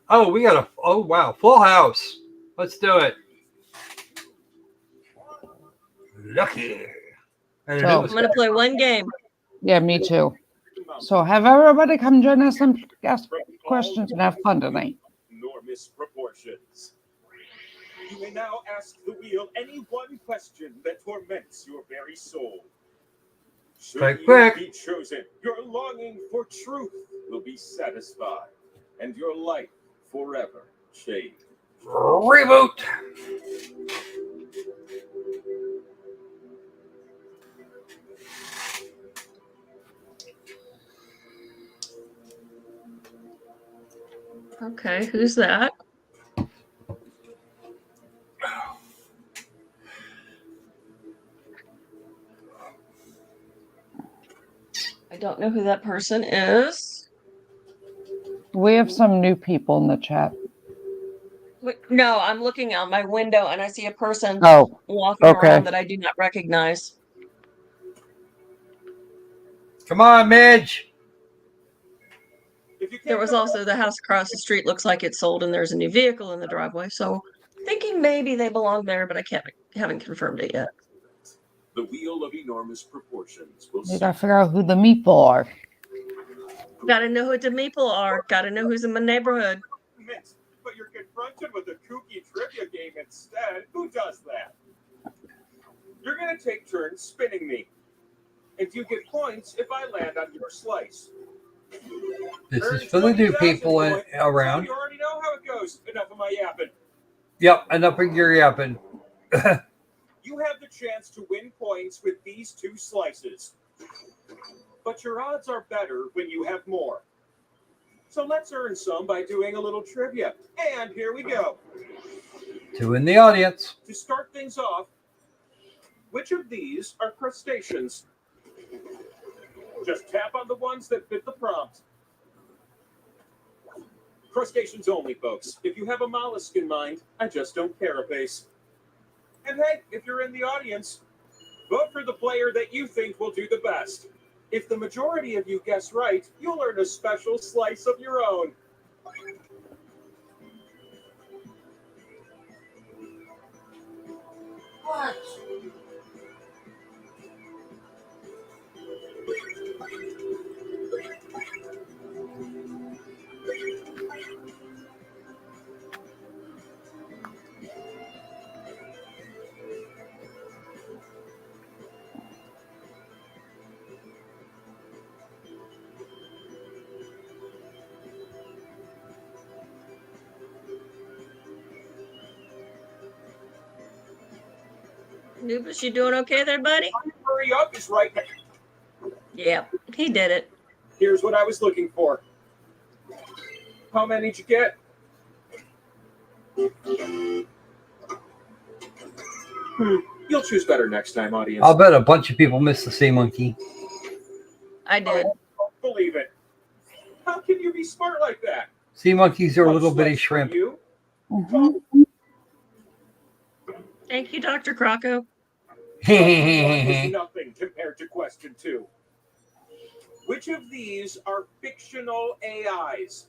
Oh, we got oh wow, full house. Let's do it. Lucky. And So- I'm gonna play one game. Yeah, me too. So have everybody come join us and ask questions and have fun tonight. Enormous proportions. You may now ask the wheel any one question that torments your very soul. Should you Quick. be chosen, your longing for truth will be satisfied, and your life forever changed. Reboot. Okay, who's that? don't know who that person is. We have some new people in the chat. Wait, no, I'm looking out my window and I see a person Oh, walking okay. around that I do not recognize. Come on, Midge. There was also the house across the street looks like it's sold and there's a new vehicle in the driveway. So thinking maybe they belong there, but I haven't confirmed it yet. The wheel of enormous proportions will We gotta figure out who the meeple are. Gotta know who the meeple are. Gotta know who's in my neighborhood. But you're confronted with a kooky trivia game instead. Who does that? You're gonna take turns spinning me. And you get points if I land on your slice. This is for the new people around. You already know how it goes. Enough of my yapping. Yep, enough of your yapping. You have the chance to win points with these 2 slices. But your odds are better when you have more. So let's earn some by doing a little trivia. And here we go. 2 in the audience. To start things off, which of these are crustaceans? Just tap on the ones that fit the prompt. Crustaceans only, folks. If you have a mollusk in mind, I just don't carapace. And hey, if you're in the audience, vote for the player that you think will do the best. If the majority of you guess right, you'll earn a special slice of your own. What? Noobus, you doing okay there, buddy? Hurry up is right now. Yeah, he did it. Here's what I was looking for. How many did you get? You'll choose better next time, audience. I'll bet a bunch of people missed the sea monkey. I did. Don't believe it. How can you be smart like that? Sea monkeys are One little bitty slice for shrimp. You. Thank you, Dr. Crocco. Is nothing compared to question 2. Which of these are fictional AIs?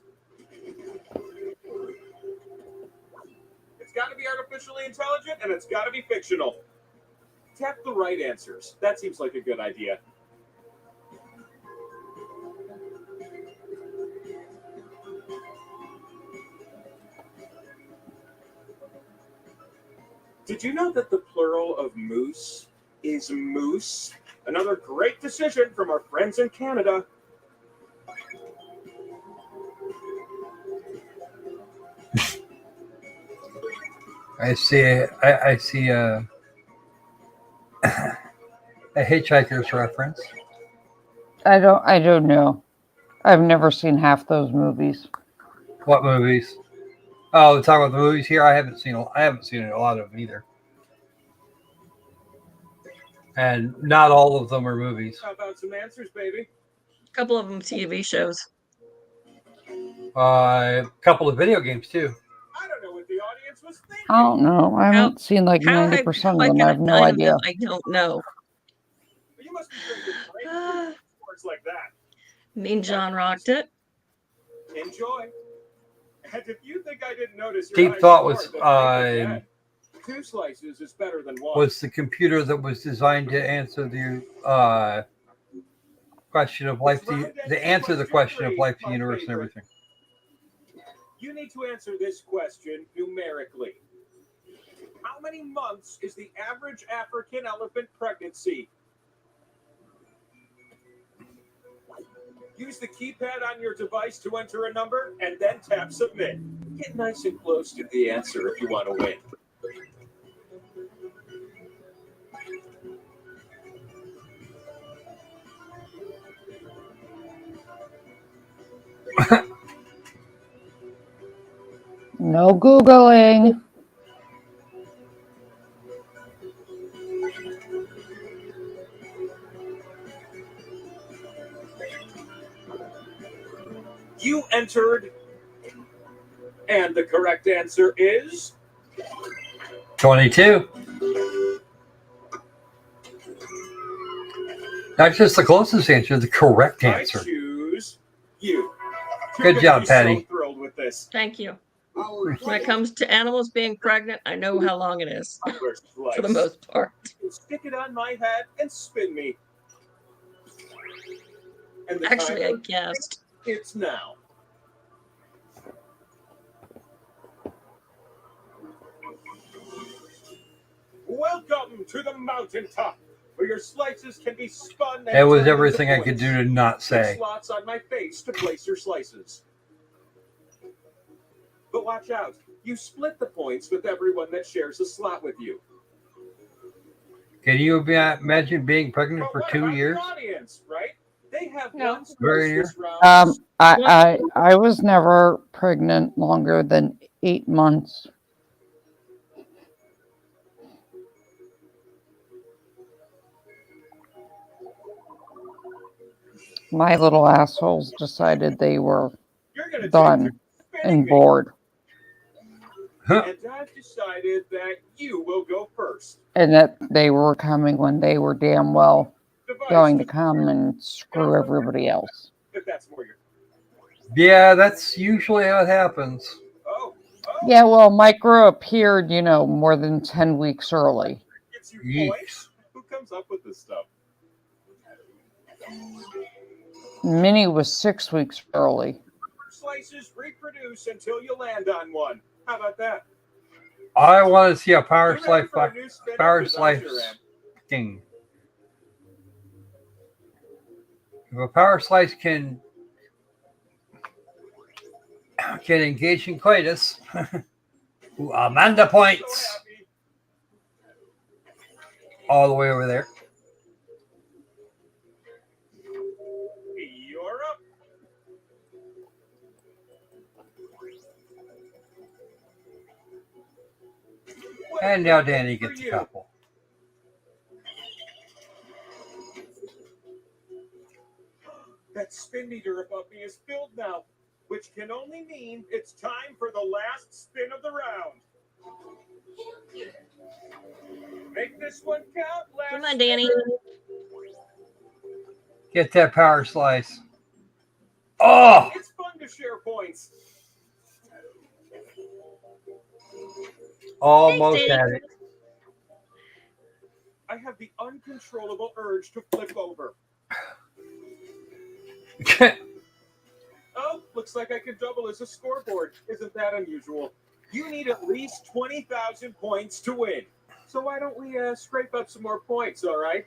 It's got to be artificially intelligent and it's got to be fictional. Tap the right answers. That seems like a good idea. Did you know that the plural of moose is moose? Another great decision from our friends in Canada. I see a Hitchhiker's reference. I don't know. I've never seen half those movies. What movies? Oh, talking about the movies here. I haven't seen a lot of them either. And not all of them are movies. How about some answers, baby? A couple of them TV shows. A couple of video games too. I don't know what the audience was thinking. I don't know. I haven't seen like How 90% am I of them. I gonna have no name idea. them? I don't know. You must be drinking great sports like that. Mean John rocked it. Enjoy. And if you think I didn't notice your Deep eyes Thought more, was then think again. 2 slices is better than 1. was the computer that was designed to answer the question of life, to answer the question of life, the universe, and everything. You need to answer this question numerically. How many months is the average African elephant pregnancy? Use the keypad on your device to enter a number and then tap submit. Get nice and close to the answer if you want to win. No Googling. You entered, and the correct answer is 22. Not just the closest answer, the correct answer. I choose you. Good job, be Patty. So thrilled with this. Thank you. When it comes to animals being pregnant, I know how long it is for the most part. Stick it on my head and spin me. And the Actually, I timer, guessed. it's now. Welcome to the mountaintop, where your slices can be spun. And That was turned into everything I could points. do to not There's say. slots on my face to place your slices. But watch out. You split the points with everyone that shares a slot with you. Can you imagine being pregnant But for what 2 about years? the audience, right? They have No. one Very slice near. this round. I was never pregnant longer than 8 months. My little assholes decided they were You're gonna done take and me. bored. And I've decided that you will go first. And that they were coming when they were damn well Device, going to come and screw everybody else. if that's more your. Yeah, that's usually how it happens. Oh, Yeah, well, Micro appeared, more than 10 weeks early. gets you Yeesh. points. Who comes up with this stuff? Minnie was 6 weeks early. Slices reproduce until you land on one. How about that? I want to see a power You ready slice for a new spinner? power 'Cause I slice sure am. king. If a power slice can engage in coitus, ooh, Amanda So points happy. all the way over there. You're up. What a And now good Danny day for gets a you. couple. That spin meter above me is filled now, which can only mean it's time for the last spin of the round. Make this one count, last Come on, Danny. spinner. Get that power slice. Oh, It's fun to share points. almost Thanks, had Danny. it. I have the uncontrollable urge to flip over. Oh, looks like I could double as a scoreboard. Isn't that unusual? You need at least 20,000 points to win. So why don't we scrape up some more points, all right?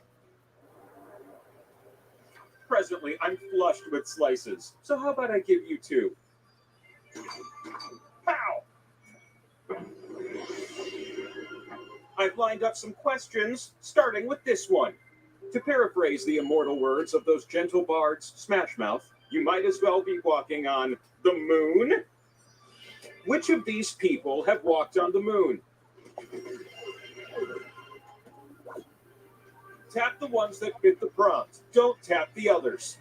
Presently, I'm flushed with slices. So how about I give you 2? Pow! I've lined up some questions, starting with this one. To paraphrase the immortal words of those gentle bards, Smash Mouth, you might as well be walking on the moon. Which of these people have walked on the moon? Tap the ones that fit the prompt. Don't tap the others.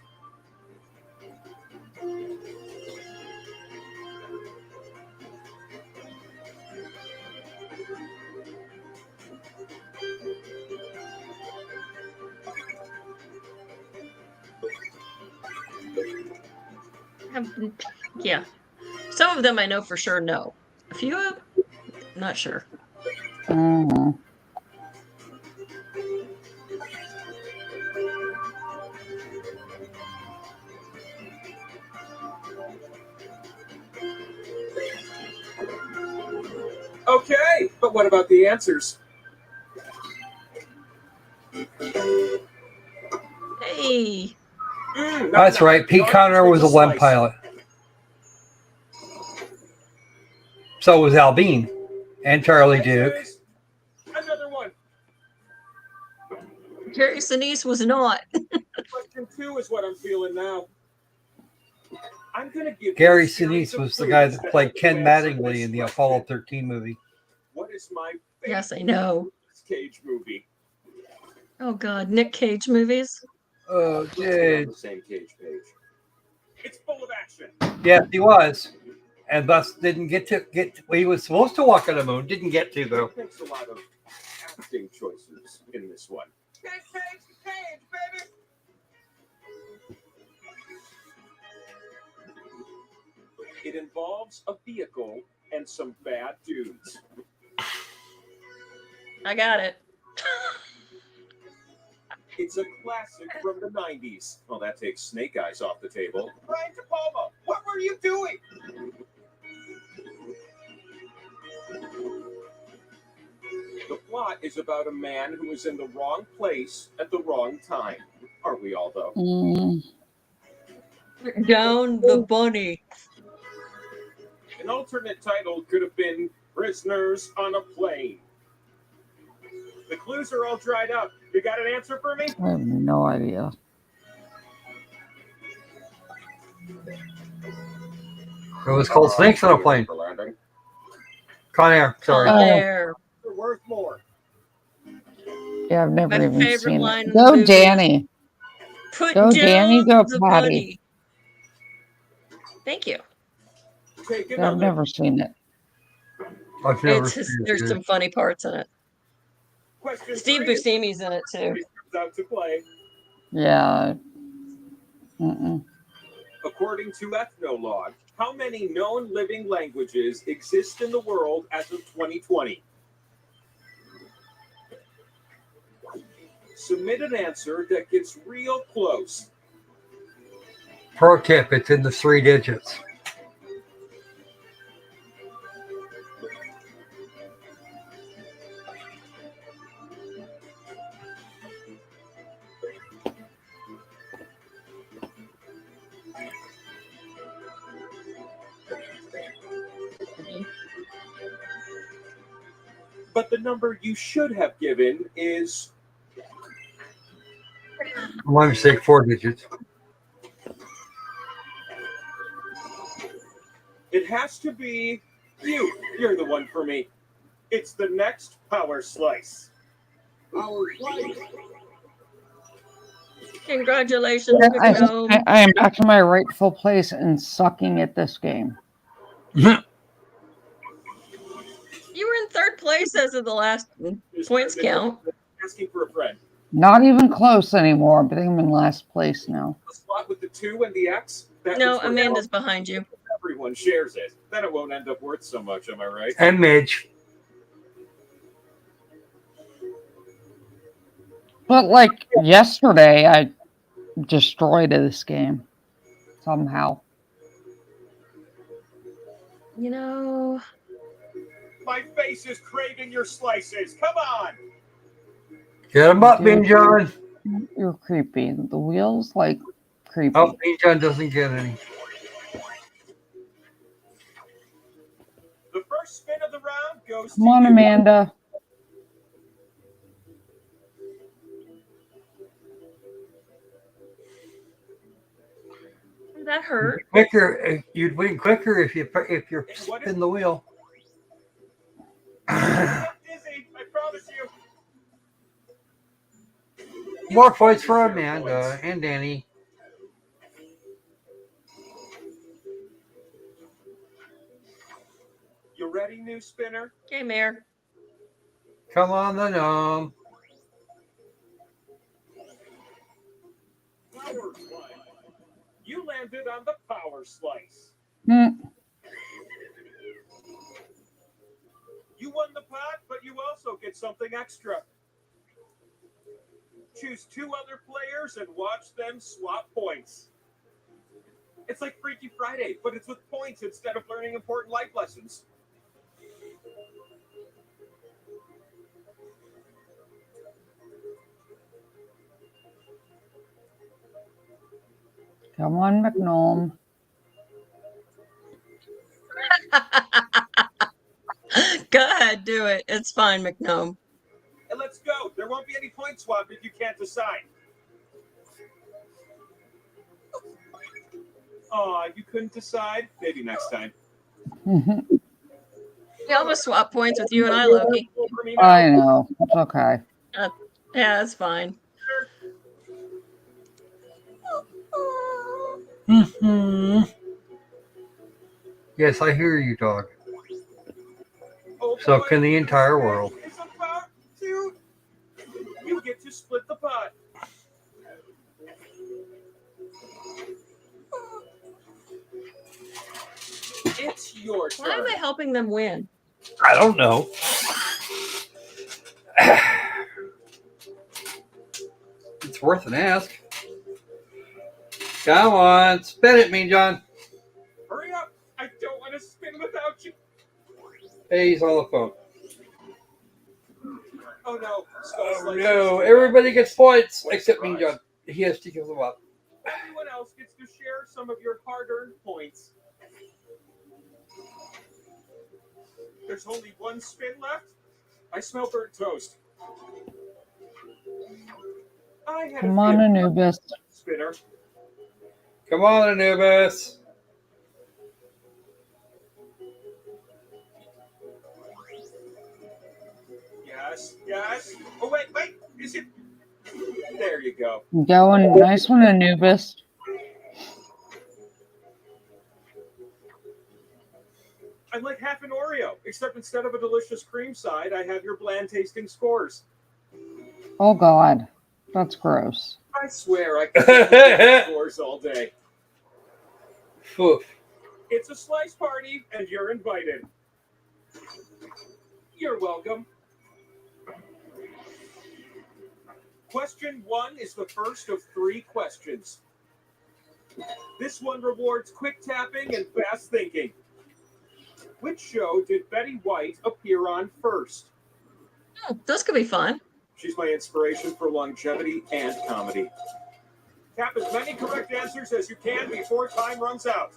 Yeah. Some of them I know for sure no. A few of them, not sure. Mhm. Okay, but what about the answers? Hey. That's right. Pete Conner was a LEM pilot. So was Al Bean and Charlie Duke. Another one. Gary Sinise was not. Question 2 is what I'm feeling now. I'm gonna give Gary you a series Sinise of was the guy clues that to played help you Ken answer Mattingly this in the question. Apollo 13 movie. What is my favorite Yes, I know. Cage movie? Oh God, Nick Cage movies. Oh, Let's get on dude. the same Cage page. It's full of action. Yes, he was. And thus didn't get he was supposed to walk on the moon, didn't get to though. Thanks a lot of acting choices in this one. Change, baby. It involves a vehicle and some bad dudes. I got it. It's a classic from the 90s. Well, that takes Snake Eyes off the table. Brian De Palma, what were you doing? The plot is about a man who is in the wrong place at the wrong time. Aren't we all, though? Down the bunny. An alternate title could have been Prisoners on a Plane. The clues are all dried up. You got an answer for me? I have no idea. It was called Snakes on a Plane. Con Air, sorry. There. They're worth more. Yeah, I've never My even favorite seen line it. in the Go, movie is, Danny. Put Go, down Danny. Go, the Patty. bunny. Thank you. Take I've another. never seen it. I've never There's some funny parts in it. Question Steve 3 Buscemi's in it too. comes out to play. Yeah. Mm-mm. According to Ethnologue, how many known living languages exist in the world as of 2020? Submit an answer that gets real close. Pro tip, it's in the 3 digits. But the number you should have given is My mistake, 4 digits. it has to be you. You're the one for me. It's the next power slice. Power slice. Congratulations, I McNome. am back to my rightful place and sucking at this game. You were in third place as of the last points count. Asking for a friend. Not even close anymore. I think I'm in last place now. The slot with the 2 and the X. That No, was for Amanda's behind you. everyone shares it. Then it won't end up worth so much. Am I right? And Midge. But like yesterday, I destroyed this game somehow. You know, My face is craving your slices. Come on. Get him up, Dude. Bean John. You're creepy. The wheels like creepy. Oh, Bean John doesn't get any. The first spin of the round goes Come on, to you. Amanda. that hurt. Quicker, you'd win quicker if you spin the wheel. I'm dizzy. I promise you. More points for Amanda and Danny. You ready, new spinner? Okay, Mayor. Come on, the gnome. Power slice. You landed on the power slice. You won the pot, but you also get something extra. Choose 2 other players and watch them swap points. It's like Freaky Friday, but it's with points instead of learning important life lessons. Come on, McNome. Go ahead, do it. It's fine, McNome. And let's go. There won't be any point swap if you can't decide. Aw, you couldn't decide? Maybe next time. Yeah, I'm gonna swap points with you and I, Loki. I know. It's okay. Yeah, that's fine. Mm-hmm. Yes, I hear you, dog. Oh So boy, can the entire spin world. is about to. You get to split the pot. It's your Why am turn. I helping them win? I don't know. It's worth an ask. Come on, spin it, Mean John. Hurry up! I don't want to spin without you. Hey, he's on the phone. Oh no! Oh no! Everybody gets points except Mean John. He has to give them up. Everyone else gets to share some of your hard-earned points. There's only one spin left. I smell burnt toast. I had Come on, Anubis. spinner. Come on, Anubis. Yes. Oh wait. Is it? There you go. Going. Nice one, Anubis. I'm like half an Oreo, except instead of a delicious cream side, I have your bland tasting scores. Oh, God. That's gross. I swear I could eat scores all day. It's a slice party, and you're invited. You're welcome. Question 1 is the first of 3 questions. This one rewards quick tapping and fast thinking. Which show did Betty White appear on first? This could be fun. She's my inspiration for longevity and comedy. Tap as many correct answers as you can before time runs out.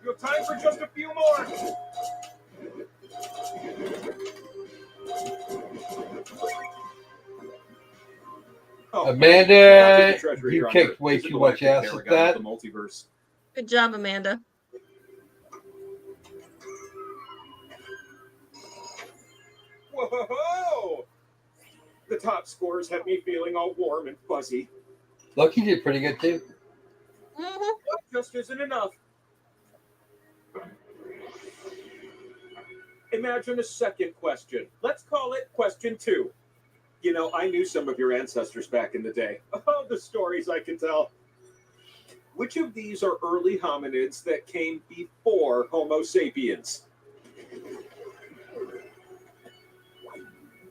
You have time for just a few more. Oh, Amanda, you kicked way too much ass at that. The multiverse. Good job, Amanda. Whoa! The top scores have me feeling all warm and fuzzy. Loki did pretty good too. Mm-hmm. That just isn't enough. Imagine a second question. Let's call it question 2. You know, I knew some of your ancestors back in the day. Oh, the stories I can tell. Which of these are early hominids that came before Homo sapiens?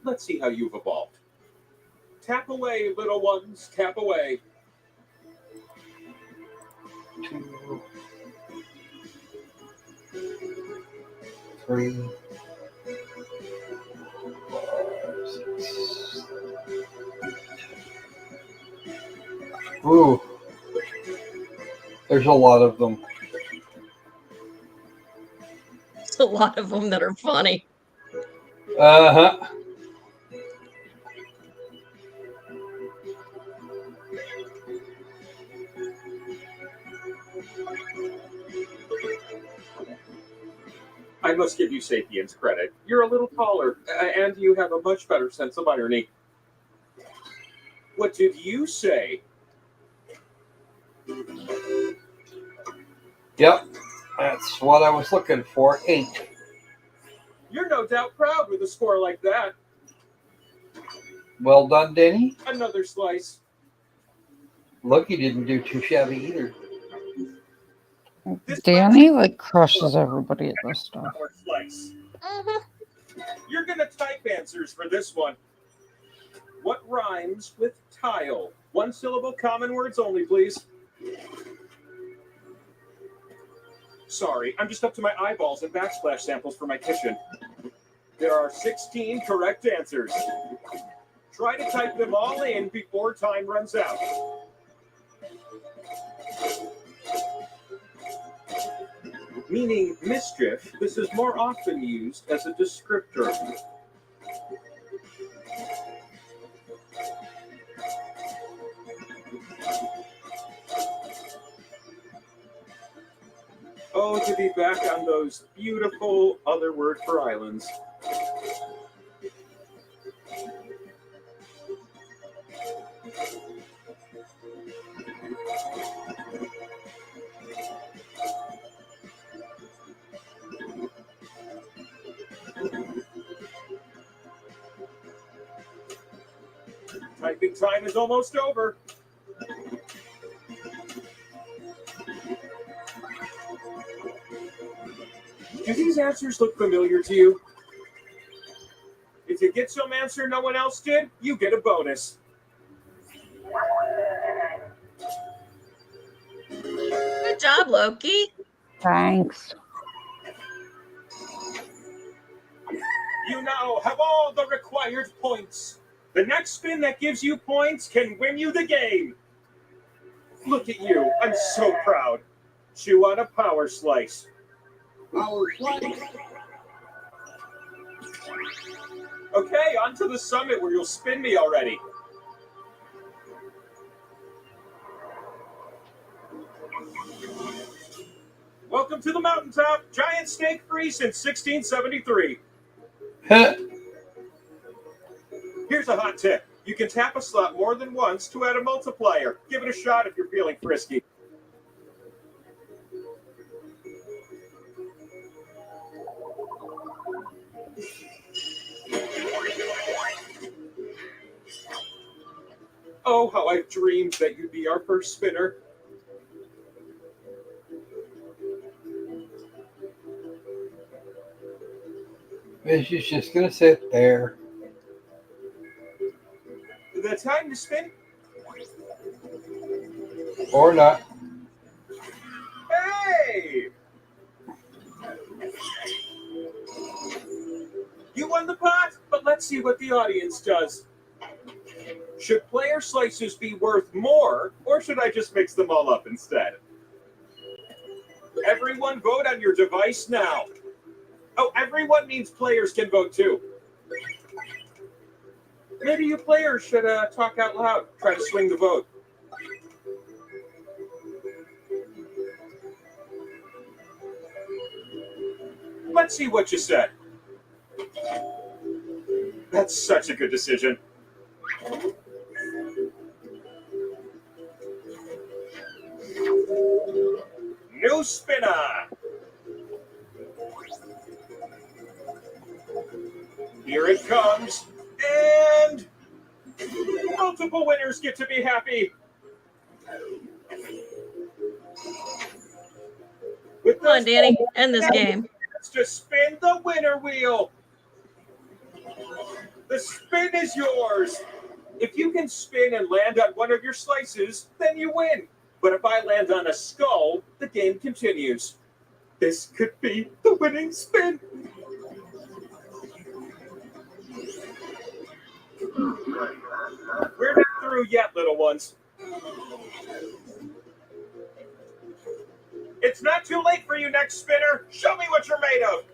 Let's see how you've evolved. Tap away, little ones, tap away. 2, 3, 4, 6. Ooh. There's a lot of them. There's a lot of them that are funny. Uh-huh. I must give you Sapiens credit. You're a little taller, and you have a much better sense of irony. What did you say? Yep. That's what I was looking for. 8. You're no doubt proud with a score like that. Well done, Denny. Another slice. Loki didn't do too shabby either. Danny like crushes everybody at this stuff. Slice. Mm-hmm. You're going to type answers for this one. What rhymes with tile? 1 syllable common words only, please. Sorry, I'm just up to my eyeballs in backsplash samples for my kitchen. There are 16 correct answers. Try to type them all in before time runs out. Meaning mischief, this is more often used as a descriptor. to be back on those beautiful other word for islands. Typing time is almost over. Do these answers look familiar to you? If you get some answer no one else did, you get a bonus. Good job, Loki. Thanks. You now have all the required points. The next spin that gives you points can win you the game. Look at you. I'm so proud. Chew on a power slice. Power slice. Okay, on to the summit where you'll spin me already. Welcome to the mountaintop. Giant snake free since 1673. Here's a hot tip. You can tap a slot more than once to add a multiplier. Give it a shot if you're feeling frisky. Oh, how I've dreamed that you'd be our first spinner. She's just gonna sit there. The time to spin? Or not. Hey! You won the pot, but let's see what the audience does. Should player slices be worth more, or should I just mix them all up instead? Everyone vote on your device now. Oh, everyone means players can vote too. Maybe you players should talk out loud, try to swing the vote. Let's see what you said. That's such a good decision. New spinner. Here it comes. And multiple winners get to be happy. With Come on, Danny, end this game. Let's just spin the winner wheel. The spin is yours. If you can spin and land on one of your slices, then you win. But if I land on a skull, the game continues. This could be the winning spin. We're not through yet, little ones. It's not too late for you, next spinner. Show me what you're made of.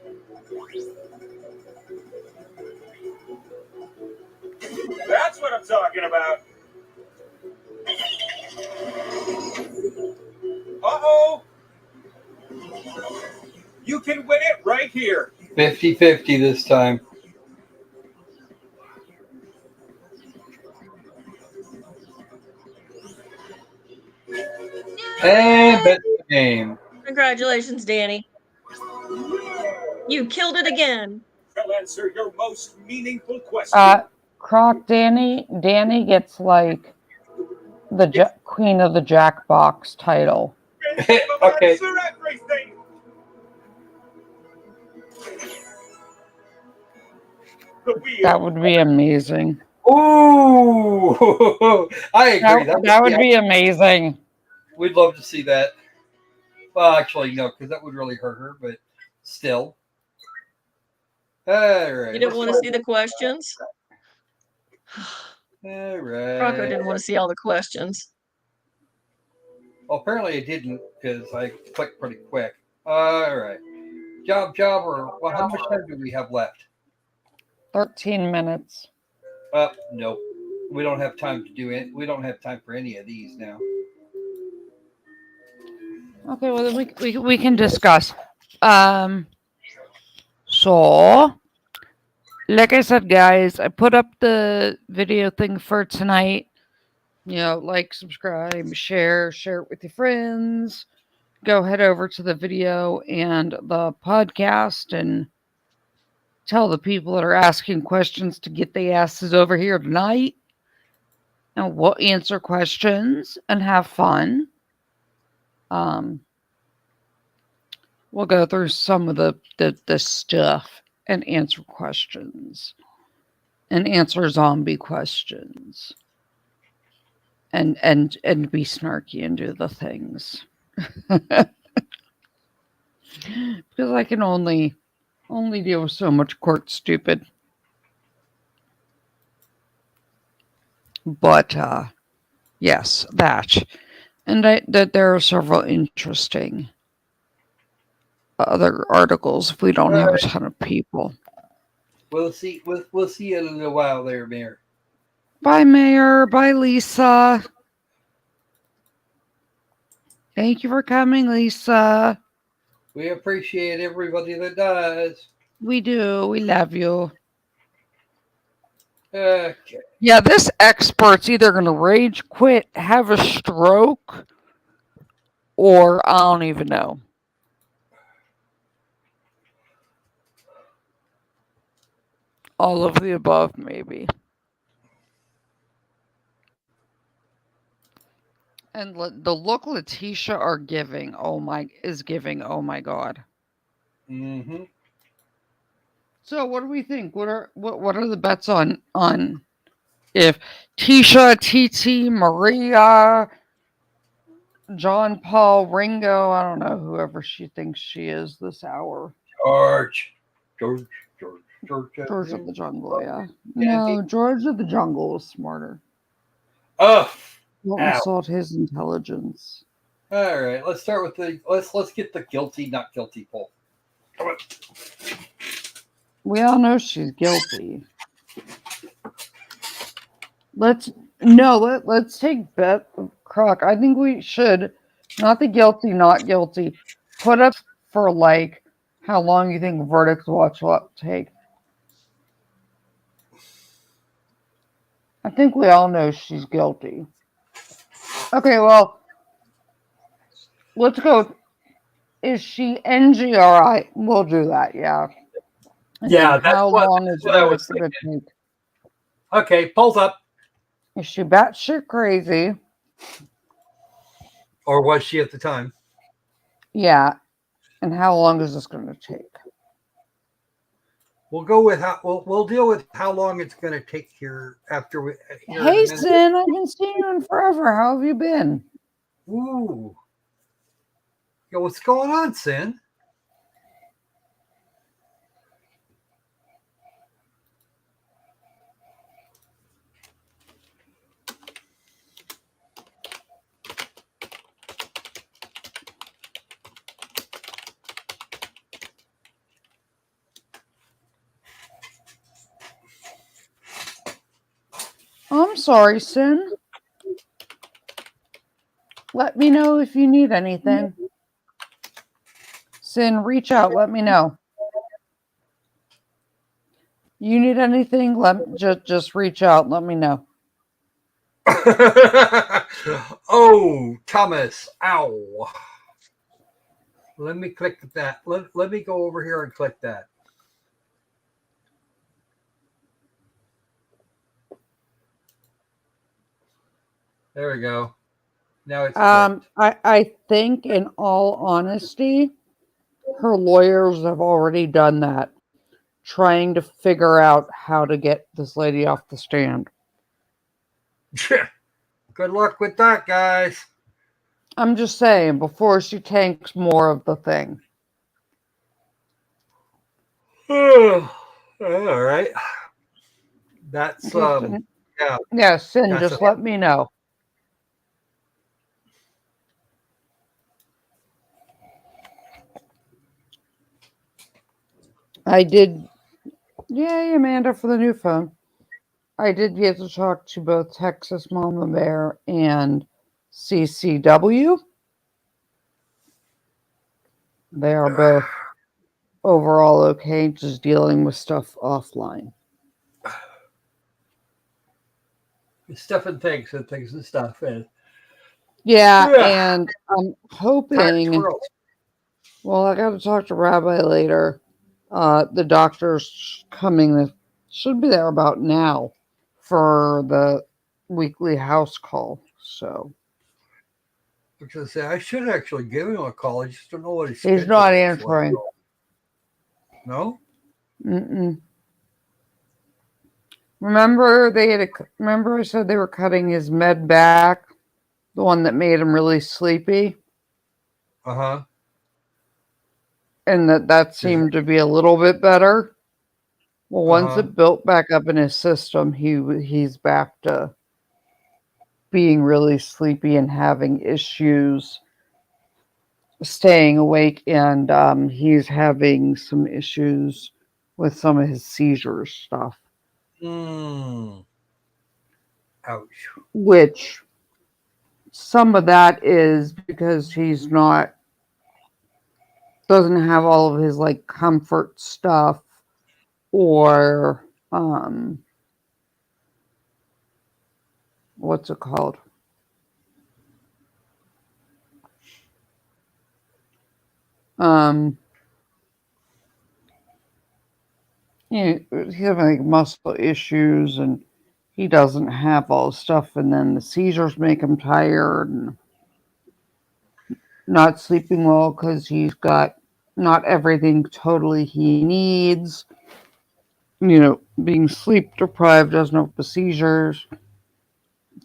That's what I'm talking about. Uh-oh. You can win it right here. 50-50 this time. And that's the game. Congratulations, Danny. You killed it again. I'll answer your most meaningful question. Croc Danny gets like the Queen of the Jackbox title. Okay. Answer everything. That would be amazing. Ooh, I agree. That would be amazing. We'd love to see that. Well, actually, no, because that would really hurt her, but still. All right. You didn't want to see the questions? All right. Rocco didn't want to see all the questions. Well, apparently I didn't because I clicked pretty quick. All right. Jobber. Well, how much time do we have left? 13 minutes. Nope. We don't have time to do it. We don't have time for any of these now. Okay, well then we can discuss. So like I said, guys, I put up the video thing for tonight. You know, like, subscribe, share it with your friends. Go head over to the video and the podcast and tell the people that are asking questions to get their asses over here tonight. And we'll answer questions and have fun. We'll go through some of the stuff and answer questions. And answer zombie questions. And be snarky and do the things. Because I can only deal with so much court stupid. But yes, that. And that there are several interesting other articles if we don't have a ton of people. We'll see you in a little while there, Mayor. Bye, Mayor. Bye, Lisa. Thank you for coming, Lisa. We appreciate everybody that does. We do. We love you. Okay. Yeah, this expert's either going to rage quit, have a stroke, or I don't even know. All of the above, maybe. And the look Letecia are giving, oh my god. Mm-hmm. So what do we think? What are the bets on if Tisha, TT, Maria, John Paul, Ringo, I don't know, whoever she thinks she is this hour. George of the Jungle, yeah. No, George of the Jungle is smarter. Oh, Don't insult his intelligence. All right, let's start with let's get the guilty, not guilty poll. Come on. We all know she's guilty. Let's take Bet Croc. I think we should, not the guilty, not guilty, put up for like how long you think verdicts watch will take. I think we all know she's guilty. Okay, well, let's go. Is she NGRI? We'll do that, yeah. Yeah, that's how long is what I was it going to take? Okay, polls up. Is she batshit crazy? Or was she at the time? Yeah. And how long is this going to take? We'll go with we'll deal with how long it's going to take here after we. Hey, Sin, I haven't seen you in forever. How have you been? Ooh. Yo, what's going on, Sin? I'm sorry, Sin. Let me know if you need anything. Sin, reach out. Let me know. You need anything? Just reach out. Let me know. Oh, Thomas. Ow. Let me click that. Let me go over here and click that. There we go. Now it's I think, in all honesty, her lawyers have already done that, trying to figure out how to get this lady off the stand. Good luck with that, guys. I'm just saying, before she tanks more of the thing. All right. That's yeah. Yeah, Sin, just let me know. I did. Yay, Amanda, for the new phone. I did get to talk to both Texas Mama Bear and CCW. They are both overall okay, just dealing with stuff offline. Stuff and things and stuff. And Yeah, yeah, and I'm tight hoping. twirls. Well, I got to talk to Rabbi later. The doctor's coming. Should be there about now for the weekly house call. So Because I say I should actually give him a call. I just don't know what his he's schedule not is like. answering. No. Mm-mm. Remember remember I said they were cutting his med back, the one that made him really sleepy, Uh-huh. and that seemed to be a little bit better. Well, once it built back up in his system, he's back to being really sleepy and having issues staying awake, and he's having some issues with some of his seizure stuff. Ouch. Which some of that is because he's doesn't have all of his like comfort stuff or what's it called? He's having like muscle issues and he doesn't have all the stuff, and then the seizures make him tired and not sleeping well because he's got not everything totally he needs. Being sleep deprived doesn't help the seizures.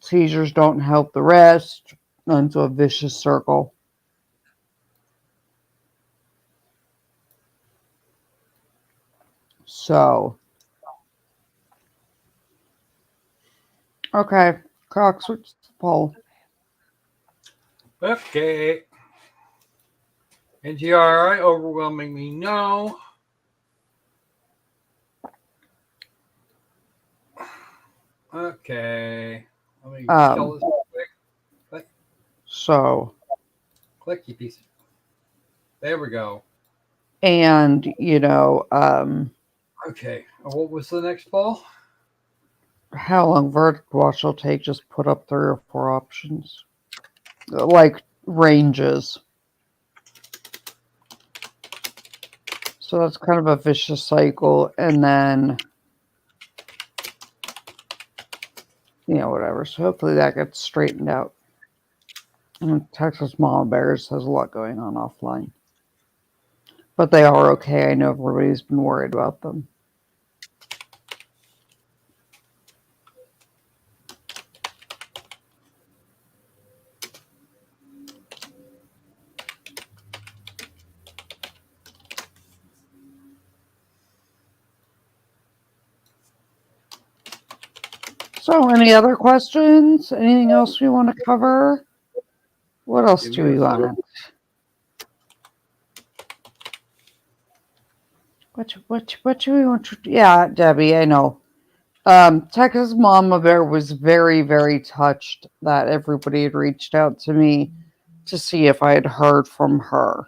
Seizures don't help the rest. Into a vicious circle. So, okay, Croc, switch the poll. Okay. NGRI overwhelmingly no. Okay. Let me tell this real quick. Click. So. Clicky piece. There we go. And, okay. What was the next poll? How long verdict watch will take? Just put up 3 or 4 options. Like ranges. So that's kind of a vicious cycle. And then, whatever. So hopefully that gets straightened out. And Texas Mama Bears has a lot going on offline. But they are okay. I know everybody's been worried about them. So, any other questions? Anything else we want to cover? What else do we want? What do we want to do? Yeah, Debbie, I know. Texas Mama Bear was very, very touched that everybody had reached out to me to see if I had heard from her.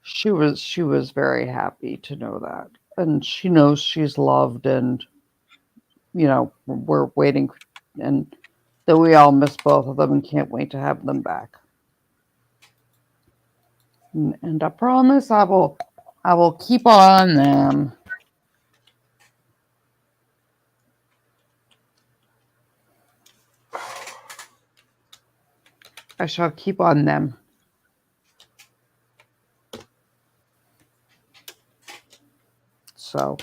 She was very happy to know that. And she knows she's loved, and we're waiting, and that we all miss both of them and can't wait to have them back. And I promise I will keep on them. I shall keep on them. So.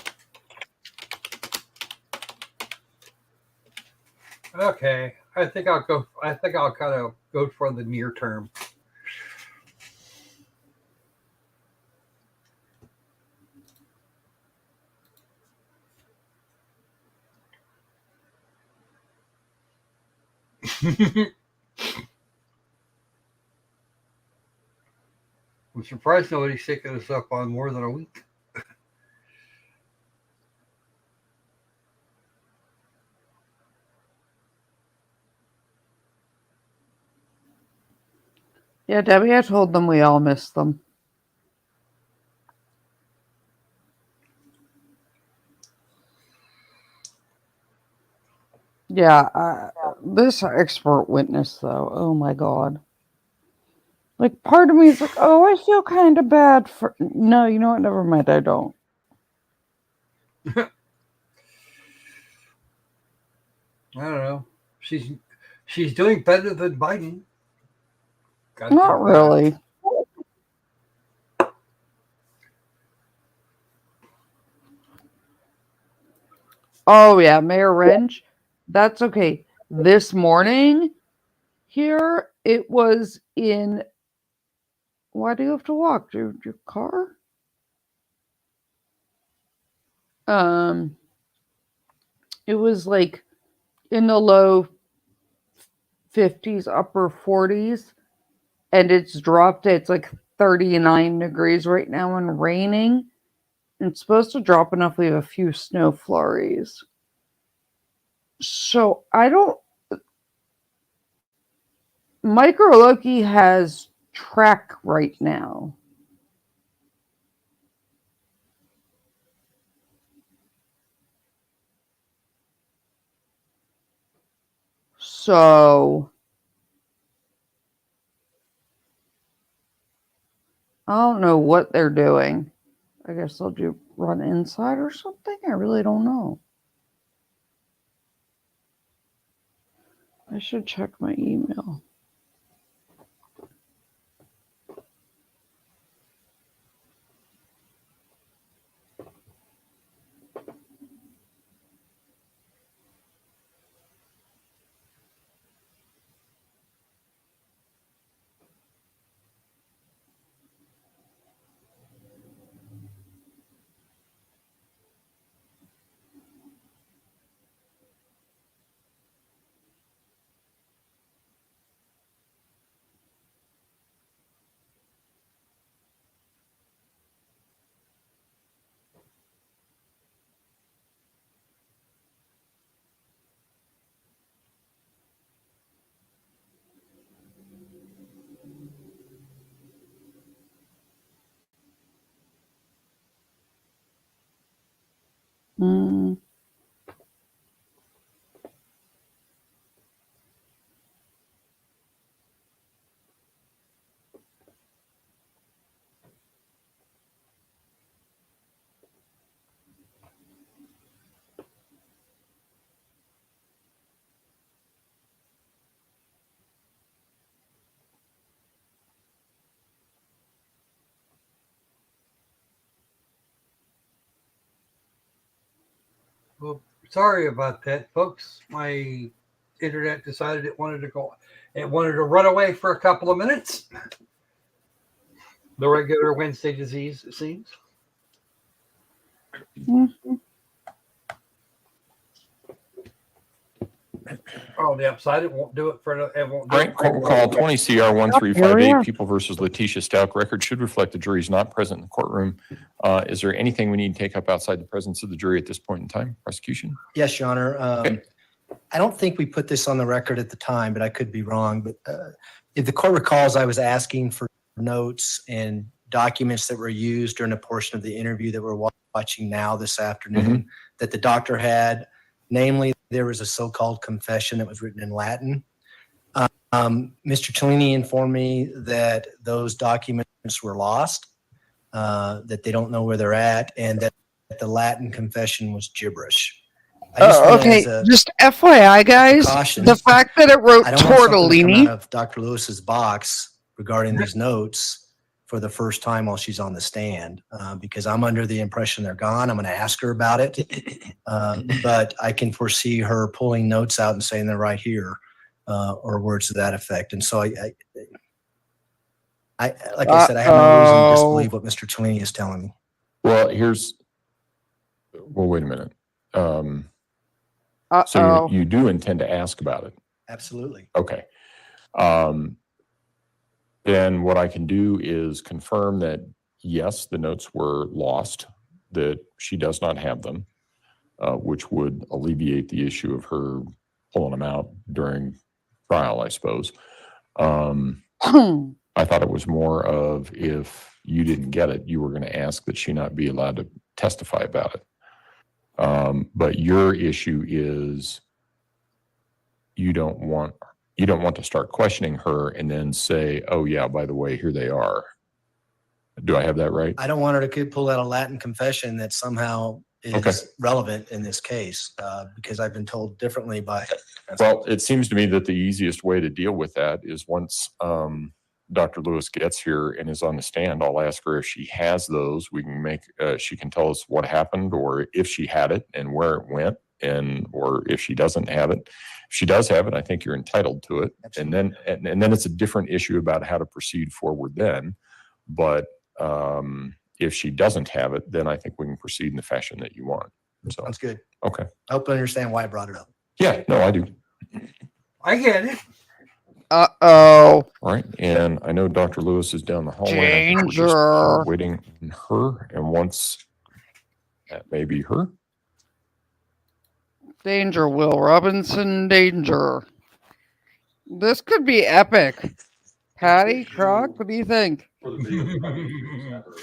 Okay. I think I'll kind of go for the near term. I'm surprised nobody's taking us up on more than a week. Yeah, Debbie, I told them we all missed them. Yeah, this expert witness, though, oh my God. Like, part of me is like, oh, I feel kind of bad for... No, you know what? Never mind, I don't. I don't know. She's doing better than Biden. Not really. Oh, yeah, Mayor Wrench. That's okay. This morning here, it was in... Why do you have to walk? Your car? It was like in the low 50s, upper 40s, and it's dropped. It's like 39 degrees right now and raining. And it's supposed to drop enough. We have a few snow flurries. So I don't... Micro Loki has track right now. So I don't know what they're doing. I guess they'll do run inside or something. I really don't know. I should check my email. Mm. Well, sorry about that, folks. My internet decided it wanted to go. It wanted to run away for a couple of minutes. The regular Wednesday disease, it seems. Mm-hmm. Oh, the upside, it won't do it for it won't do Frank, it for call 20 CR Here we 1358, are. People versus Letecia Stauch. Record should reflect the jury is not present in the courtroom. Is there anything we need to take up outside the presence of the jury at this point in time? Prosecution? Yes, Your Honor. Okay. I don't think we put this on the record at the time, but I could be wrong. But if the court recalls, I was asking for notes and documents that were used during a portion of the interview that we're watching now this afternoon that the doctor had. Namely, there was a so-called confession that was written in Latin. Mr. Cellini informed me that those documents were lost, that they don't know where they're at, and that the Latin confession was gibberish. Okay, just FYI, guys, precaution. the fact that it wrote I don't want something to come tortellini. out of Dr. Lewis's box regarding these notes for the first time while she's on the stand, because I'm under the impression they're gone. I'm going to ask her about it, but I can foresee her pulling notes out and saying they're right here, or words to that effect. And so like I said, I have no reason to disbelieve what Mr. Cellini is telling me. Well, wait a minute. So you do intend to ask about it? Absolutely. Okay. Then what I can do is confirm that, yes, the notes were lost, that she does not have them, which would alleviate the issue of her pulling them out during trial, I suppose. I thought it was more of if you didn't get it, you were going to ask that she not be allowed to testify about it. But your issue is you don't want to start questioning her and then say, oh yeah, by the way, here they are. Do I have that right? I don't want her to pull out a Latin confession that somehow is Okay. relevant in this case, because I've been told differently by. Well, it seems to me that the easiest way to deal with that is once Dr. Lewis gets here and is on the stand, I'll ask her if she has those. We can she can tell us what happened, or if she had it and where it went, or if she doesn't have it. If she does have it, I think you're entitled to it. Absolutely. And then it's a different issue about how to proceed forward then. But if she doesn't have it, then I think we can proceed in the fashion that you want. So Sounds good. okay. I hope you understand why I brought it up. Yeah, no, I do. I get it. Uh-oh. All right, and I know Dr. Lewis is down the hallway. I think we're just Danger. waiting on her, and once that may be her. Danger, Will Robinson, danger. This could be epic. Patty, Croc, what do you think? For the video, probably just have her-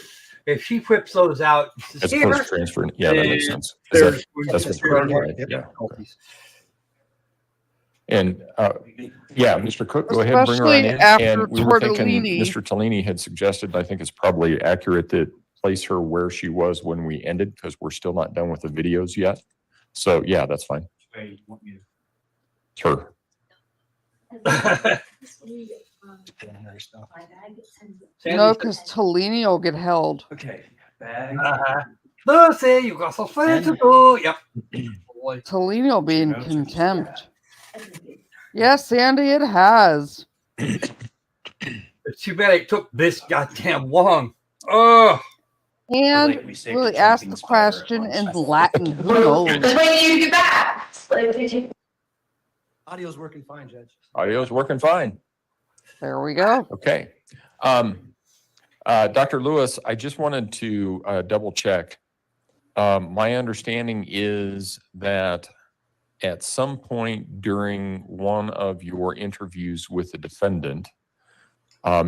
If she whips those out, As here, opposed to transferring, yeah, that makes sense. there's That's what's going on, right? Yep. Yeah. difficulties. And yeah, Mr. Cook, go ahead and bring her on Especially in. after And we were thinking, Tortellini. Mr. Tellini had suggested, I think it's probably accurate to place her where she was when we ended, because we're still not done with the videos yet. So yeah, that's fine. It's her. No, because Tellini will get held. Okay. Lucy, you got some things to do. Yep. Boy. Tellini will be in contempt. Yes, Sandy, it has. It's too bad it took this goddamn long. Oh. And really ask the question in Latin. Who knows? When you get back. Audio's working fine, Judge. Audio's working fine. There we go. Okay. Dr. Lewis, I just wanted to double check. My understanding is that at some point during one of your interviews with the defendant,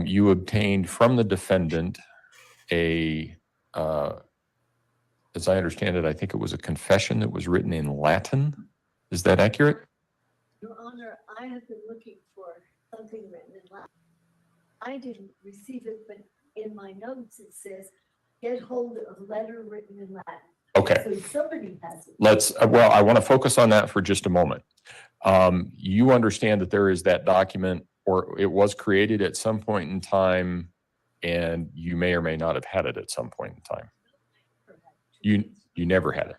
you obtained from the defendant as I understand it, I think it was a confession that was written in Latin. Is that accurate? Your Honor, I have been looking for something written in Latin. I didn't receive it, but in my notes it says, get hold of a letter written in Latin. Okay. So somebody has it. Well, I want to focus on that for just a moment. You understand that there is that document, or it was created at some point in time, and you may or may not have had it at some point in time. You never had it.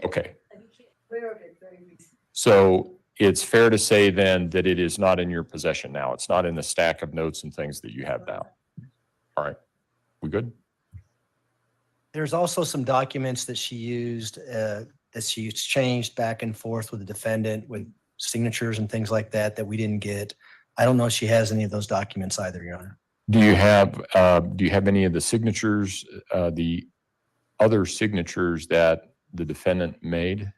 Okay. I became aware of it very recently. So it's fair to say then that it is not in your possession now. It's not in the stack of notes and things that you have now. All right. We good? There's also some documents that she used, that she exchanged back and forth with the defendant with signatures and things like that, that we didn't get. I don't know if she has any of those documents either, Your Honor. Do you have any of the signatures, the other signatures that the defendant made?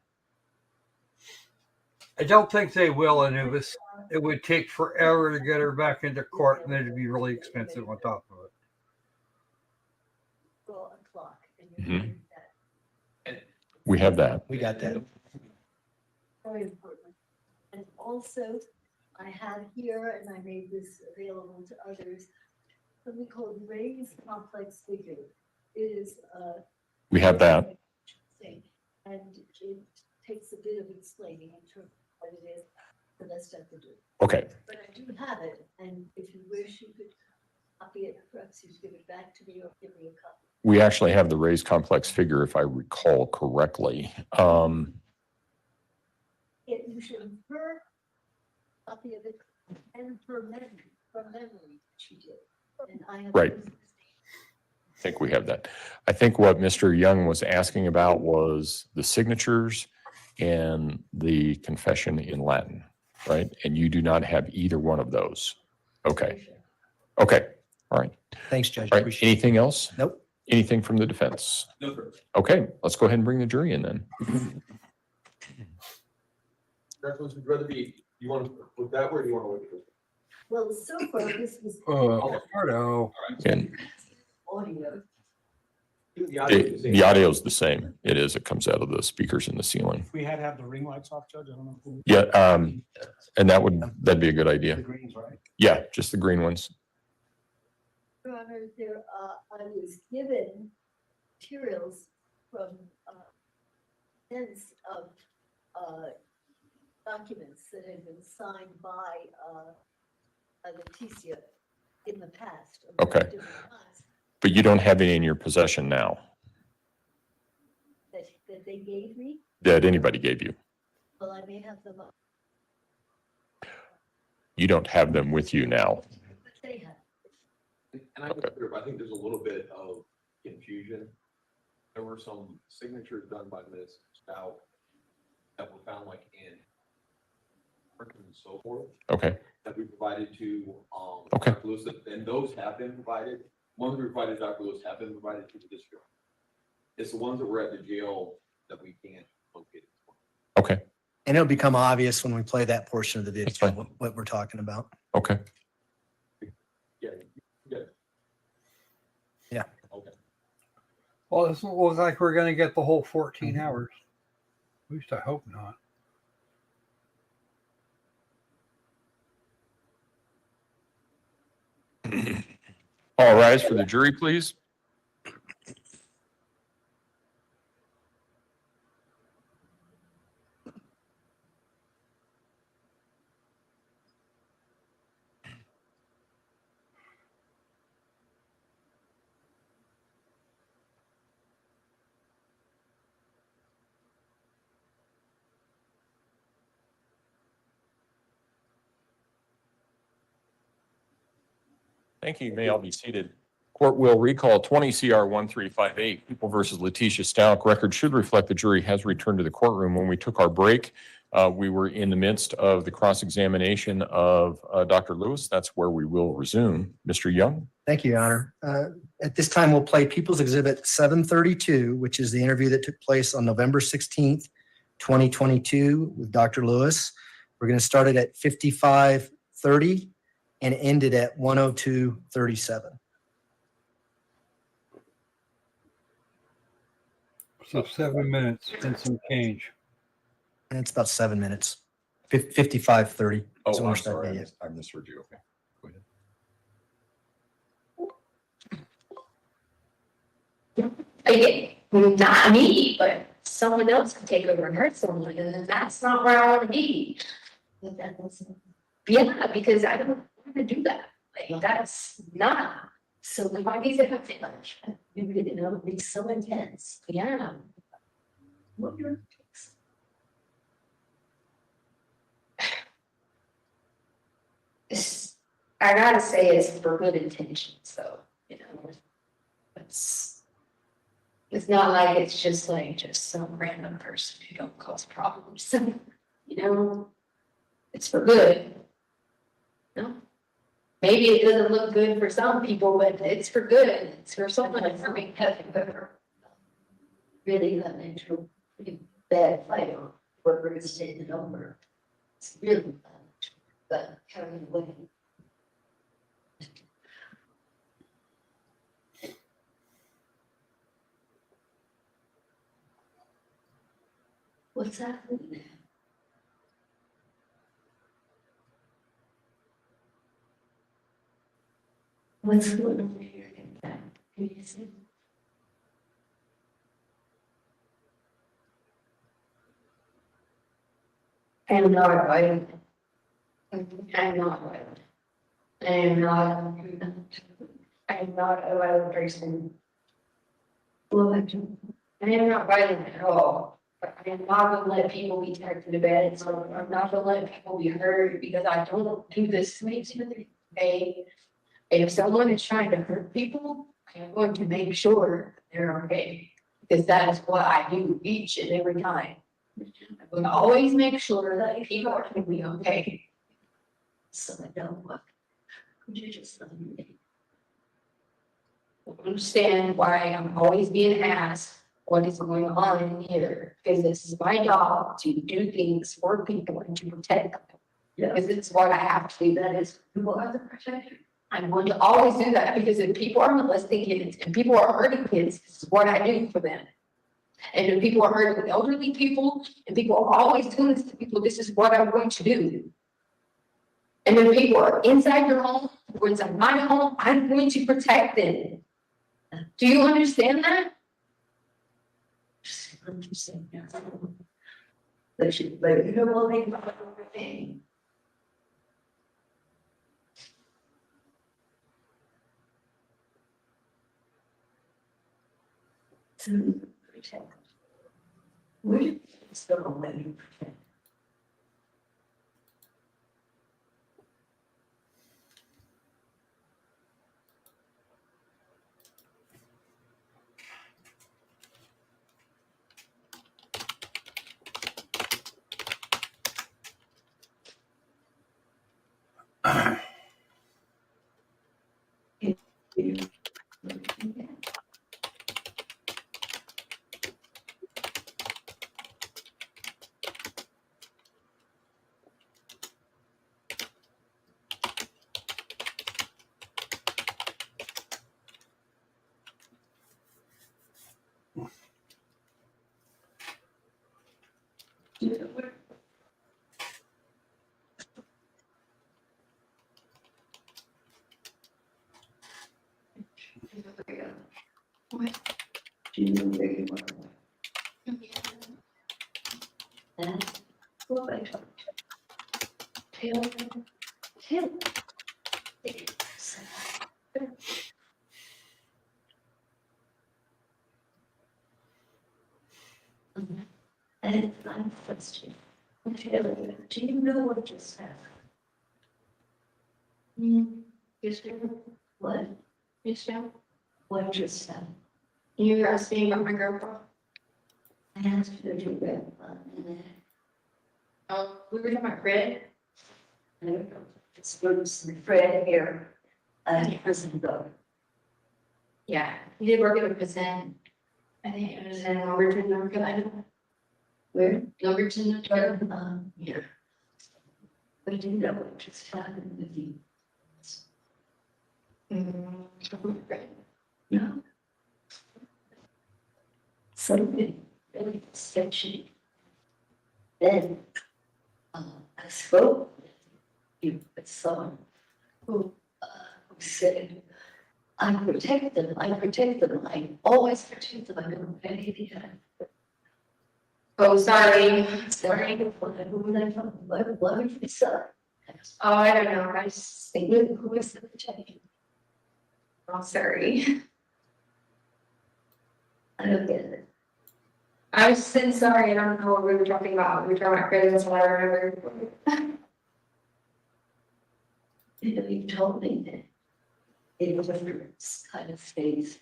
I don't think they will, Anubis. It would take forever to get her back into court, and it'd be really expensive on top of it. Well, a clock. And Mhm. you know that. We have that. We got that. Very important. And also, I have here, and I made this available to others, something called Ray's complex figure. It is We have that. thing, and it takes a bit of explaining in terms of what it is, the best I could do. Okay. But I do have it, and if you wish, you could copy it, perhaps you give it back to me or give me a copy. We actually have the raised complex figure, if I recall correctly. You should infer a copy of it and from memory she did. And I have. Right. I think we have that. I think what Mr. Young was asking about was the signatures and the confession in Latin, right? And you do not have either one of those. Okay. Okay. All right. Thanks, Judge. All right. Appreciate it. Anything else? Nope. Anything from the defense? No, sir. Okay. Let's go ahead and bring the jury in then. Congratulations, would you rather be, you want to with that, or do you want to wait? Well, so far, this was Ricardo. And audio. the audio is the same. It is. It comes out of the speakers in the ceiling. We had to have the ring lights off, Judge. I don't know. Yeah. And that'd be a good idea. The greens, right? Yeah, just the green ones. Your Honor, I was given materials from tens of documents that had been signed by Letecia in the past. of Okay. different kinds But you don't have any in your possession now that they gave me. that anybody gave you. Well, I may have them up, You don't have them with you now. but they have. And I think there's a little bit of confusion. There were some signatures done by Ms. Stauch that were found like in and so forth Okay. that we provided to Okay. Dr. Lewis, and those have been provided. Ones we provided to Dr. Lewis have been provided to the district. It's the ones that were at the jail that we can't locate. Okay. And it'll become obvious when we play that portion of the That's video, fine. what we're talking about. Okay. Yeah. Yeah. Yeah. Okay. Well, it doesn't look like we're going to get the whole 14 hours. At least I hope not. All rise for the jury, please. Thank you. You may all be seated. Court will recall 20 CR 1358, People versus Letecia Stauch. Record should reflect the jury has returned to the courtroom. When we took our break, we were in the midst of the cross-examination of Dr. Lewis. That's where we will resume. Mr. Young? Thank you, Your Honor. At this time, we'll play People's Exhibit 732, which is the interview that took place on November 16th, 2022 with Dr. Lewis. We're going to start it at 55:30 and end it at 102:37. So 7 minutes and some change. And it's about 7 minutes. 55:30. Oh, So we're I'm starting sorry. it. I misheard you. Okay. Go ahead. Again, not me, but someone else can take over and hurt someone, and that's not where I want to be. Yeah, because I don't want to do that. Like, that's not. So why these have been like, you know, be so intense. Yeah. What your I gotta say it's for good intentions, so, you know, it's not like it's just some random person who don't cause problems. You know, it's for good. No, maybe it doesn't look good for some people, but it's for good. It's for someone for me. Really, that makes a pretty bad fight on workers taking it over. It's really bad, but carrying away. What's happening? What's going on here? Can you see? I am not violent. I am not violent. I am not a violent person. Well, I am not violent at all. But I am not gonna let people be tucked in the bed, so I'm not gonna let people be hurt because I don't do this to me. Okay? If someone is trying to hurt people, I'm going to make sure they're okay. Because that is what I do each and every time. I'm gonna always make sure that people are gonna be okay. So I don't what. Could you just let me? Understand why I'm always being asked what is going on in here, because this is my job to do things for people and to protect them. Because it's what I have to do, that is, people are the protector. I'm going to always do that, because if people are molesting kids and people are hurting kids, this is what I do for them. And if people are hurting elderly people, and people are always doing this to people, this is what I'm going to do. And when people are inside your home, or inside my home, I'm going to protect them. Do you understand that? Just understand that. They should, like, you know, well, think about everything. To protect. We're still letting protect. What? Do you know where you are? And what I told you. Tell. And I'm frustrated. Do you know what just happened? Yes, ma'am. What? Yes, ma'am. What just happened? You were asking about my grandpa. I asked you to do grandpa. Oh, we were talking about Fred. I don't know. It's Fred here. Prison though. Yeah, he did work at a prison. I think it was in Overton, North Carolina. Where? Overton, North Carolina. Yeah. But do you know what just happened with you? No. Somebody really sketchy. Then I spoke with you, with someone who said, I protect them, I always protect them, I don't pay anything. Oh, sorry. Sorry. What if it's Oh, I don't know. I just think who is the protection? Oh, sorry. I don't get it. I was saying sorry, I don't know what we were talking about. We were talking about credits, what I remember. You know, you told me that it was a kind of space,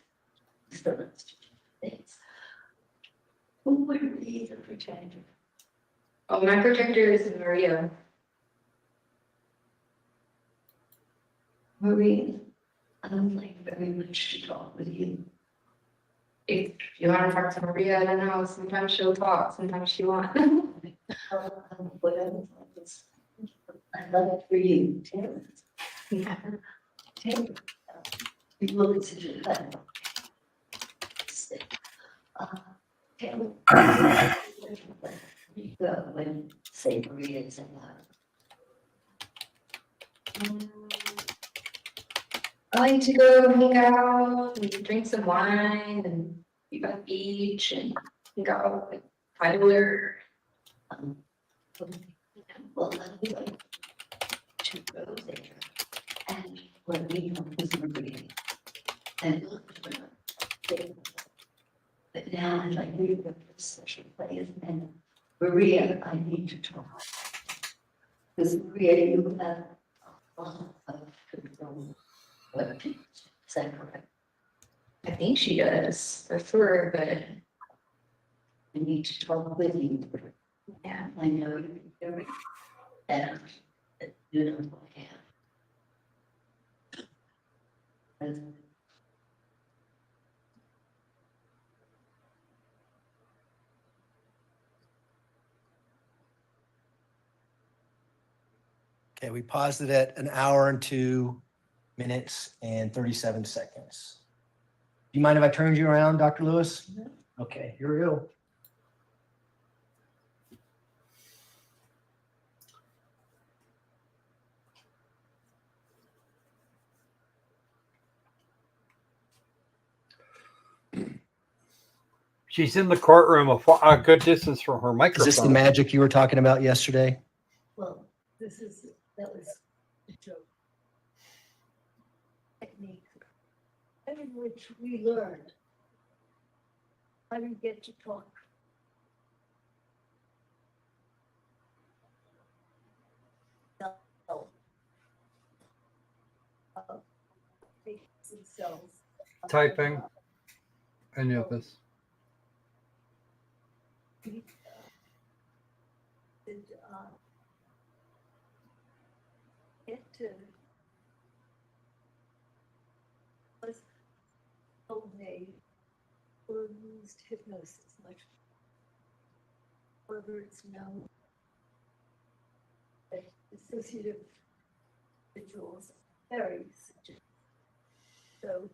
things. Who would be the protector? Oh, my protector is Maria. Maria, I don't like very much to talk with you. If you want to talk to Maria, I don't know. Sometimes she'll talk, sometimes she won't. Whatever. I love it for you. Yeah. You look at such a fun. You go when say Maria's in I like to go hang out and drink some wine and be by the beach and go with Tyler. Well, I like to go there and when we come with Maria and look for them. But now I'd like to go to a special place and Maria, I need to talk. Because Maria, you have a lot of control. What is that correct? I think she does, for sure, but I need to talk with you. Yeah, I know you're very and you know what I am. Okay, we paused it at 1 hour and 2 minutes and 37 seconds. Do you mind if I turned you around, Dr. Lewis? Okay, here we go. She's in the courtroom a good distance from her Is microphone. this the magic you were talking about yesterday? Well, that was a joke. Technique in which we learned how to get to talk. Themselves. Typing. I knew this. Get to was homemade or used hypnosis much. However, it's known that dissociative individuals are very suggestive. So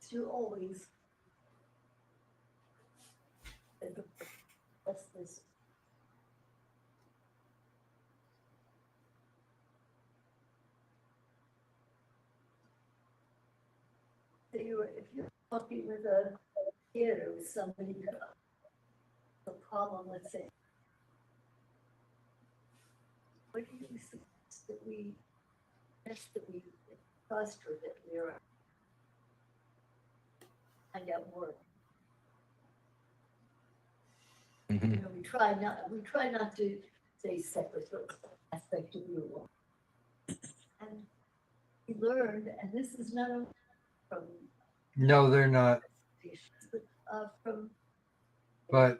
you always that's this. So if you're talking with a kid or with somebody, a problem, let's say, what do you suggest that we trust or that we're find out more? Mm-hmm. You know, we try not to say separate aspect of your work. And we learned, and this is not only from No, they're not. but from But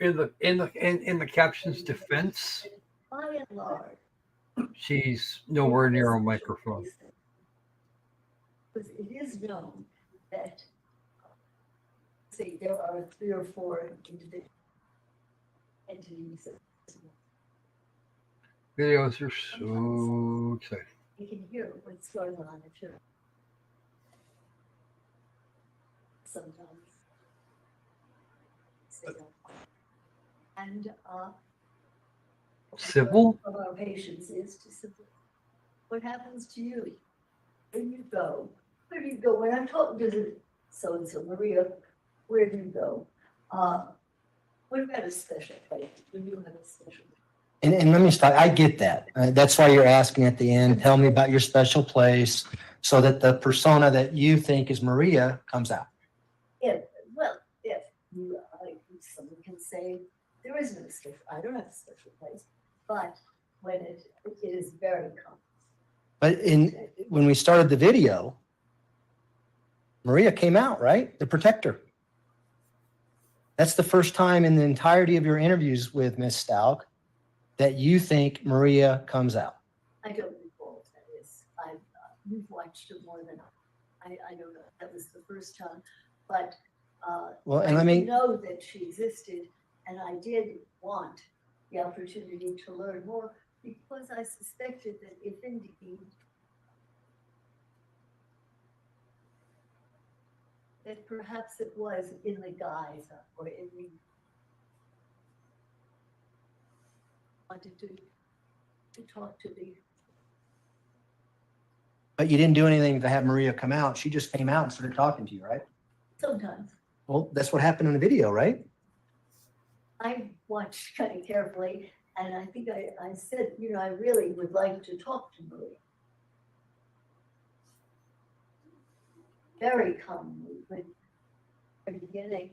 in the caption's defense, by and large, she's nowhere near a microphone. because it is known that say there are 3 or 4 individual entities. Videos are so exciting. You can hear what's going on if you're sometimes. They don't. And Civil? of our patients is to simply, what happens to you when you go? Where do you go? When I'm talking to so-and-so, Maria, where do you go? What about a special place? When you have a special place? And let me start. I get that. That's why you're asking at the end, tell me about your special place, so that the persona that you think is Maria comes out. If you, someone can say, there is no special, I don't have a special place, but when it is very common. But when we started the video, Maria came out, right? The protector. That's the first time in the entirety of your interviews with Miss Stauch that you think Maria comes out. I don't recall what that is. You've watched it more than I don't know. That was the first time, but Well, and I let me know that she existed, and I did want the opportunity to learn more because I suspected that if indeed that perhaps it was in the guise or in the wanted to talk to the. But you didn't do anything to have Maria come out. She just came out and started talking to you, right? Sometimes Well, that's what happened in the video, right? I watched kind of carefully, and I think I said, you know, I really would like to talk to Maria. Very commonly, but at the beginning,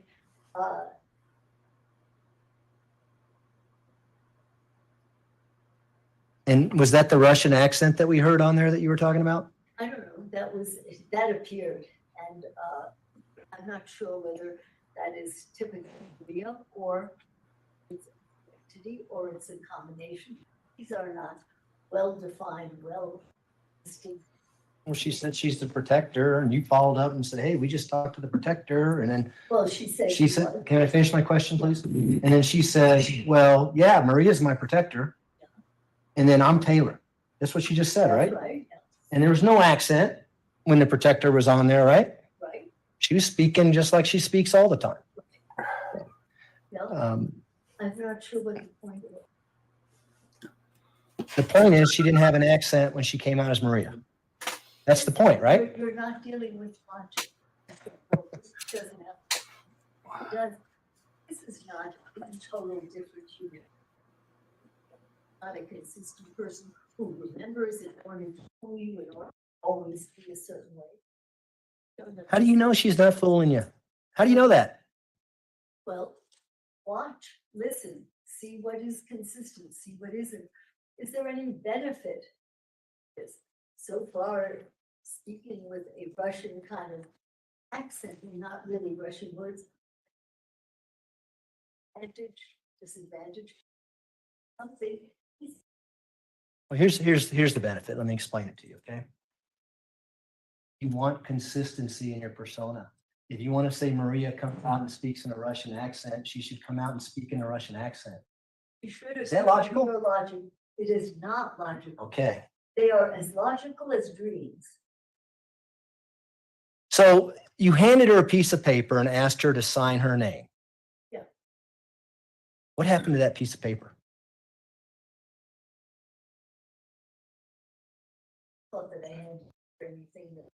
And was that the Russian accent that we heard on there that you were talking about? I don't know, that appeared, and I'm not sure whether that is typically real or it's entity or it's a combination. These are not well-defined, well distinct. Well, she said she's the protector, and you followed up and said, hey, we just talked to the protector. And then Well, she said. she said, can I finish my question, please? And then she says, well, yeah, Maria's my protector. And then I'm Taylor. That's what she just said, right? Right, And there was no accent when the protector was on there, right? right. She was speaking just like she speaks all the time. No, I'm not sure what the point is. The point is, she didn't have an accent when she came out as Maria. That's the point, right? You're not dealing with logic. This doesn't have. This is not a totally different unit. Not a consistent person who remembers it or who would always be a certain way. How do you know she's not fooling you? How do you know that? Well, watch, listen, see what is consistent, see what isn't. Is there any benefit? Yes. So far, speaking with a Russian kind of accent, and not really Russian words. Advantage, disadvantage, something. Well, here's the benefit. Let me explain it to you, okay? You want consistency in your persona. If you want to say Maria comes out and speaks in a Russian accent, she should come out and speak in a Russian accent. You should have. Is that logical? Logic. It is not logical. Okay. They are as logical as dreams. So you handed her a piece of paper and asked her to sign her name. Yeah. What happened to that piece of paper? Thought that I had anything that.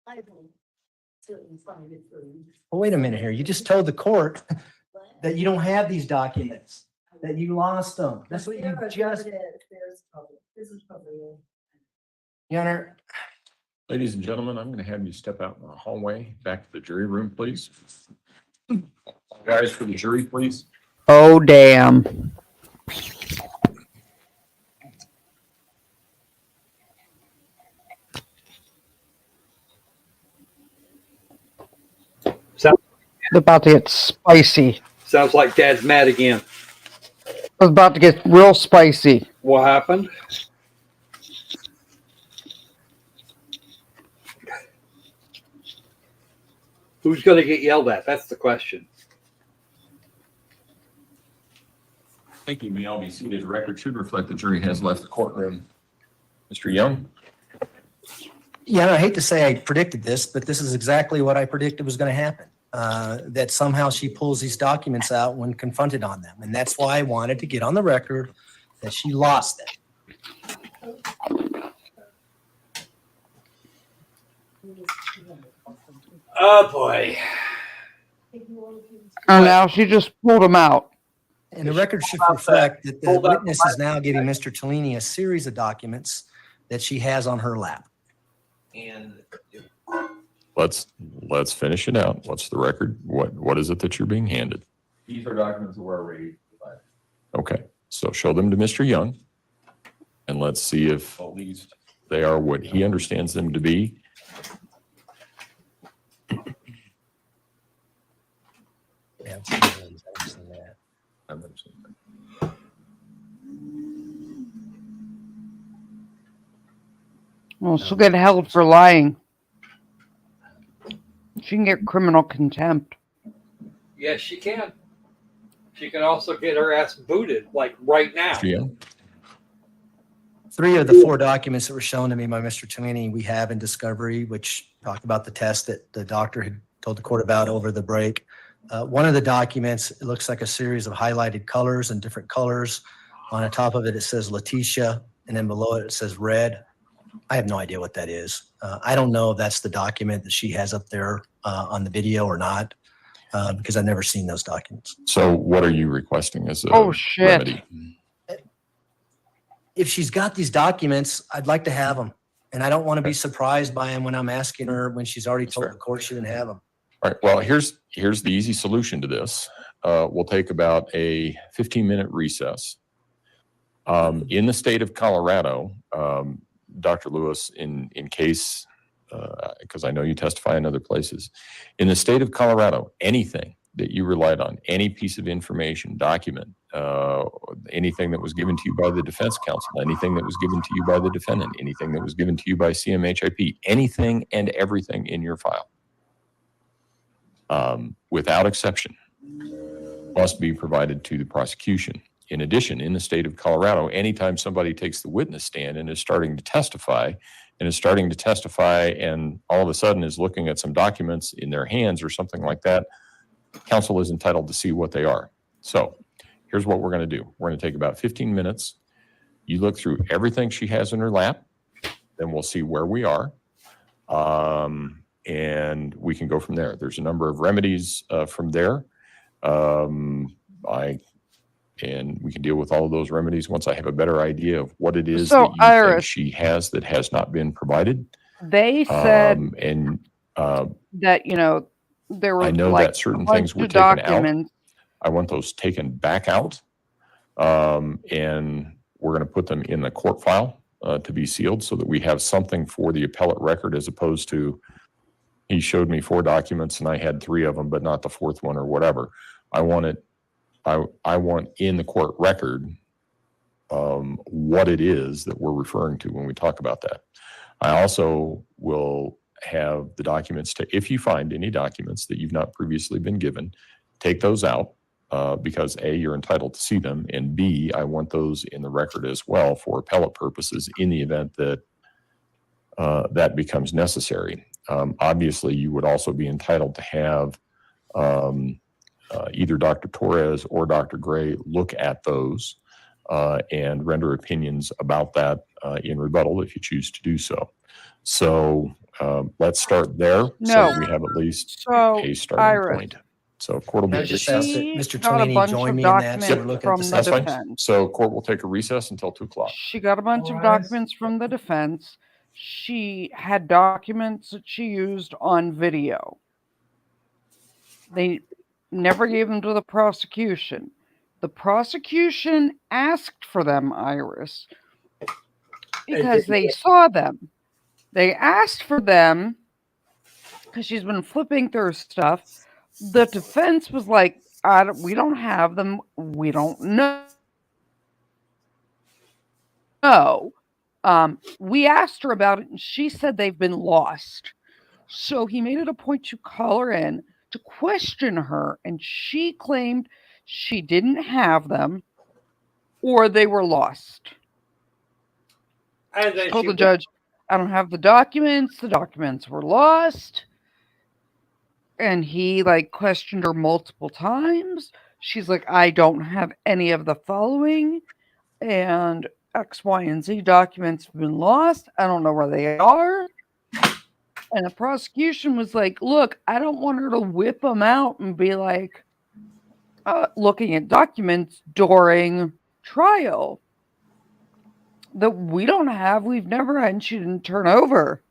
I will certainly find it for you. Well, wait a minute here. You just told the court that you don't have these documents, that you lost them. That's what you just. This is probably it. Your Honor, Ladies and gentlemen, I'm going to have you step out in the hallway, back to the jury room, please. Guys, for the jury, please. Oh, damn. It's about to get spicy. Sounds like Dad's mad again. It's about to get real spicy. What happened? Who's going to get yelled at? That's the question. Thank you. May all be seated. The record should reflect the jury has left the courtroom. Mr. Young? yeah, I hate to say I predicted this, but this is exactly what I predicted was going to happen. That somehow she pulls these documents out when confronted on them. And that's why I wanted to get on the record that she lost them. Oh, boy. And now she just pulled him out. And the record should reflect that the witness is now giving Mr. Tellini a series of documents that she has on her lap. And Let's finish it out. What's the record? What is it that you're being handed? these are documents that were already provided. Okay, so show them to Mr. Young, and let's see if At least they are what he understands them to be. Yeah, I've seen that. I've never seen that. Well, she'll get held for lying. She can get criminal contempt. Yes, she can. She can also get her ass booted, like right now. Mr. Young? 3 of the 4 documents that were shown to me by Mr. Tellini, we have in discovery, which talked about the test that the doctor had told the court about over the break. One of the documents, it looks like a series of highlighted colors and different colors. On the top of it, it says Letecia, and then below it, it says red. I have no idea what that is. I don't know if that's the document that she has up there on the video or not, because I've never seen those documents. So what are you requesting as a Oh, shit. remedy? If she's got these documents, I'd like to have them. And I don't want to be surprised by them when I'm asking her when she's already told the court she didn't have them. All right, well, here's the easy solution to this. We'll take about a 15-minute recess. In the state of Colorado, Dr. Lewis, in case, because I know you testify in other places, in the state of Colorado, anything that you relied on, any piece of information, document, anything that was given to you by the defense counsel, anything that was given to you by the defendant, anything that was given to you by CMHIP, anything and everything in your file, without exception, must be provided to the prosecution. In addition, in the state of Colorado, anytime somebody takes the witness stand and is starting to testify and all of a sudden is looking at some documents in their hands or something like that, counsel is entitled to see what they are. So here's what we're going to do. We're going to take about 15 minutes. You look through everything she has in her lap, then we'll see where we are. And we can go from there. There's a number of remedies from there. And we can deal with all of those remedies once I have a better idea of what it is that you think Iris, she has that has not been provided. they said that, you know, there were I know like that certain a bunch things were of taken out. documents. I want those taken back out. And we're going to put them in the court file to be sealed so that we have something for the appellate record, as opposed to he showed me 4 documents and I had 3 of them, but not the 4th one or whatever. I want it. I want in the court record what it is that we're referring to when we talk about that. I also will have the documents if you find any documents that you've not previously been given, take those out because A, you're entitled to see them, and B, I want those in the record as well for appellate purposes in the event that that becomes necessary. Obviously, you would also be entitled to have either Dr. Torres or Dr. Gray look at those and render opinions about that in rebuttal if you choose to do so. So let's start there so we have at least a starting point. So court will Can I be just ask that She Mr. got a Tomini bunch join of me in that? So we're documents looking at from the the That's fine. defense. So court will take a recess until 2 o'clock. She got a bunch of documents from the defense. She had documents that she used on video. They never gave them to the prosecution. The prosecution asked for them, Iris, because they saw them. They asked for them because she's been flipping through stuff. The defense was like, we don't have them. We don't know. We asked her about it, and she said they've been lost. So he made it a point to call her in to question her, and she claimed she didn't have them or they were lost. She told the judge, I don't have the documents were lost. And he questioned her multiple times. She's like, I don't have any of the following, and X, Y, and Z documents have been lost. I don't know where they are. And the prosecution was like, look, I don't want her to whip them out and be like looking at documents during trial that we don't have, we've never had, and she didn't turn over.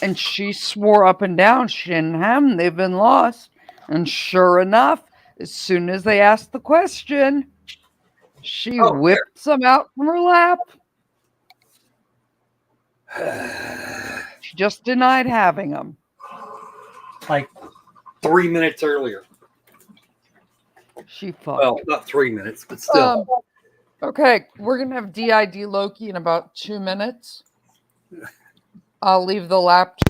And she swore up and down she didn't have them, they've been lost. And sure enough, as soon as they asked the question, she whips them out from her lap. She just denied having them. Like 3 minutes earlier. She fucked. Well, not 3 minutes, but still. Okay, we're going to have DID Loki in about 2 minutes. I'll leave the laptop.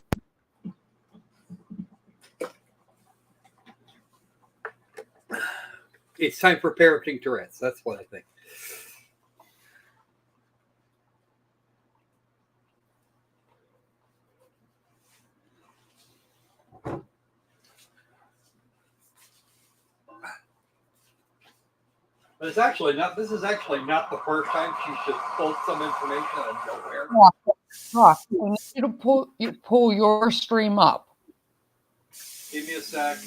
It's time for parenting Tourette's. That's what I think. But it's actually not. This is actually not the first time she's just pulled some information out of nowhere. I need you to pull your stream up. Give me a sec.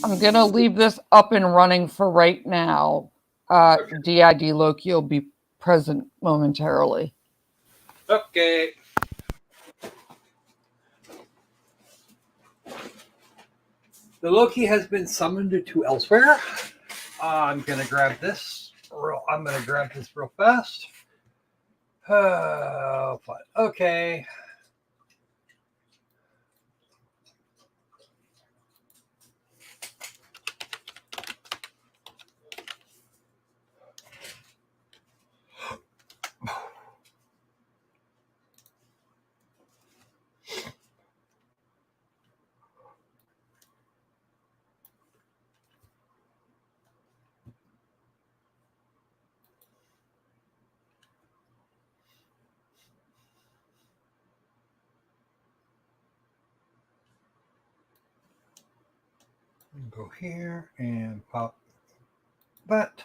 I'm gonna leave this up and running for right now. DID Loki will be present momentarily. Okay. The Loki has been summoned to elsewhere. I'm gonna grab this. I'm gonna grab this real fast. Fine. Okay. Go here and pop that.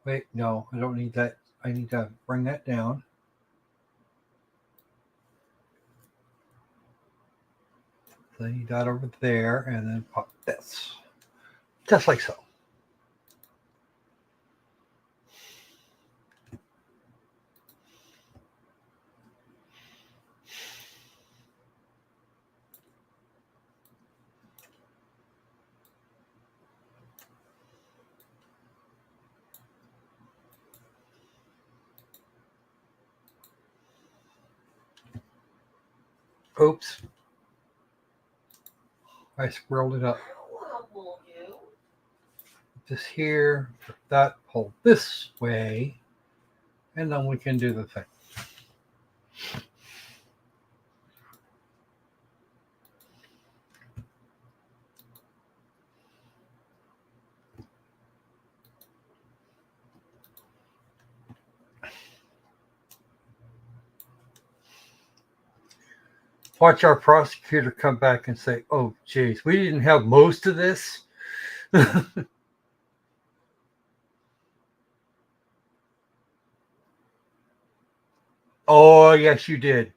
Wait, no, I don't need that. I need to bring that down. So I need that over there and then pop this. Just like so. Oops. I squirreled it up. This here, put that, pull this way, and then we can do the thing. Watch our prosecutor come back and say, oh, geez, we didn't have most of this. Oh, yes, you did.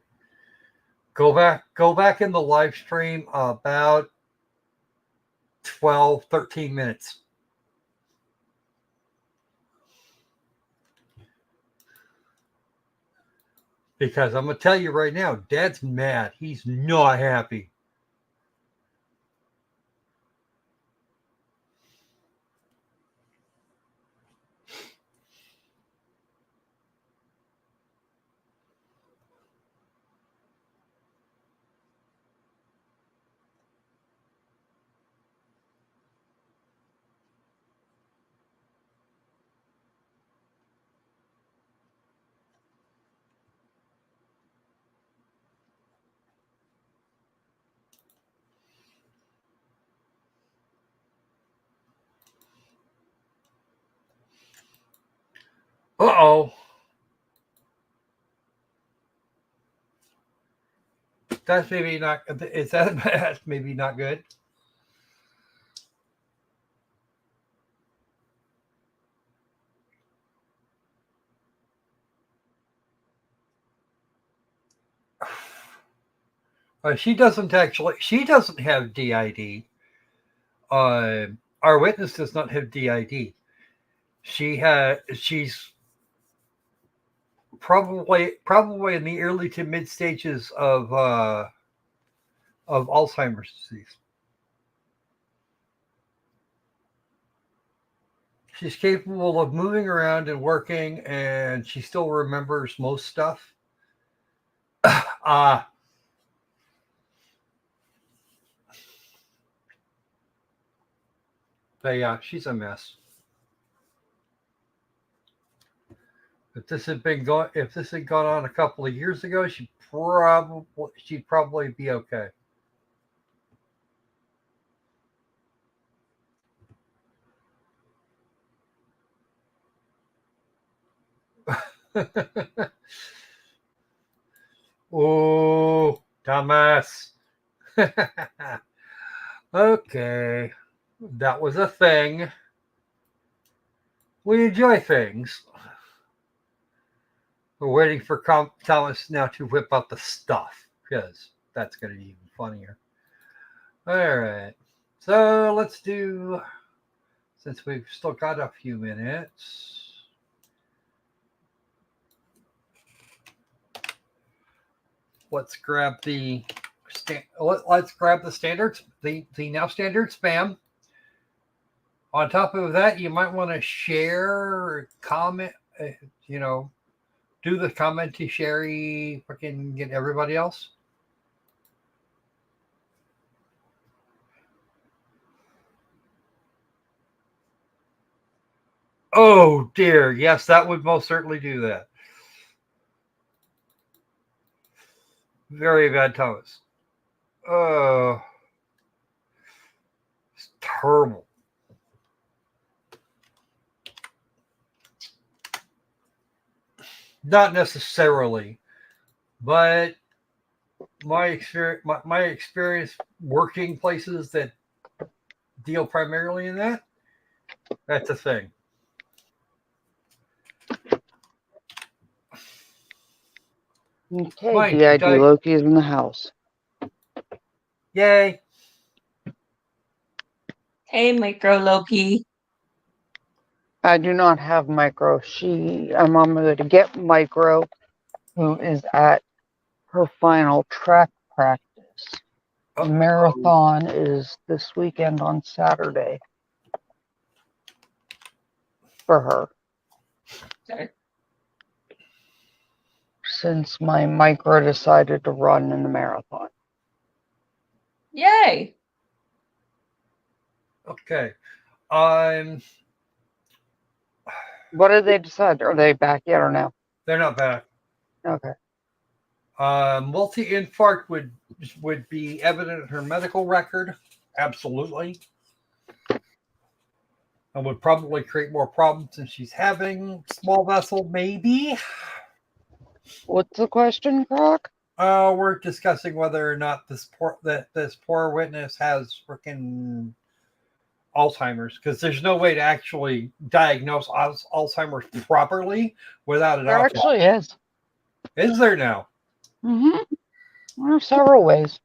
Go back in the live stream about 12, 13 minutes. Because I'm going to tell you right now, Dad's mad. He's not happy. Uh-oh. That's maybe not, is that maybe not good? She doesn't have DID. Our witness does not have DID. She's probably in the early to mid stages of Alzheimer's disease. She's capable of moving around and working, and she still remembers most stuff. But yeah, she's a mess. If this had gone on a couple of years ago, she'd probably be okay. Oh, dumbass. Okay, that was a thing. We enjoy things. We're waiting for Thomas now to whip out the stuff, because that's going to be even funnier. All right. So let's do, since we've still got a few minutes. Let's grab the standards, the now standard spam. On top of that, you might want to share, comment, do the commenty sharey, fucking get everybody else. Oh dear, yes, that would most certainly do that. Very bad Thomas. Oh, it's terrible. Not necessarily, but my experience working places that deal primarily in that. That's the thing. Okay, Mike, DID Loki is in the house. Yay. Hey, Micro Loki. I do not have Micro. I'm on my way to get Micro, who is at her final track practice. The marathon is this weekend on Saturday for her. Okay. Since my Micro decided to run in the marathon. Yay. Okay. What did they decide? Are they back yet or no? They're not back. Okay. Multi-infarct would be evident in her medical record. Absolutely. And would probably create more problems than she's having. Small vessel, maybe. What's the question, Croc? We're discussing whether or not this poor witness has freaking Alzheimer's, because there's no way to actually diagnose Alzheimer's properly without an There autopsy. actually is. Is there now? Mm-hmm. There are several ways.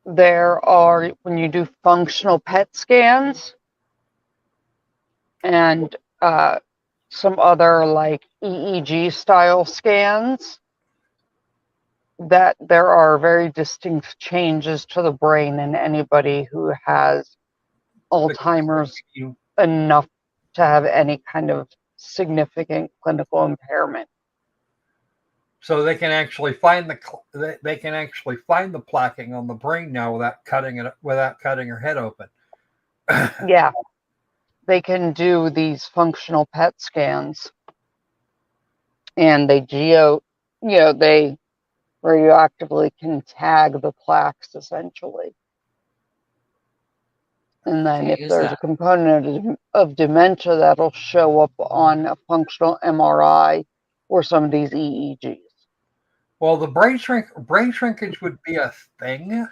There are, when you do functional PET scans and some other like EEG style scans, that there are very distinct changes to the brain in anybody who has Alzheimer's enough to have any kind of significant clinical impairment. So they can actually find the plaquing on the brain now without cutting her head open. Yeah, they can do these functional PET scans, and they they radioactively can tag the plaques essentially. And then if there's a component of dementia, that'll show up on a functional MRI or some of these EEGs. Well, the brain shrinkage would be a thing.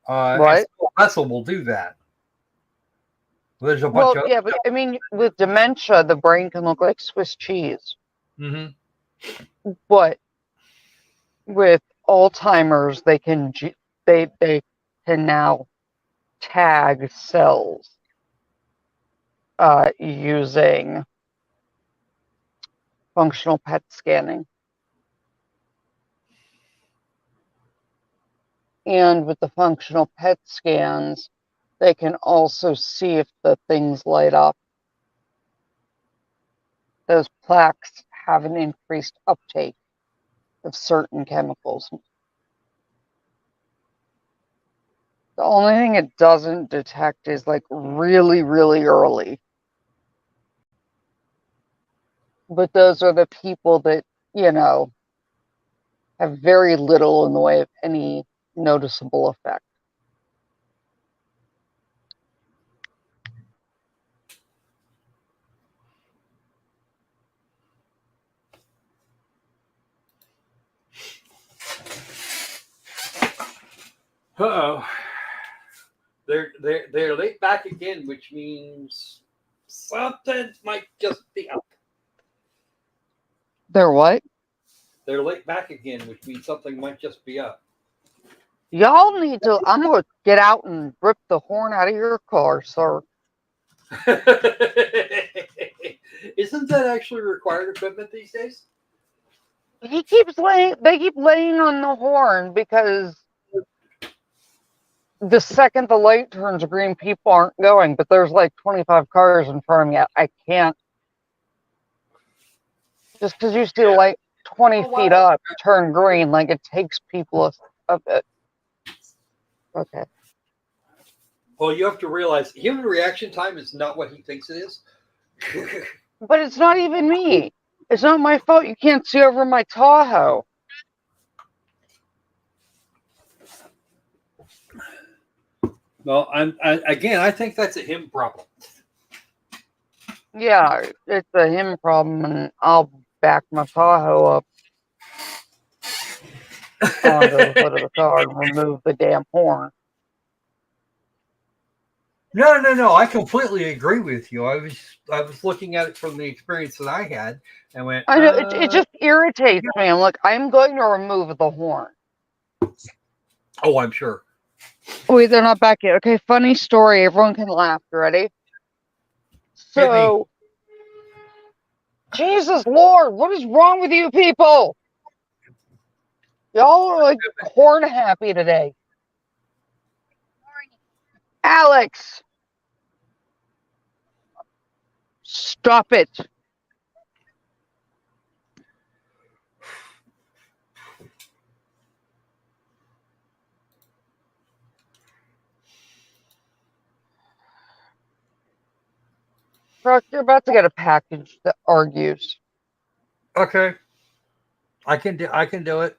Right. Vessel will do that. There's a bunch of but I mean, with dementia, the brain can look like Swiss cheese. Mm-hmm. But with Alzheimer's, they can now tag cells using functional PET scanning. And with the functional PET scans, they can also see if the things light up. Those plaques have an increased uptake of certain chemicals. The only thing it doesn't detect is like really, really early. But those are the people that, have very little in the way of any noticeable effect. Uh-oh. They're late back again, which means something might just be up. They're what? They're late back again, which means something might just be up. Y'all need to, I'm going to get out and rip the horn out of your car, sir. Isn't that actually required equipment these days? They keep laying on the horn because the second the light turns green, people aren't going, but there's like 25 cars in front of me. I can't. Just because you see the light 20 feet up turn green, like it takes people a bit. Okay. Well, you have to realize human reaction time is not what he thinks it is. But it's not even me. It's not my fault you can't see over my Tahoe. No, I think that's a him problem. Yeah, it's a him problem, and I'll back my Tahoe up. onto the hood of the car and remove the damn horn. No. I completely agree with you. I was looking at it from the experience that I had and went. I know it just irritates me. I'm like, I'm going to remove the horn. Oh, I'm sure. Wait, they're not back yet. Okay, funny story. Everyone can laugh. You ready? So, Jesus Lord, what is wrong with you people? Y'all are like horn happy today. Alex, stop it. Brock, you're about to get a package that argues. Okay. I can do it.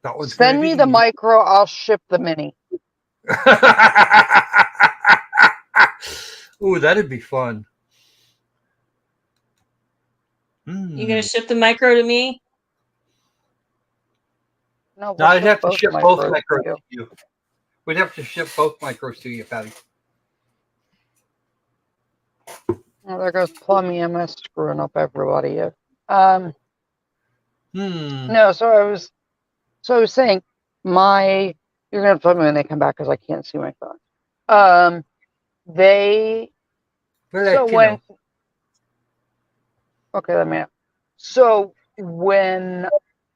That was Send me the micro, I'll ship the mini. Ooh, that'd be fun. You gonna ship the micro to me? No, No, I'd have to ship both micros micros to you. to you. We'd have to ship both micros to you, Patty. Oh, there goes Plum EMS screwing up everybody. No, so I was saying you're gonna tell me when they come back because I can't see my phone. Okay, let me know. So when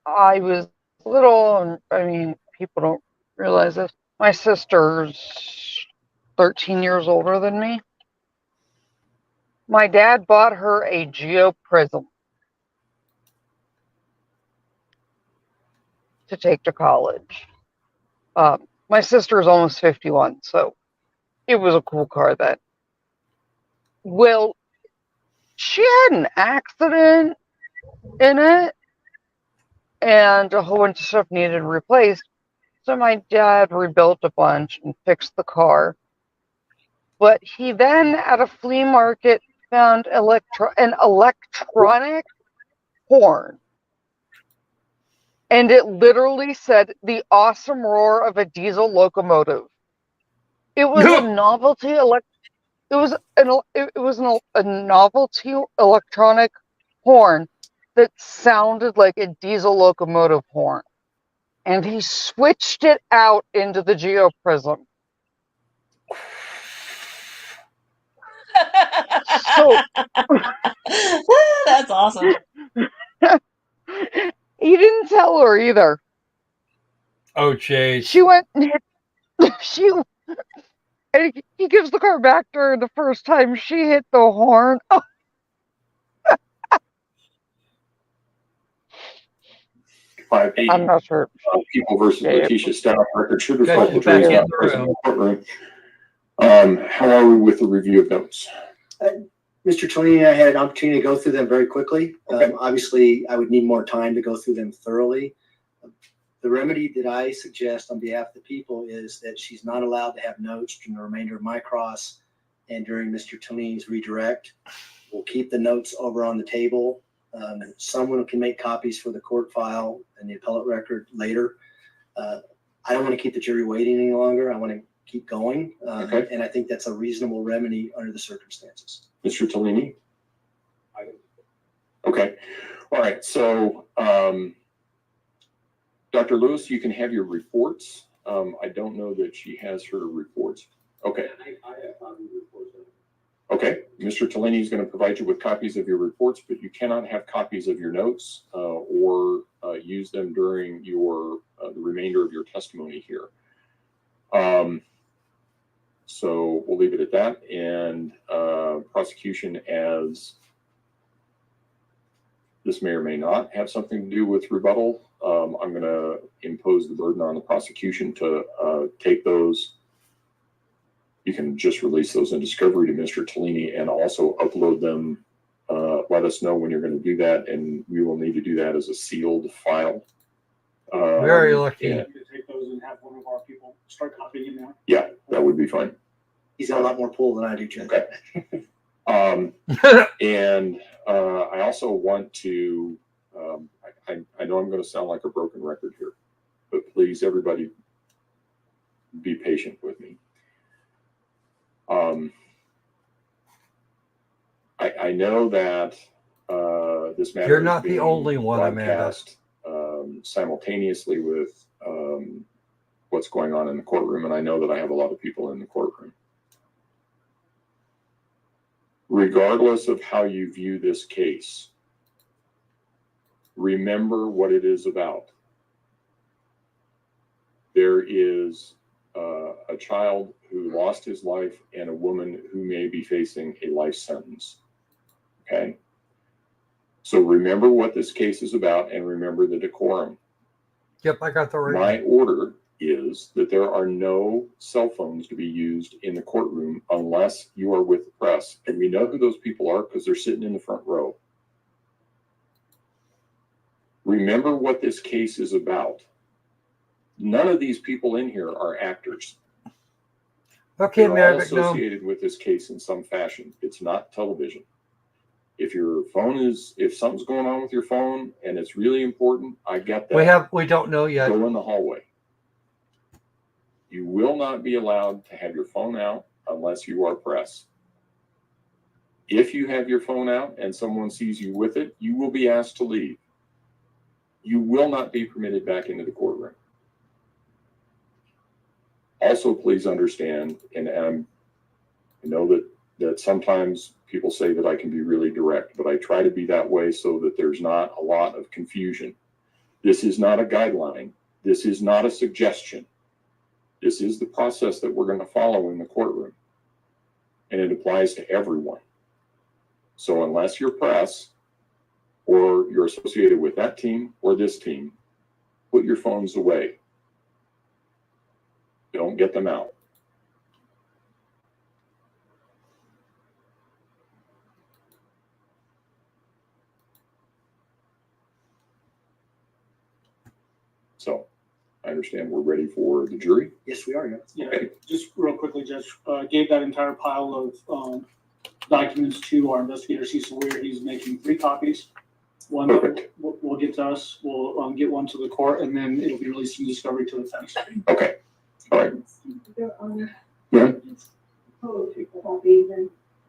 I was little, and I mean, people don't realize this, my sister's 13 years older than me. My dad bought her a geoprism to take to college. My sister is almost 51, so it was a cool car then. Well, she had an accident in it, and a whole bunch of stuff needed replaced. So my dad rebuilt a bunch and fixed the car. But he then, at a flea market, found an electronic horn. And it literally said the awesome roar of a diesel locomotive. It was a novelty a novelty electronic horn that sounded like a diesel locomotive horn. And he switched it out into the geoprism. So that's awesome. He didn't tell her either. Oh, jeez. She went and and he gives the car back to her the first time she hit the horn. Oh. I'm not sure. People versus Letecia Stauch, record should reflect the back jury's in not the present in room. the courtroom. How are we with the review of notes? Mr. Tony and I had an opportunity to go through them very quickly. Obviously, I would need more time to go through them thoroughly. The remedy that I suggest on behalf of the people is that she's not allowed to have notes during the remainder of my cross and during Mr. Tony's redirect. We'll keep the notes over on the table. Someone can make copies for the court file and the appellate record later. I don't want to keep the jury waiting any longer. I want to keep going. And I think that's a reasonable remedy under the circumstances. Mr. Tellini? Okay. All right. So, Dr. Lewis, you can have your reports. I don't know that she has her reports. Okay. I have found the reports. Okay. Mr. Tellini is going to provide you with copies of your reports, but you cannot have copies of your notes or use them during your the remainder of your testimony here. So we'll leave it at that. And prosecution, as this may or may not have something to do with rebuttal, I'm going to impose the burden on the prosecution to take those. You can just release those in discovery to Mr. Tellini and also upload them. Let us know when you're going to do that, and we will need to do that as a sealed file. Very lucky. Yeah. Take those and have one of our people start copying them now. Yeah, that would be fine. He's got a lot more pull than I do, Judge. Okay. And I also want to, I know I'm going to sound like a broken record here, but please, everybody, be patient with me. I know that this matter You're is not the being only one, Amanda. broadcast simultaneously with what's going on in the courtroom, and I know that I have a lot of people in the courtroom. Regardless of how you view this case, remember what it is about. There is a child who lost his life and a woman who may be facing a life sentence. Okay? So remember what this case is about and remember the decorum. Yep, I got the right. My order is that there are no cell phones to be used in the courtroom unless you are with the press. And we know who those people are because they're sitting in the front row. Remember what this case is about. None of these people in here are actors. Okay, They're all Mavic, no. associated with this case in some fashion. It's not television. If something's going on with your phone and it's really important, I get that. We don't know yet. Go in the hallway. You will not be allowed to have your phone out unless you are press. If you have your phone out and someone sees you with it, you will be asked to leave. You will not be permitted back into the courtroom. Also, please understand, and I know that sometimes people say that I can be really direct, but I try to be that way so that there's not a lot of confusion. This is not a guideline. This is not a suggestion. This is the process that we're going to follow in the courtroom, and it applies to everyone. So unless you're press or you're associated with that team or this team, put your phones away. Don't get them out. So I understand we're ready for the jury. Yes, we are. Yeah. Okay. Just real quickly, Judge, gave that entire pile of documents to our investigator, Cecil Weir. He's making 3 copies. One will get to us. We'll get one to the court, and then it'll be released in discovery to the defense. Okay. All right. Your Honor, Yeah. then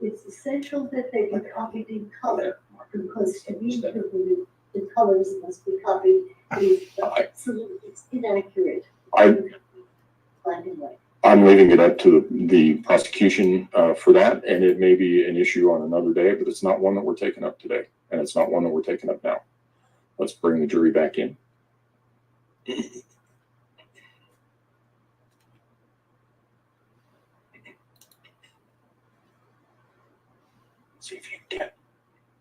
it's essential that they be copied in color, because to me, the colors must be copied. It's inaccurate. Black and white. I'm leaving it up to the prosecution for that, and it may be an issue on another day, but it's not one that we're taking up today, and it's not one that we're taking up now. Let's bring the jury back in.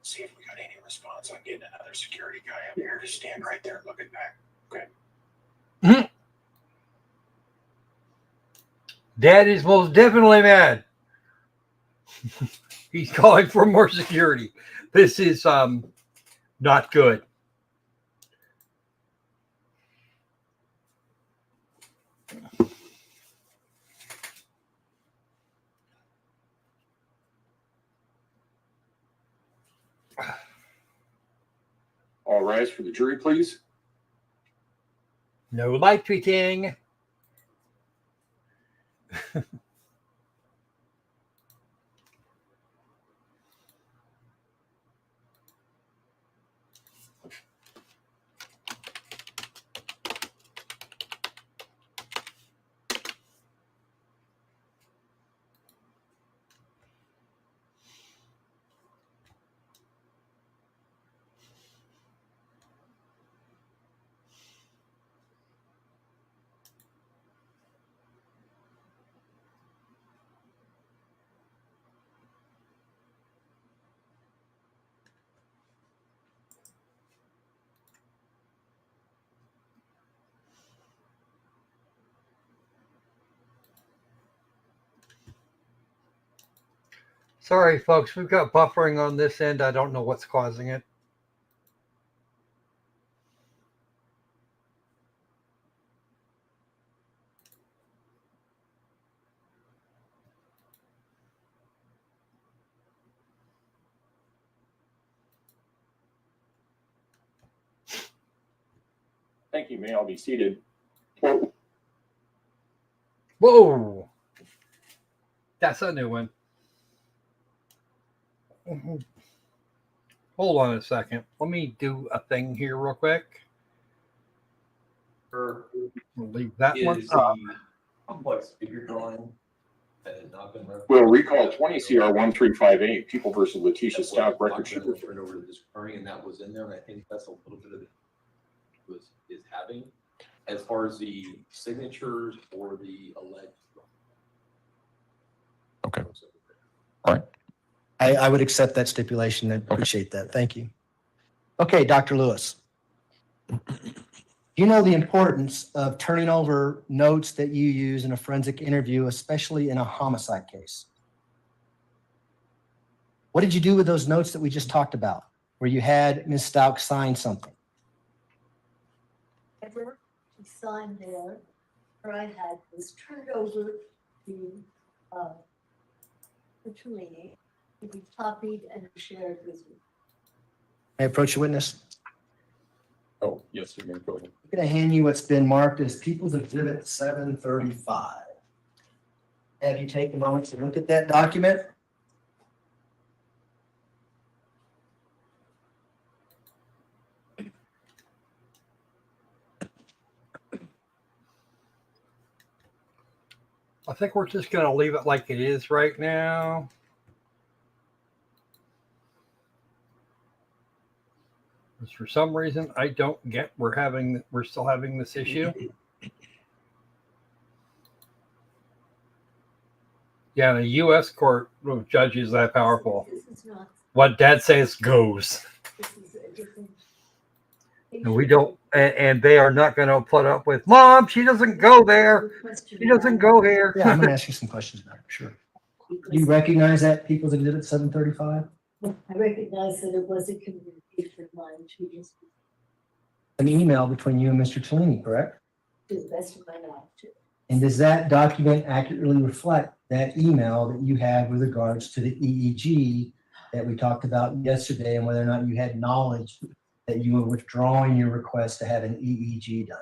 See if we got any response on getting another security guy up here to stand right there looking back. Okay. Dad is most definitely mad. He's calling for more security. This is not good. All rise for the jury, please. No light tweaking. Sorry, folks, we've got buffering on this end. I don't know what's causing it. Thank you. May all be seated. Whoa. Whoa. That's a new one. Hold on a second. Let me do a thing here real quick. We'll leave that one up. Complex figure drawing that had not been referenced. We'll recall 20 CR 1358, People versus Letecia Stauch record sheet. Turned over to this recurring, and that was in there, and I think that's a little bit of it is having as far as the signatures or the alleged. Okay. All right. I would accept that stipulation. I appreciate that. Thank you. Okay, Dr. Lewis. You know the importance of turning over notes that you use in a forensic interview, especially in a homicide case. What did you do with those notes that we just talked about, where you had Ms. Stauch sign something? Whatever she signed there, or I had was turned over to Cellini to be copied and shared with you. May I approach the witness? Oh, yes, you may go ahead. I'm going to hand you what's been marked as People's Exhibit 735. Have you taken a moment to look at that document? I think we're just going to leave it like it is right now. Because for some reason, I don't get we're still having this issue. Yeah, the U.S. court of judges that powerful. What Dad says goes. And we don't, and they are not going to put up with, Mom, she doesn't go there. She doesn't go here. Yeah, I'm going to ask you some questions about it, sure. Do you recognize that People's Exhibit 735? I recognize that it was a communication of mine to you, An email between you and Mr. Cellini, correct? to the best of my knowledge. And does that document accurately reflect that email that you had with regards to the EEG that we talked about yesterday, and whether or not you had knowledge that you were withdrawing your request to have an EEG done?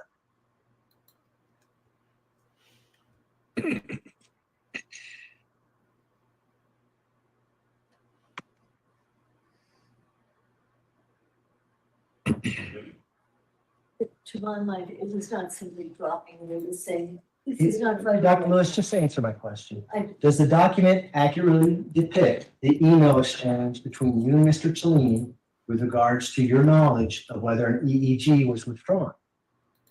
To my mind, it was not simply dropping, it was saying, this is not right. Dr. Lewis, just answer my question. I- Does the document accurately depict the email exchange between you and Mr. Cellini with regards to your knowledge of whether an EEG was withdrawn?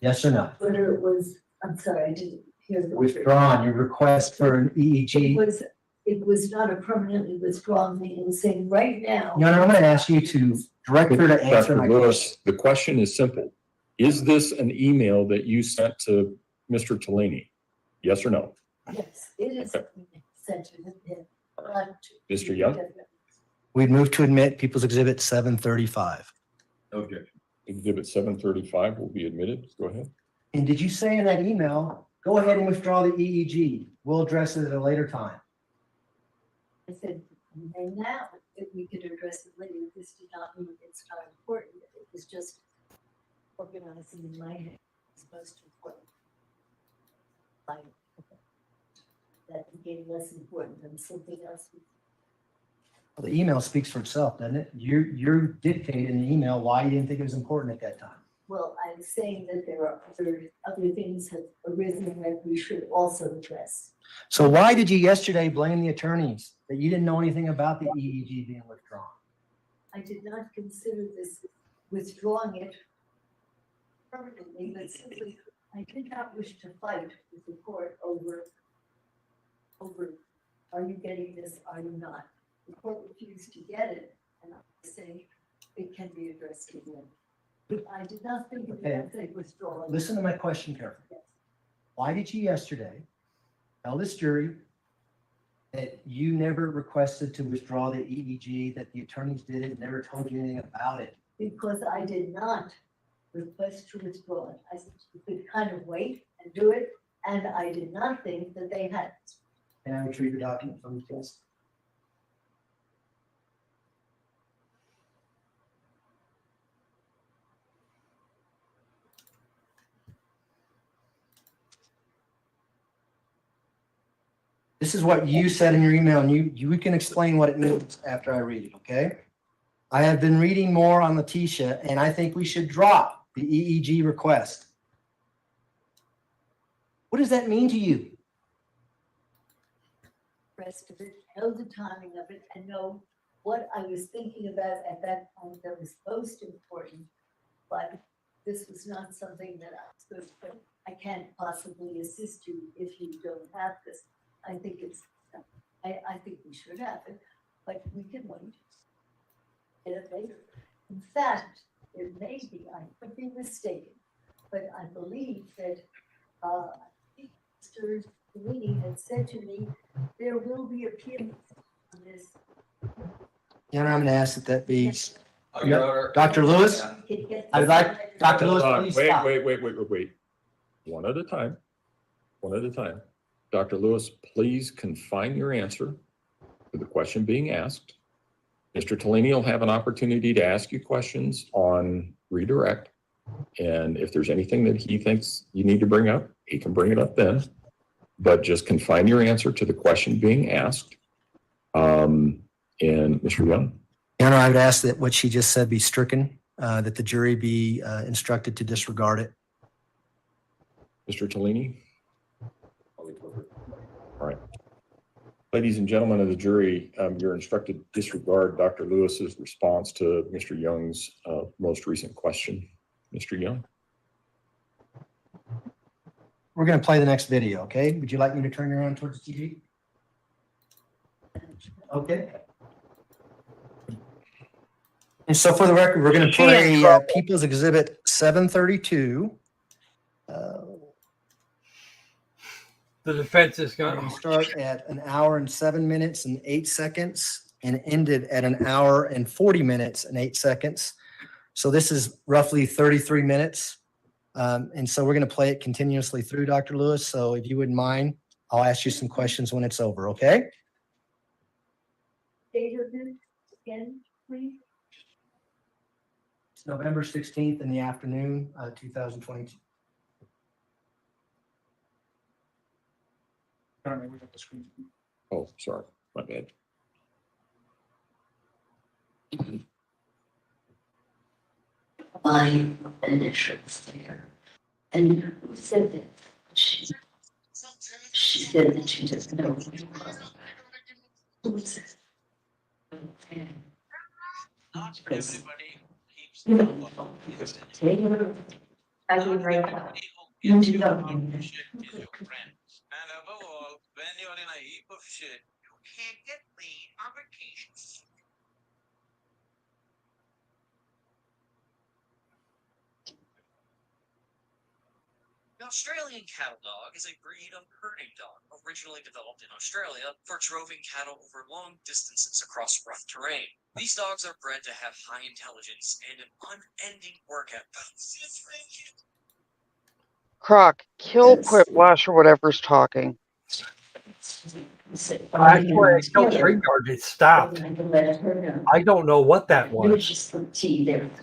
Yes or no? Whether it was, I'm sorry, I didn't hear the. Withdrawn, your request for an EEG? It was not a permanently withdrawn thing, it was saying right now. No, I'm going to ask you to direct her to answer my Dr. question. Lewis, the question is simple. Is this an email that you sent to Mr. Cellini? Yes or no? Yes, it is sent to him. Mr. Young? We'd move to admit People's Exhibit 735. No objection. Exhibit 735 will be admitted. Go ahead. And did you say in that email, go ahead and withdraw the EEG? We'll address it at a later time. I said, and now, if we could address it later, this did not mean it's not important, it was just organizing in my head, as opposed to what. Like, that became less important than something else. Well, the email speaks for itself, doesn't it? You're dictating in the email why you didn't think it was important at that time. Well, I'm saying that there are other things have arisen that we should also address. So why did you yesterday blame the attorneys that you didn't know anything about the EEG being withdrawn? I did not consider this withdrawing it permanently, but simply, I did not wish to fight with the court over, are you getting this, are you not? The court refused to get it, and I say it can be addressed again. But I did not think of it as a withdrawal. Listen to my question carefully. Why did you yesterday tell this jury that you never requested to withdraw the EEG, that the attorneys did it, never told you anything about it? Because I did not request to withdraw it. I said you could kind of wait and do it, and I did not think that they had. Can I retrieve the document from the desk? This is what you said in your email, and you can explain what it means after I read it, okay? I have been reading more on Letecia, and I think we should drop the EEG request. What does that mean to you? Rest of it, know the timing of it, and know what I was thinking about at that point that was most important. But this was not something that I was supposed to, I can't possibly assist you if you don't have this. I think it's, I think we should have it, but we can wait. Get it later. In fact, it may be, I could be mistaken, but I believe that, Mr. Sweeney had said to me, there will be appeals on this. Yeah, I'm going to ask that be. Your Honor. Dr. Lewis, I'd like, Dr. Lewis, please Wait, stop. wait. One at a time. One at a time. Dr. Lewis, please confine your answer to the question being asked. Mr. Tellini will have an opportunity to ask you questions on redirect. And if there's anything that he thinks you need to bring up, he can bring it up then. But just confine your answer to the question being asked. And Mr. Young? Your Honor, I would ask that what she just said be stricken, that the jury be instructed to disregard it. Mr. Tellini? All right. Ladies and gentlemen of the jury, you're instructed to disregard Dr. Lewis's response to Mr. Young's most recent question. Mr. Young? We're going to play the next video, okay? Would you like me to turn you around towards the TV? Okay. And so for the record, we're going to play People's Exhibit 732. The defense is going to start at 1 hour and 7 minutes and 8 seconds and ended at 1 hour and 40 minutes and 8 seconds. So this is roughly 33 minutes. And so we're going to play it continuously through, Dr. Lewis. So if you wouldn't mind, I'll ask you some questions when it's over, okay? Date of this again, please. It's November 16th in the afternoon, 2022. Oh, sorry, my bad. My initials there. And who said that? She said that she doesn't know who you are. Who was it? Okay. Not everybody keeps You know, take it. I will write out. You don't. shit is your friend. And above all, when you're in a heap of shit, you can't get laid on vacations. The Australian cattle dog is a breed of herding dog originally developed in Australia for droving cattle over long distances across rough terrain. These dogs are bred to have high intelligence and an unending work ethic. Croc, kill Whiplash or whatever's talking. Actually, I killed StreamYard. It stopped. I don't know what that was.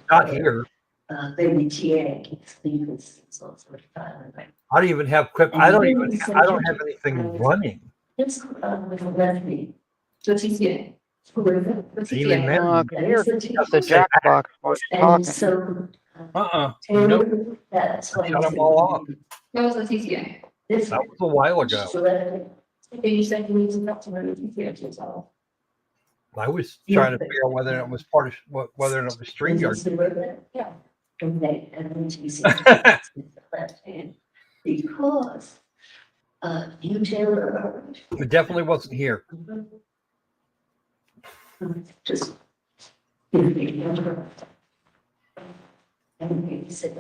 Not here. I don't even have Quip. I don't have anything running. Even then, Here, the Jackbox was talking. Nope. Shut them all off. That was a while ago. I was trying to figure out whether it was part of whether it was StreamYard. Because you tell It definitely wasn't here. just and he said,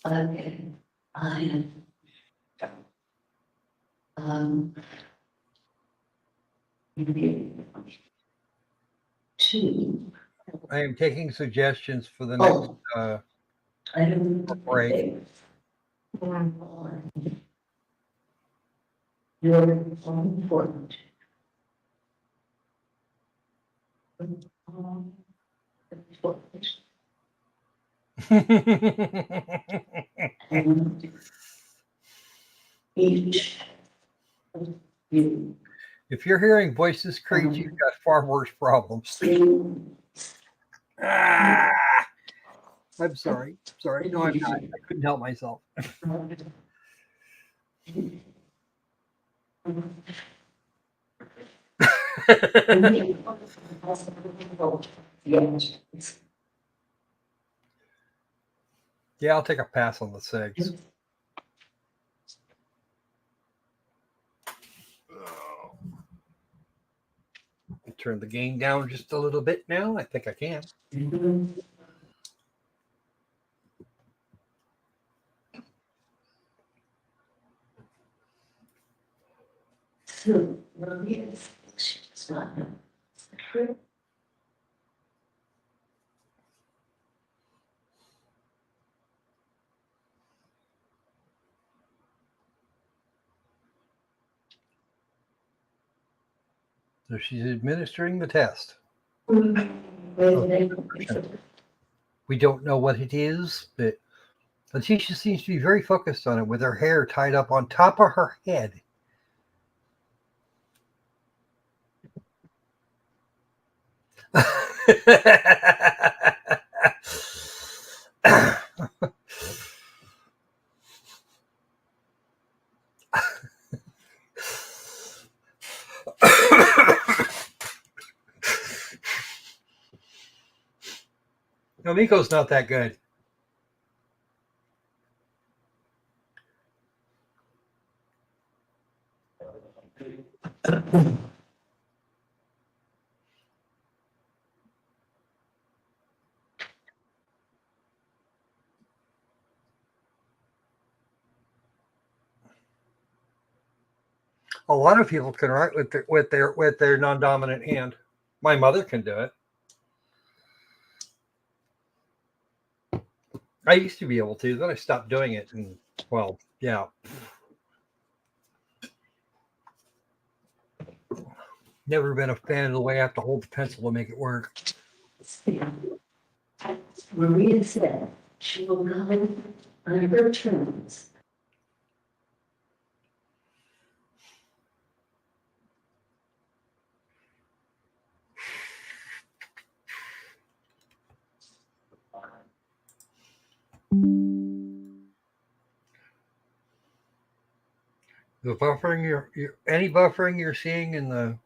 okay, I am two. I am taking suggestions for the next I don't break. You're important. And each If you're hearing voices, Creed, you've got far worse problems. Ah, I'm sorry. Sorry. No, I'm not. I couldn't help myself. Yeah, I'll take a pass on the cigs. Turn the gain down just a little bit now. I think I can. So she's administering the test. We don't know what it is, but Letecia seems to be very focused on it with her hair tied up on top of her head. No, Miko's not that good. A lot of people can write with their non-dominant hand. My mother can do it. I used to be able to, then I stopped doing it, and well, yeah. Never been a fan of the way I have to hold the pencil to make it work. Maria said she will come on her terms. The buffering any buffering you're seeing in the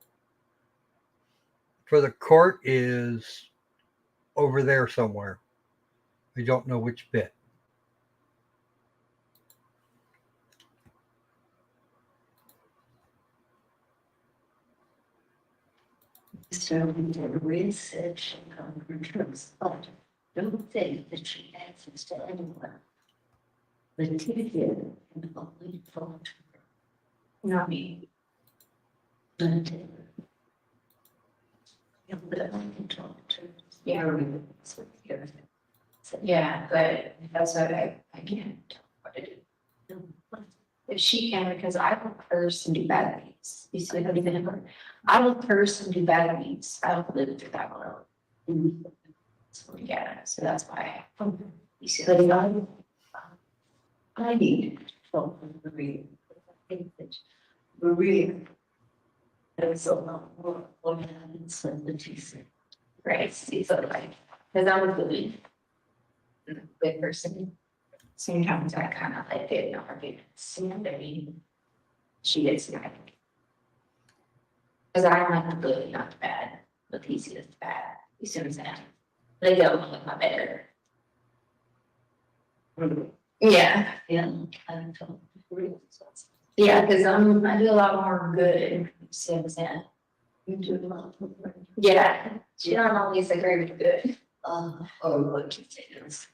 for the court is over there somewhere. I don't know which bit. So Maria said she'll come on her terms, but don't think that she answers to anyone. Letecia can only talk to her. Not me. Letecia. Yeah, but I can talk to her. Yeah, but that's what I can't tell what to do. If she can, because I don't curse and do bad things. You see what I mean? I don't curse and do bad things. I don't live through that world. So yeah, so that's why. You see what I mean? I need to talk to Maria. I think that Maria has a lot more organized than Letecia. Right, see, so like, because I'm a good person. Sometimes I kind of like get in arguments. I mean, she is like, because I don't like the good, not the bad. Letecia is bad. You see what I'm saying? They don't look my better. Yeah. Yeah, I'm talking to Maria. Yeah, because I do a lot more good. You see what I'm saying? You do a lot more. Yeah, she don't always agree with the good. Or what you say is.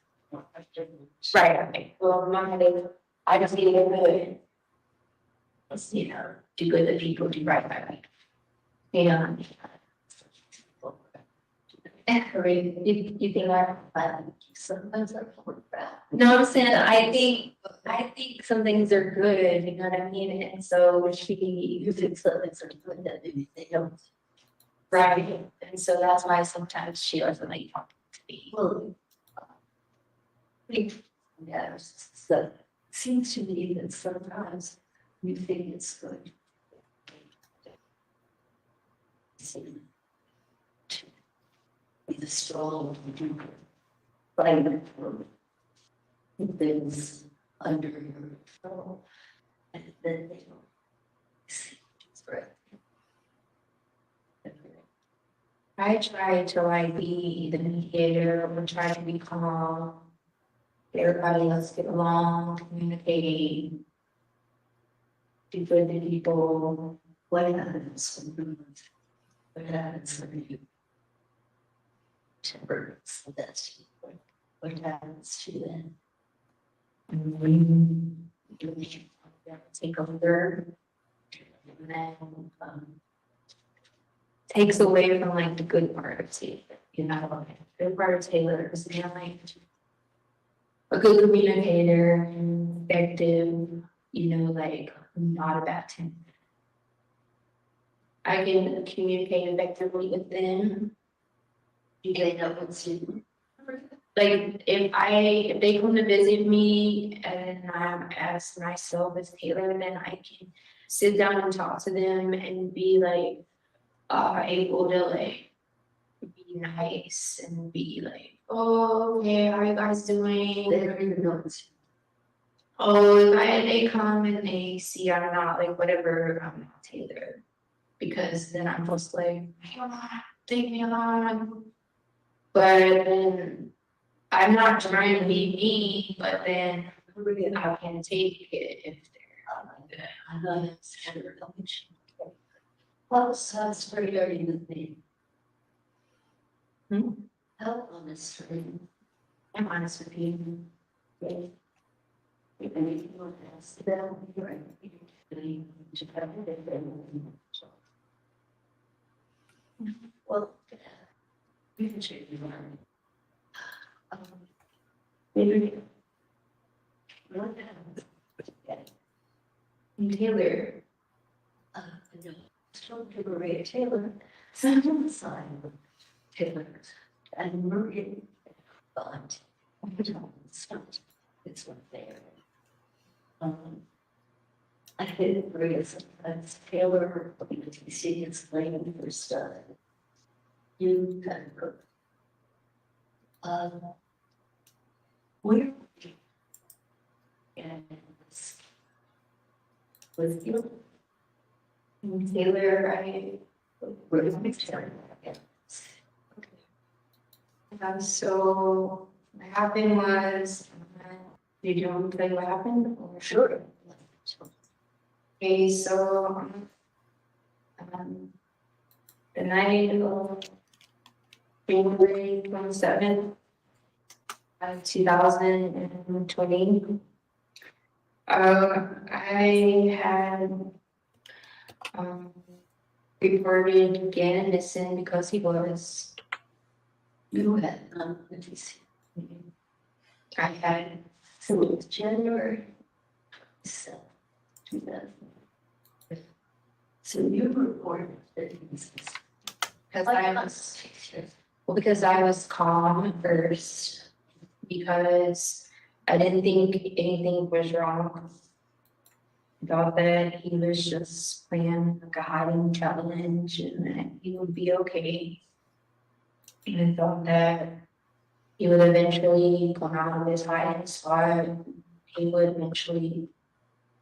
Right, okay. Well, I just need to get good. Let's, you know, do good to people, do right by me. You know? You think sometimes I feel bad. No, I'm saying, I think some things are good, you know what I mean? And so You think something's good that maybe they don't. right, and so that's why sometimes she doesn't like talking to me. Well, yeah, so it seems to me that sometimes you think it's good Be the strong fight for things under your control, and then they don't see it's right. I try to like be the mediator or try to be calm. Everybody else get along, communicate. Be good to people. What happens what happens when you temperance that's what happens to them? When you take over and then takes away from like the good part of Taylor, you know, the good part of Taylor is being like a good communicator, effective, you know, like not a bad temper. I can communicate effectively with them. Do they know what's in? Like if they come to visit me and I'm as myself as Taylor, then I can sit down and talk to them and be like able to like be nice and be like, oh, okay, how are you guys doing? They don't even know what's Oh, if they come and they see I'm not like whatever, I'm not Taylor. Because then I'm just like, take me along. But then I'm not trying to be mean, but then I can take it if they're I know it's kind of relation. Well, so it's very, very good thing. How honest are you? I'm honest with you. If anything you want to ask them, you're right. Well, you can change your mind. Maybe. What happens? Taylor. No, still Maria Taylor, second sign Taylor, and Maria, but it's not there. I did Maria sometimes Taylor, because you see it's playing for stuff. You kind of where and with you. Taylor, so what happened was, did you want to tell you what happened? Sure. Okay, so the night of January 27th, 2020, I had reported again missing because he was. You had, let me see. I had. So it was January 7th, 2000. So you reported that he was missing. Because I was calm at first, because I didn't think anything was wrong. I thought that he was just playing like a hiding challenge and that he would be okay. And I thought that he would eventually come out of his hiding spot. He would eventually,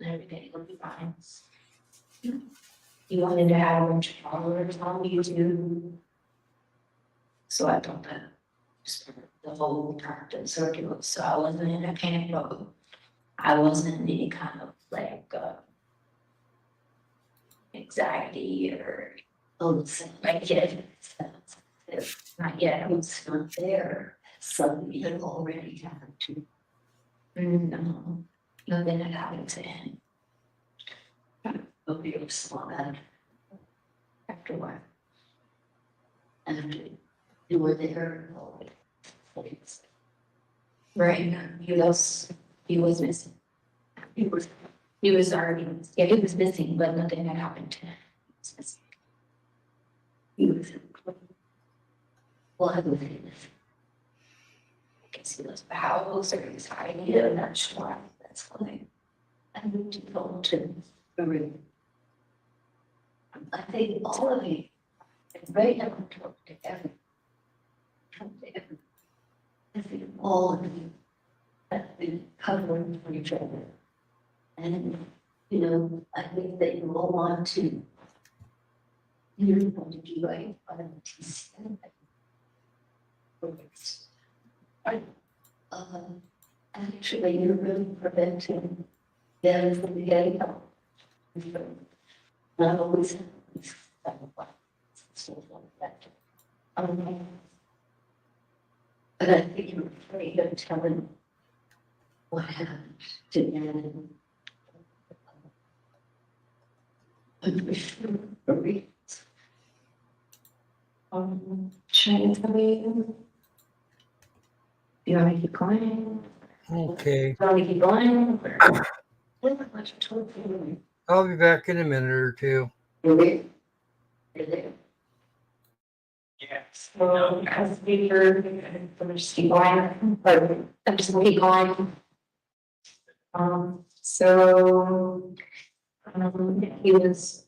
everything would be fine. He wanted to have a bunch of followers on YouTube. So I thought that the whole practice circular, so I wasn't in a panic mode. I wasn't in any kind of like anxiety or like not yet. I was not there. Suddenly it already happened to. No, nothing had happened to him. Oh, you saw that After what? after you were there. Right, he was missing. He was already, yeah, he was missing, but nothing had happened to him. He was well, I was in I guess he was the house or he was hiding it, I'm not sure. That's why I moved to go to the room. I think all of you And they haven't talked to everyone. All of you have been covering for each other. And, you know, I think that you all want to, you're going to do right by the TCN. Actually, you're really preventing them from getting out. Not always stuff like that. But I think you're afraid of telling what happened to them. Trying to tell you. You want me to keep going? Okay. You want me to keep going? What you told me? I'll be back in a minute or two. Really? Yes. Well, as we heard, I'm just keep going, or I'm just gonna keep going. So, he was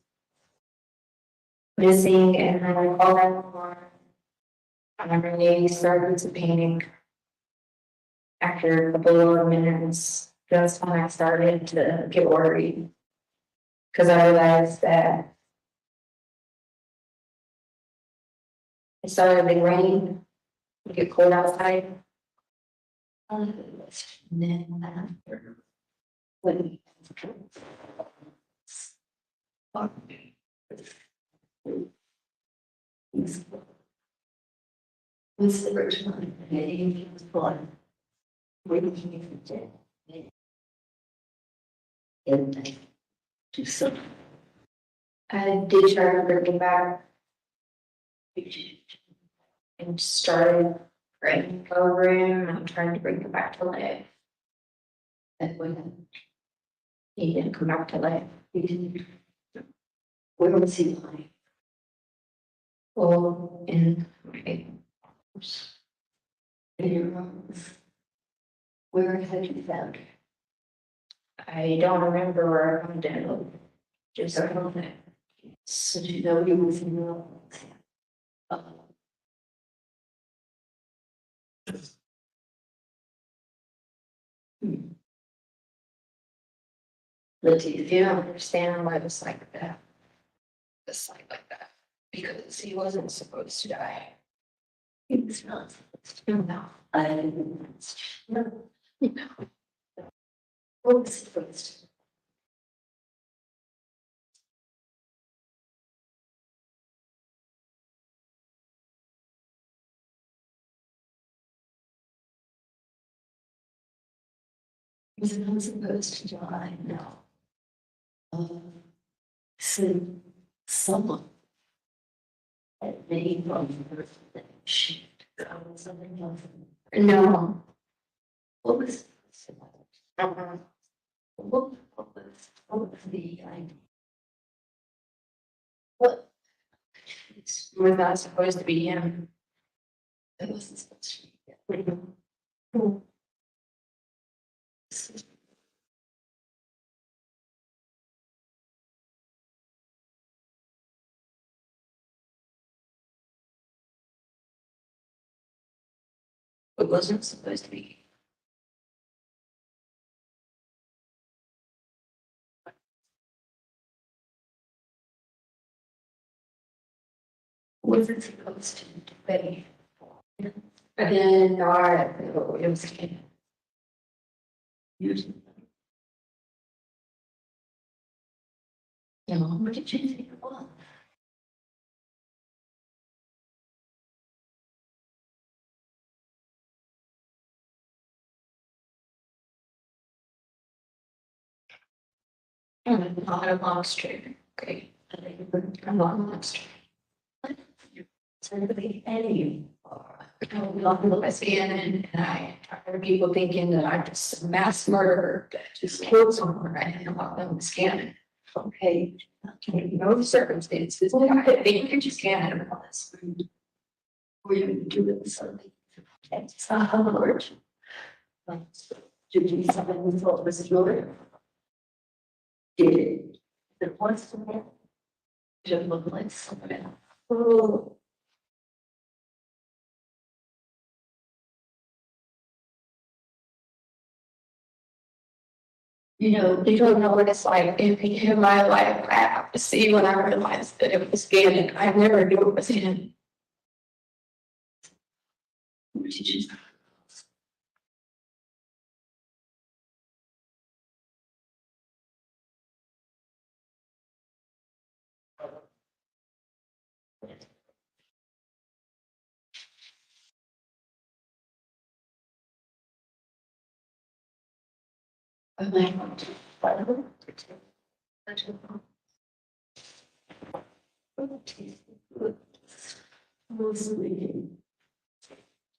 missing and then I called him and I really started to panic. After a couple of minutes, that's when I started to get worried. Cause I realized that it started to rain, it get cold outside. And then after, when was the original name he was born. When he was dead. And I do so. I did try to bring him back. And started praying over him. I'm trying to bring him back to life. And when he didn't come back to life, he didn't. Where was he lying? Oh, in my house. In your arms. Where had you found him? I don't remember where I found him. Just I know that. So you know he was in your arms. Letecia, if you don't understand why it was like that, it's like that, because he wasn't supposed to die. He was not supposed to know. I didn't know. You know. What was he supposed to do? Was not supposed to die, no. So someone that made from that shit. Something else. No. What was what was the idea? What was not supposed to be him? It wasn't supposed to be him. It wasn't supposed to be. Wasn't supposed to be. And then it was using. You know, what did you think it was? I'm not a monster. Okay. I'm not a monster. Certainly, any. I love lesbian and I tired of people thinking that I'm just a mass murderer that just killed someone and I'm not them scanning. Okay. No circumstances. I think you can just scan it all this. We're going to do it something. It's not how it works. Did you something we thought was a murder? Did it? It was something. It looked like something. Oh. You know, you don't know what it's like in my life. I have to see when I realized that it was Gannon. I never knew it was him.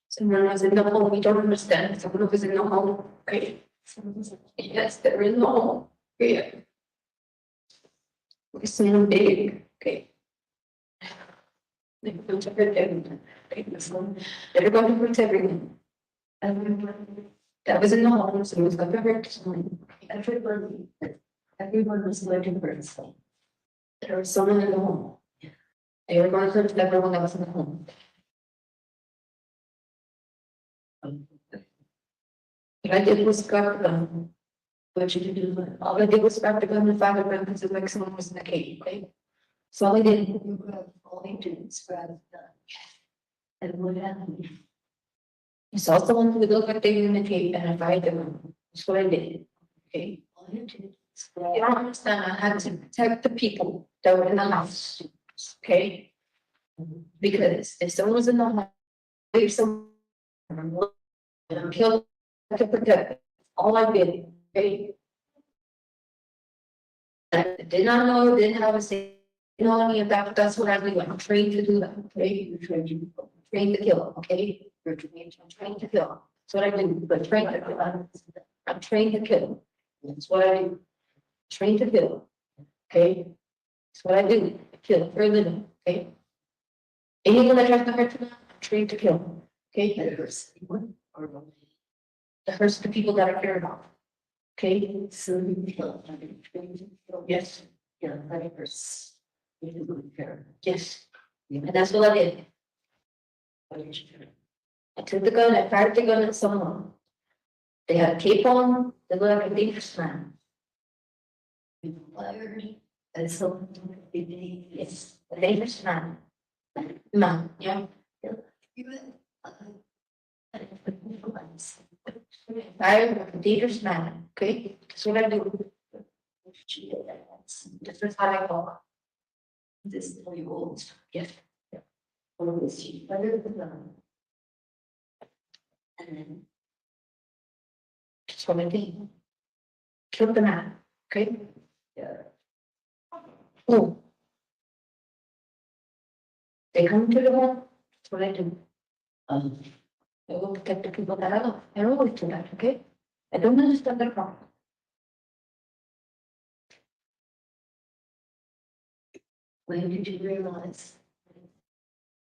Someone was in the home, we don't understand, someone was in the home, right? Someone was like, yes, they're in the home, yeah. We see them big, okay. They're going to hurt everyone, they're going to hurt everyone. Everyone that was in the home, so it was going to hurt someone, everyone was going to hurt someone. There was someone in the home. They were going to hurt everyone that was in the home. What I did was grab them. What you do, all I did was grab the gun and fire the gun because it like someone was in the cave, right? So all I did, all I did was grab the gun. And what happened? I saw someone who looked like they were in the cave and I fired them. That's what I did. Okay. All I did. You don't understand, I had to protect the people that were in the house. Okay? Because if someone was in the house, if someone killed to protect all I did. Okay? I did not know, didn't have a say, know any of that, but that's what I do. I'm trained to do that. Okay? You're trained to kill, okay? I'm trained to kill. That's what I do. But trained to kill. I'm trained to kill. That's what I do. Trained to kill. Okay? That's what I do. I kill for a living. Okay? Anyone that tries to hurt me, I'm trained to kill. Okay? That hurts anyone or that hurts the people that I care about. Okay? So you kill. Yes. Yeah, that hurts. You do care. Yes. And that's what I did. I took the gun, I fired the gun at someone. They had a cape on, they looked like a dangerous man. Fired at someone, yes, a dangerous man. Man, yeah. Fired at a dangerous man, okay? That's what I do. This is how I call. This is how you hold. Yes. And then just what I did. Killed the man, okay? Yeah. Oh. They come to the home, that's what I do. I will protect the people that I love. I always do that, okay? I don't understand the problem. When did you realize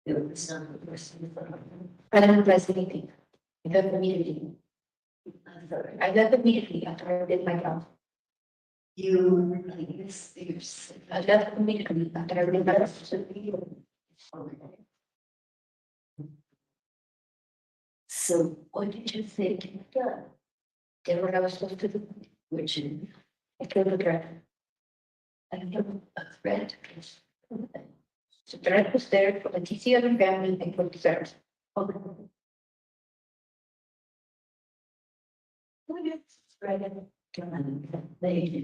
it was not the person? I don't realize anything. I got immediately. I got immediately after I did my job. You like this, I left immediately after I did my job. So what did you think you've done? Did what I was supposed to do, which is I killed a threat. I killed a threat. The threat was there for Letecia and her family and for deserves.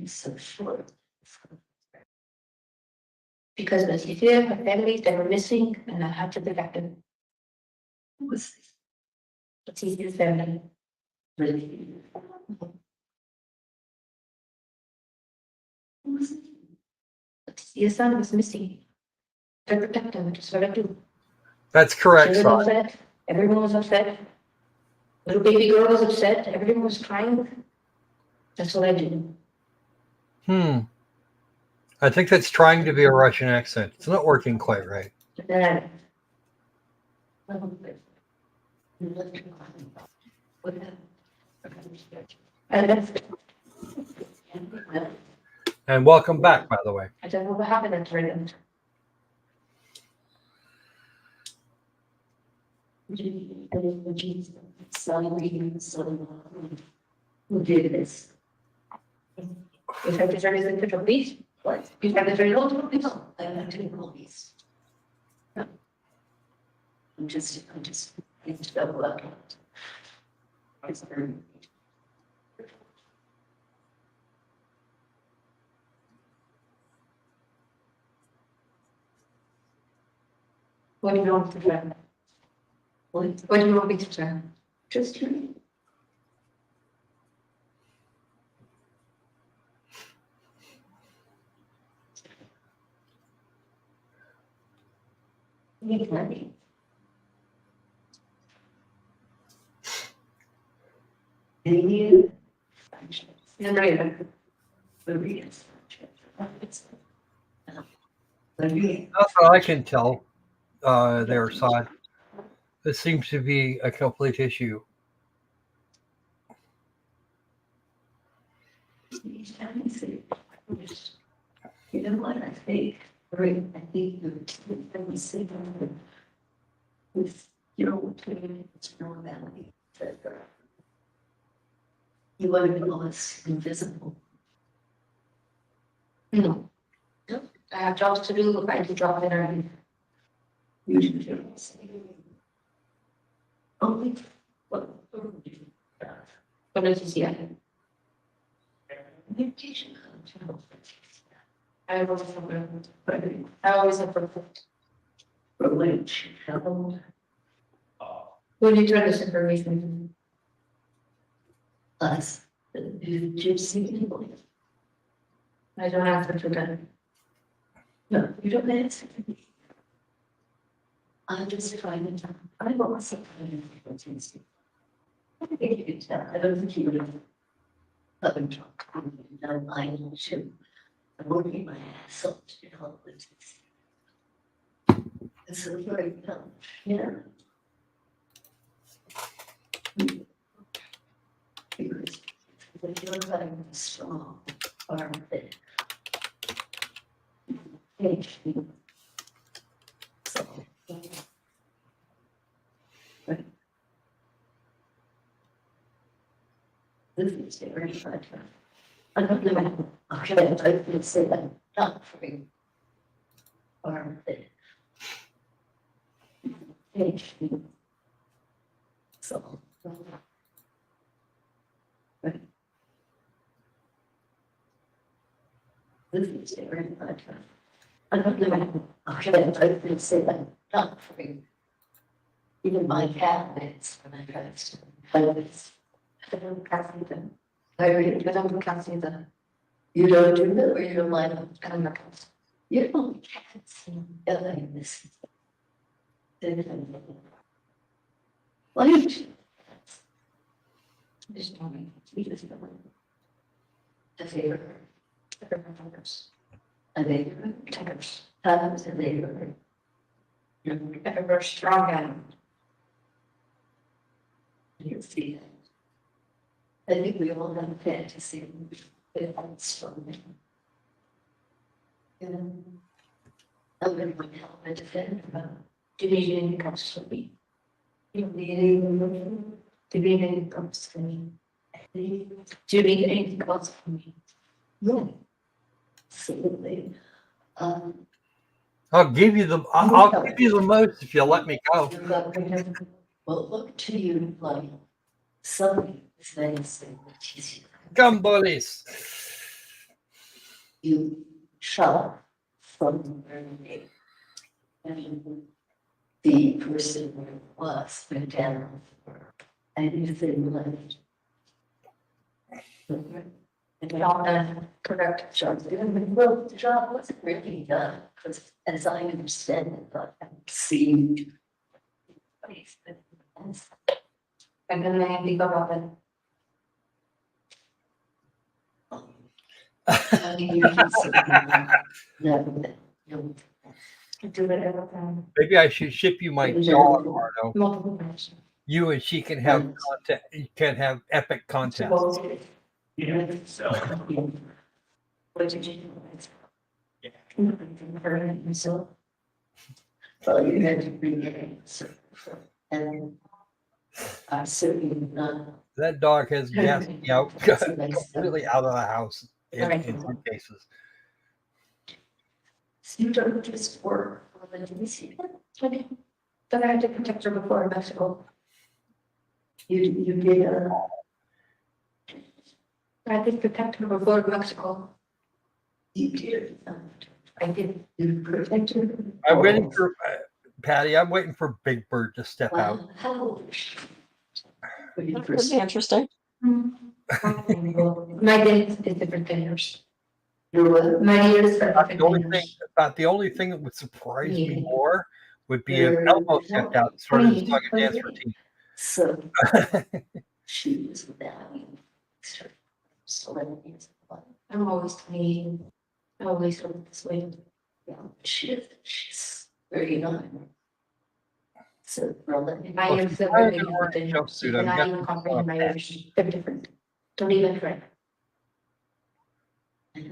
So short. Because Letecia and her family, they were missing and I had to protect them. Who was this? Letecia's family. Really? Who was it? Letecia's son was missing. I protect them, that's what I do. That's correct, She was son. upset. Everyone was upset. Little baby girl was upset. Everyone was crying. That's what I do. I think that's trying to be a Russian accent. It's not working quite right. Then And welcome back, by the way. I don't know what happened at the end. Who did this? You have to turn it into police, what? You have to turn it into police, I have to do police. No. I'm just need to double up. It's very. What do you want to do? What do you want me to do? Just turn. Make money. You. That's what I can tell. Their side. This seems to be a complete issue. You know what I think? Right, I think you say with your it's your valley. You want to know us invisible. No. I have jobs to do, I do job interview. You do jobs. Only what is the other? Meditation. I always have perfect. Which when you try this information, us, you see people. I don't have to forget. No, you don't answer. I'm just trying to. I want something. I think you can tell. I don't think you would have. Let me talk. No, I should. I'm working my ass off to help with this. It's a very tough, yeah. Because when you're having a strong arm fit, so, right. This is very hard. I don't know. Okay, I would say that not free. Arm fit. So. Right. This is very hard. I don't know. Okay, I would say that not free. Even my cabinets when I try to. I don't copy them. I don't. You don't do that, or you don't line up kind of. You don't can't see this. Why don't you? Just tell me. We just don't. A favor. A favor. Times a favor. You're ever strong and. You see that. I think we all have a fantasy with strong. I'm going to help my defender. Do you need any comes for me? You don't need anything. Do you need any comes for me? Do you need anything comes for me? No. Absolutely. I'll give you the. I'll give you the most if you let me go. Well, look to you like somebody is menacing that is you. Come, buddies. You shot from the and the person who was went down and you then left. And all done correct jobs. Well, the job wasn't really done because, as I understand it, but I'm seeing. And then I had to go up and. Maybe I should ship you my dog, Arno. You and she can have content. You can have epic content. What did you do? So, well, you had to bring it in. So, And I certainly not. That dog has gassed me out That's a nice completely out of the house in some cases. So you don't just work on the DC. Okay. But I had to protect her before Mexico. You did I did protect her before Mexico. You did. I did. You protect her. I'm waiting for Patty. I'm waiting for Big Bird to step out. That could be interesting. My days is different than yours. My years are different than yours. The only thing that would surprise me more would be if Elmo stepped out and started his song and dance routine. So she was valued. I'm always 20. I always look this way. Yeah, she's very young. So, If I am so very different than yours, you cannot even comprehend my age. They're different. Don't even try.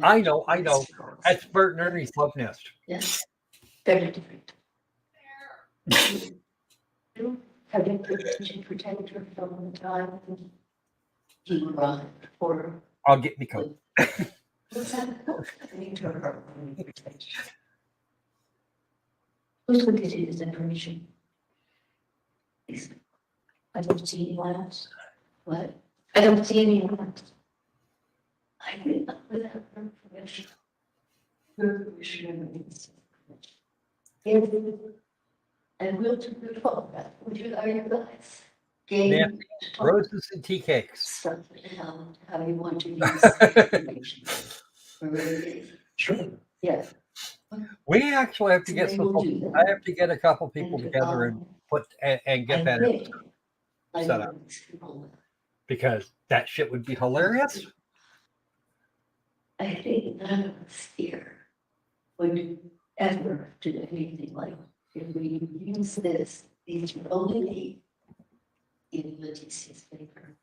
I know. That's Bert and Ernie's love nest. Yes. Very different. Have been protected her from the time he run for. I'll get me coat. What's that? Who's going to get his information? I don't see anyone else. What? I don't see anyone else. I did not without her permission. Her permission. And we'll do the phone. Would you like your guys? Game. Roses and tea cakes. How you want to use information. Sure. Yeah. We actually have to get I have to get a couple people together and get that set up. Because that shit would be hilarious. I think none of us here would ever do anything like if we use these would only be in Letecia's favor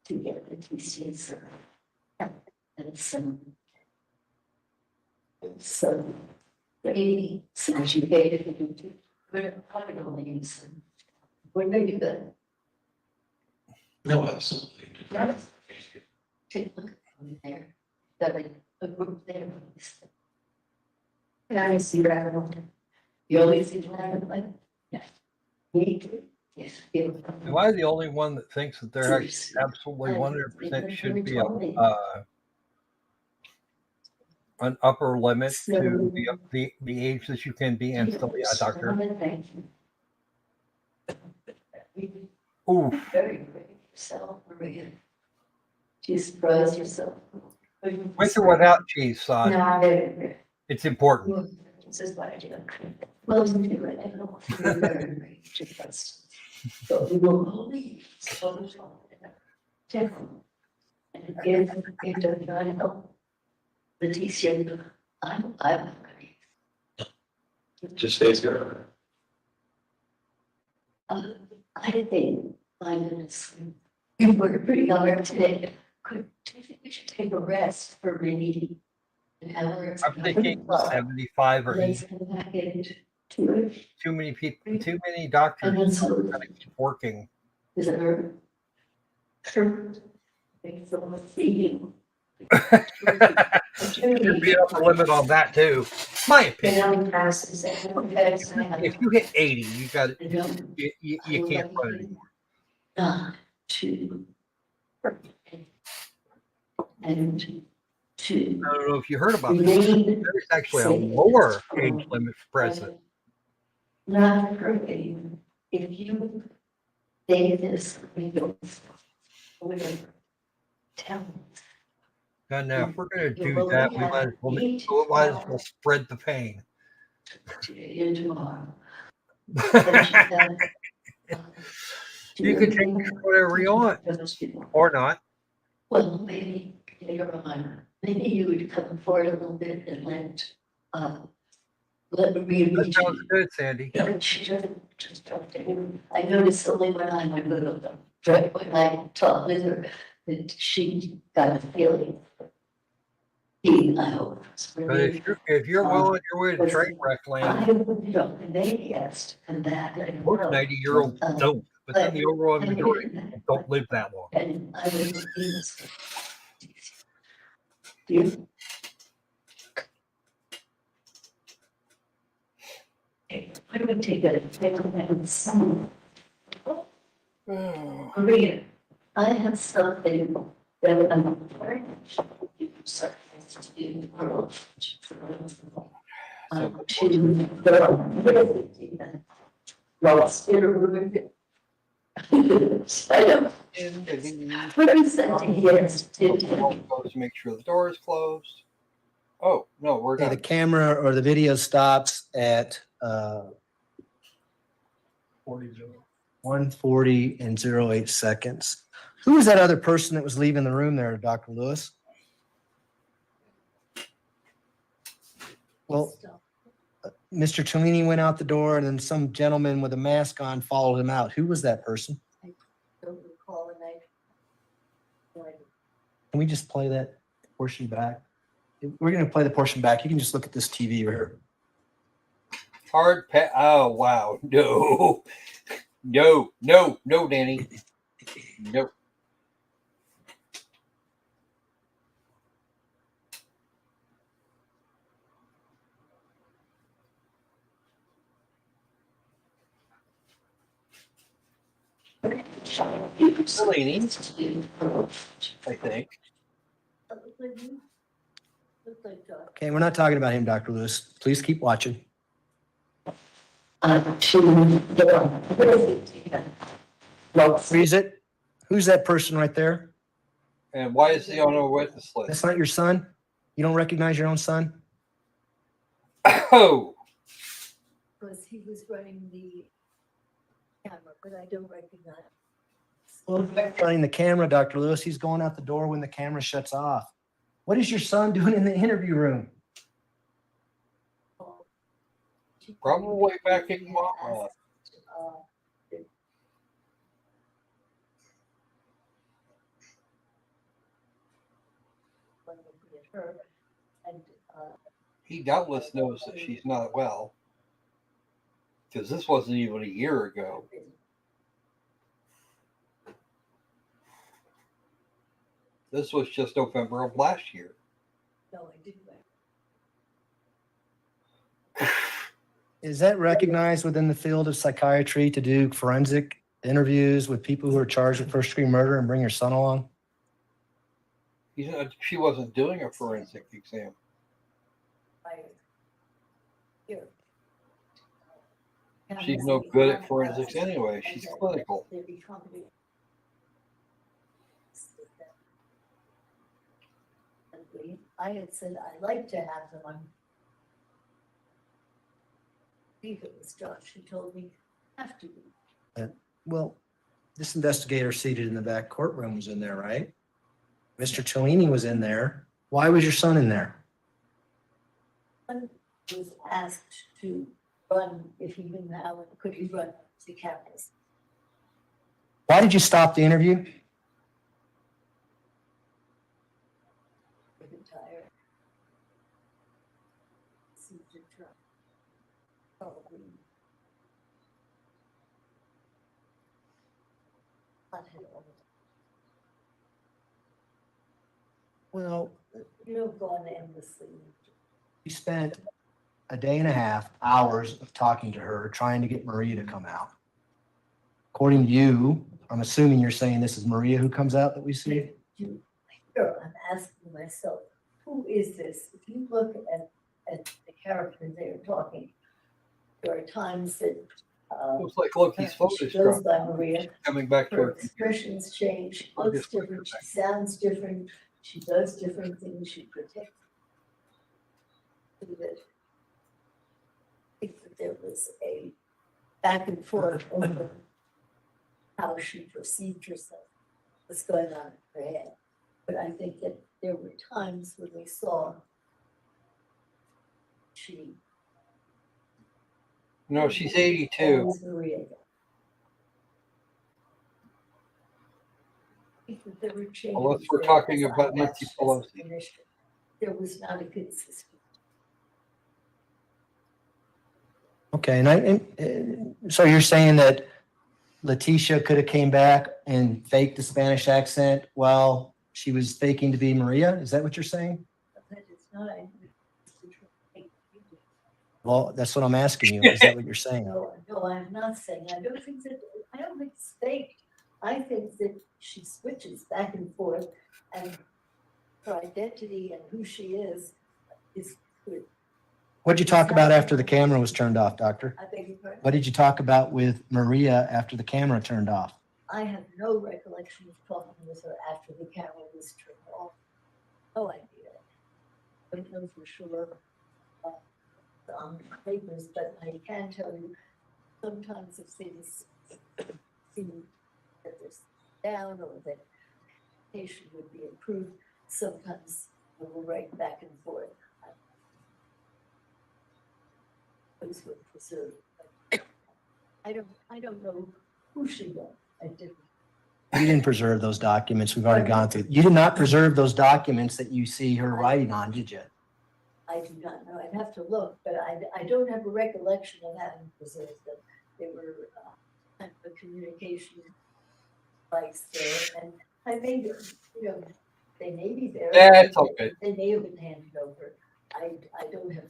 to get Letecia's and some maybe some educated into but probably only use them. Wouldn't they do that? No, absolutely. Yes. Take a look at there. That like a group there. And I see that. You always see that, like, yes. Me too. Yes. Am I the only one that thinks that there absolutely 100% should be an upper limit to the age that you can be and still be a doctor? Ooh. Very great yourself, Maria. Do you surprise yourself? With or without cheese, son? No, it's important. This is what I do. Well, you do it. I don't know if you're very great to trust. But we will believe so different. And if it does not help, Letecia, I'm agree. Just stays here. I think 5 minutes. You worked pretty hard today. Do you think we should take a rest for maybe an hour? I'm thinking 75 or 80. Too many people, too many doctors are going to keep working. Is it her? Thanks so much. Should be up the limit on that too. My opinion. If you hit 80, you got it. You can't run it anymore. And I don't know if you heard about this. There's actually a lower age limit for president. Not perfect. If you say this, we don't tell. Now, if we're going to do that, we might as well spread the pain. You can take whatever you want, or not. Well, maybe maybe you would come forward a little bit and let Maria. That sounds good, Sandy. She doesn't just talk to him. I noticed only when I went to them, right when I talked with her, that she got a feeling. I hope it's But really. if you're well on your way to train wreck I land, looked up and they asked, and that. most 90-year-olds don't. But then the overall majority don't live that long. And I was in this. You. I'm gonna take a and some. Maria, I have something that I'm very sorry to do. To make sure the door is closed. Oh, no, we're Okay, done. the camera or the video stops at 1:40 and 08 seconds. Who was that other person that was leaving the room there, Dr. Lewis? Well, Mr. Cellini went out the door and then some gentleman with a mask on followed him out. Who was that person? Don't recall, and Can we just play that portion back? We're going to play the portion back. You can just look at this TV right here. Hard pass. Oh, wow. No. No, no, no, Danny. No. Cellini, I think. Okay, we're not talking about him, Dr. Lewis. Please keep watching. Freeze it. Who's that person right there? And why is he on our witness list? That's not your son? You don't recognize your own son? Oh. because he was running the camera, but I don't recognize. Well, running the camera, Dr. Lewis, he's going out the door when the camera shuts off. What is your son doing in the interview room? Probably back in Mama. He doubtless knows that she's not well, because this wasn't even a year ago. This was just November of last year. No, I didn't. Is that recognized within the field of psychiatry to do forensic interviews with people who are charged with first-degree murder and bring your son along? She wasn't doing a forensic exam. She's no good at forensics anyway. She's clinical. I had said I'd like to have them on. I think it was Josh who told me have to be. Well, this investigator seated in the back courtroom was in there, right? Mr. Cellini was in there. Why was your son in there? I was asked to run, if he didn't have it, could he run the cameras? Why did you stop the interview? Tired. Seemed to try. Probably. Not hit all. Well, You have gone endlessly. you spent a day and a half, hours of talking to her, trying to get Maria to come out. According to you, I'm assuming you're saying this is Maria who comes out that we see? Here, I'm asking myself, who is this? If you look at the characters they are talking, there are times that Looks like Loki's she focus goes drop. by Maria. Coming back to Her her. expressions change, she looks different, she sounds different, she does different things, she protects. That I think that there was a back and forth over how she perceived herself, what's going on in her head. But I think that there were times when we saw she. No, she's 82. Always Maria. I think that there were changes Unless we're there talking as I about Nancy watched as a Pelosi. clinician. there was not a good system. Okay, so you're saying that Letecia could have came back and faked the Spanish accent while she was faking to be Maria? Is that what you're saying? That is not. Well, that's what I'm asking you. Is that what you're saying? No, I'm not saying. I don't think it's fake. I think that she switches back and forth, and her identity and who she is good. What did you talk about after the camera was turned off, Doctor? I beg your pardon? What did you talk about with Maria after the camera turned off? I have no recollection of talking with her after the camera was turned off. No idea. I don't know for sure on papers, but I can tell you sometimes if things seem that there's down or that patient would be improved, sometimes I will write back and forth. Those were preserved. I don't know who she was. I didn't. You didn't preserve those documents. We've already gone through. You did not preserve those documents that you see her writing on, did you? I do not know. I'd have to look, but I don't have a recollection of having preserved them. They were kind of a communication device there, and I may, they may be there. Yeah, it's okay. They may have been handed over. I don't have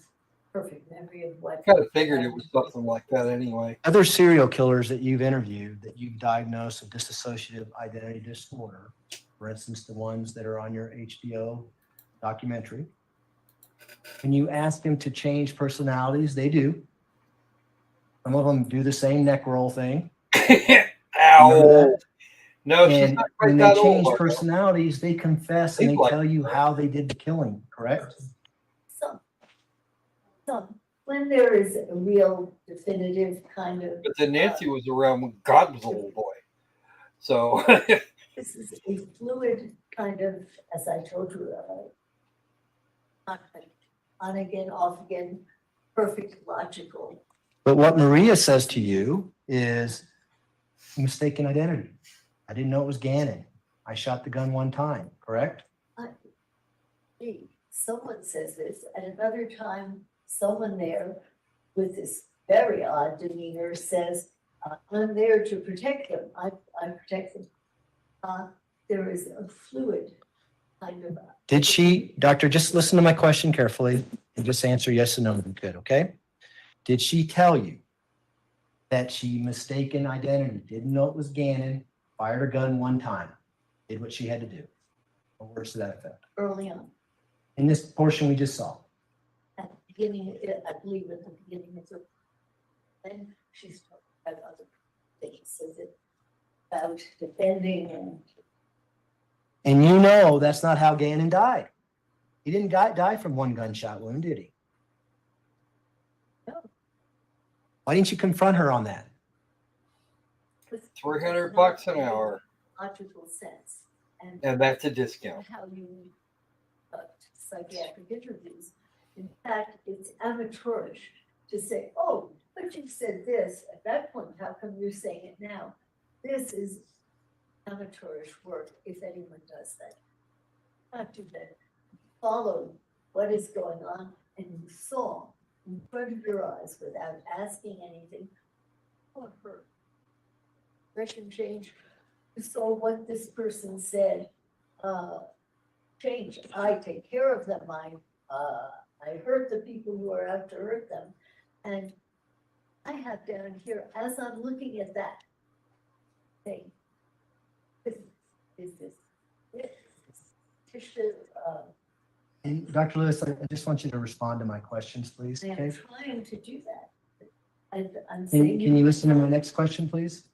perfect memory of what. I kind of figured it was something like that anyway. Other serial killers that you've interviewed that you've diagnosed with dissociative identity disorder, for instance, the ones that are on your HBO documentary, when you ask them to change personalities, they do. Some of them do the same neck roll thing. Ow! No, she's And not quite when they that change old. personalities, they confess and Seems they like tell you it. how they did the killing, correct? Some, when there is a real definitive kind of. But then Nancy was around when God was a little boy. So This is a fluid kind of, as I told you, not on again, off again, perfect logical. But what Maria says to you is mistaken identity. I didn't know it was Gannon. I shot the gun one time, correct? Gee, someone says this, at another time, someone there with this very odd demeanor says, I'm there to protect them. I protect them. There is a fluid kind of. Did she, doctor, just listen to my question carefully and just answer yes or no if you could, okay? Did she tell you that she mistaken identity, didn't know it was Gannon, fired a gun one time, did what she had to do? Or words to that effect? Early on. In this portion we just saw. At the beginning, I believe at the beginning of the, then she's talking about other things, says it about defending And you know that's not how Gannon died. He didn't die from one gunshot wound, did he? No. Why didn't you confront her on that? $300 an hour. Logical sense. And that's a discount. How you conduct psychiatric interviews. In fact, it's amateurish to say, oh, but you said this at that point, how come you're saying it now? This is amateurish work, if anyone does that. Not do that. Follow what is going on, and you saw in front of your eyes without asking anything. Oh, her expression change. You saw what this person said. Change. I take care of them. I hurt the people who are out to hurt them, and I have down here as I'm looking at that thing. Is this tissue? And Dr. Lewis, I just want you to respond to my questions, please. I am Okay? trying to do that. I'm Can saying. you listen to my next question, please?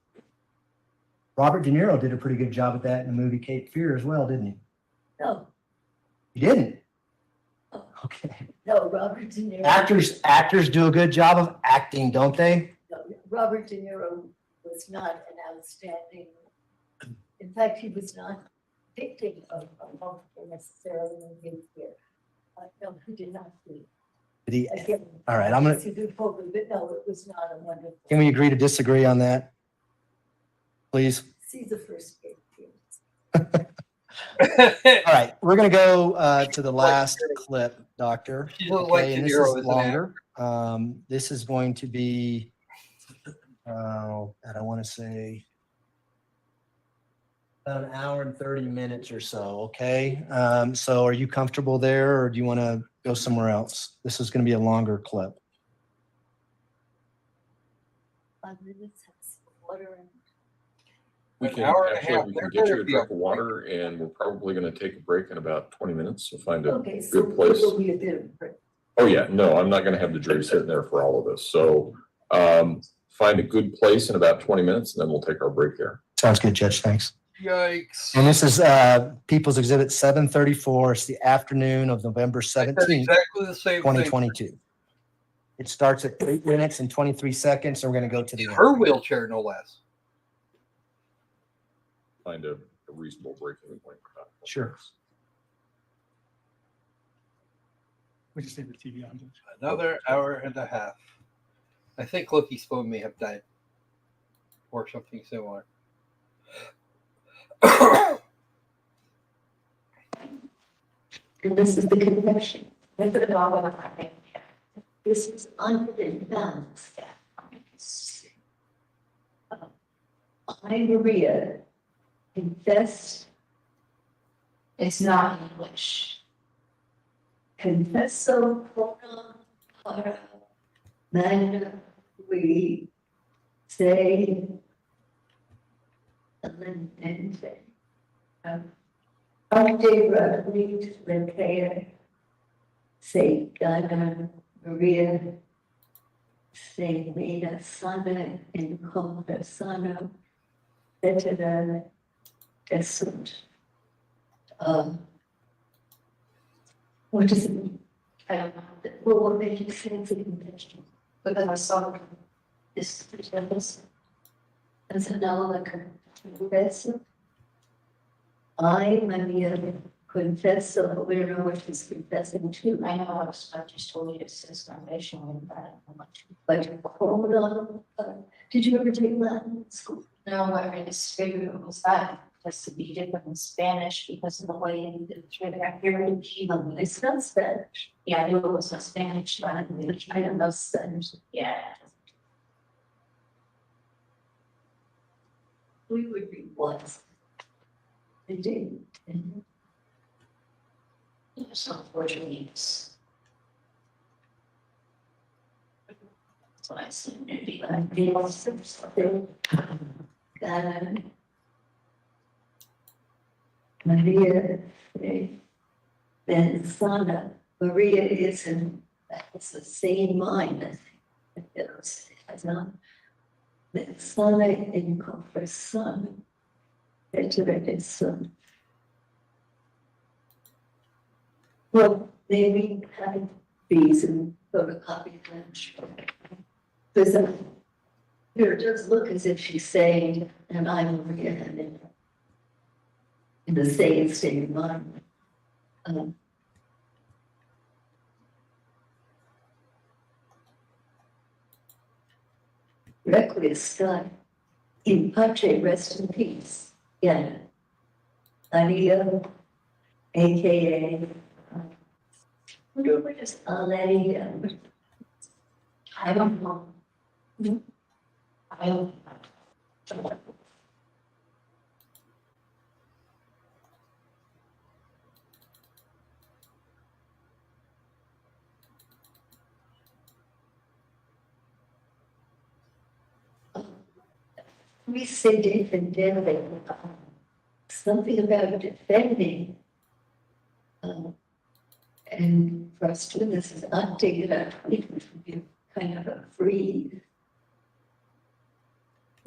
Robert De Niro did a pretty good job at that in the movie Cape Fear as well, didn't he? No, He didn't? Okay. no, Robert De Niro. Actors do a good job of acting, don't they? No, Robert De Niro was not an outstanding. In fact, he was not dictating of multiple necessarily in Cape Fear. No, he did not do. Did he? Again, All right, I'm gonna. he did probably, but no, it was not a wonderful. Can we agree to disagree on that? Please. See the first Cape Fear. All right, we're going to go to the last clip, Doctor. She's a little like Okay, and De this Niro, is isn't it? longer. This is going to be, and I want to say about an hour and 30 minutes or so. Okay, so are you comfortable there, or do you want to go somewhere else? This is going to be a longer clip. 5 minutes, have some water and We An can hour and a actually, half. we can There get you better a be drink a of water, and we're probably going to take a break in about 20 minutes. So find a okay, so good place. it will be a bit of a break. Oh yeah, no, I'm not going to have the jury sitting there for all of this. So find a good place in about 20 minutes, and then we'll take our break there. Sounds good, Judge. Thanks. Yikes. And this is People's Exhibit 734. It's the afternoon of November I said 17th, exactly the same thing. 2022. It starts at 8 minutes and 23 seconds, and we're going to go to the end. Her wheelchair, no less. Find a reasonable breaking point. Sure. We just leave the TV on. Another hour and a half. I think Loki's phone may have died. Or something similar. And this is the confession. This is unbalanced. I, Maria, confess. It's not English. Confesso pro para magna we say alentente. Ante Rodriguez Letecia, say Dana Maria, say Vida Sana in Conversano, etc. Desunt. What does it mean? I don't know. Well, what makes you say it's a confession? Because I saw This is as an confessor. I, Maria, confessor, we don't know what she's confessing to. I know I just told you it says foundation when But hold on, did you ever take Latin in school? no, I just figured it was that has to be different in Spanish because of the way it's written. I hear it. It's not Spanish. Yeah, I knew it was not Spanish, but I don't know Spanish. Yeah. We would be wise. They did. It's unfortunately, it's. That's what I said. Maybe like the Maria, then Sana, Maria is in, that's the same mind, I think. It's not. Then Sana in Conversano, etc. Son. Well, maybe have these and photocopy them. Because here it does look as if she's saying, and I'm Maria, and in the same state of mind. Requiescat in pace, rest in peace. Yeah. Alia, AKA. What is Alia? I don't know. I don't know. We say defending, something about defending. And for us to, this is not taken out, it would be kind of a free.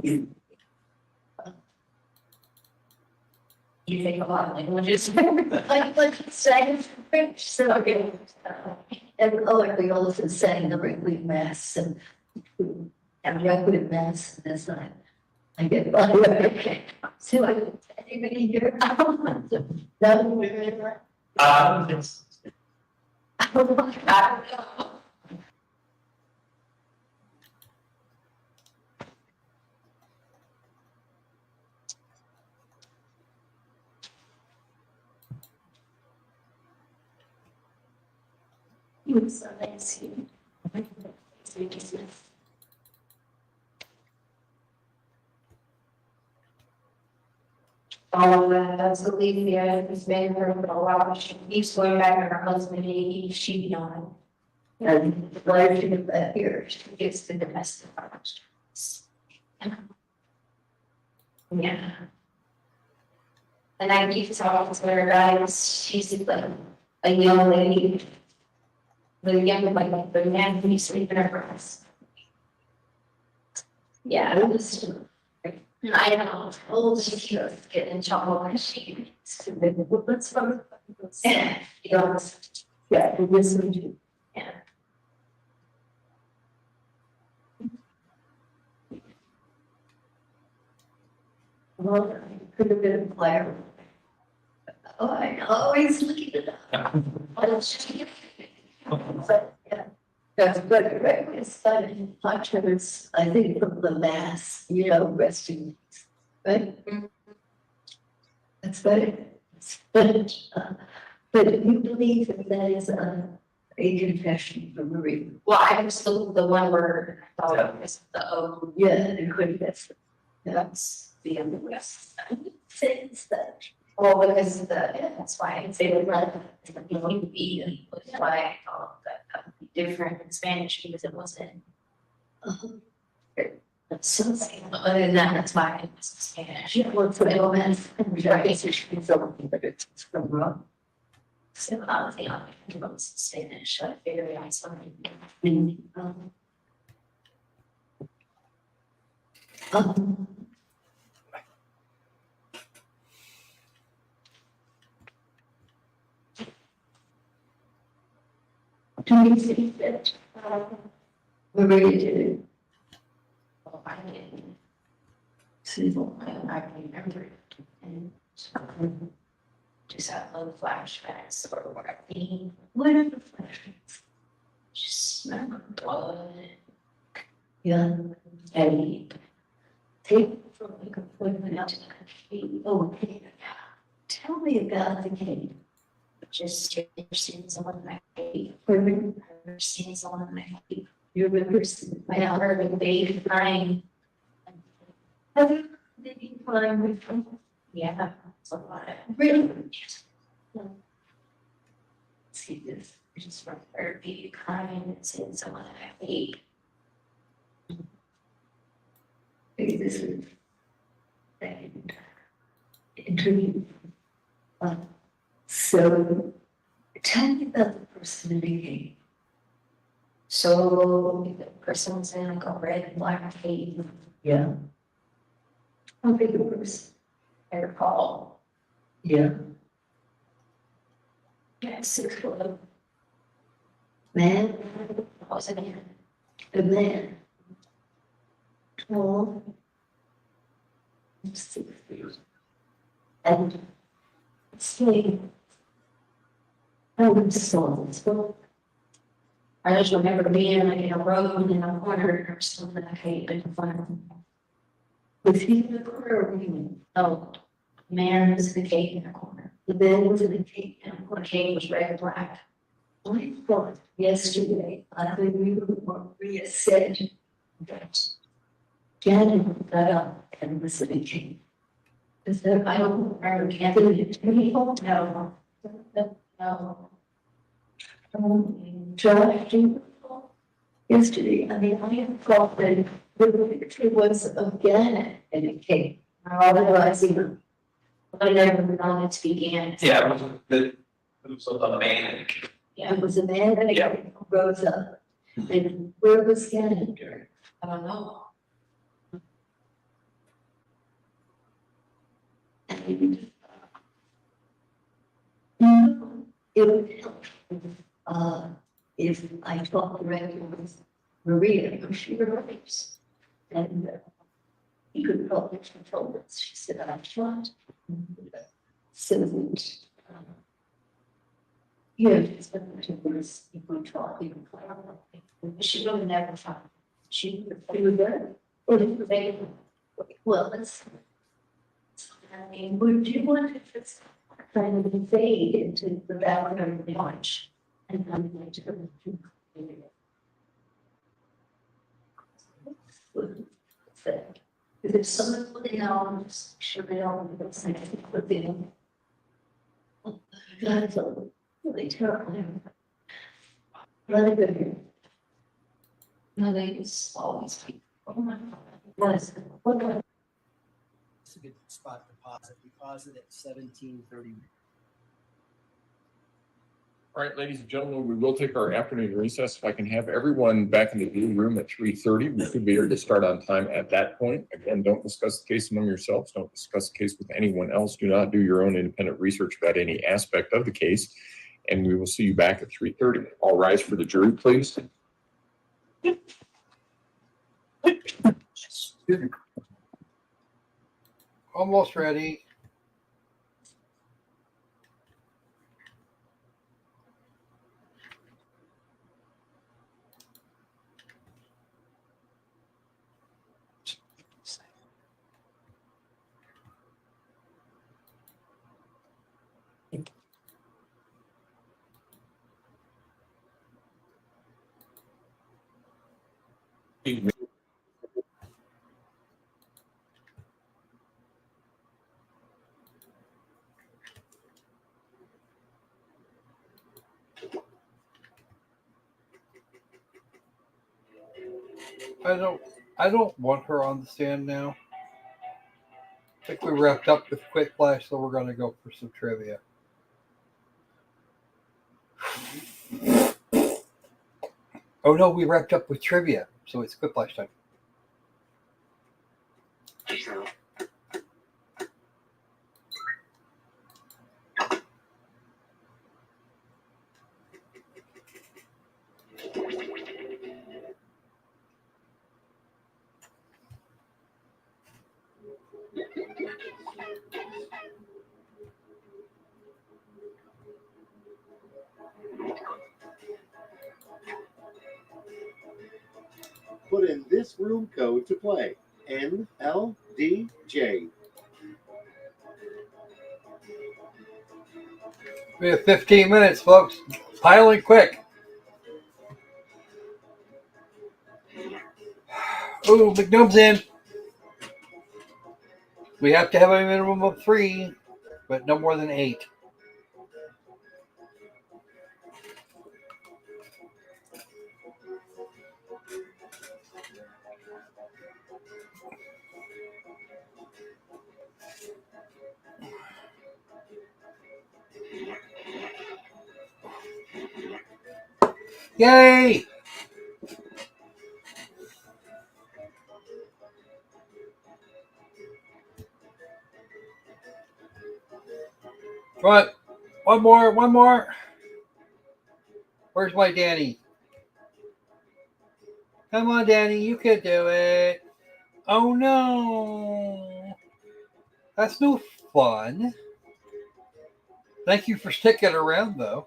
You think a lot of languages. Like saying French, so okay. And we also sang the Requiem Mass and Requiem Mass, and that's not. I get by. So anybody here? No. Oh my God. He was so nice. All of that, that's the Letecia, he's been here for a while, he's going back to her husband, she gone. And the wife should have here, she gets the domestic violence. Yeah. And I keep talking to her guys, she's like a young lady. The young, like, the man who's sleeping in her house. Yeah, it was. I know, oh, she was getting in trouble when she. Let's go. Yeah, yeah, it was, yeah. Well, could have been a player. Oh, I always looking it up. But, yeah. That's good, right? It's fun. Hunter's, I think, from the mass, resting, right? That's good. But you believe that is a confession from Marie? Well, I was the one where I thought it was the yeah, the confession. That's the West. Since that. Well, because that's why I say the blood, be, that's why I thought that would be different in Spanish because it wasn't. So, other than that, that's why it was Spanish. Yeah, well, it's what it was. But it's from wrong. So, I think it was Spanish. I figured out something. Do you think that we're ready to? Oh, I didn't. Civil, I remember it. And just have little flashbacks or what I mean. What are the flashbacks? Just remember blood. Yeah. And take from the appointment out to the country. Oh, okay. Tell me about the game. Just you've seen someone in my feet. I've seen someone in my feet. You remember my daughter with the baby crying. Have you been crying with them? Yeah, it's a lot. Really? See this, just from her baby crying and seeing someone in my feet. This is second interview. So, tell me about the person in the game. So, the person was in like a red and black cape. Yeah. How big a person? I recall. Yeah. Yeah, 6 foot. Man? I was a man. A man. Tall. 6 feet. And sleep. I was so I just remember being like in a road in a corner or something. I hate it. Was he in the corner or were you? Oh, the man was in the cake in the corner. The man was in the cake and the cake was red and black. I thought yesterday, I think we said that Janet got up and was in the cake. Is that I don't remember Anthony people? No. No. Josh, do you recall? Yesterday, I mean, I had thought that the picture was of Janet in a cake. Otherwise, I never known it to be Janet. Yeah, it was a man. Yeah, it was a man and a cake rose up. And where was Janet? I don't know. And it would help if I talked directly with Maria, because she relates. And he could probably control it. She said, I thought. So that, it's been 2 years, you could talk, you could play. She would have never found. She would there. Well, let's. I mean, would you want to just kind of fade into the background of the launch? And I'm going to go through. If there's someone putting on, sure they don't, it's like, put them. That's a really terrible. Really good. No, they just always. Oh my God. It's a good spot to pause it. We pause it at 17:30. All right, ladies and gentlemen, we will take our afternoon recess. If I can have everyone back in the blue room at 3:30, we should be able to start on time at that point. Again, don't discuss the case among yourselves. Don't discuss the case with anyone else. Do not do your own independent research about any aspect of the case. And we will see you back at 3:30. All rise for the jury, please. Almost ready. I don't want her on the stand now. I think we wrapped up with Quick Flash, so we're going to go for some trivia. Oh no, we wrapped up with trivia, so it's Quick Flash time. Put in this room code to play. NLDJ. We have 15 minutes, folks. Piling quick. Ooh, McNubb's in. We have to have a minimum of 3, but no more than 8. Yay! What? One more. Where's my Danny? Come on, Danny, you can do it. Oh no. That's no fun. Thank you for sticking around, though.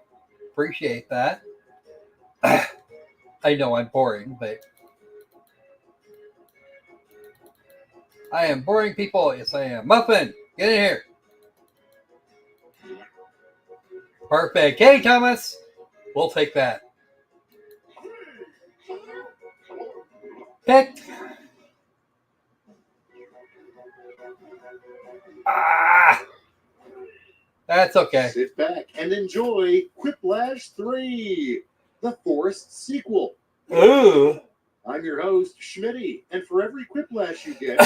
Appreciate that. I know I'm boring, but I am boring people. Yes, I am. Muffin, get in here. Perfect. Hey, Thomas. We'll take that. Pick. Ah. That's okay. Sit back and enjoy Quiplash 3, the forced sequel. Ooh. I'm your host, Schmitty, and for every Quiplash you get,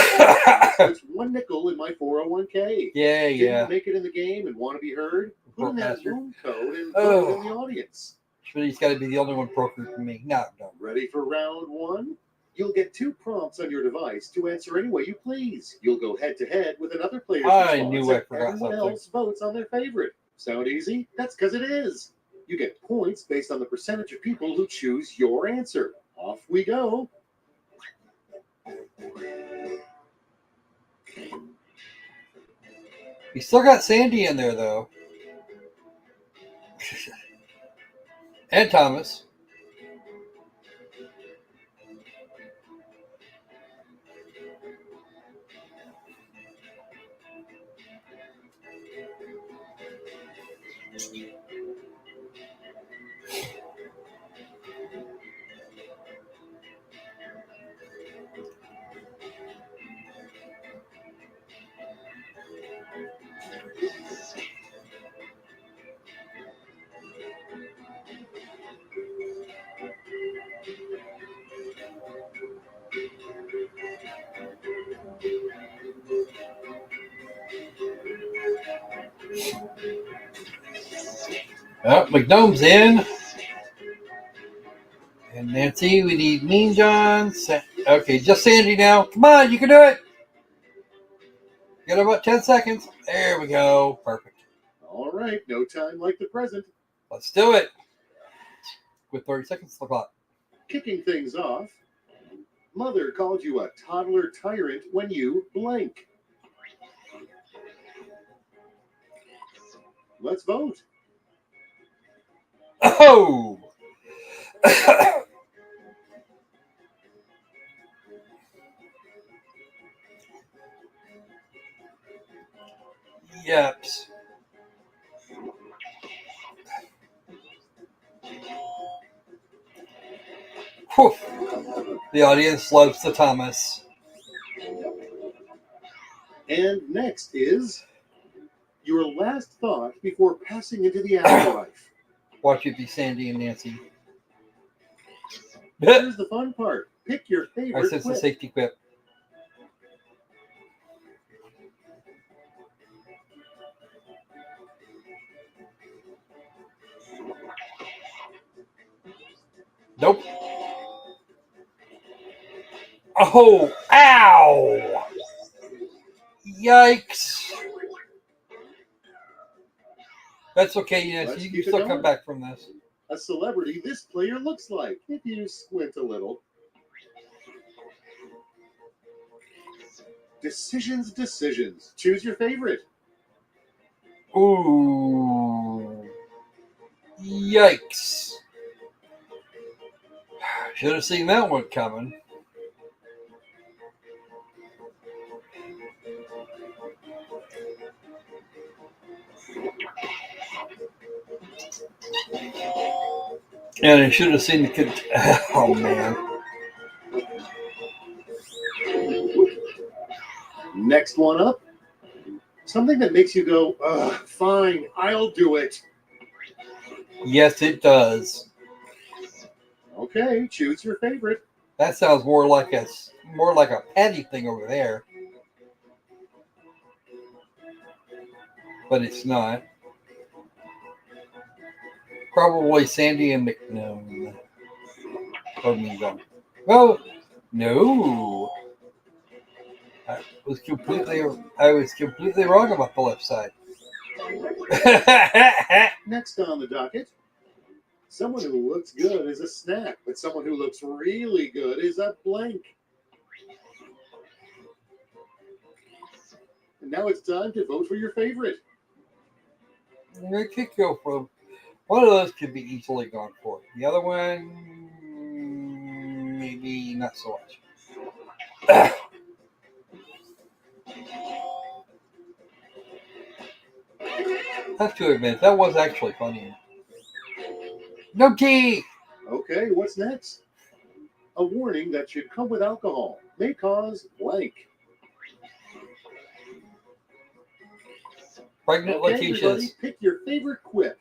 it's 1 nickel in my 401k. Yeah. Didn't make it in the game and want to be heard? Put in that room code and vote in the audience. Schmitty's got to be the only one broker for me. No. Ready for round 1? You'll get 2 prompts on your device to answer any way you please. You'll go head-to-head with another player's I response, knew I and forgot everyone something. else votes on their favorite. Sound easy? That's because it is. You get points based on the percentage of people who choose your answer. Off we go. We still got Sandy in there, though. And Thomas. Oh, McDome's in. And Nancy, we need Mean John. Okay, just Sandy now. Come on, you can do it. Got about 10 seconds. There we go. Perfect. All right, no time like the present. Let's do it. With 30 seconds to the clock. Kicking things off, Mother called you a toddler tyrant when you blank. Let's vote. Oh! Yeps. Whew. The audience loves the Thomas. And next is your last thought before passing into the afterlife. Watch it be Sandy and Nancy. Here's the fun part. Pick your I favorite sense the quip. safety quip. Nope. Oh, ow! Yikes. That's okay, Nancy. Let's You keep can it still going. come back from this. A celebrity this player looks like, if you squint a little. Decisions. Choose your favorite. Ooh. Yikes. Should have seen that one coming. And I should have seen the kid. Oh, man. Next one up. Something that makes you go, ugh, fine, I'll do it. Yes, it does. Okay, choose your favorite. That sounds more like a petty thing over there. But it's not. Probably Sandy and McNown. Or Mean John. Well, no. I was completely wrong about the left side. Next on the docket, someone who looks good is a snack, but someone who looks really good is a blank. And now it's time to vote for your favorite. I could go for one of those. Could be easily gone for. The other one, maybe not so much. I have to admit that was actually funny. No tea. Okay, what's next? A warning that should come with alcohol may cause blank. Pregnant Okay, Letecia's. everybody, pick your favorite quip.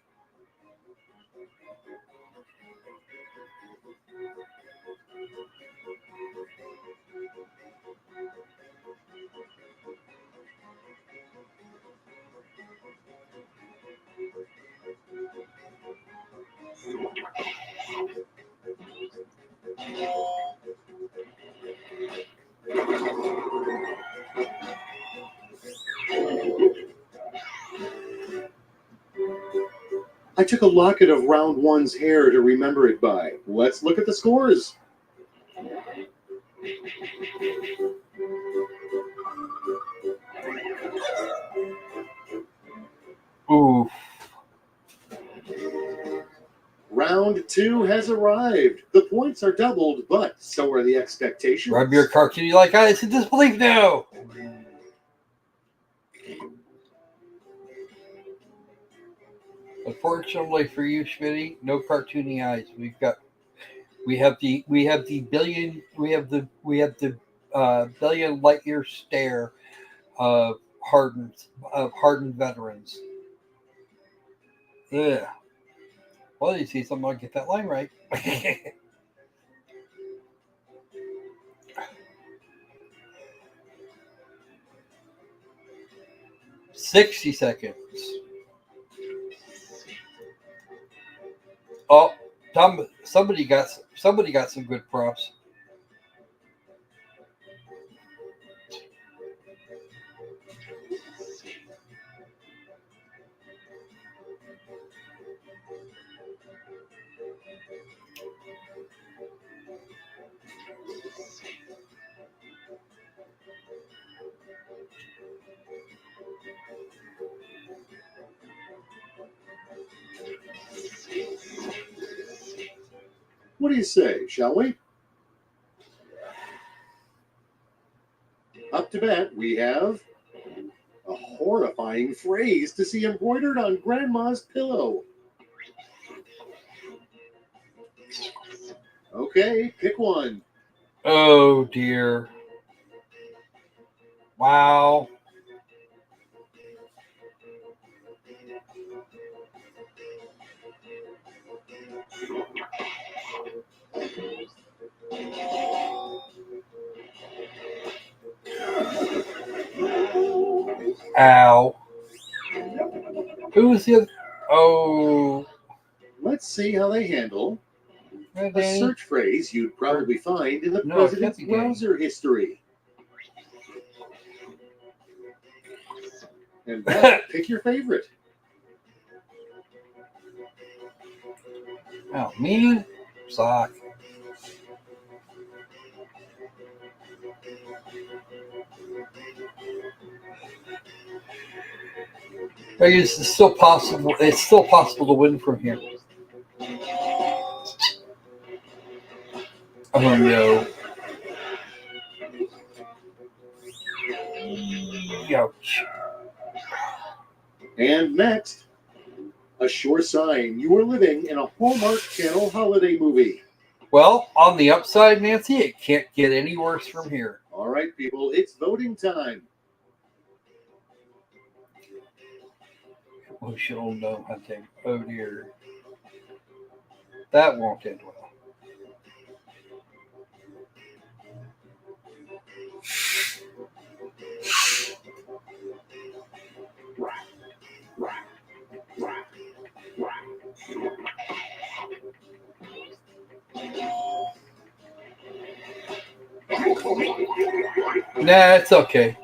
I took a locket of round one's hair to remember it by. Let's look at the scores. Ooh. Round two has arrived. The points are doubled, but so are the expectations. Rub your cartoony like eyes in disbelief now. Unfortunately for you, Schmitty, no cartoony eyes. We have the billion light year stare of hardened veterans. Yeah. Well, you see, someone get that line right. 60 seconds. Oh, somebody got some good props. What do you say, shall we? Up to bat, we have a horrifying phrase to see embroidered on Grandma's pillow. Okay, pick one. Oh dear. Wow. Ow. Who's the other? Oh. Let's see how they handle Hey, a Danny. search phrase you'd probably find in the No, it president's can't be Danny. browser history. And pick your favorite. Oh man, sock. It's still possible. It's still possible to win from here. Oh no. Ouch. And next, a sure sign you are living in a Hallmark Channel holiday movie. Well, on the upside, Nancy, it can't get any worse from here. All right, people, it's voting time. Emotional no hunting. Oh dear. That won't end well. Nah, it's okay.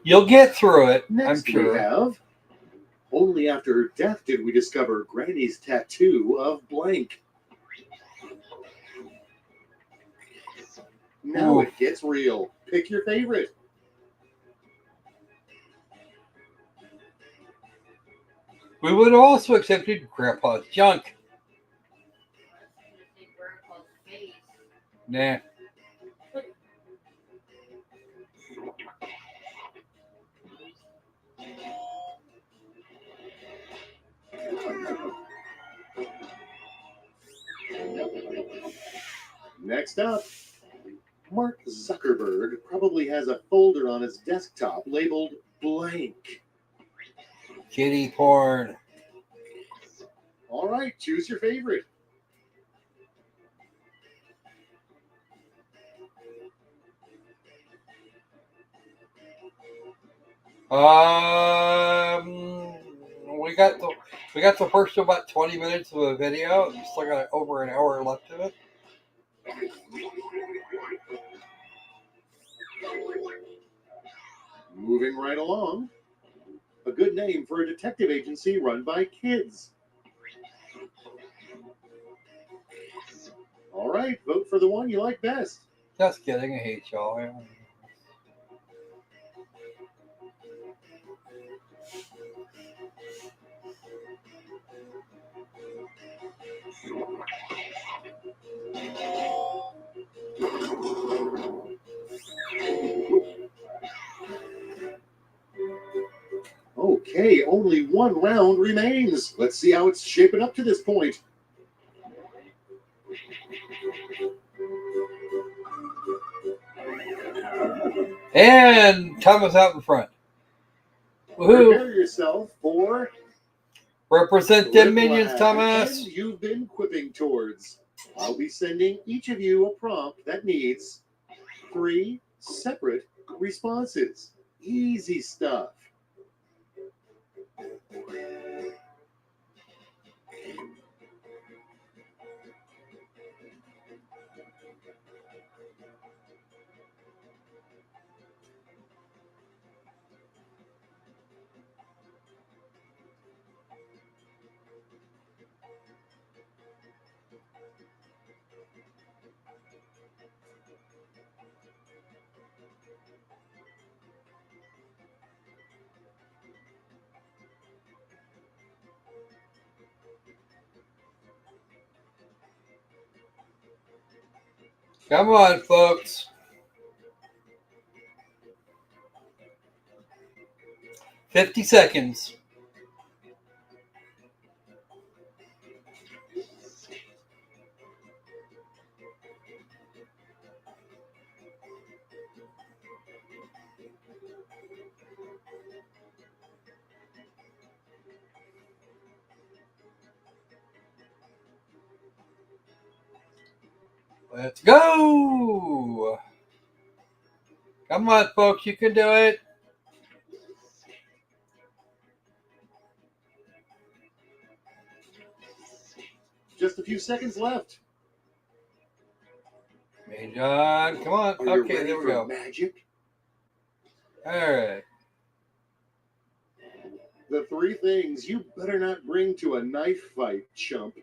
You'll get through it, Next I'm sure. we have, only after her death did we discover Granny's tattoo of blank. Now Ooh. it gets real. Pick your favorite. We would have also accepted Grandpa's junk. Nah. Next up, Mark Zuckerberg probably has a folder on his desktop labeled blank. Kitty porn. All right, choose your favorite. We got the first about 20 minutes of a video. We still got over an hour left of it. Moving right along, a good name for a detective agency run by kids. All right, vote for the one you like best. Just kidding. I hate y'all. Okay, only one round remains. Let's see how it's shaping up to this point. And Thomas out in front. Woohoo. Prepare yourself for Represent them Whiplash, minions, Thomas. and you've been quipping towards. I'll be sending each of you a prompt that needs 3 separate responses. Easy stuff. Come on, folks. 50 seconds. Let's go. Come on, folks. You can do it. Just a few seconds left. Hey, John. Come on. Are you Okay, ready there we for go. magic? All right. The 3 things you better not bring to a knife fight, chump.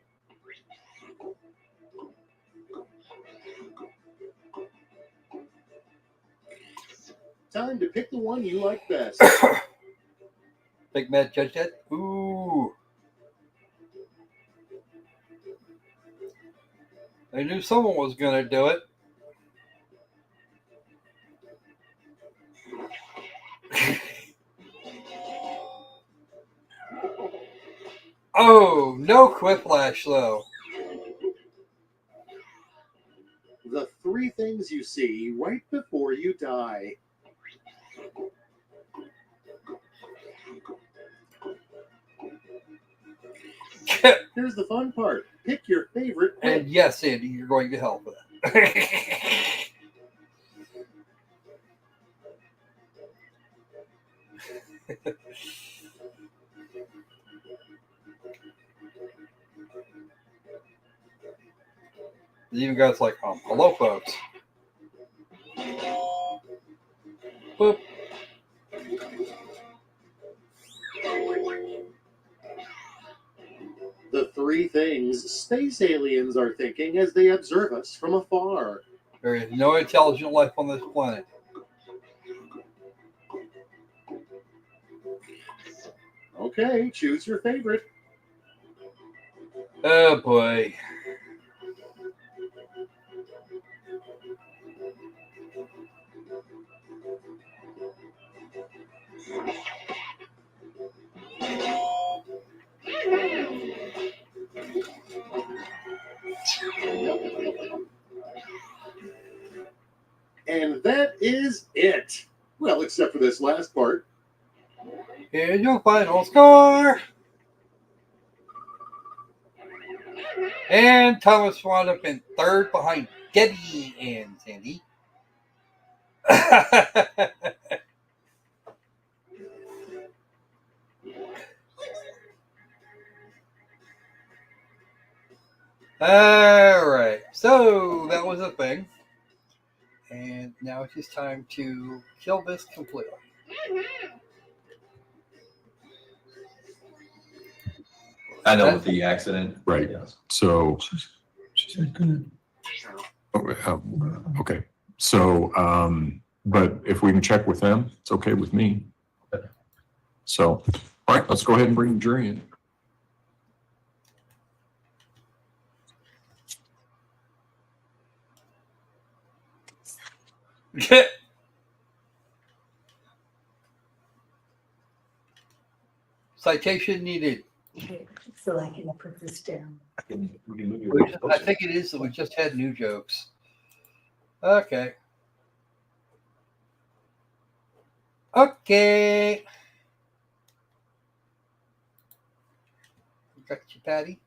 Time to pick the one you like best. Big Mad Judge that. Ooh. I knew someone was going to do it. Oh, no quiplash, though. The 3 things you see right before you die. Here's the fun part. Pick your favorite quip. And yes, Andy, you're going to help with that. Even guys like, hello, folks. Boop. The 3 things space aliens are thinking as they observe us from afar. There is no intelligent life on this planet. Okay, choose your favorite. Oh, boy. And that is it. Well, except for this last part. Here's your final score. And Thomas wound up in 3rd behind Debbie and Sandy. All right. So that was a thing. And now it's just time to kill this completely. I know with the accident. Right. Yes. So, okay. So, but if we can check with them, it's okay with me. So, all right, let's go ahead and bring the jury in. Citation needed. So I can put this down. I think it is that we just had new jokes. Okay. Okay. Got you, Patty.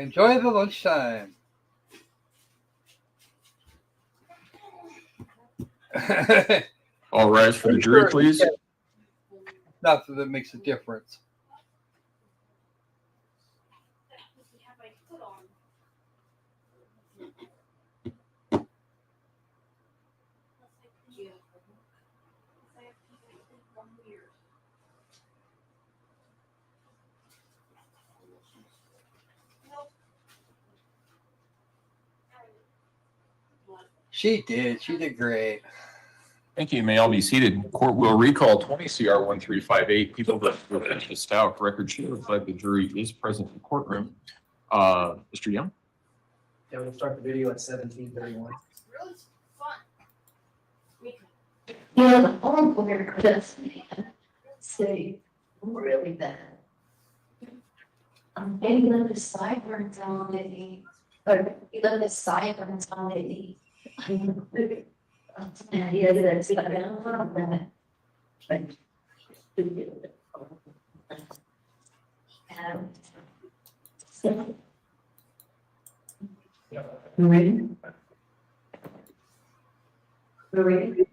Enjoy the lunchtime. All rise for the jury, please. Not that it makes a difference. She did. She did great. Thank you. You may all be seated. Court will recall 20 CR 1358. People that represent the Stauch record should reflect the jury is present in the courtroom. Mr. Young? Yeah, we'll start the video at 17:31. Really fun. Yeah, the whole board does, man. Say, really bad. Maybe let the sideburns on it, or let the sideburns on it. And yeah, that's it. I don't know that. But. So. Ready? Ready?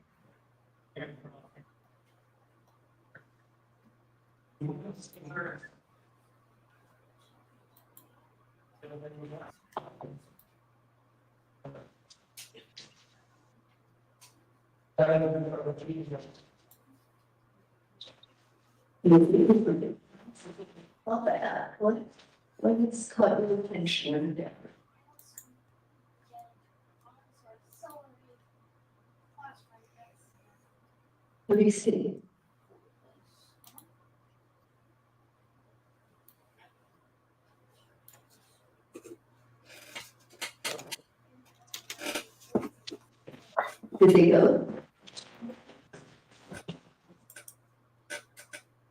What is called attention? What do you see? Video.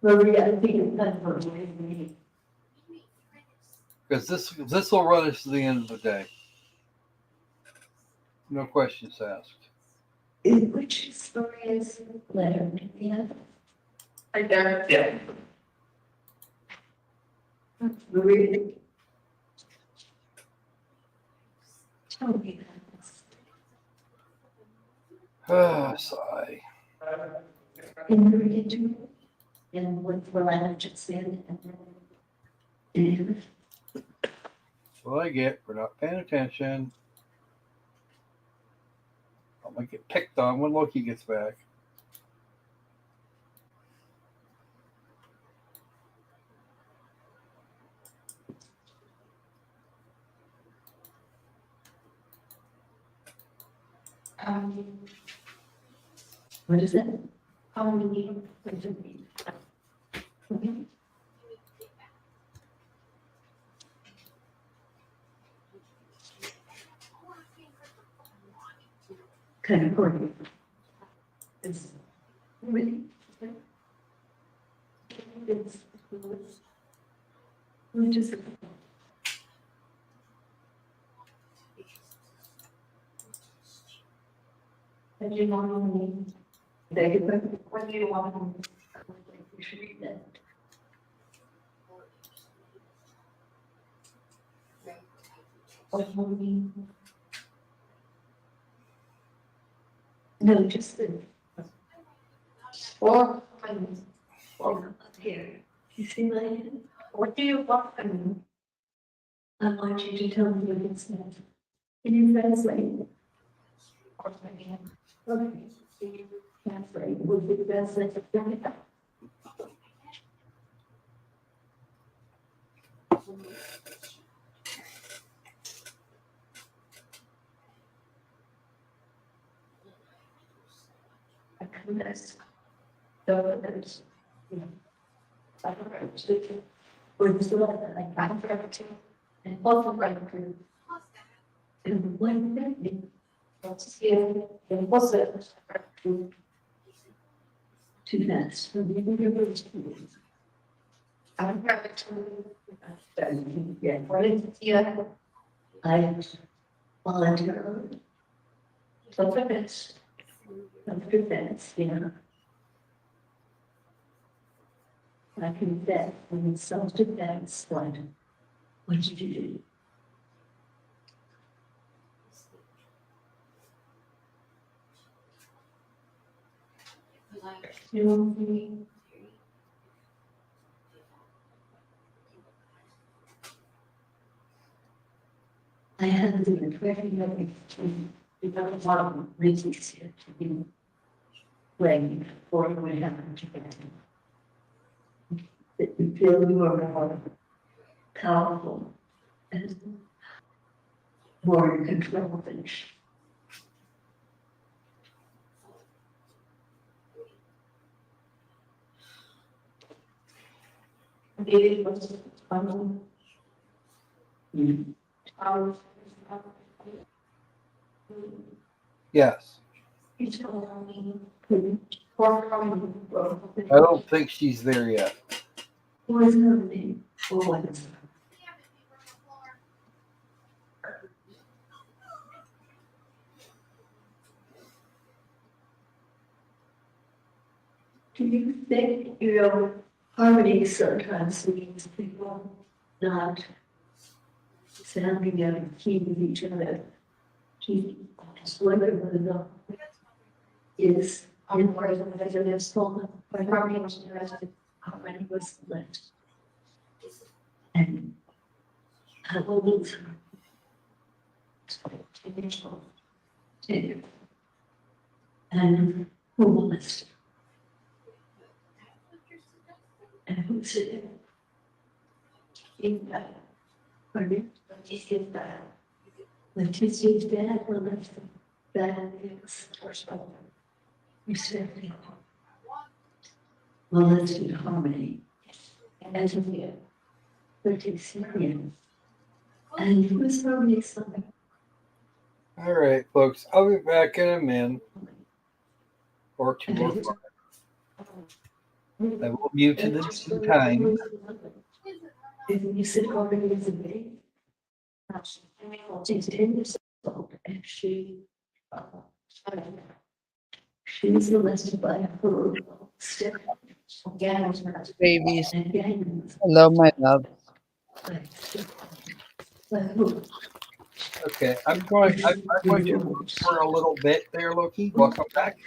Maria, I think that's what we Because this will run us to the end of the day. No questions asked. Which story is letter? Yeah. I got it. Yeah. Maria. Tell me Ah, sigh. in the region and what the language it's in. And That's what I get for not paying attention. I'm going to get picked on when Loki gets back. what is it? How many? Kind of important. It's really. It's. We just. And you want they when you want you should read that. No, just the. Or up here. You see my hand? What do you want from me? I want you to tell me what it's meant. Can you translate it? Of course I can. Okay. Translate would be the best thing to do. I commence. Dollars. Two minutes. I volunteered. Self-defense. Self-defense, you know. I can bet in self-defense, what did you do? You know what I mean? I had to be very, very, develop a lot of reasons here to be playing for what happened to them. That you feel you are more powerful and more in control of things. It was Yes. I don't think she's there yet. What's her name? Do you think, harmony sometimes means people not sounding out of key with each other? Keep whether or not is in part of the residence home, but harmony was arrested, harmony was left. And I will lose her. And who will listen? And who's it? In that, pardon? Leticia's bad. Leticia's bad, or listen, bad is respecting. Well, let's do harmony. As of yet, Leticia. And who's harmony something? All right, folks. I'll be back in a minute or two or five. I will mute in the meantime. You said harmony is a big. She's 10 years old and she's molested by her step. Babies. Hello, my love. Okay, I'm going to for a little bit there, Loki. Welcome back.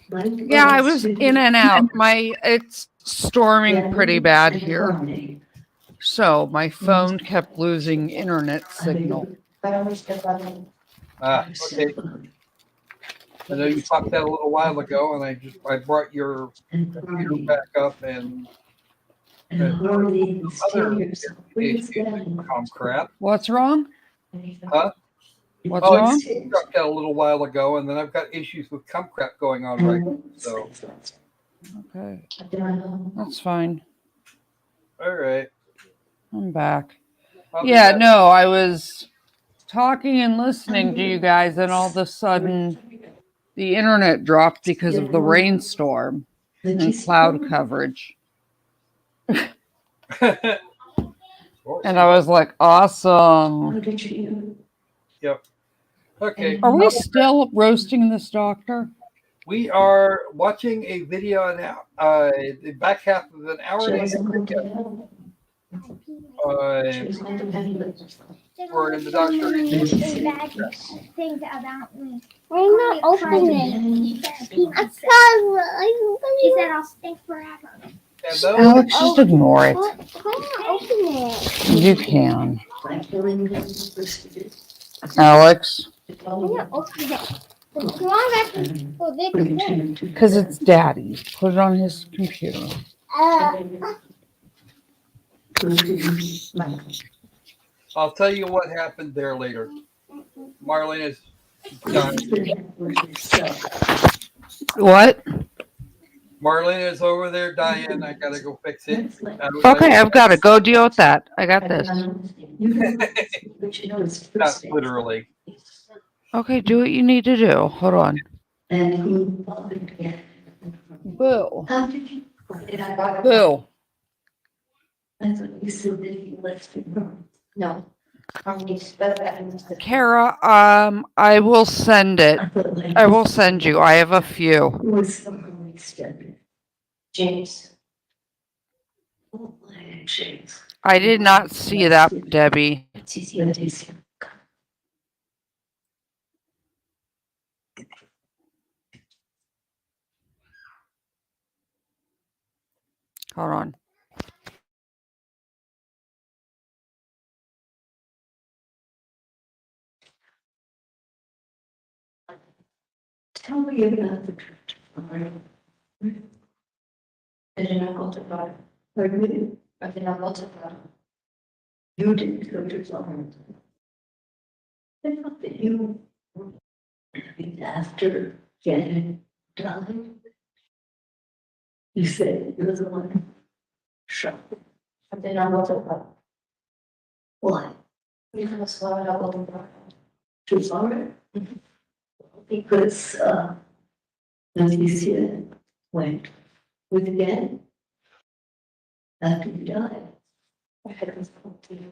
Yeah, I was in and out. It's storming pretty bad here. So my phone kept losing internet signal. Okay. I know you talked that a little while ago, and I brought your computer back up and other issues with crap. What's wrong? Huh? What's wrong? You talked that a little while ago, and then I've got issues with crap going on right now. So okay, that's fine. All right. I'm back. Yeah, no, I was talking and listening to you guys, and all of a sudden the internet dropped because of the rainstorm and cloud coverage. And I was like, awesome. Yep. Okay. Are we still roasting this doctor? We are watching a video now, the back half of an hour and a half. We're in the doctor. Things about me. I'm not opening it. She said I'll stay forever. Alex, just ignore it. I'm not opening it. You can. Alex. I'm not opening it. Come on back for this. Because it's daddy. Put it on his computer. I'll tell you what happened there later. Marlene is done. What? Marlene is over there dying. I gotta go fix it. Okay, I've got to go deal with that. I got this. Not literally. Okay, do what you need to do. Hold on. Boo. Boo. No. Kara, I will send it. I will send you. I have a few. James. I did not see that, Debbie. Hold on. Tell me about the trip. I did not go to God. I did not go to God. You didn't go to God. I thought that you after getting done. You said you was the one shot. I did not go to God. Why? Because I don't go to God. Too sorry? Because Letecia went with again after you died. I had to talk to you.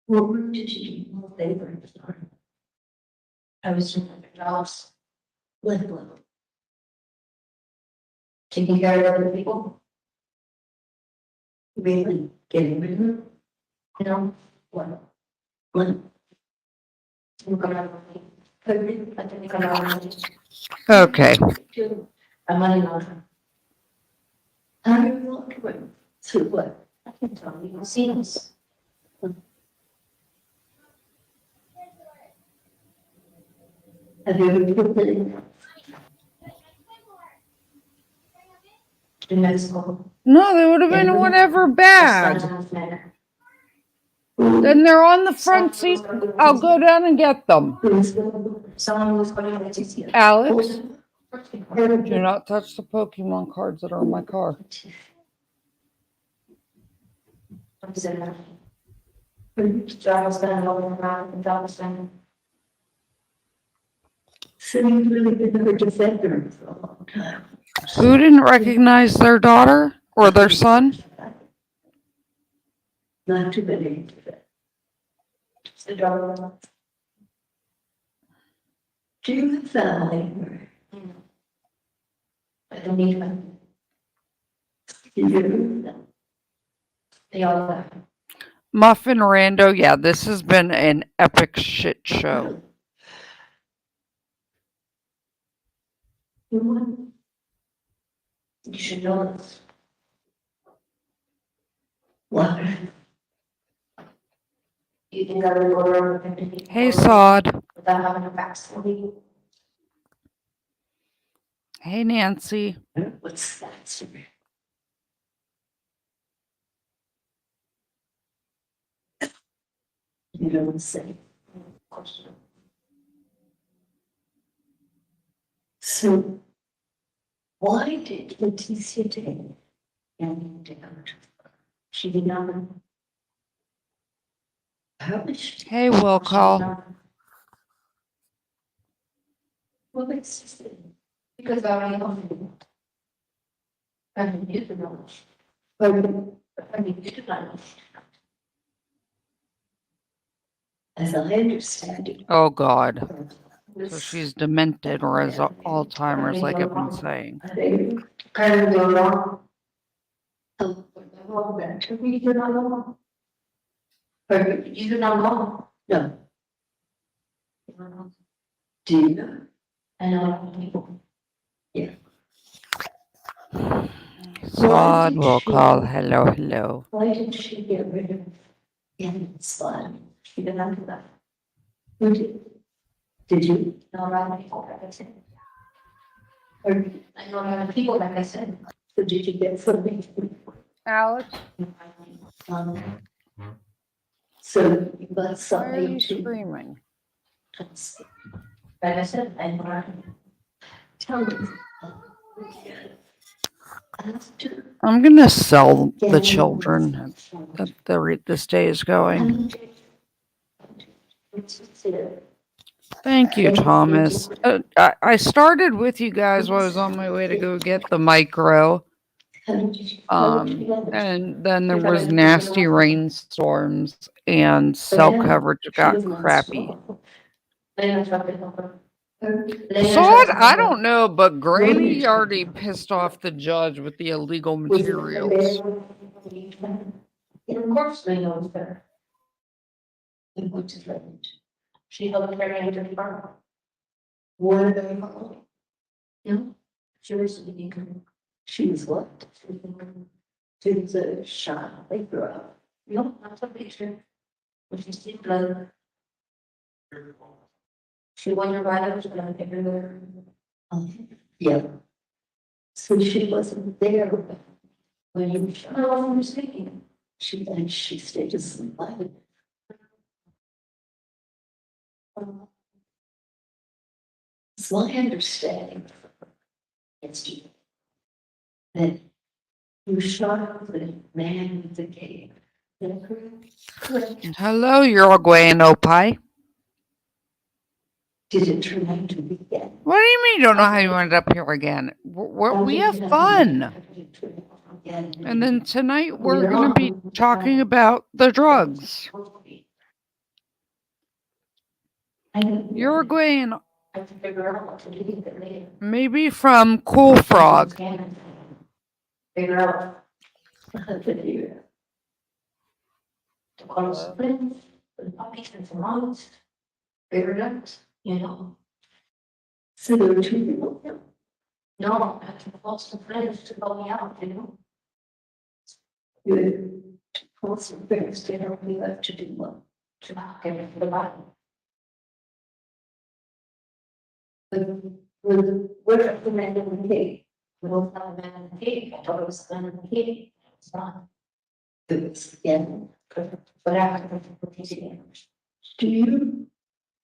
What room did you do more favor? I was in the house. Live. Taking care of other people. Really getting rid of them. You know, what? Okay. I'm running on. How do you walk away? Through what? I can tell you, see this. Have you ever put it in? In Mexico? No, they would have been whatever bag. Then they're on the front seat. I'll go down and get them. Alex, do not touch the Pokemon cards that are in my car. Who didn't recognize their daughter or their son? Not too many. It's the daughter. Do you have family? I don't need them. They all left. Muffin Rando, yeah, this has been an epic shit show. You should know this. What? You think I would go around? Hey, Sod. Without having a backstory? Hey, Nancy. What's that story? You don't say. So, why did Letecia take and down? She did not. Published. Hey, will call. Well, it's just because I know. I mean, you don't know. But I mean, you don't know. As I understand it. Oh, God. So she's demented or has Alzheimer's, like I've been saying. Kind of go wrong. So, you do not know. But you do not know. No. Do you know? I know people. Yeah. Sod will call. Hello, hello. Why did she get rid of Slide? She did not do that. Who did? Did you? No, not people, like I said. Or I know not people, like I said. So did you get something? Alex? So you got Why are something you to. screaming? Like I said, I know. Tell me. I'm gonna sell the children that this day is going. Thank you, Thomas. I started with you guys while I was on my way to go get the micro. And then there was nasty rainstorms and cell coverage got crappy. So I don't know, but Granny already pissed off the judge with the illegal materials. Of course they know better. And which is right. She held her hand to the bar. What are they called? No, she was she was what? She was a child. They grew up. No, that's a picture. When she see blood. She wondered why I was gonna pick her. Yeah. So she wasn't there when you were speaking. She stayed asleep. It's my understanding. It's you. That you shot the man with the cave. Correct. Hello, Uruguayan pie. Did it turn out to be that? What do you mean you don't know how you ended up here again? We have fun. And then tonight we're going to be talking about the drugs. Uruguayan, maybe from Cool Frog. Figure out. The close friends, the puppies and some moms, figure it out, you know. So there were 2 people. No, I can call some friends to go me out, you know. You call some friends to help me out to do what? To get it for the bottom. We're at the man in the cave. We both have a man in the cave. I thought it was the man in the cave. It's not. It was again. But after do you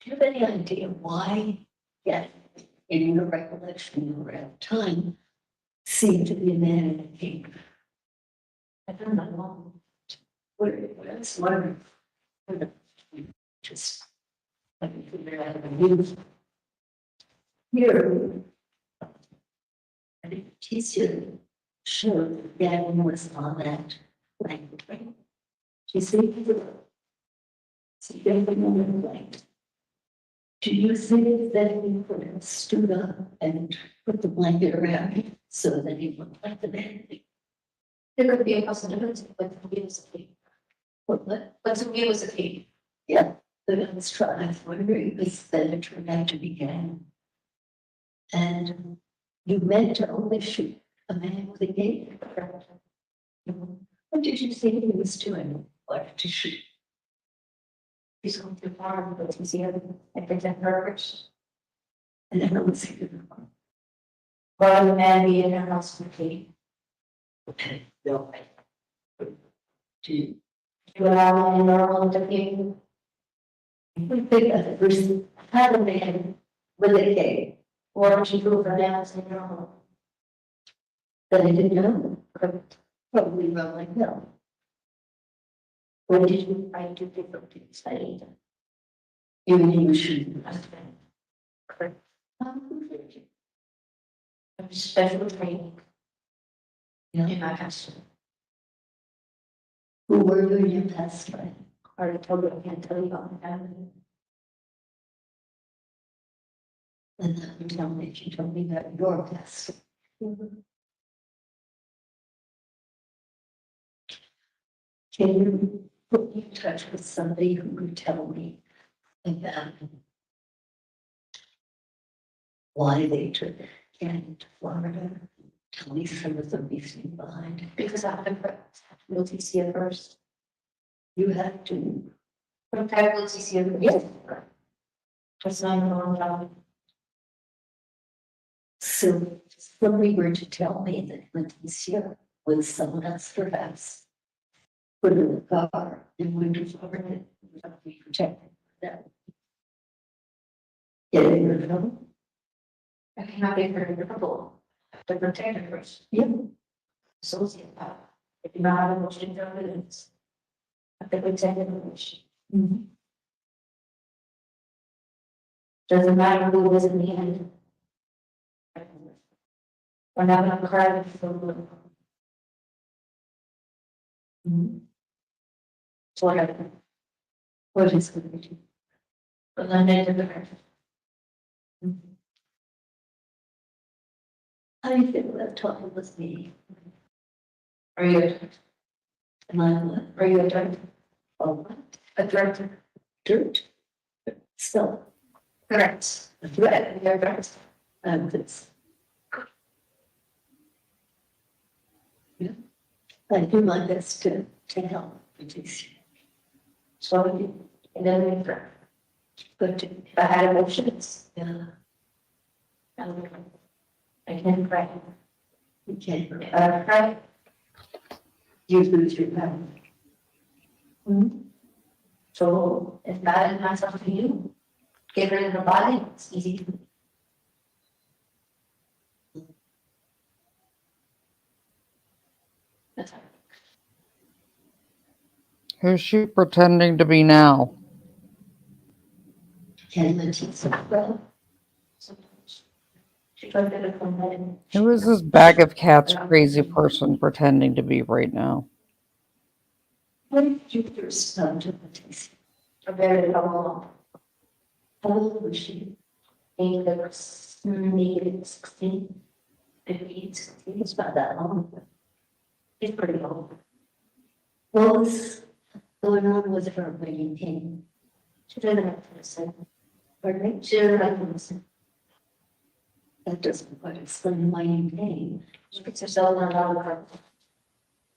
have any idea why? Yeah, in your recollection, you were at the time, seemed to be a man in a cape. I don't know. What's one? Just let me figure out the news. Here, Letecia showed that one was on that language, right? You see, do you think that he could have stood up and put the blanket around him so that he looked like the man? There could be a possibility, but he was a key. What? But he was a key. Yeah, but I was trying to wonder if it turned out to be gang. And you meant to only shoot a man with a gate. What did you think he was doing? What to shoot? He's going too far, but he's here at the purpose. And then it was here. Why would a man be in a house with me? No. Do you allow any normal to be? We think of the person had a man with a gate. Or don't you go for now as normal? But I didn't know. Probably well like no. What did you try to do for study? You mean you shouldn't have been. Correct. Special training. In my past. Who were you in your past life? I told you I can't tell you about my family. And that would tell me if you told me about your past. Can you put me in touch with somebody who could tell me about why they took Canada to Florida? Tell me some of the reasoning behind it. Because I have to Letecia first. You have to. Protect Letecia first. Yes. That's not a long job. So somebody were to tell me that Letecia was someone else perhaps. Put her in the car and went to Florida without being protected. That. Get in your trouble. I cannot get her in trouble. To protect her first. Yeah. associate that. If you don't have a motion to evidence. I think we take it. Doesn't matter who was in the end. We're not gonna cry for the. So whatever. What is going to do? But then they did the. How do you feel about talking with me? Are you? Am I what? Are you a director? Oh, what? A director? Dirt? Still. Correct. A threat, you're right. This. Yeah. I do my best to help. So, and then, but if I had emotions, yeah. I can cry. You can't cry. You lose your power. So if that is not something you get rid of the body, it's easy to. That's all. Who's she pretending to be now? Can Letecia well? She tried to come in. Who is this bag of cats crazy person pretending to be right now? What did you first come to Letecia? A very long. How old was she? Maybe maybe 16, 15, 16. It's not that long. It's pretty old. What was going on with her when you came? She didn't have to listen. Pardon me? She didn't have to listen. That doesn't quite explain why you came. She puts herself on a lot of her.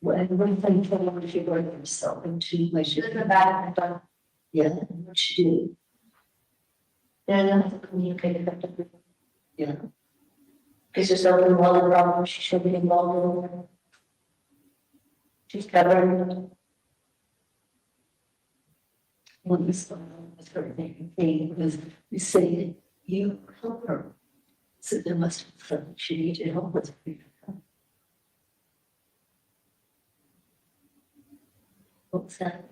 One thing told her she brought herself into where she lived in the back. I thought, yeah, what she do? Yeah, I don't have to communicate effectively. Yeah. Because there's no one problem, she should be involved in. She's covering. What was going on with her thing was you say you help her. So there must be something she needed help with. What's that?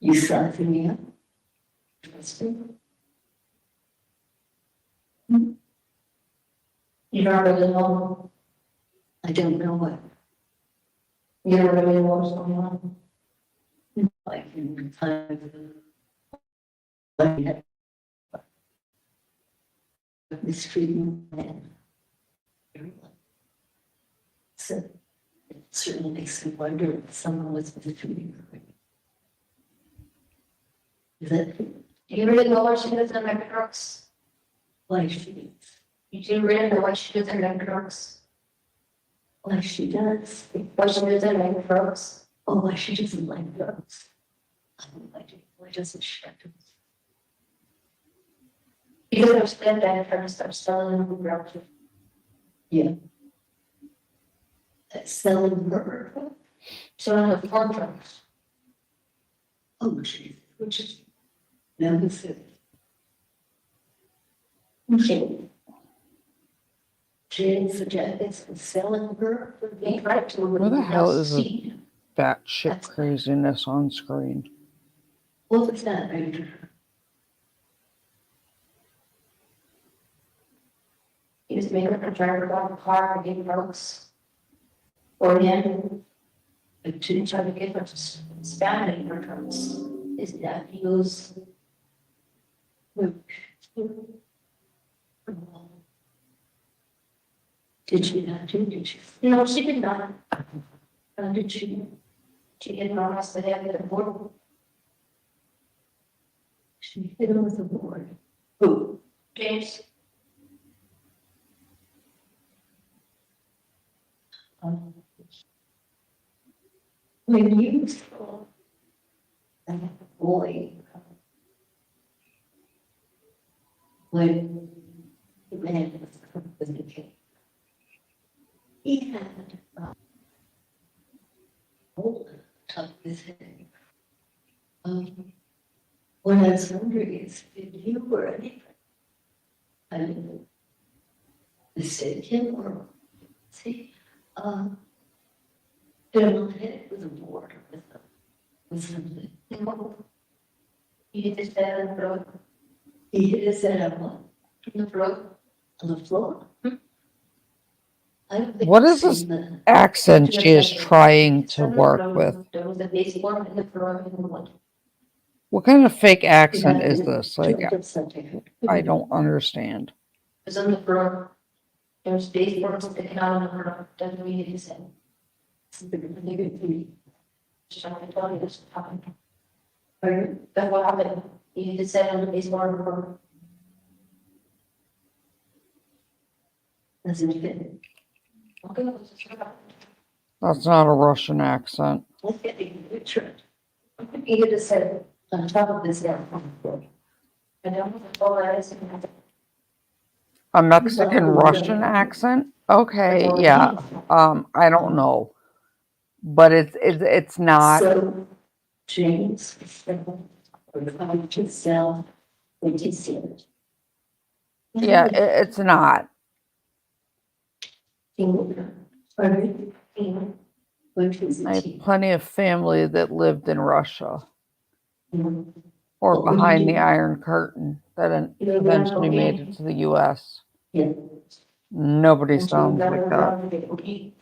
You saw it me up. You don't really know. I don't know what. You don't really know what's going on. Like in time. Mistreatment and everyone. So it certainly makes me wonder if someone was mistreating her. Is that? Do you really know what she does in the drugs? Why she does? You do really know what she does in the drugs? Why she does? What she does in the drugs? Oh, why she doesn't like drugs? I don't like it. Why doesn't she like drugs? Because I spent that trying to start selling them drugs. Yeah. Selling her. Selling the farm drugs. Oh, geez. Which is. Now who's it? Jane's it's selling her. Where the hell is this batshit craziness on screen? What was that? He was making a driver about the car and getting drugs. Or him. But to try to get her to stand in her drugs. Is that he was. Did she not do? Did she? No, she did not. Did she? She didn't know us to have the board. She hit him with the board. Who? James. When you saw that boy, when the man was the king, he had a hole top of his head. what I was wondering is if you were any, I mean, mistaken or, see, hit him on the head with a board or with something. He hit his head on the road. He hit his head on what? On the road, on the floor. I don't think What I've is this seen that. accent she is trying to work with? There was a baseball in the floor in the wood. What kind of fake accent is this? Like, It I don't understand. was on the floor. There was baseball sticking out on the floor. Doesn't mean it is him. It's the good thing. Just trying to tell you this time. Or that's what happened. He just said on the baseball on the floor. That's it. Okay. That's not a Russian accent. Let's get the picture. He just said on top of this guy. And then all that is. A Mexican Russian accent? Okay, yeah. I don't know, but it's not. So James, or to sell, which is it. Yeah, it's not. I have plenty of family that lived in Russia or behind the Iron Curtain that eventually made it to the U.S. Nobody sounds like that.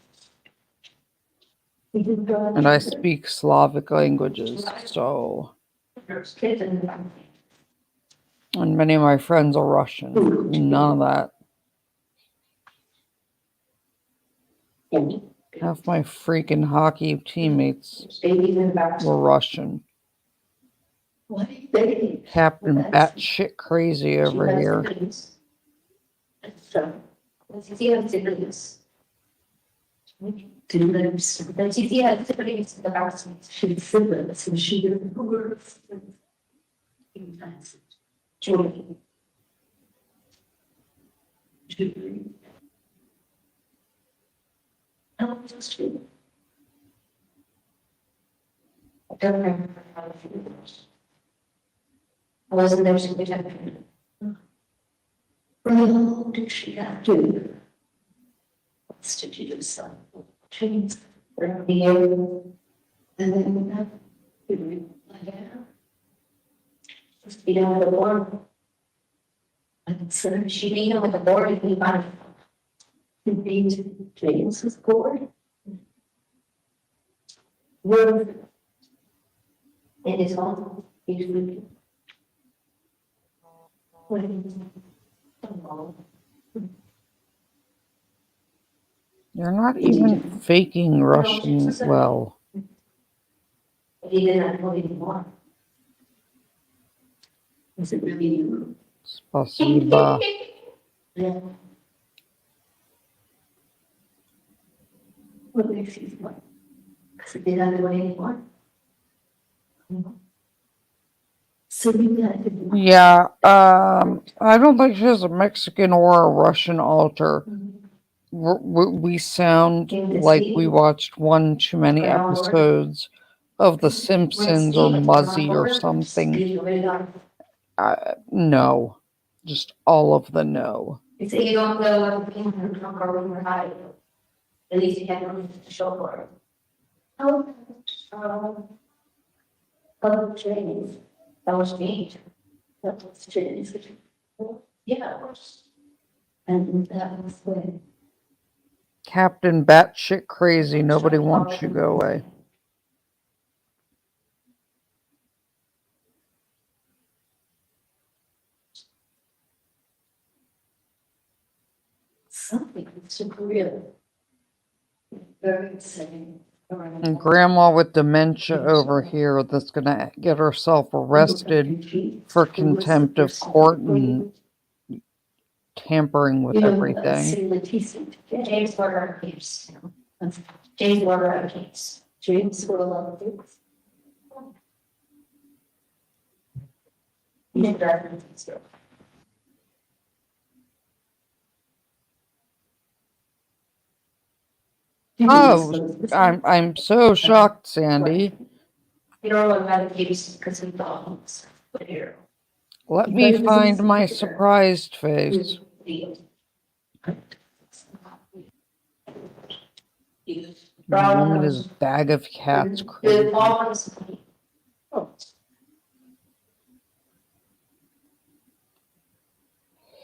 And I speak Slavic languages, so. And many of my friends are Russian. None of that. Half my freaking hockey teammates were Russian. Captain batshit crazy over here. I don't remember how to do this. I wasn't there so good at it. What did she have to do? What's to do some change for the area? And then just be down the board. And so she being on the board and be on James's board. Word. It is all usually. You're not even faking Russian well. He didn't know anymore. Is it really you? Spasiba. Yeah. What makes you what? Because it didn't know anymore. So you got to. Yeah, I don't think she's a Mexican or a Russian alter. We sound like we watched one too many episodes of The Simpsons or Muzzy or something. No, just all of the no. It's you don't go in the trunk or when high. At least you have room to show for it. Training. That was neat. That was training. Yeah, of course. And that was when. Captain batshit crazy, nobody wants you, go away. Something surreal. Very exciting. And grandma with dementia over here that's gonna get herself arrested for contempt of court and tampering with everything. James Water our case. James Water our case. James Water our case. Oh, I'm so shocked, Sandy. You don't know about the case because we thought. here. Let me find my surprised face. Woman is bag of cats crazy.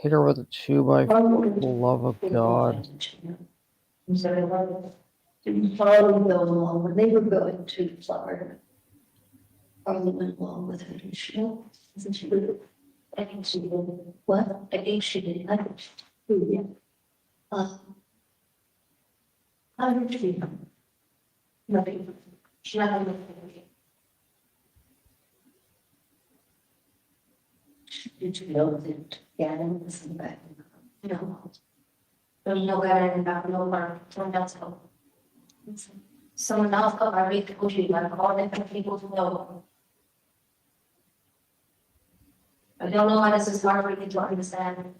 Hit her with a 2x4, for the love of God. When they were going to Florida, Carla went along with her. And she did. I think she did. What? I think she did. I think she did. How did she? Nothing. She had nothing. Did you know that Gavin was in the back? No. There's no guy in the back, no one, someone else help. Someone else help, I read the country, like all different people to know. I don't know why this is hard for you to understand.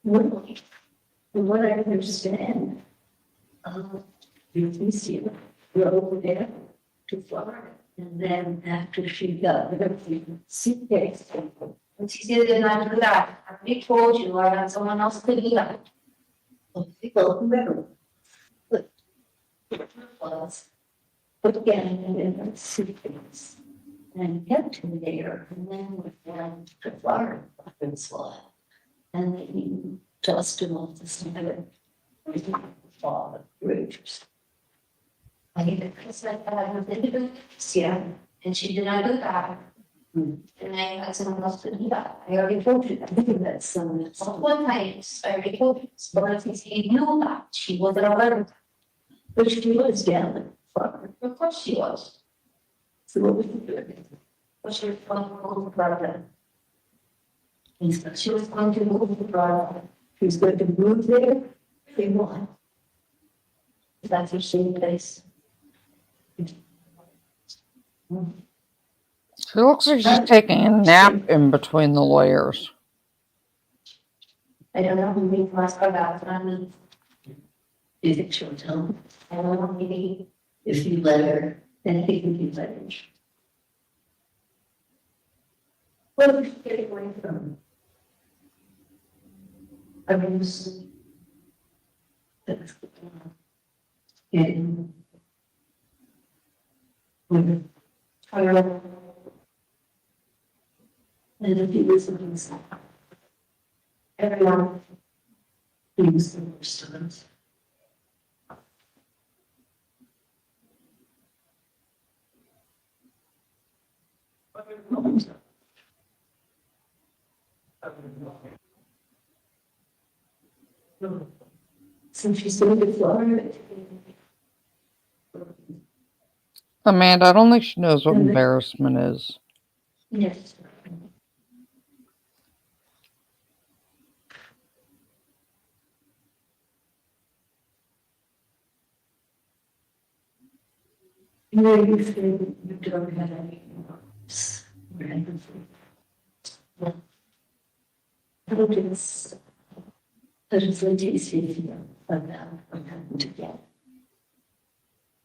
Really? And what I understand, you see, we're over there to Florida. And then after she got her suitcase, and she did not do that. I already told you, I had someone else pick it up. Well, remember, but was put again in her suitcase and kept him there. And then we went to Florida, Arkansas, and they just off the center. Father, Rangers. I said yeah, and she did not do that. And I had someone else to do that. I already told you that. That's someone else. One time, I already told you. But he knew that she wasn't aware. But she was down there. Of course she was. So what was she doing? But she was going to go to Florida. She was going to move to Florida. She was going to move there. They won. That's her same place. She looks like she's taking a nap in between the layers. I don't know who we must go back, but I mean, do you think she'll tell me? I don't know, maybe if you let her, then he can be let her. What if you get away from? I mean, that's and and if he was looking something, everyone thinks the worst of us. Since she's still in Florida. Amanda, I don't think she knows what embarrassment is. Yes. No, you feel you don't have any notes. Right? That is Letecia about what happened to get.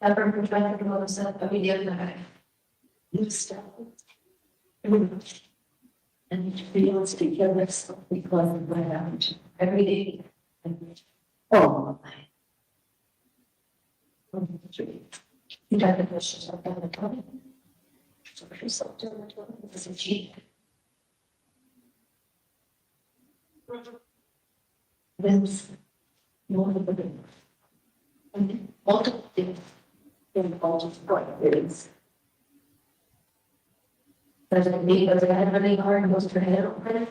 I've been trying to go to a video that I used to. And it feels together because of what happened every day. Oh, my. You got the questions about the time. So she's so different. This is cheap. There's multiple things. And multiple things involved what is. Does it mean that I have any hard goes to head over it?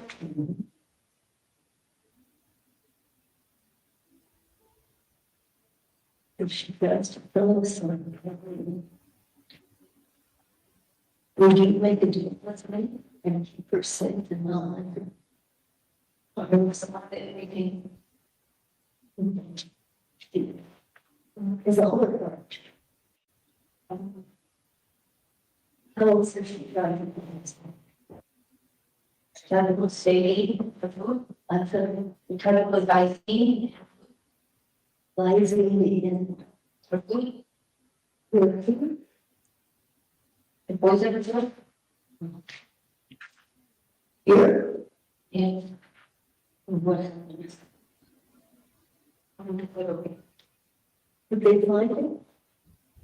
If she does fill us on, would you make a deal with me and keep her safe and not let her? Or was not anything? Is a whole lot. How else is she trying to trying to go stay for food? I feel trying to go by feed. Rising in for food. The boys ever do? here. And what happens? I'm gonna put it away. Did they find it?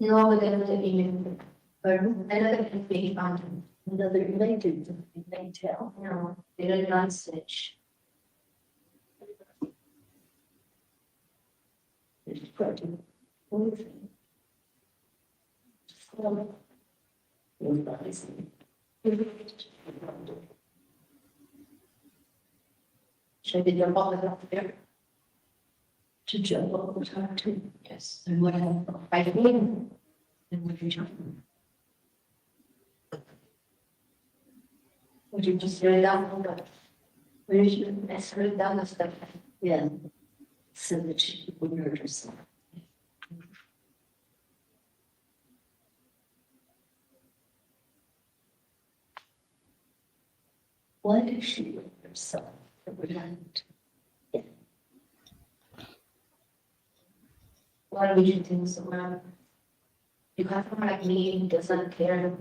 No, but then they didn't. Pardon? Another they found it. Another they did. They tell. No, they did not stitch. It's pretty. Should I jump off up there? To jump over time too? Yes. And what happened? I didn't. And what you jump? Would you just throw it down a little bit? Where did you throw it down the step? Yeah. So that she would hurt herself. Why did she hurt herself? Why would you think so? You have to like me, doesn't care.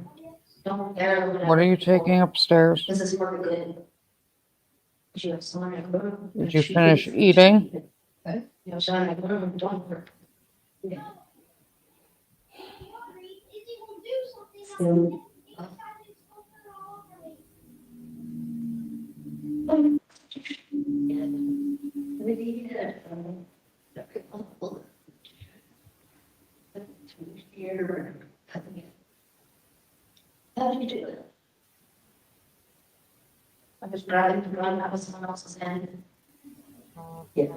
Don't care. What are you taking upstairs? This is more good. She has someone. Did you finish eating? You know, don't work. Yeah. So, how do you do it? I was driving to run, that was someone else's end. Yeah.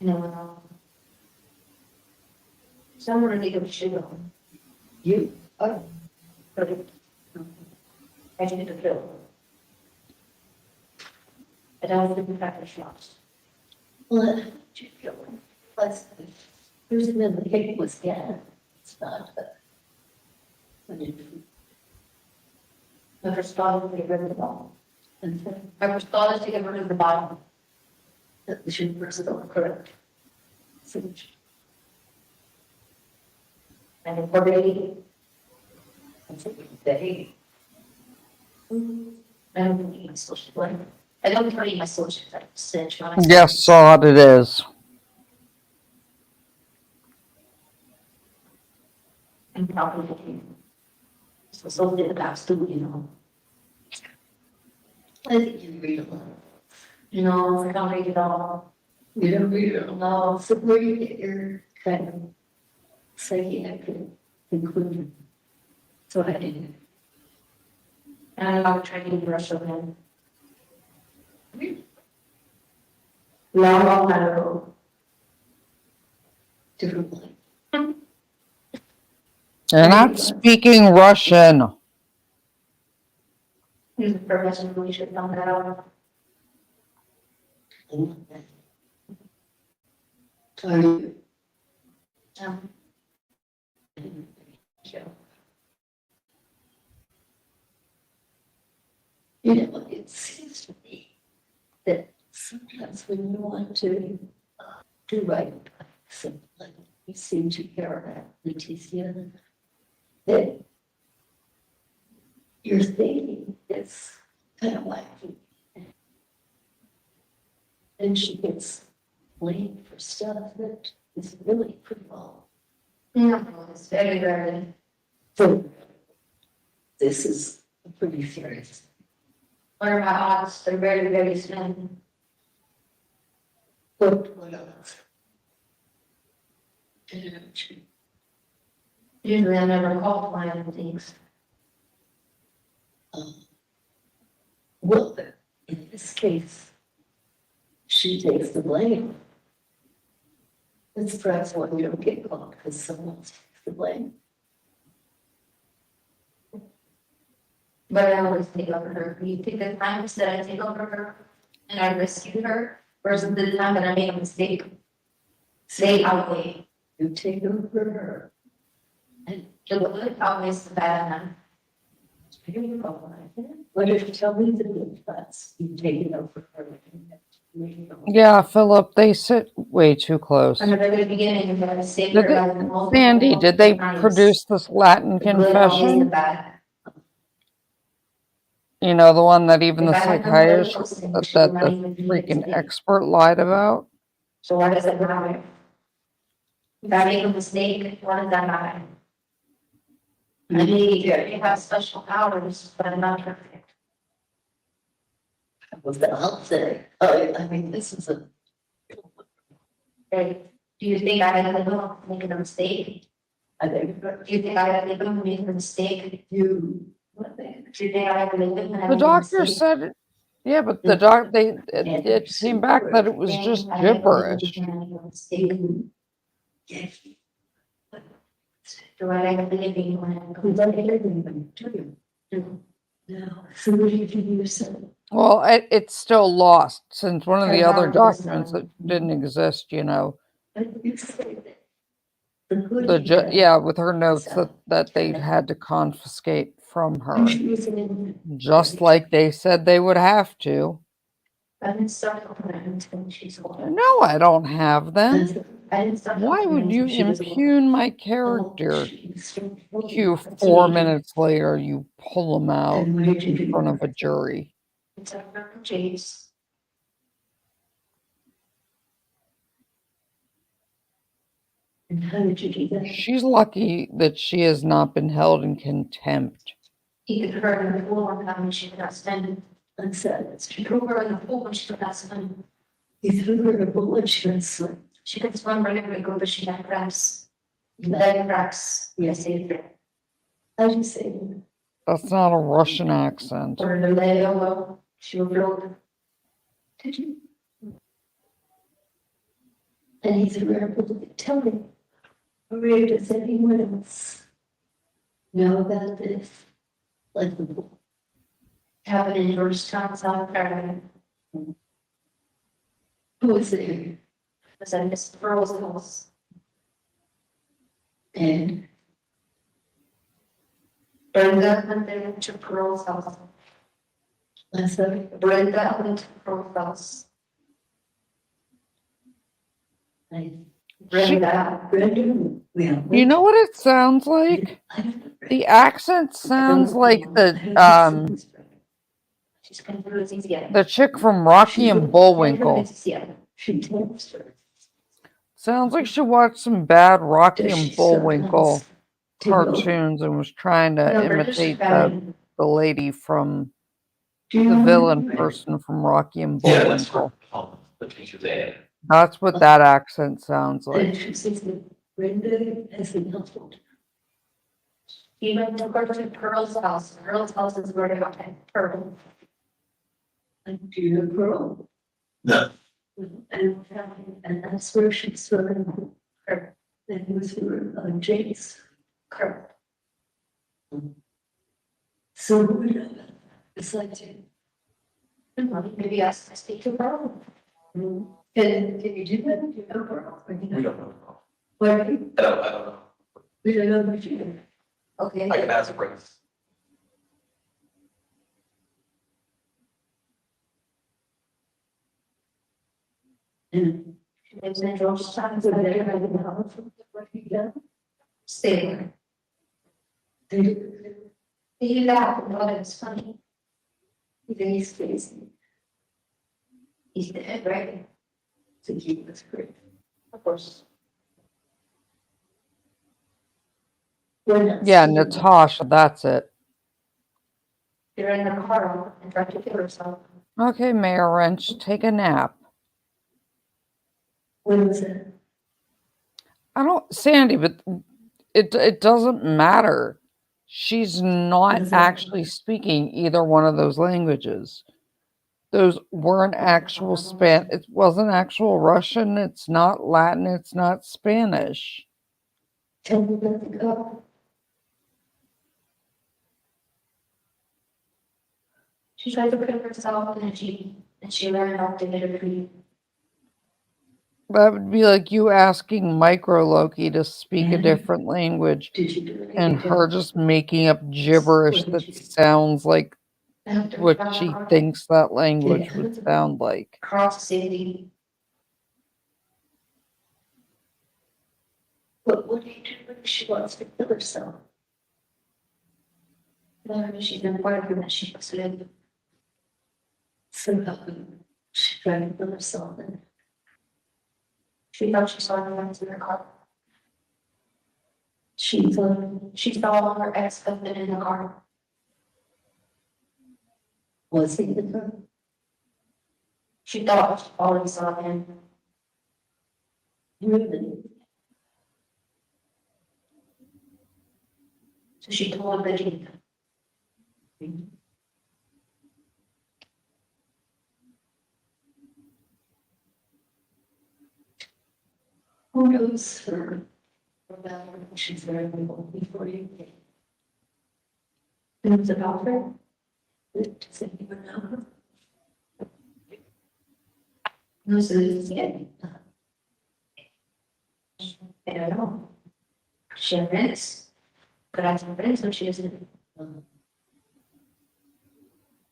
You know, someone need a shoe on. You? Oh. But I need to fill. I don't think we've got the shots. Well, you feel plus who's in the cake was it's not my first thought was to get rid of the bottom. My first thought is to get rid of the bottom. That the shoe versus the correct. And incorporating. They. I don't need my social life. I don't carry my social life. Cinch. Yes, sod it is. And probably. So something about student, you know. I think you read a lot. No, I don't read it all. You don't read it all? No, so where do you get your kind of psychiatric conclusion? So I did. And I'm trying to brush up in. Long ago. Different way. You're not speaking Russian. Here's a professional we should know that out. Sorry. You know, it seems to me that sometimes when you want to do right, something like you seem to hear about Letecia, that your thinking is kind of wacky. And she gets blamed for stuff that is really pretty wrong. No, it's very rare. So this is pretty serious. What are my odds? They're very, very slim. What else? Usually I never call my own things. Well, in this case, she takes the blame. It's perhaps why we don't get caught, because someone takes the blame. But I always take over her. You take the times that I take over her and I rescue her, versus the time that I make a mistake. Say outweigh. You take over her. And the good outweighs the bad. What if you tell me the good parts? You take it over her. Yeah, Philip, they sit way too close. From the very beginning, you're gonna save her life multiple Sandy, did they times. produce this Latin The good outweighs the confession? bad. You know, the one that even the If I had no medical psychiatrist, thing, that, she that would not the even be freaking today. expert lied about. So why does that matter? If I make a mistake, why does that matter? I mean, you have special powers, but I'm not perfect. What's that help say? I mean, this is a. Right, do you think I had to make a mistake? I think. Do you think I had to make a mistake? Do you think I had to make The a doctor mistake? said, yeah, but the it came back that it was just gibberish. Do I have to live in when no, so what do you do yourself? Well, it's still lost since one of the other documents that didn't exist, you know. Yeah, with her notes that they had to confiscate from her, just like they said they would have to. No, I don't have them. Why would you impugn my character? Cue 4 minutes later, you pull them out in front of a jury. And how did you do that? She's lucky that she has not been held in contempt. He could hurt her before, and she could not stand and said, she threw her in the pool and she could not swim. He threw her in the pool and she could swim. She could swim right away, go, but she had cracks. Leg cracks. Yes, how do you say that? That's not a Russian accent. Or the leg, well, she wrote. Did you? And he threw her, tell me, where does anyone else know about this? Like the happened in Georgetown, South Carolina. Who was there? It was at Miss Pearl's house. And Brenda went there to Pearl's house. I'm sorry, Brenda went to Pearl's house. Brenda, yeah. You know what it sounds like? The accent sounds like the chick from Rocky and Bullwinkle. Sounds like she watched some bad Rocky and Bullwinkle cartoons and was trying to imitate the lady from the villain person from Rocky and Bullwinkle. That's what that accent sounds like. Brenda has been helpful. He went to Pearl's house. Pearl's house is where they got Pearl. And do you know Pearl? No. And that's where she saw her. And he was with James Kirk. So it's like, maybe I speak to Pearl. Can you do that? Do you know Pearl? We don't know. Where? I don't know. We don't know what you do. Okay. I can ask Grace. She lives in Georgetown, so they're going to help what you done. Stay there. He laughed and thought it was funny. Even he's crazy. He's dead, right? So he was great. Of course. Yeah, Natasha, that's it. You're in the car and tried to kill herself. Okay, Mayor Wrench, take a nap. When was it? I don't, Sandy, but it doesn't matter. She's not actually speaking either one of those languages. Those weren't actual it wasn't actual Russian, it's not Latin, it's not Spanish. Tell me let it go. She tried to kill herself and she learned how to get a dream. That would be like you asking Micro Loki to speak a different language and her just making up gibberish that sounds like what she thinks that language would sound like. Cross city. But what do you do when she wants to kill herself? She's in part of that she was in. So, she tried to put herself in. She thought she saw anyone in her car. She saw her ex-husband in the car. Was he with her? She thought she always saw him. Really? So she told Reggie. Who knows her? She's very old before you. It was about her. Does anyone know her? No, so this is it. I don't know. She had friends, but I have friends, so she doesn't.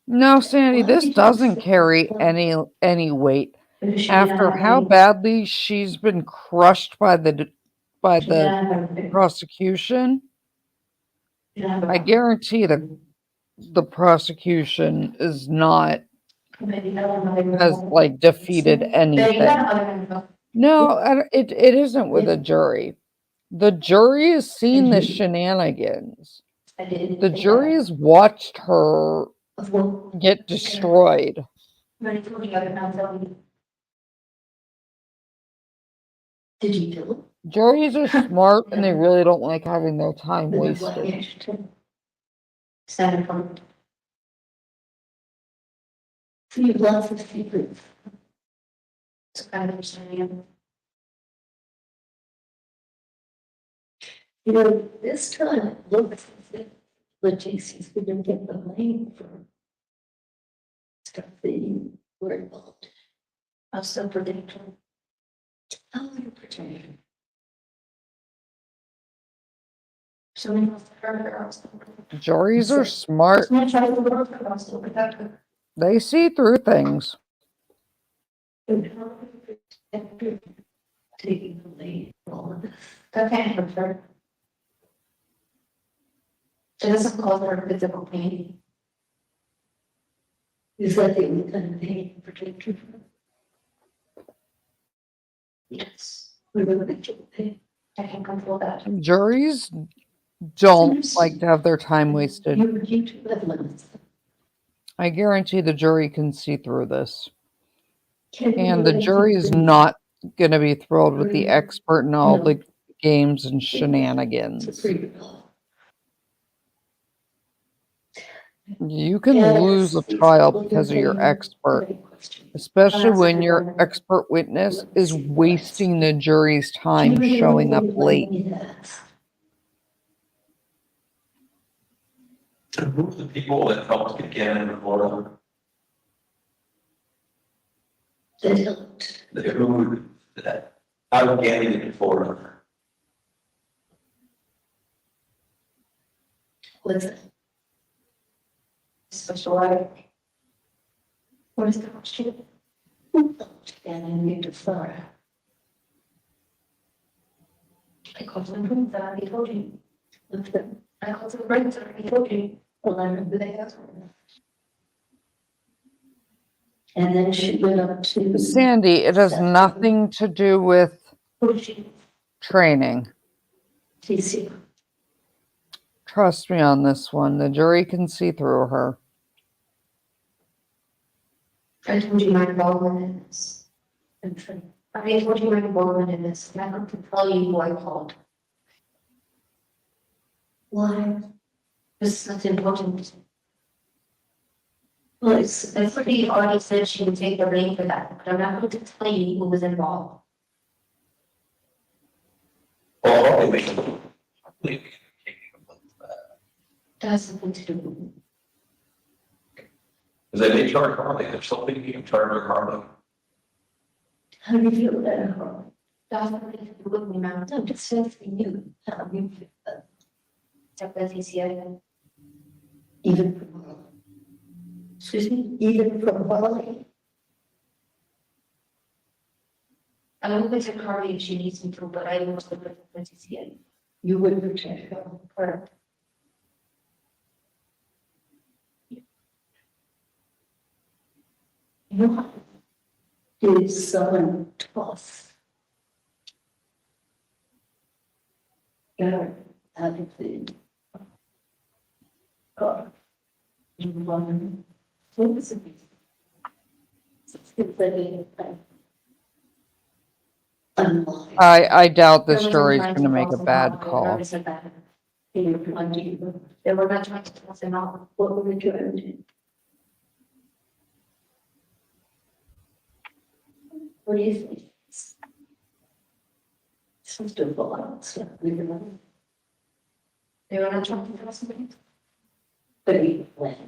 No, Sandy, this doesn't carry any weight. After how badly she's been crushed by the prosecution, I guarantee the prosecution is not has like defeated anything. No, it isn't with a jury. The jury has seen the shenanigans. The jury has watched her get destroyed. Did you do it? Juries are smart and they really don't like having their time wasted. Stand so you have lots of secrets. It's kind of understanding. You know, this time, look, Letecia's going to get the blame for stuff that you were involved. I'll still predict her. How are you pretending? So many of her Juries are smart. They see through things. Taking the lead, all of this. That can't hurt her. It doesn't cause her physical pain. Is that the only kind of pain in particular? Yes. We will control pain. I can control that. Juries don't like to have their time wasted. I guarantee the jury can see through this. And the jury is not going to be thrilled with the expert in all the games and shenanigans. You can lose a trial because of your expert, especially when your expert witness is wasting the jury's time showing up late. Who are the people that helped get Gannon in Florida? That helped. Who that? How did Gannon get in Florida? What's it? Special ed. What is the question? Who helped Gannon get to Florida? I called them from that, I told you. I called them friends that I told you. Well, I remember they asked me. And then she went up to Sandy, it has nothing to do with training. TC. Trust me on this one. The jury can see through her. I told you my involvement in this. I told you my involvement in this. I'm not going to tell you who I called. Why? This is not important. Well, it's pretty already said she would take the blame for that, but I'm not going to tell you who was involved. Well, That has something to do. is that HR Carly? There's something you can charge her Carly. How do you feel about her? That has nothing to do with me now. No, just says for you. How do you feel about Letecia? Even from excuse me, even from Wally. I don't think it's Carly if she needs me to, but I don't look at Letecia. You wouldn't protect her. What did someone toss? Out of the car. What was it? I doubt this story is going to make a bad call. They were not trying to toss him out. What were we doing? What do you think? Some stupid stuff. They were not trying to toss him out. But we went.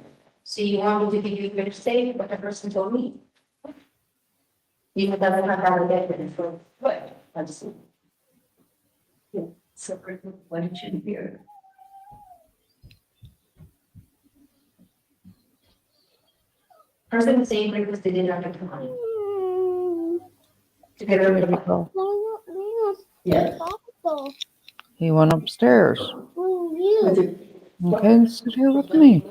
So you want me to give you a good say what the person told me? You know, that's not how I get it for what? I just. Yeah, so what did you hear? Person was saying because they didn't have the money. To get rid of it. Yeah. He went upstairs. You. Okay, sit here with me.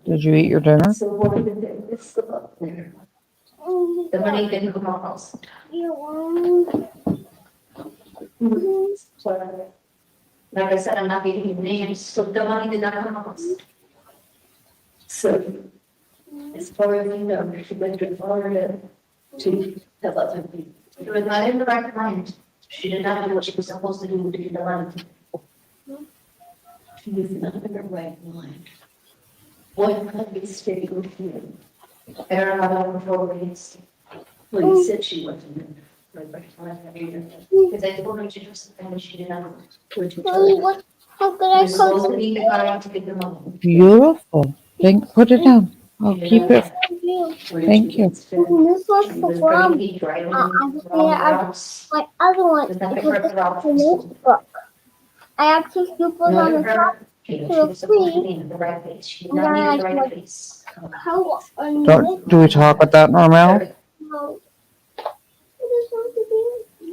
Did you eat your dinner? So what did they still up there? The money didn't come out. So, like I said, I'm not giving you names, so the money did not come out. So, as far as you know, she went to Florida to help out her people. She was not in the right mind. She did not do what she was supposed to do to get the money. She was not in her right mind. What kind of mistake would you? I don't know how to control it. Well, you said she wasn't in her right mind. Because I told her to do something and she did not. Would you tell her? How could She I was supposed to come? leave the car out to get the money. Beautiful. Put it down. I'll keep it. Thank you. This was the one. My other one is the notebook. I have two pupils on the top to the free. And then I like how Do we talk with that normal? No. I just want to be.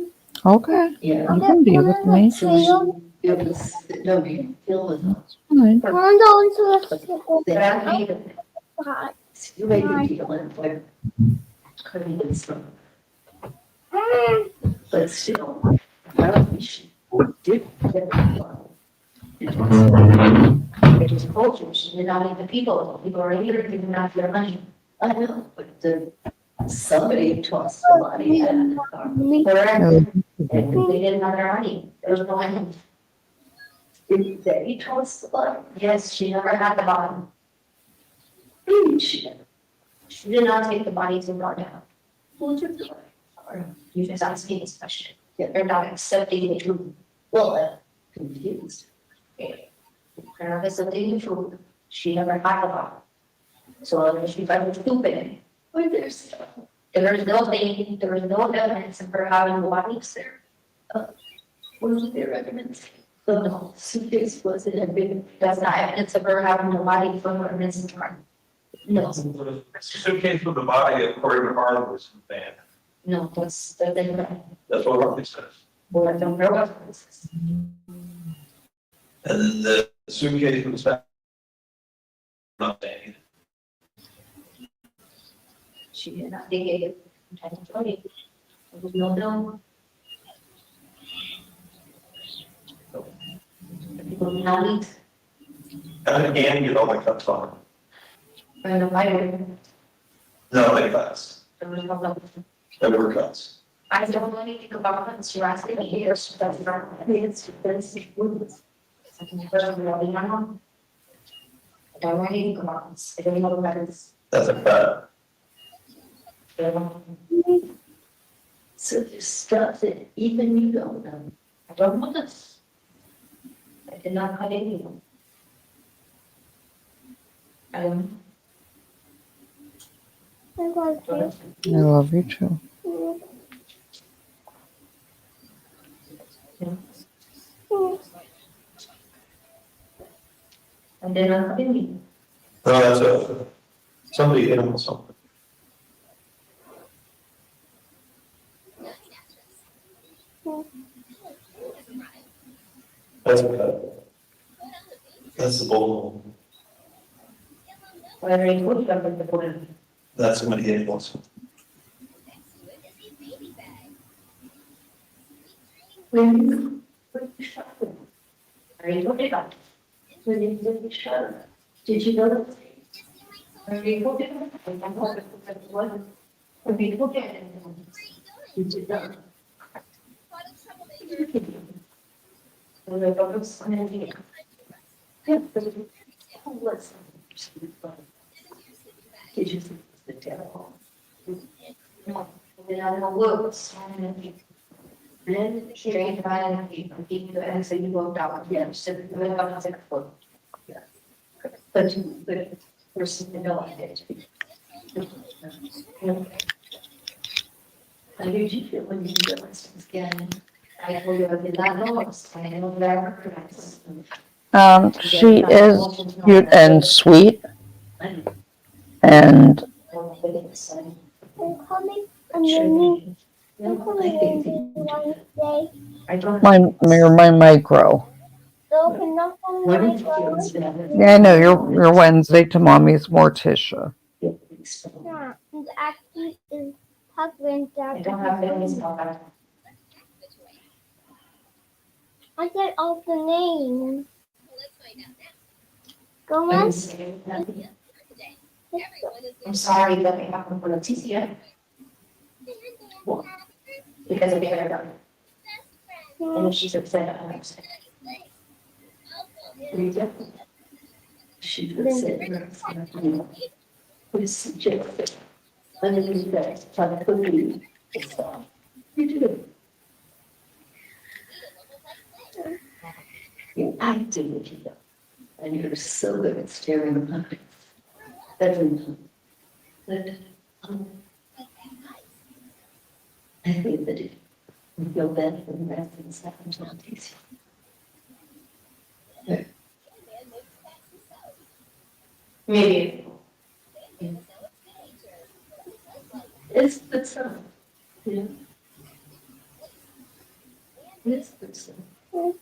Okay. Yeah. You can be with me. It was, no, you feel it. Fine. I want to go into the That you made me feel it, like, couldn't even stop. But still, apparently she did get it. It was culture, she did not leave the people. People are here, they did not have their money. I know, but somebody tossed the money out of the car. Correct. And they didn't have their money. There was no money. Did they toss the money? Yes, she never had the bottom. She did. She did not take the body to brought down. Who took the money? Or you just asked me this question. Yeah. They're not accepting the truth. Well, I'm confused. They're not accepting the truth. She never had the bottom. So she felt stupid. Where there's, There is no thing, there is no evidence of her having the bodies there. was there evidence? The suitcase was it had been, That's not evidence of her having the body from her missing time. no. Suitcase with the body, according to Harlan, was banned. No, that's the thing. That's what Harlan says. Well, I don't know what this is. And then the suitcase was found not banned. She did not dig it. There was no bill. People did not eat. And get all the cuts on. Right on my way. No, they cuts. There was no bill. There were cuts. I don't know anything about it. She asked me years. That's not. It's something personal, really, my mom. I don't know anything about this. I don't know what that is. That's a cut. So there's stuff that even you don't know. I don't know this. I did not cut anyone. I don't. I love you. I love you too. I did not cut anyone. No, that's a, somebody hit him with something. That's a cut. That's the bull. That's what it was. Did you know that? Then straight by and keep the and so you go down. Yeah, so the down is like a foot. Yeah. But the person in the middle of it. How did you feel when you realized it again? I told you I did not know it was I know that I recognized. She is cute and sweet, and my micro. Yeah, I know your Wednesday to mommy's Morticia. Yeah, and actually is husband that. I said all the names. Go on. I'm sorry that it happened for Letecia. Because of the hair. And if she's upset, I'm upset. She's upset. What is such a underneath that trying to put you. You do. You're acting with you. And you're so good at staring at them. I think that it would feel better for the rest of the second time. Maybe. It's good stuff. Yeah. It's good stuff. Do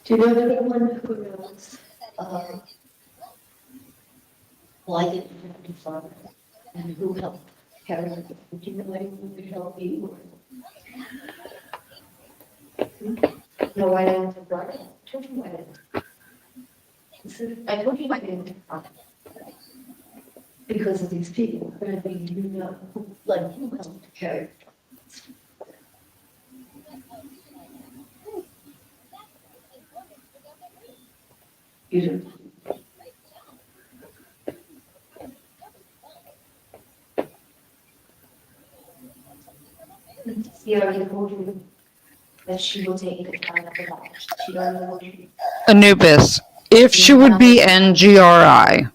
you know anyone who knows why did you have to father and who helped carry it? Do you know anyone who could help you? No, I don't have brought it. I told you I didn't. I told you I didn't. Because of these people, I mean, you know, like who helped carry it. You do. She already told you that she will take the time of the life. She already told you. Anubis, if she would be NGRI,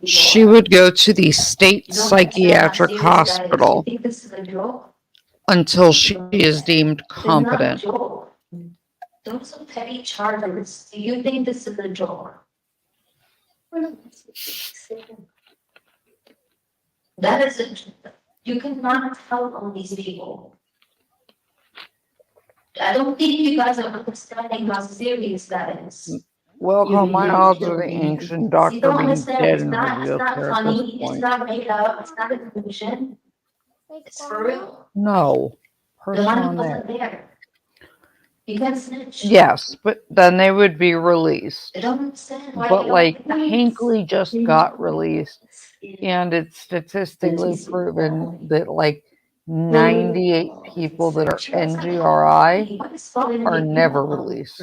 she would go to the state psychiatric hospital until she is deemed competent. Those are petty charges. Do you think this is a joke? That is a, you cannot tell on these people. I don't think you guys are understanding how serious that is. Welcome, my odds are the ancient doctor You don't being understand, dead it's in not her wheelchair at this funny, it's point. not made up, it's not an illusion. It's for real. No, The person money on wasn't there. there. You can snitch. Yes, but then they would be released. I don't understand why But you don't like think that. Hinckley just got released, and it's statistically proven that like 98 people that are NGRI are never released.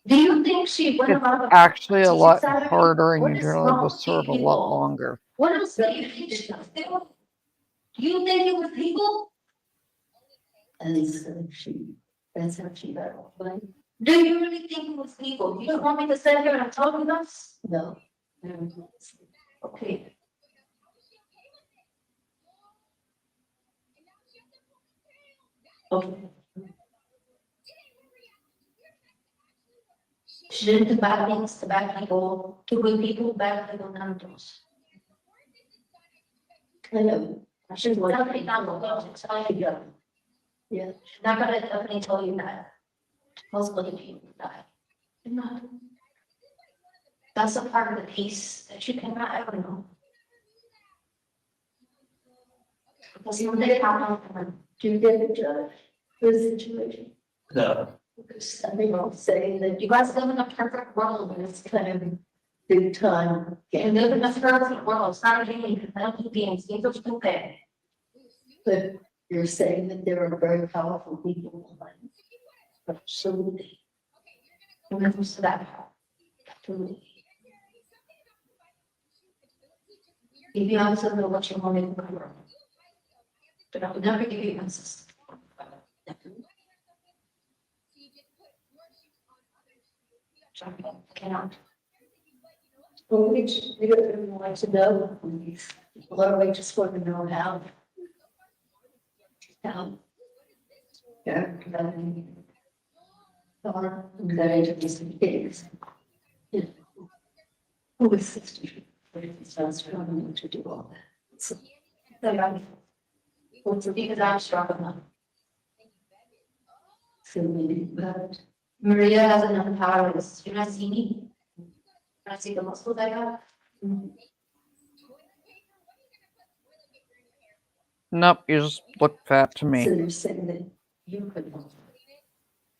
Do you think she went It's around? actually a lot harder, and you generally will serve a lot longer. What else do you think she was doing? Do you think it was legal? That's how she got off, right? Do you really think it was legal? You don't want me to sit here and talk with us? No. Okay. Okay. She didn't do bad things to bad people, to good people, bad people, none of those. I know. She's definitely not going to tell you. Yeah, she's not gonna definitely tell you that. Most of the people die. No. That's a part of the piece that you cannot ever know. Because when they come out, Do you get a judge for the situation? No. Because some people say that you guys live in a perfect world and it's kind of big time. you live in a perfect world, it's not a game, healthy beings, these are stupid. But you're saying that there are very powerful people. Absolutely. When it comes to that, absolutely. If you also know what you want in the world. But I would never give you answers. Cannot. Well, we don't like to know. A lot of we just want to know how. How. Yeah. Or going to these things. Who is 60? Sounds struggling to do all that. So, What's the biggest I'm struggling? so maybe, but Maria has enough power. You not see me. I see the muscles I got. Nope, you just look fat to so me. you're saying that you could.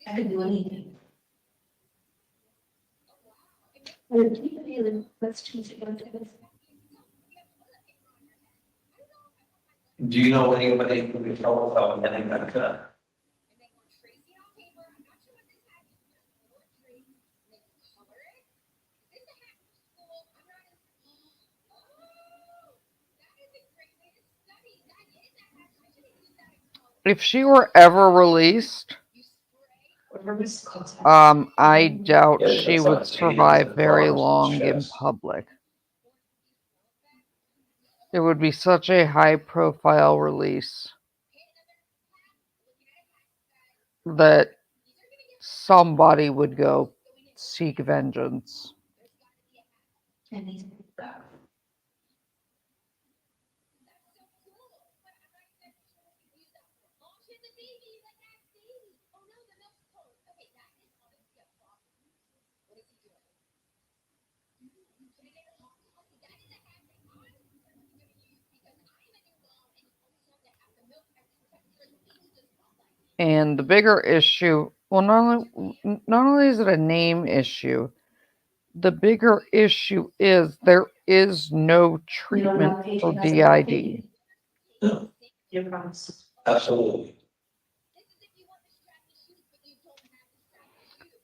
I can do anything. Do you have any other questions about this? Do you know anybody who could help without getting that cut? If she were ever released, I doubt Yeah, she that's would like survive videos very of long in chest. public. It would be such a high-profile release that somebody would go seek vengeance. And he's And the bigger issue, well, not only is it a name issue, the bigger issue is there is no treatment for DID. Your promise. Absolutely.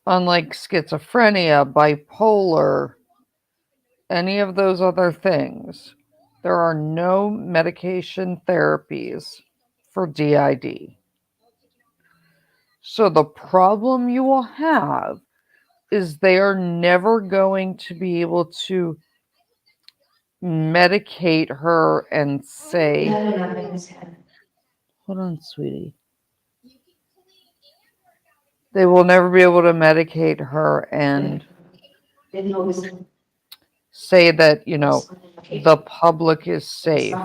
Unlike schizophrenia, bipolar, any of those other things, there are no medication therapies for DID. So the problem you will have is they are never going to be able to medicate her and say, hold on, sweetie. They will never be able to medicate her and say that, you know, the public is safe.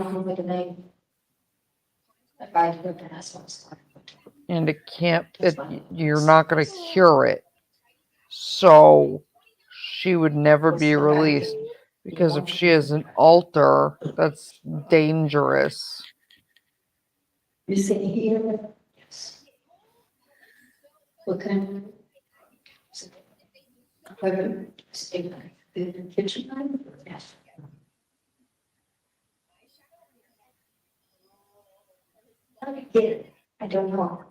And it can't, you're not going to cure it. So she would never be released. Because if she is an alter, that's dangerous. You say here? Yes. What kind of? The kitchen knife? Yes. I get it. I don't know.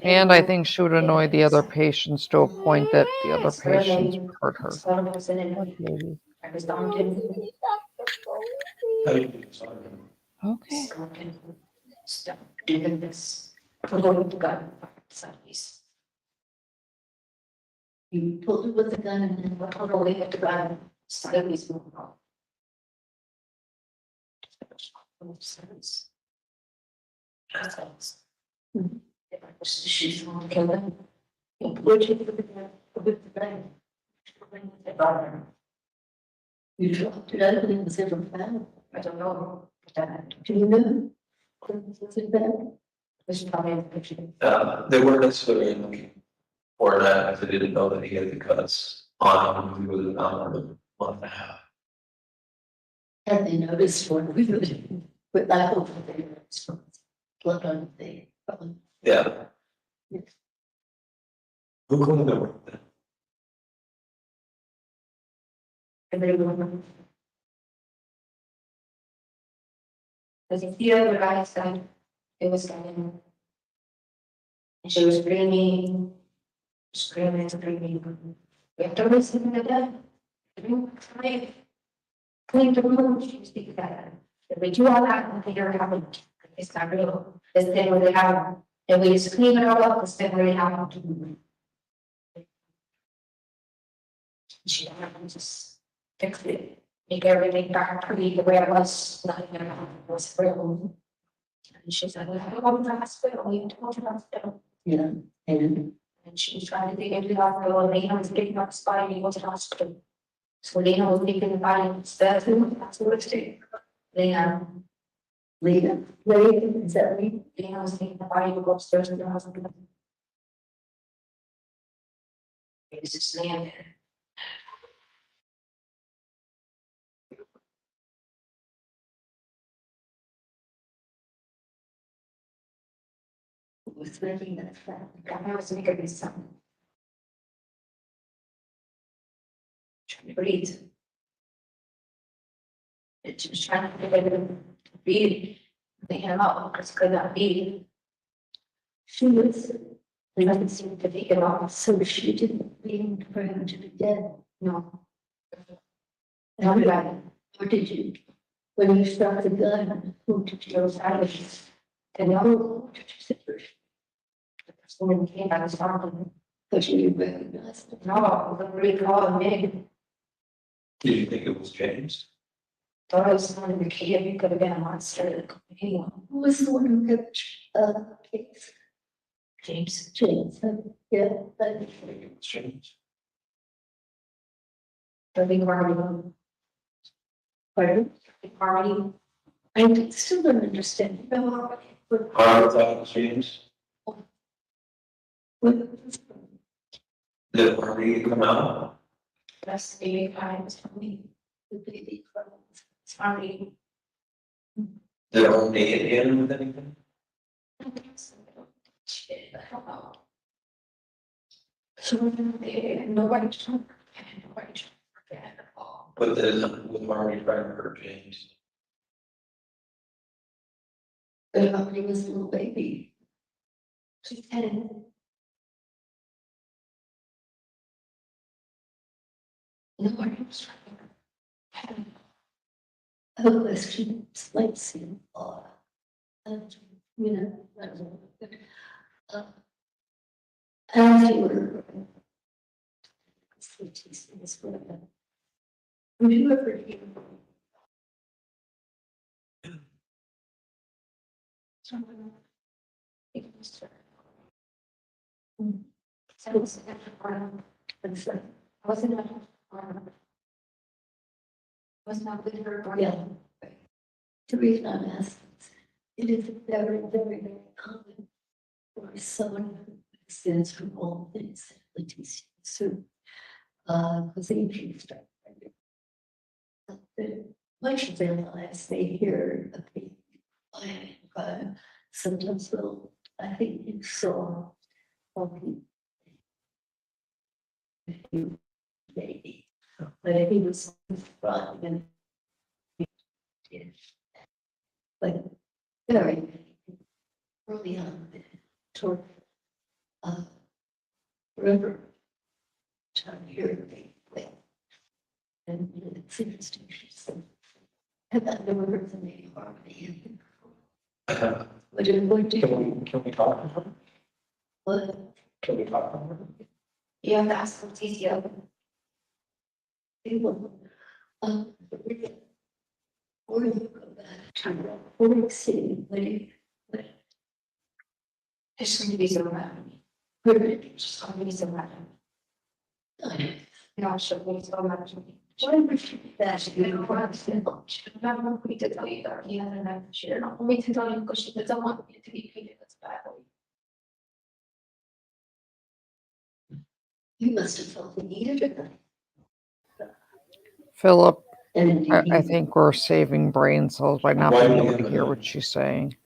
And I think she would annoy the other patients to a point that the other patients would hurt her. Maybe. Okay. You pulled it with the gun and then pulled away at the gun. Studies moving on. She's on killing. You dropped it out in the different family. I don't know. Do you know? They weren't necessarily looking Or that if they didn't know that he had the cuts on him, we would have found him a month and a half. And they noticed when we would put that over there, blood on the. Yeah. Who couldn't have worked that? Because if the other guy said it was coming. And she was screaming, screaming. We have to listen to that. Clean the room, she was speaking that. If we do all that, and figure out how it's not real, this thing really happened. And we just clean it all up, this thing really happened. She just fix it, make everything back to the way it was, nothing was real. And she said, we have to go to the hospital, we have to go to the hospital. Yeah, and she was trying to take him to the hospital, and Lena was picking up spine, he was to the hospital. So Lena was taking the body instead, that's what it's taking. Lena, is that me? Lena was taking the body to go upstairs to the hospital. He was just laying there. Was living in a flat. I was making this something. Trying to breathe. It was trying to get him to breathe. They had out because could not breathe. She was, they didn't seem to take it off, so she didn't mean for him to be dead. No. How did I? What did you? When you struck the gun, who did you go silent? And now, who did you say? Someone came out of something, but you recognized it. No, the recall me. Did you think it was James? Thought it was someone in the kid, you could have been a monster. Anyone. who was the one who kept, case? James. Yeah, but I think it was James. The big party. pardon? Big party. I still don't understand. I thought it was James. Did Harvey come out? That's the big party was for me. The baby it's party. Did Harvey hit him with anything? Shit, I don't know. So nobody took, nobody took at all. But then with Harvey trying to hurt James. But Harvey was a little baby. She's 10. Nobody was trying. I have a question, it's like seeing, you know, I don't know, but, as you were. Would you ever hear? Someone. It was. So it was I wasn't was not with her. Yeah. The reason I'm asking is, it is very, very, very common for someone who extends from all things Letecia. So, because they usually start. Much of their lives, they hear a big sometimes they'll, I think you saw, maybe, but he was brought in. But very early on, toward river, trying to hear me well. And it seems to me, have I never heard the name Harmony? What did we do? Can we talk to him? What? Can we talk to him? You have to ask Letecia. They will, or you go back to, or see, what, There's going to be some around me. There's going to be some around me. No, she'll be so much. why would you do that? You don't want me to tell you that. Yeah, no, she didn't want me to tell you because she doesn't want me to be treated as badly. You must have felt the need of it. Philip, And I think we're saving brain cells by not being able to hear what she's saying.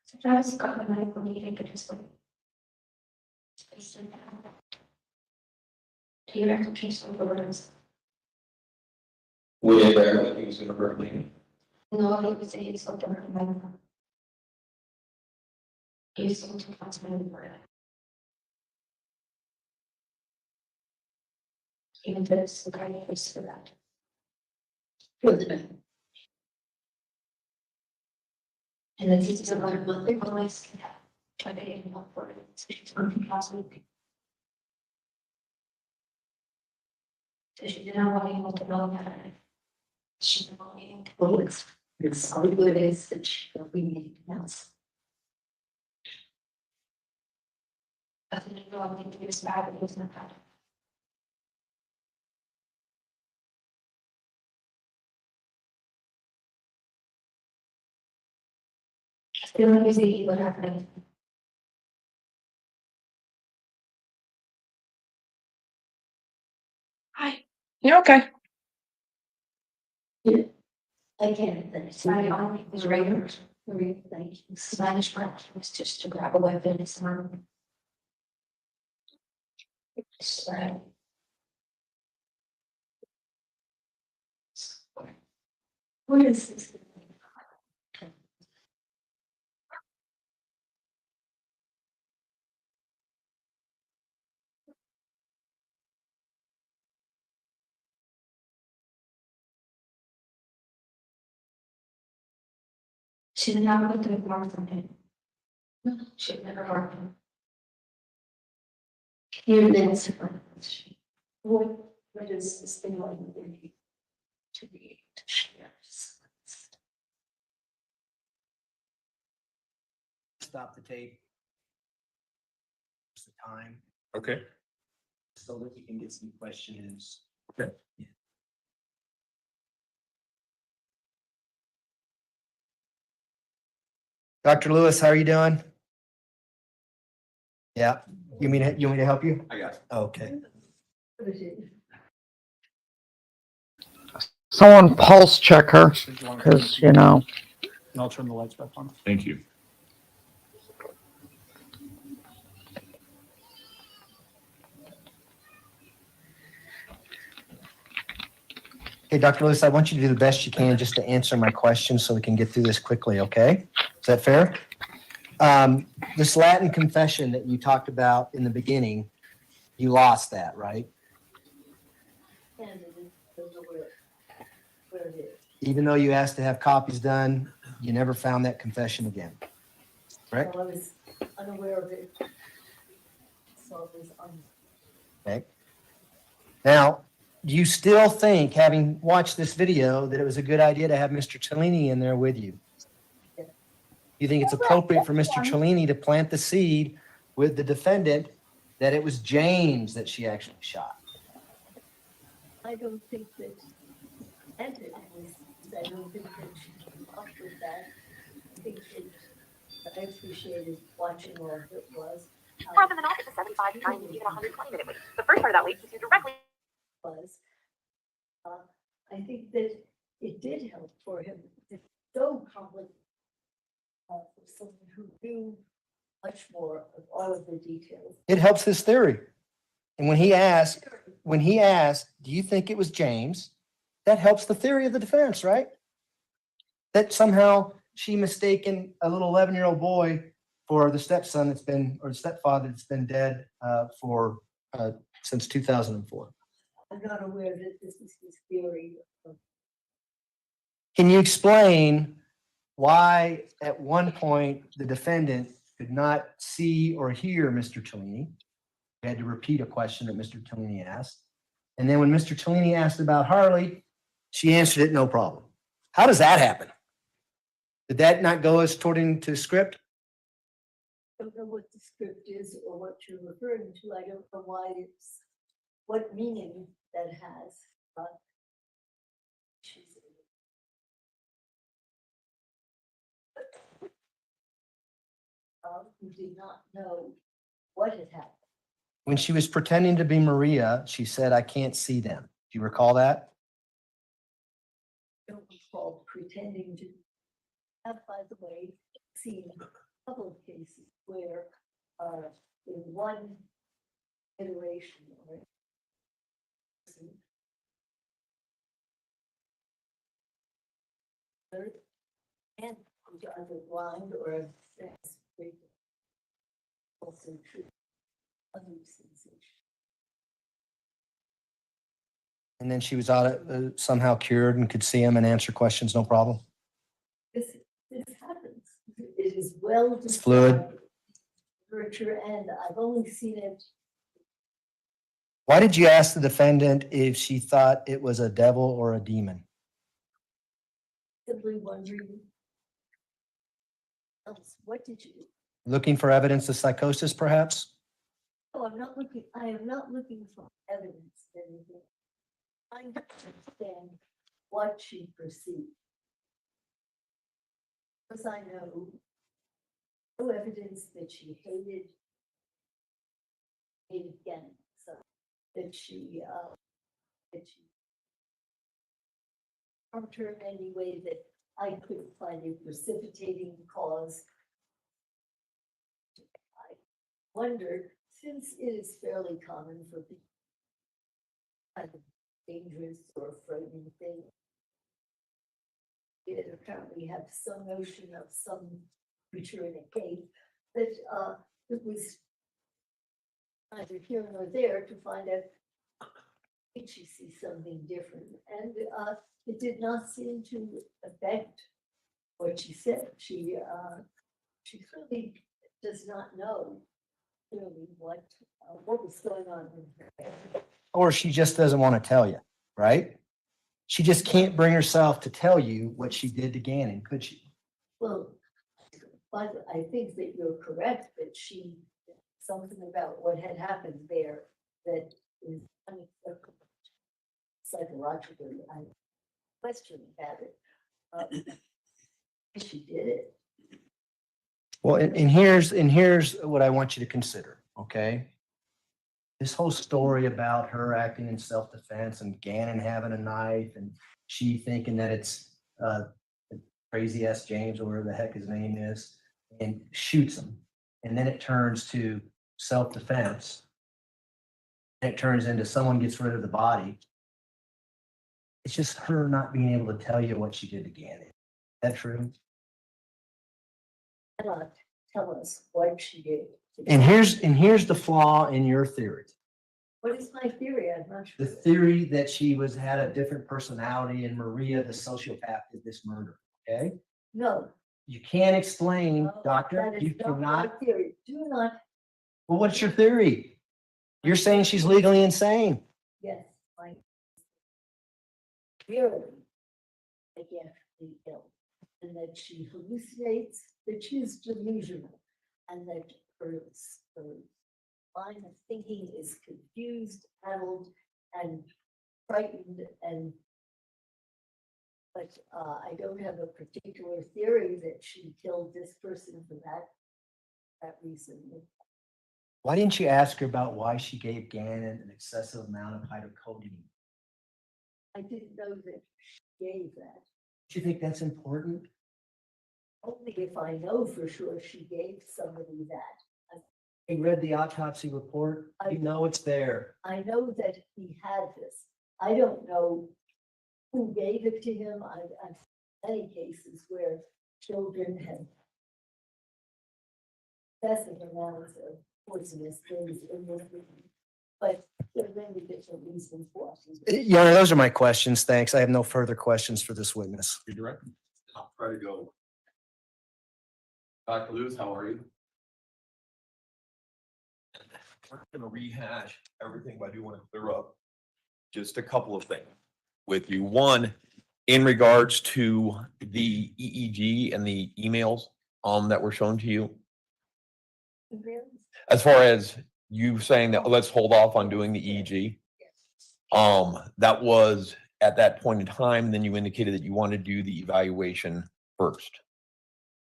Sometimes got when I believe it could just like. Do you reckon she's over words? We there, he was gonna hurt me. No, he was saying something. He's going to pass my word. Even though it's the guy who is for that. And then this is about a month ago, I tried to get him up for it. So she's working last week. So she didn't want anyone to know that. She didn't want anyone to know it's all good is that she will be anything else. I didn't know anything to was bad, it was not bad. I feel like easy what happened. Hi. You okay? I can't, it's my only, was regular, like, Spanish French was just to grab a weapon, it's not. Sorry. What is this? She did not go to the bar from him. She had never harmed him. Here then, what is this thing like to be to share? Stop the tape. It's the time, Okay. so that we can get some questions. Okay. Dr. Lewis, how are you doing? Yeah, you want me to help you? I got it. Okay. Someone pulse check her, because, you know. And I'll turn the lights back on. Thank you. Hey, Dr. Lewis, I want you to do the best you can just to answer my questions so we can get through this quickly, okay? Is that fair? This Latin confession that you talked about in the beginning, you lost that, right? Where it is. Even though you asked to have copies done, you never found that confession again, right? So I was unaware of it. So it was Okay. Now, do you still think, having watched this video, that it was a good idea to have Mr. Cellini in there with you? You think it's appropriate for Mr. Cellini to plant the seed with the defendant that it was James that she actually shot? I don't think that, and it was, I don't think that she came up with that. I think that I appreciated watching all of it was. Rather than off at the 75, 90, even 120 minute wait. The first part of that wait takes you directly. Was, I think that it did help for him. It's so complicated. For someone who knew much more of all of the details. It helps his theory. And when he asked, do you think it was James? That helps the theory of the defense, right? That somehow she mistaken a little 11-year-old boy for the stepson that's been, or the stepfather that's been dead since 2004. I'm not aware that this is his theory. Can you explain why at one point the defendant could not see or hear Mr. Cellini? We had to repeat a question that Mr. Cellini asked. And then when Mr. Cellini asked about Harley, she answered it no problem. How does that happen? Did that not go as according to script? I don't know what the script is or what you're referring to. I don't know why it's, what meaning that has. who did not know what had happened. When she was pretending to be Maria, she said, "I can't see them." Do you recall that? I don't recall pretending to have, by the way, seen a couple of cases where in one iteration or and either blind or also true other sensation. And then she was somehow cured and could see him and answer questions, no problem. This happens. It is well It's fluid. described in literature, and I've only seen it. Why did you ask the defendant if she thought it was a devil or a demon? Simply wondering, what did you do? Looking for evidence of psychosis, perhaps? Oh, I am not looking for evidence of anything. Trying to understand what she perceived. Because I know no evidence that she hated again, so that she harmed her in any way that I couldn't find a precipitating cause. I wondered, since it is fairly common for people kind of dangerous or frightening thing, it apparently have some notion of some creature in a cave, that it was neither here nor there to find out did she see something different, and it did not seem to affect what she said. She clearly does not know clearly what was going on in her. Or she just doesn't want to tell you, right? She just can't bring herself to tell you what she did to Gannon, could she? Well, but I think that you're correct that she something about what had happened there that is unacceptable psychologically. I question about it. She did it. Well, and here's what I want you to consider, okay? This whole story about her acting in self-defense and Gannon having a knife and she thinking that it's crazy ass James or whatever the heck his name is, and shoots him. And then it turns to self-defense. And it turns into someone gets rid of the body. It's just her not being able to tell you what she did to Gannon. Is that true? Cannot tell us what she did. And here's the flaw in your theory. What is my theory? I'm not sure. The theory that she had a different personality and Maria, the sociopath, did this murder. Okay? No. You can't explain, No, doctor. that You is not cannot. my theory. Do not. Well, what's your theory? You're saying she's legally insane. Yes, my theory. Again, the ill, and that she hallucinates, that she's delusional, and that her line of thinking is confused, addled, and frightened, and but I don't have a particular theory that she killed this person for that reason. Why didn't you ask her about why she gave Gannon an excessive amount of hydrocodone? I didn't know that she gave that. Do you think that's important? Only if I know for sure she gave somebody that. You read the autopsy report. You know it's there. I know that he had this. I don't know who gave it to him. I've many cases where children have excessive amounts of poisonous things in their food, but there are many different reasons for it. Your Honor, those are my questions. Thanks. I have no further questions for this witness. Your Direct. I'll try to go. Dr. Lewis, how are you? We're going to rehash everything, but I do want to clear up just a couple of things with you. One, in regards to the EEG and the emails that were shown to you. As far as you saying that let's hold off on doing the EEG. That was at that point in time, then you indicated that you wanted to do the evaluation first.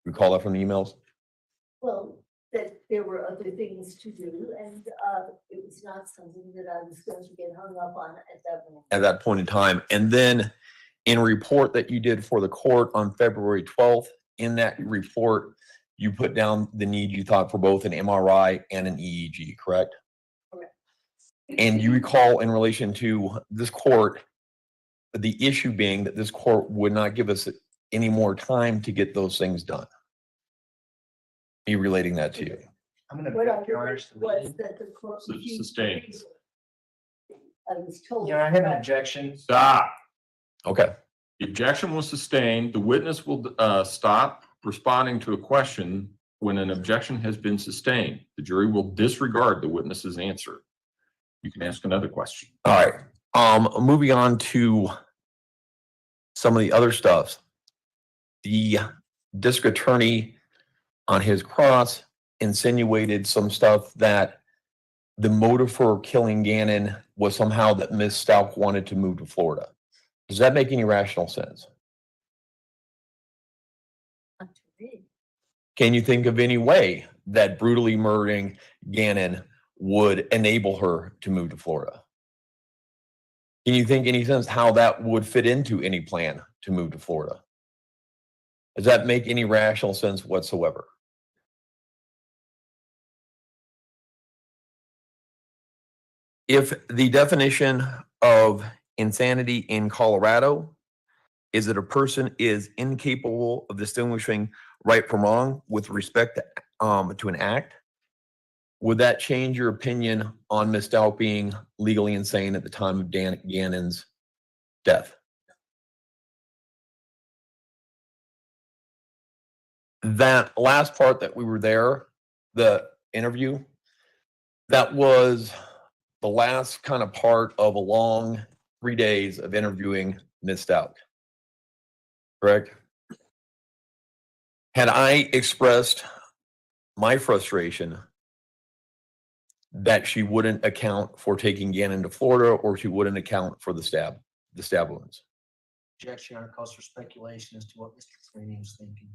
Recall that from the emails? Well, that there were other things to do, and it was not something that I was going to get hung up on at that moment. At that point in time. And then in a report that you did for the court on February 12th, in that report, you put down the need you thought for both an MRI and an EEG, correct? Correct. And you recall in relation to this court, the issue being that this court would not give us any more time to get those things done. Me relating that to you. I'm going to What I object, Your Honor. heard was that the court refused to Sustained. read it. I was told. Your Honor, I have an objection. Stop. Okay. The objection was sustained. The witness will stop responding to a question when an objection has been sustained. The jury will disregard the witness's answer. You can ask another question. All right. Moving on to some of the other stuff. The district attorney on his cross insinuated some stuff that the motive for killing Gannon was somehow that Miss Stauch wanted to move to Florida. Does that make any rational sense? Not to me. Can you think of any way that brutally murdering Gannon would enable her to move to Florida? Can you think any sense how that would fit into any plan to move to Florida? Does that make any rational sense whatsoever? If the definition of insanity in Colorado is that a person is incapable of distinguishing right from wrong with respect to an act, would that change your opinion on Ms. Stauch being legally insane at the time of Gannon's death? That last part that we were there, the interview, that was the last kind of part of a long 3 days of interviewing Ms. Stauch, correct? Had I expressed my frustration that she wouldn't account for taking Gannon to Florida, or she wouldn't account for the stab wounds? Objection, Your Honor, calls for speculation as to what Mr. Sweeney was thinking.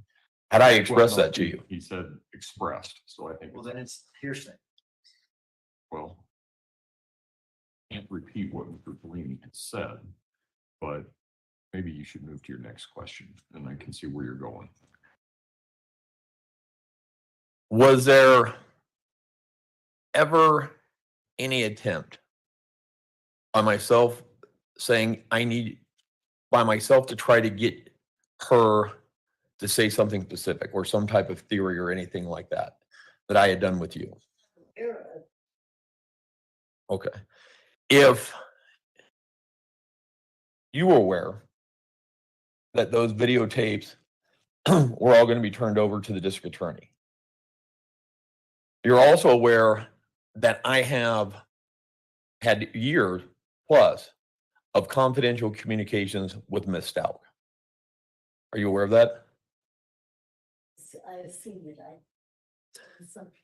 Had I expressed Well, no, that to you? He said expressed, so I think. Well, then it's hearsay. Well, can't repeat what Mr. Bellini had said, but maybe you should move to your next question, and I can see where you're going. Was there ever any attempt by myself saying I need by myself to try to get her to say something specific or some type of theory or anything like that that I had done with you? Okay. If you were aware that those videotapes were all going to be turned over to the district attorney, you're also aware that I have had years plus of confidential communications with Ms. Stauch. Are you aware of that? I assume that assumption.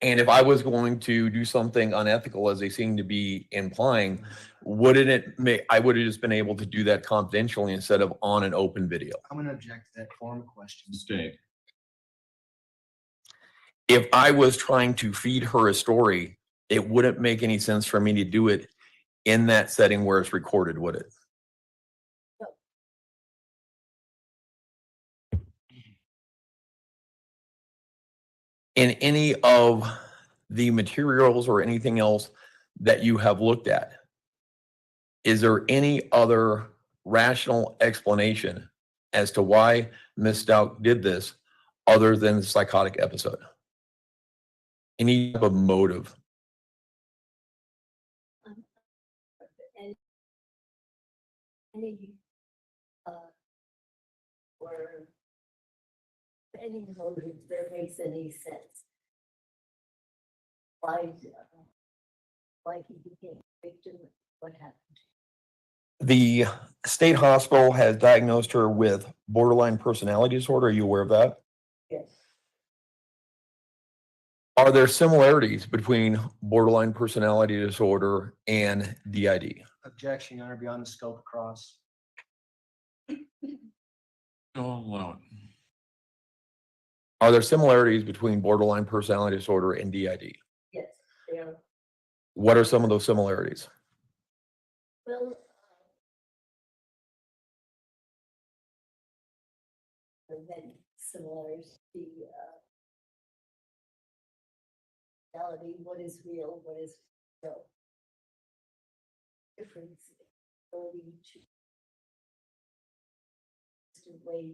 And if I was going to do something unethical, as they seem to be implying, wouldn't it make, I would have just been able to do that confidentially instead of on an open video. I'm going to object to that form of question. Sustained. If I was trying to feed her a story, it wouldn't make any sense for me to do it in that setting where it's recorded, would it? In any of the materials or anything else that you have looked at, is there any other rational explanation as to why Ms. Stauch did this other than the psychotic episode? Any type of motive? Any, or any motive that makes any sense. Why he became a victim, what happened? The state hospital has diagnosed her with borderline personality disorder. Are you aware of that? Yes. Are there similarities between borderline personality disorder and DID? Objection, Your Honor, beyond the scope of cross. Oh, allow it. Are there similarities between borderline personality disorder and DID? Yes, they are. What are some of those similarities? Well, there are many similarities. The reality, what is real, what is real. Difference, ability to way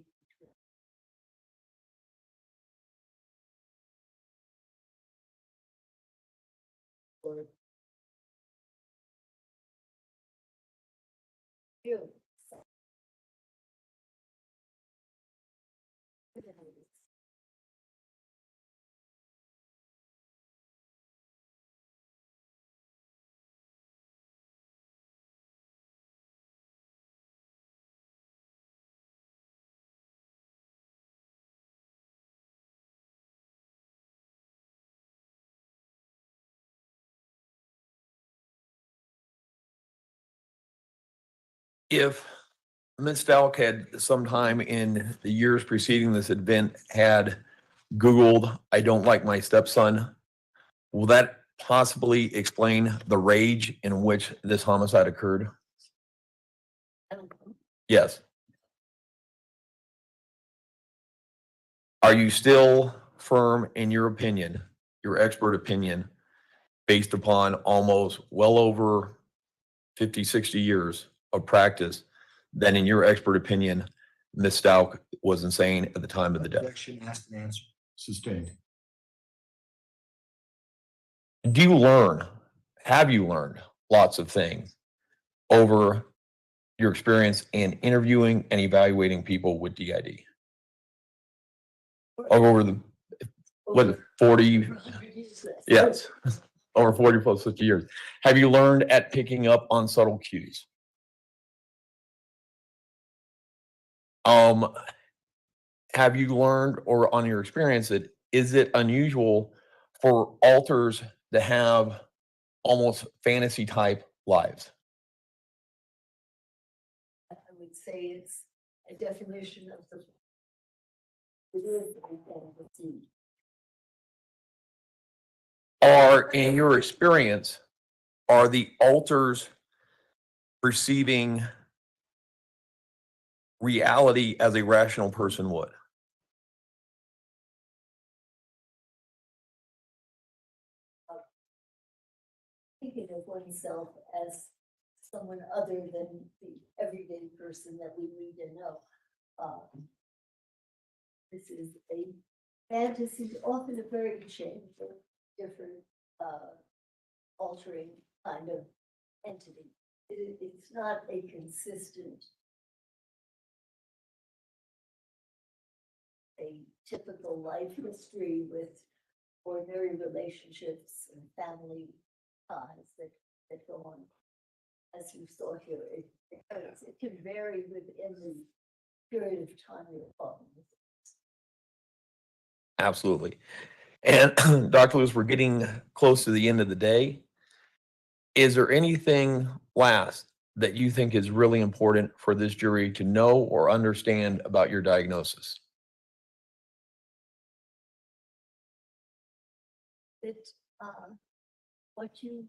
or you. If Ms. Stauch had sometime in the years preceding this event had Googled, "I don't like my stepson," will that possibly explain the rage in which this homicide occurred? Yes. Are you still firm in your opinion, your expert opinion, based upon almost well over 50, 60 years of practice, that in your expert opinion, Ms. Stauch was insane at the time of the death? Objection, asked and answered. Sustained. Do you learn, have you learned lots of things over your experience in interviewing and evaluating people with DID? Over the, what, 40, yes, over 40 plus 50 years. Have you learned at picking up on subtle cues? Have you learned, or on your experience, that is it unusual for alters to have almost fantasy type lives? I would say it's a definition of the. It is a fantasy. Or in your experience, are the alters perceiving reality as a rational person would? Thinking of oneself as someone other than the everyday person that we need to know. This is a fantasy, often a very changing, different, altering kind of entity. It's not a consistent, a typical life history with ordinary relationships and family ties that go on. As you saw here, it can vary within the period of time you're talking. Absolutely. And Dr. Lewis, we're getting close to the end of the day. Is there anything last that you think is really important for this jury to know or understand about your diagnosis? That what you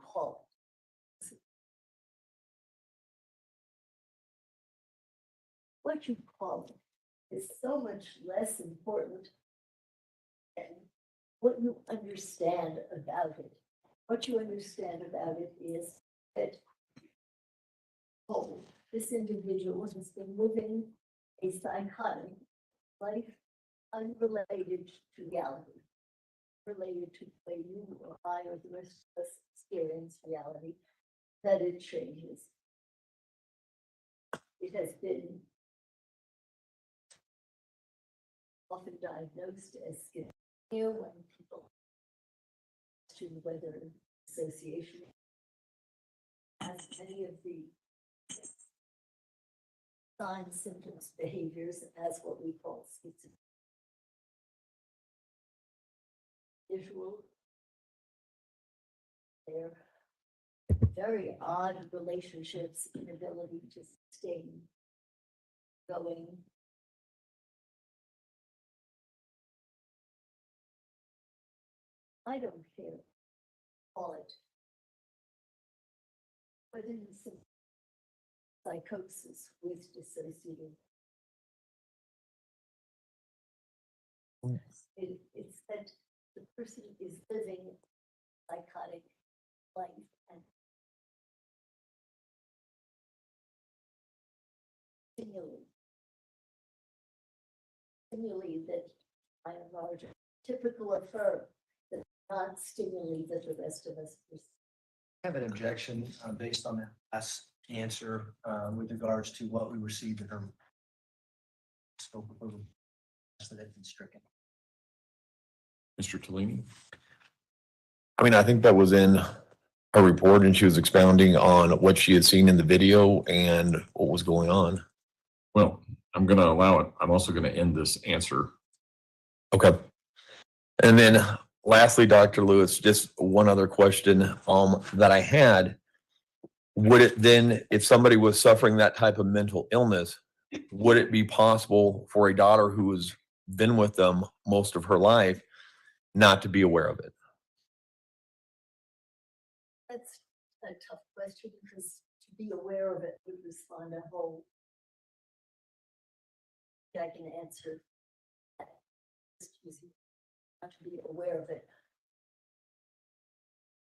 call it. What you call it is so much less important than what you understand about it. What you understand about it is that, oh, this individual has been living a psychotic life unrelated to reality, related to the way you or I or the rest of us experience reality, that it changes. It has been often diagnosed as schizophrenia when people question whether association has many of the signs, symptoms, behaviors as what we call schizophrenia. Visual, they're very odd relationships, inability to sustain going I don't care. Call it. But it is psychosis with dissociative. It's that the person is living psychotic life and stimuli that by and large are typical of her, that not stimuli that the rest of us receive. I have an objection based on that last answer with regards to what we received in her scope of that had been stricken. Mr. Tellini? I mean, I think that was in her report and she was expounding on what she had seen in the video and what was going on. Well, I'm going to allow it. I'm also going to end this answer. Okay. And then lastly, Dr. Lewis, just one other question that I had. Would it then, if somebody was suffering that type of mental illness, would it be possible for a daughter who has been with them most of her life not to be aware of it? That's a tough question because to be aware of it would respond a whole. I can answer that. It's easy not to be aware of it.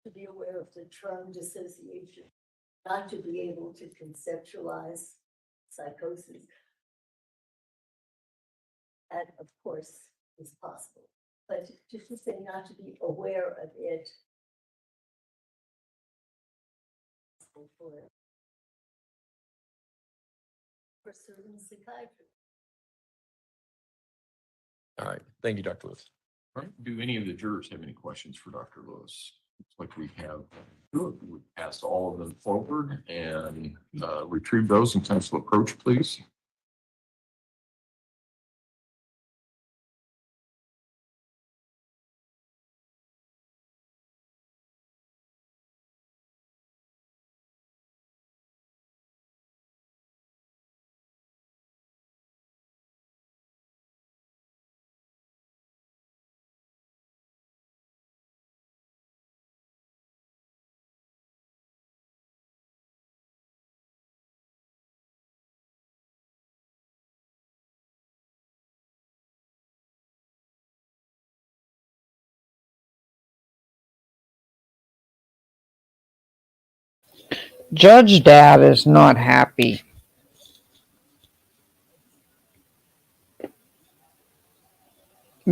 To be aware of the term dissociation, not to be able to conceptualize psychosis. That, of course, is possible. But just to say not to be aware of it. For certain psychiatrists. All right. Thank you, Dr. Lewis. All right. Do any of the jurors have any questions for Dr. Lewis? Looks like we have. We passed all of them forward and retrieve those and council approach, please. Judge Dad is not happy.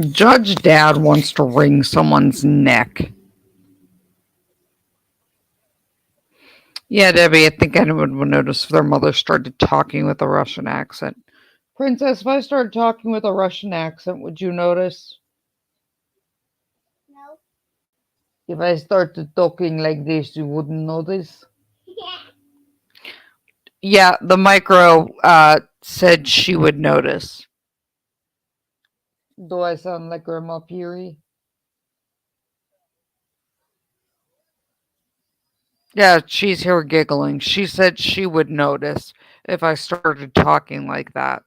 Judge Dad wants to wring someone's neck. Yeah, Debbie, I think anyone would notice if their mother started talking with a Russian accent. Princess, if I started talking with a Russian accent, would you notice? No. If I started talking like this, you wouldn't notice? Yeah. Yeah, the micro said she would notice. Do I sound like Grandma Peary? Yeah, she's here giggling. She said she would notice if I started talking like that.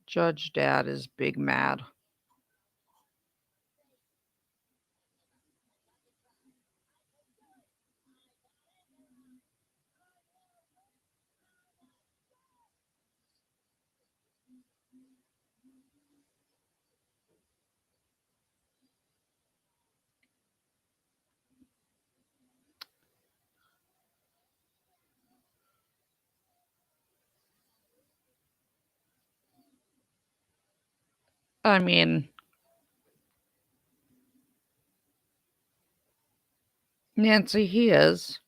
Judge Dad is big mad. I mean, Nancy, he is.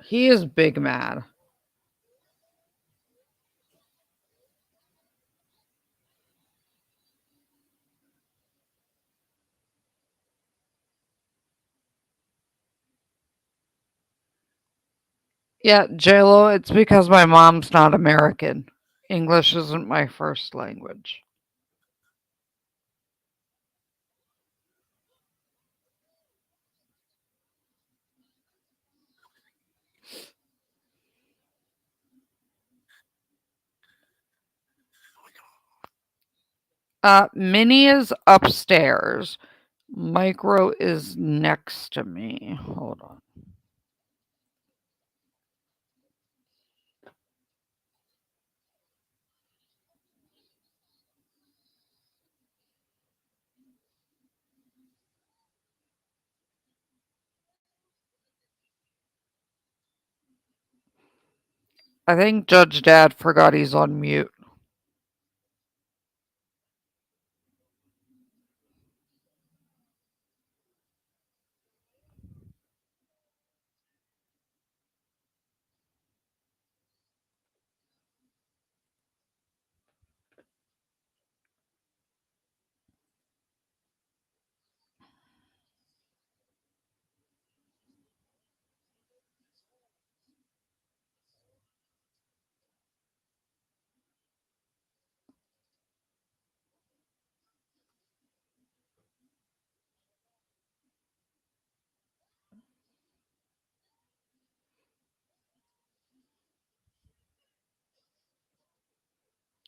He is big mad. Yeah, JLo, it's because my mom's not American. English isn't my first language. Minnie is upstairs. Micro is next to me. Hold on. I think Judge Dad forgot he's on mute.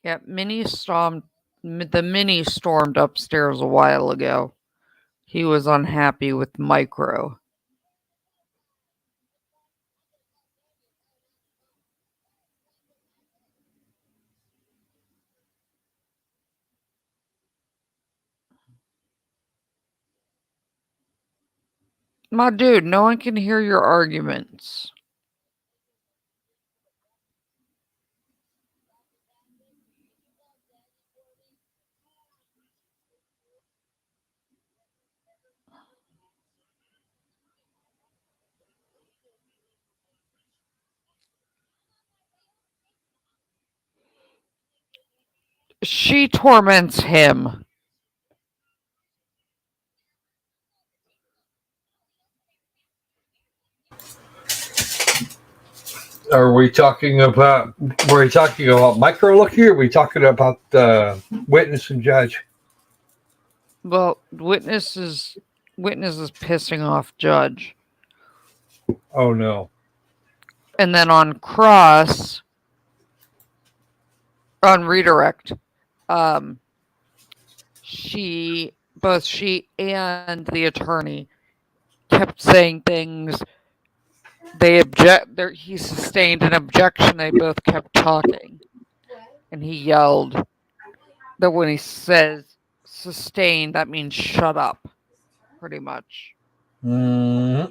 Yeah, the Minnie stormed upstairs a while ago. He was unhappy with Micro. My dude, no one can hear your arguments. She torments him. Are we talking about Micro Looky, or are we talking about witness and judge? Well, witness is pissing off Judge. Oh no. And then on Cross, on Redirect, both she and the attorney kept saying things. He sustained an objection. They both kept talking. And he yelled that when he says sustained, that means shut up, pretty much. Mm-hmm.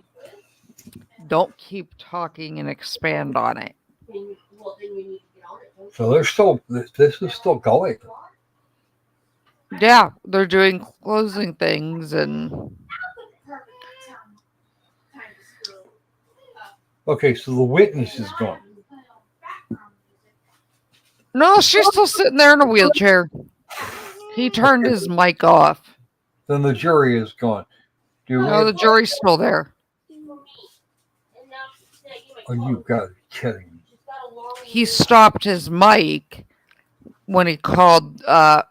Don't keep talking and expand on it. So this is still going. Yeah, they're doing closing things and. Okay, so the witness is gone. No, she's still sitting there in a wheelchair. He turned his mic off. Then the jury is gone. No, the jury's still there. Oh, you gotta be kidding me. He stopped his mic when he called the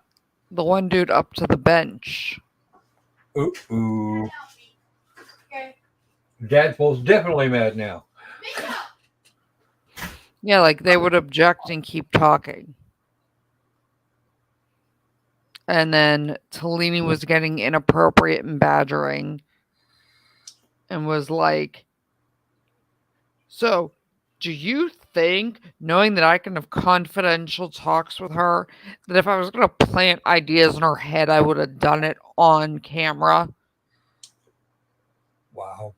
one dude up to the bench. Ooh. Dad's most definitely mad now. Yeah, like they would object and keep talking. And then Tellini was getting inappropriate and badgering and was like, so do you think, knowing that I can have confidential talks with her, that if I was going to plant ideas in her head, I would have done it on camera? Wow.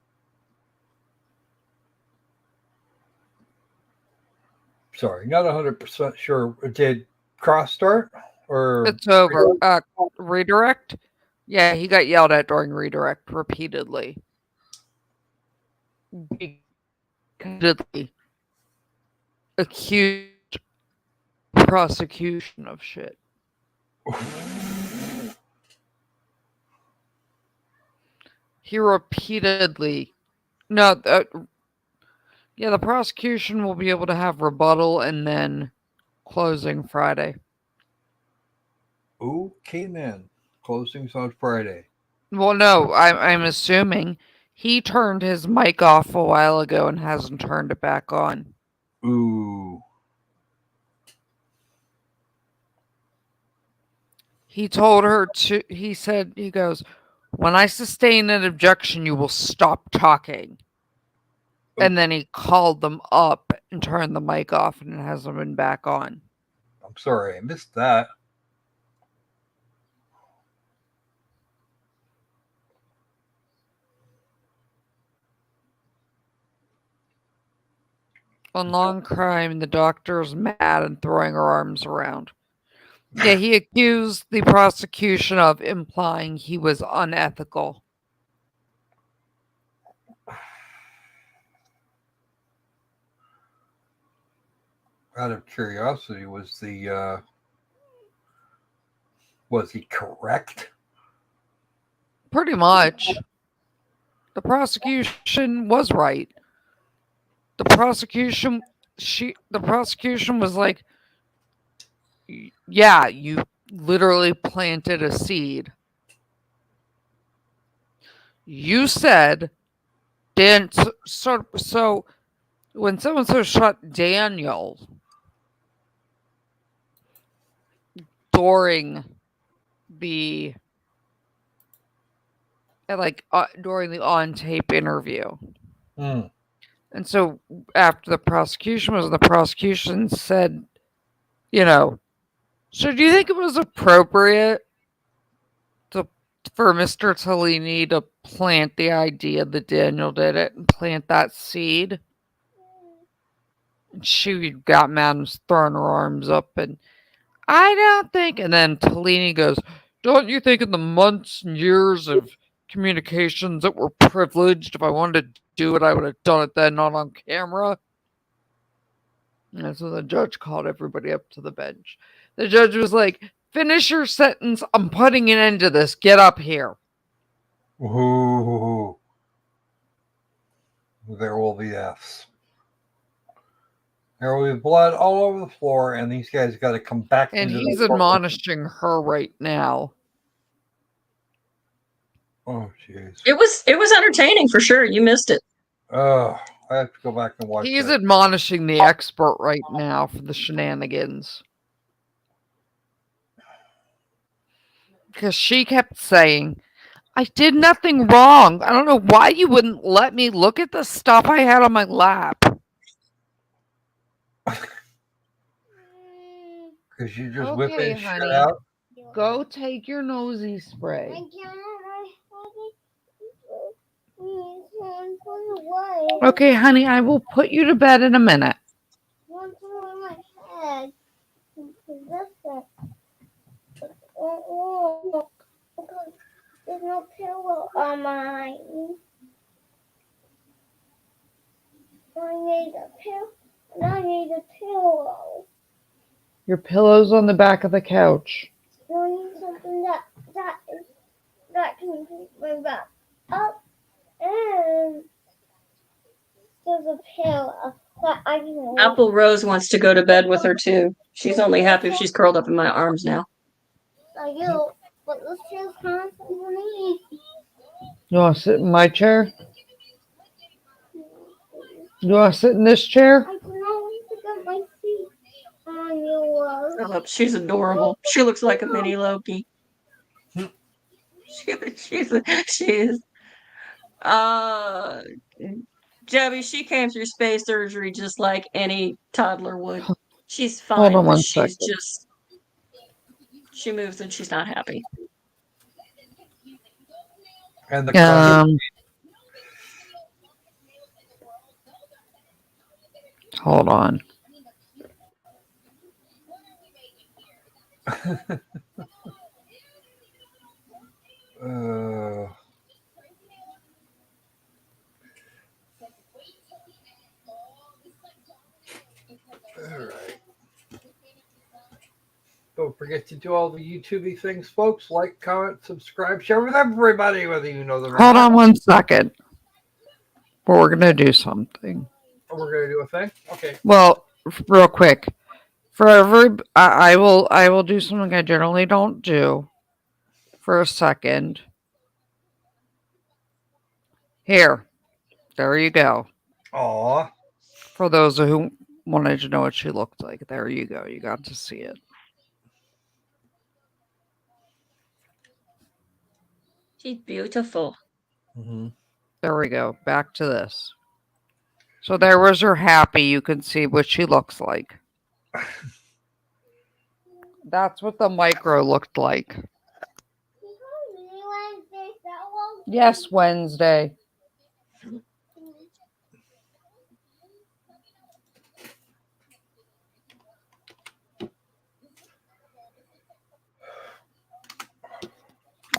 Sorry, not 100% sure. Did Cross start? Or it's over. Redirect? Yeah, he got yelled at during redirect repeatedly. Accused prosecution of shit. He repeatedly. No, the prosecution will be able to have rebuttal and then closing Friday. Okay, then. Closing's on Friday. Well, no, I'm assuming he turned his mic off a while ago and hasn't turned it back on. Ooh. he told her to, he goes, when I sustain an objection, you will stop talking. And then he called them up and turned the mic off and it hasn't been back on. I'm sorry, I missed that. On long crime, the doctor's mad and throwing her arms around. Yeah, he accused the prosecution of implying he was unethical. Out of curiosity, was he correct? Pretty much. The prosecution was right. The prosecution was like, yeah, you literally planted a seed. You said, Dan, so when so-and-so shot Daniel during the on-tape interview. And so after the prosecution said, so do you think it was appropriate for Mr. Tellini to plant the idea that Daniel did it and plant that seed? And she got mad and was throwing her arms up and I don't think, and then Tellini goes, don't you think in the months and years of communications that were privileged, if I wanted to do it, I would have done it then, not on camera? And so the judge called everybody up to the bench. The judge was like, finish your sentence. I'm putting an end to this. Get up here. Ooh. There will be F's. There will be blood all over the floor, and these guys got to come back. And he's admonishing her right now. Oh, jeez. It was entertaining for sure. You missed it. Oh, I have to go back and watch. He's admonishing the expert right now for the shenanigans. Because she kept saying, I did nothing wrong. I don't know why you wouldn't let me look at the stuff I had on my lap. Because you just whipping shit out. Go take your nosy spray. Okay, honey, I will put you to bed in a minute. There's no pillow on mine. I need a pillow. Your pillow's on the back of the couch. I need something that can keep my back up, and there's a pillow that I can. Apple Rose wants to go to bed with her too. She's only happy if she's curled up in my arms now. I do, but this chair's kind of underneath. You want to sit in my chair? You want to sit in this chair? I can only pick up my feet on yours. Oh, she's adorable. She looks like a mini Loki. She is. Debbie, she came through space surgery just like any toddler would. She's fine. Hold on one she's second. She moves and she's not happy. And the Hold on. All right. Don't forget to do all the YouTube things, folks. Like, comment, subscribe, share with everybody, whether you know them or Hold not. on one second. We're going to do something. We're going to do a thing? Okay. Well, real quick. I will do something I generally don't do for a second. Here. There you go. Aw. For those who wanted to know what she looked like, there you go. You got to see it. She's beautiful. There we go. Back to this. So there was her happy. You can see what she looks like. That's what the micro looked like. Yes, Wednesday.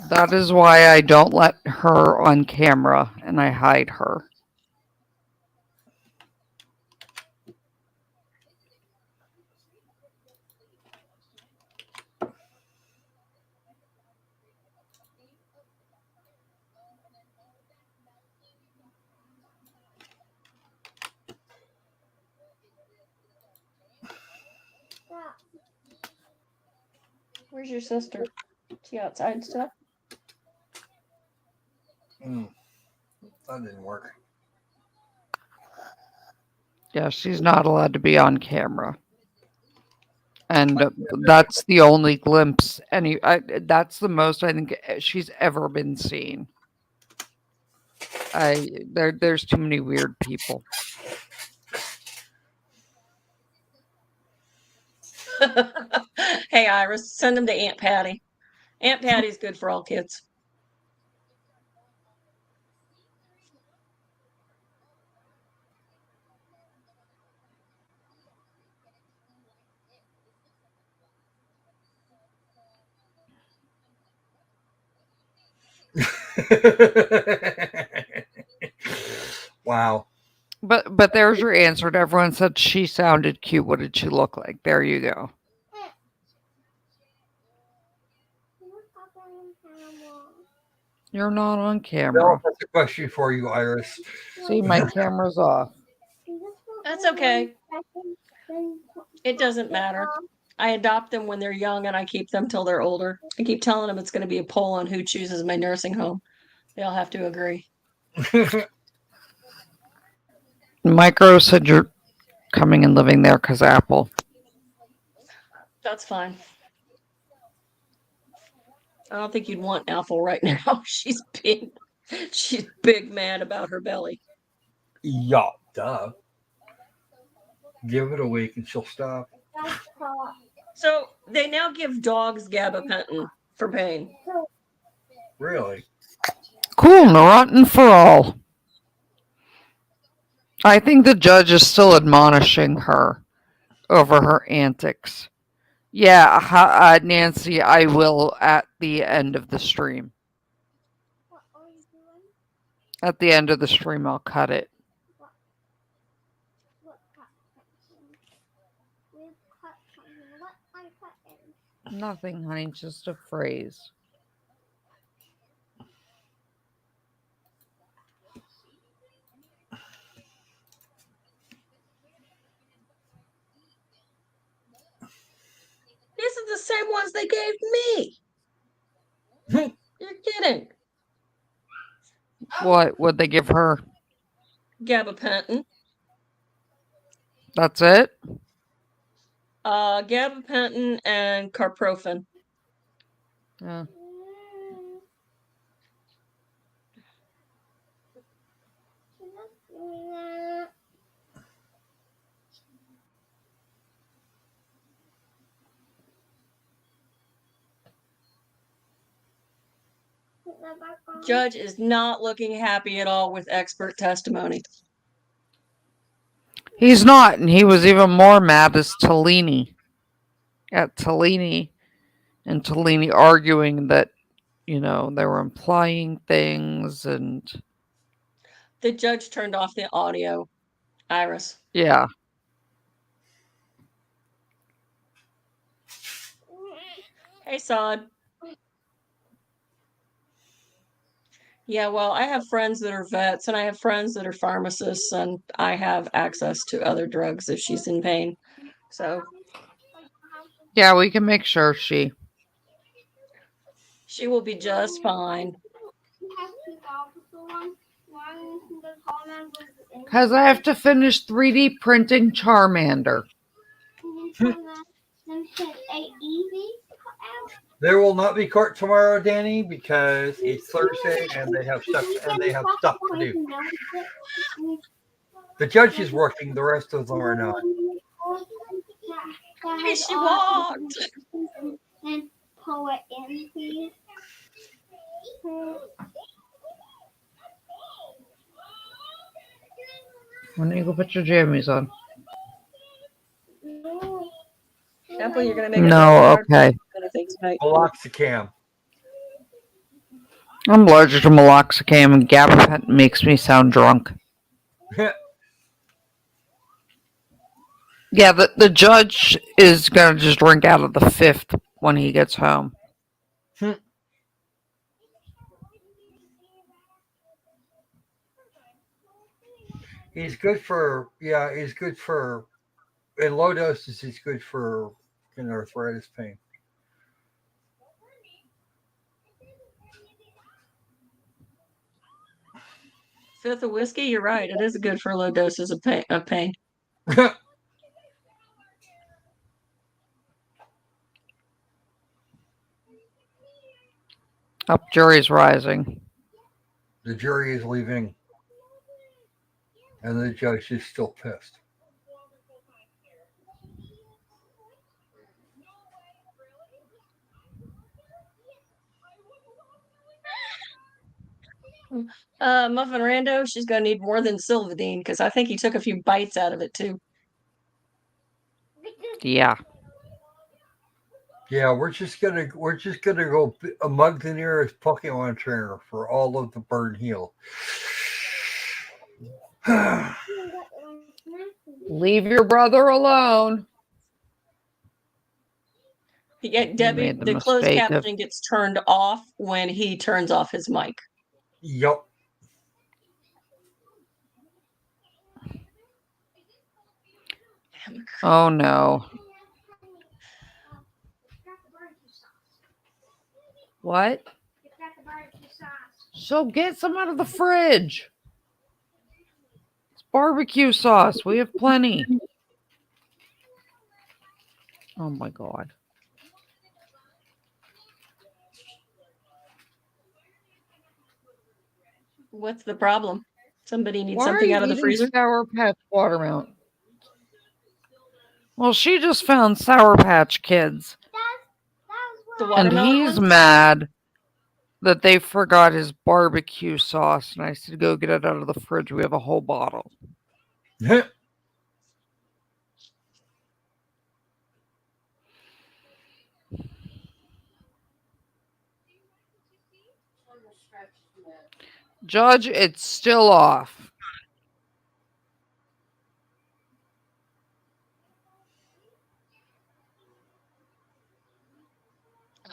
That is why I don't let her on camera and I hide her. Where's your sister? She outside stuff? That didn't work. Yeah, she's not allowed to be on camera. And that's the only glimpse that's the most I think she's ever been seen. There's too many weird people. Hey, Iris, send them to Aunt Patty. Aunt Patty's good for all kids. Wow. But there's your answer. Everyone said she sounded cute. What did she look like? There you go. You're not on camera. Well, that's a question for you, Iris. See, my camera's off. That's okay. It doesn't matter. I adopt them when they're young and I keep them till they're older. I keep telling them it's going to be a poll on who chooses my nursing home. They all have to agree. Micro said you're coming and living there because Apple. That's fine. I don't think you'd want Apple right now. She's big. She's big mad about her belly. Yeah, duh. Give it a week and she'll stop. So they now give dogs gabapentin for pain. Really? Cool, Neurontin for all. I think the judge is still admonishing her over her antics. Yeah, Nancy, I will at the end of the stream. At the end of the stream, I'll cut it. Nothing, honey, just a phrase. These are the same ones they gave me. You're kidding. What would they give her? Gabapentin. That's it? Gabapentin and carprofen. Yeah. Judge is not looking happy at all with expert testimony. He's not, and he was even more mad as Tellini. At Tellini. And Tellini arguing that, they were implying things and... The judge turned off the audio, Iris. Yeah. Hey, Sod. Yeah, well, I have friends that are vets and I have friends that are pharmacists and I have access to other drugs if she's in pain. So. Yeah, we can make sure she will be just fine. Because I have to finish 3D printing Charmander. There will not be court tomorrow, Danny, because it's Thursday and they have stuff to do. The judge is working, the rest of them are not. Hey, she walked. And pull it in, please. Why don't you go put your jammies on? Apple, you're gonna make it No, okay. I think tonight. Meloxicam. I'm allergic to meloxicam, and gabapentin makes me sound drunk. Yeah, the judge is going to just drink out of the fifth when he gets home. He's good for, in low doses, he's good for arthritis pain. Fifth of whiskey, you're right. It is good for low doses of pain. Up, jury's rising. The jury is leaving, and the judge is still pissed. Muffin Rando, she's gonna need more than Sylvadine because I think he took a few bites out of it too. Yeah. Yeah, we're just gonna go among the nearest Pokemon trainer for all of the burn heal. Leave your brother alone. Yeah, Debbie, the closed captioning gets turned off when he turns off his mic. Yup. Oh no. What? So get some out of the fridge. It's barbecue sauce. We have plenty. Oh my God. What's the problem? Somebody needs Why something are out of you the eating freezer? Sour Patch watermelon. Well, she just found Sour Patch Kids. The And watermelon he's ones? mad that they forgot his barbecue sauce. And I said, go get it out of the fridge. We have a whole bottle. Judge, it's still off.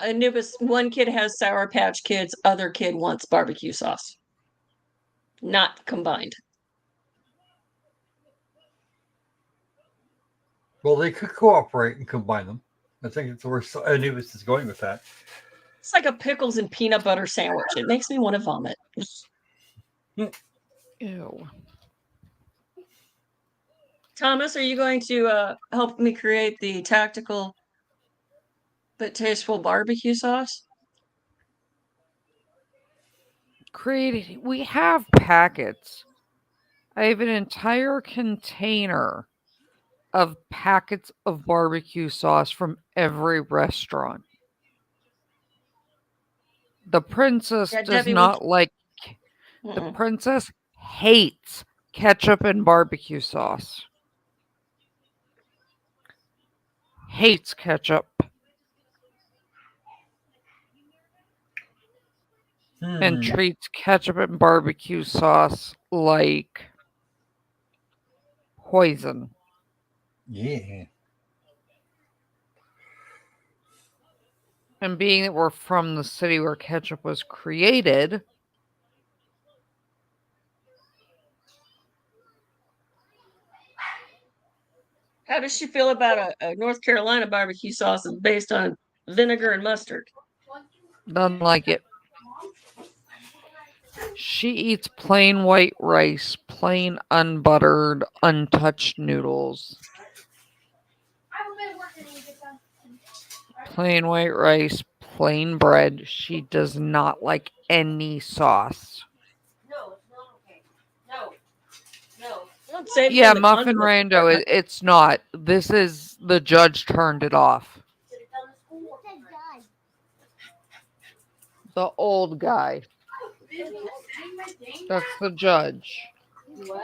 Anubis, one kid has Sour Patch Kids, other kid wants barbecue sauce. Not combined. Well, they could cooperate and combine them. I think it's where Anubis is going with that. It's like a pickles and peanut butter sandwich. It makes me want to vomit. Ew. Thomas, are you going to help me create the tactical but tasteful barbecue sauce? Created. We have packets. I have an entire container of packets of barbecue sauce from every restaurant. The princess Yeah, does Debbie, not like. The princess hates ketchup and barbecue sauce. Hates ketchup. And treats ketchup and barbecue sauce like poison. Yeah. And being that we're from the city where ketchup was created, How does she feel about a North Carolina barbecue sauce that's based on vinegar and mustard? doesn't like it. She eats plain white rice, plain unbuttered, untouched noodles. Plain white rice, plain bread. She does not like any sauce. No, it's not okay. No. No. Don't say Yeah, anything Muffin under the Rando, carpet. it's not. This is the judge turned it off. The old guy. That's the judge. What?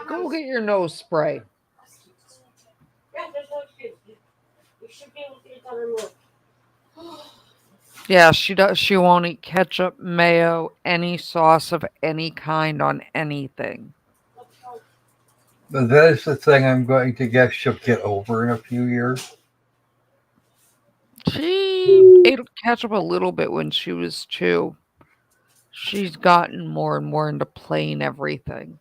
Go get your nose spray. Yeah, there's no excuse. You should be able to get it done in one. Yeah, she does. She won't eat ketchup, mayo, any sauce of any kind on anything. But that is the thing I'm going to guess she'll get over in a few years. She ate ketchup a little bit when she was 2. She's gotten more and more into plain everything.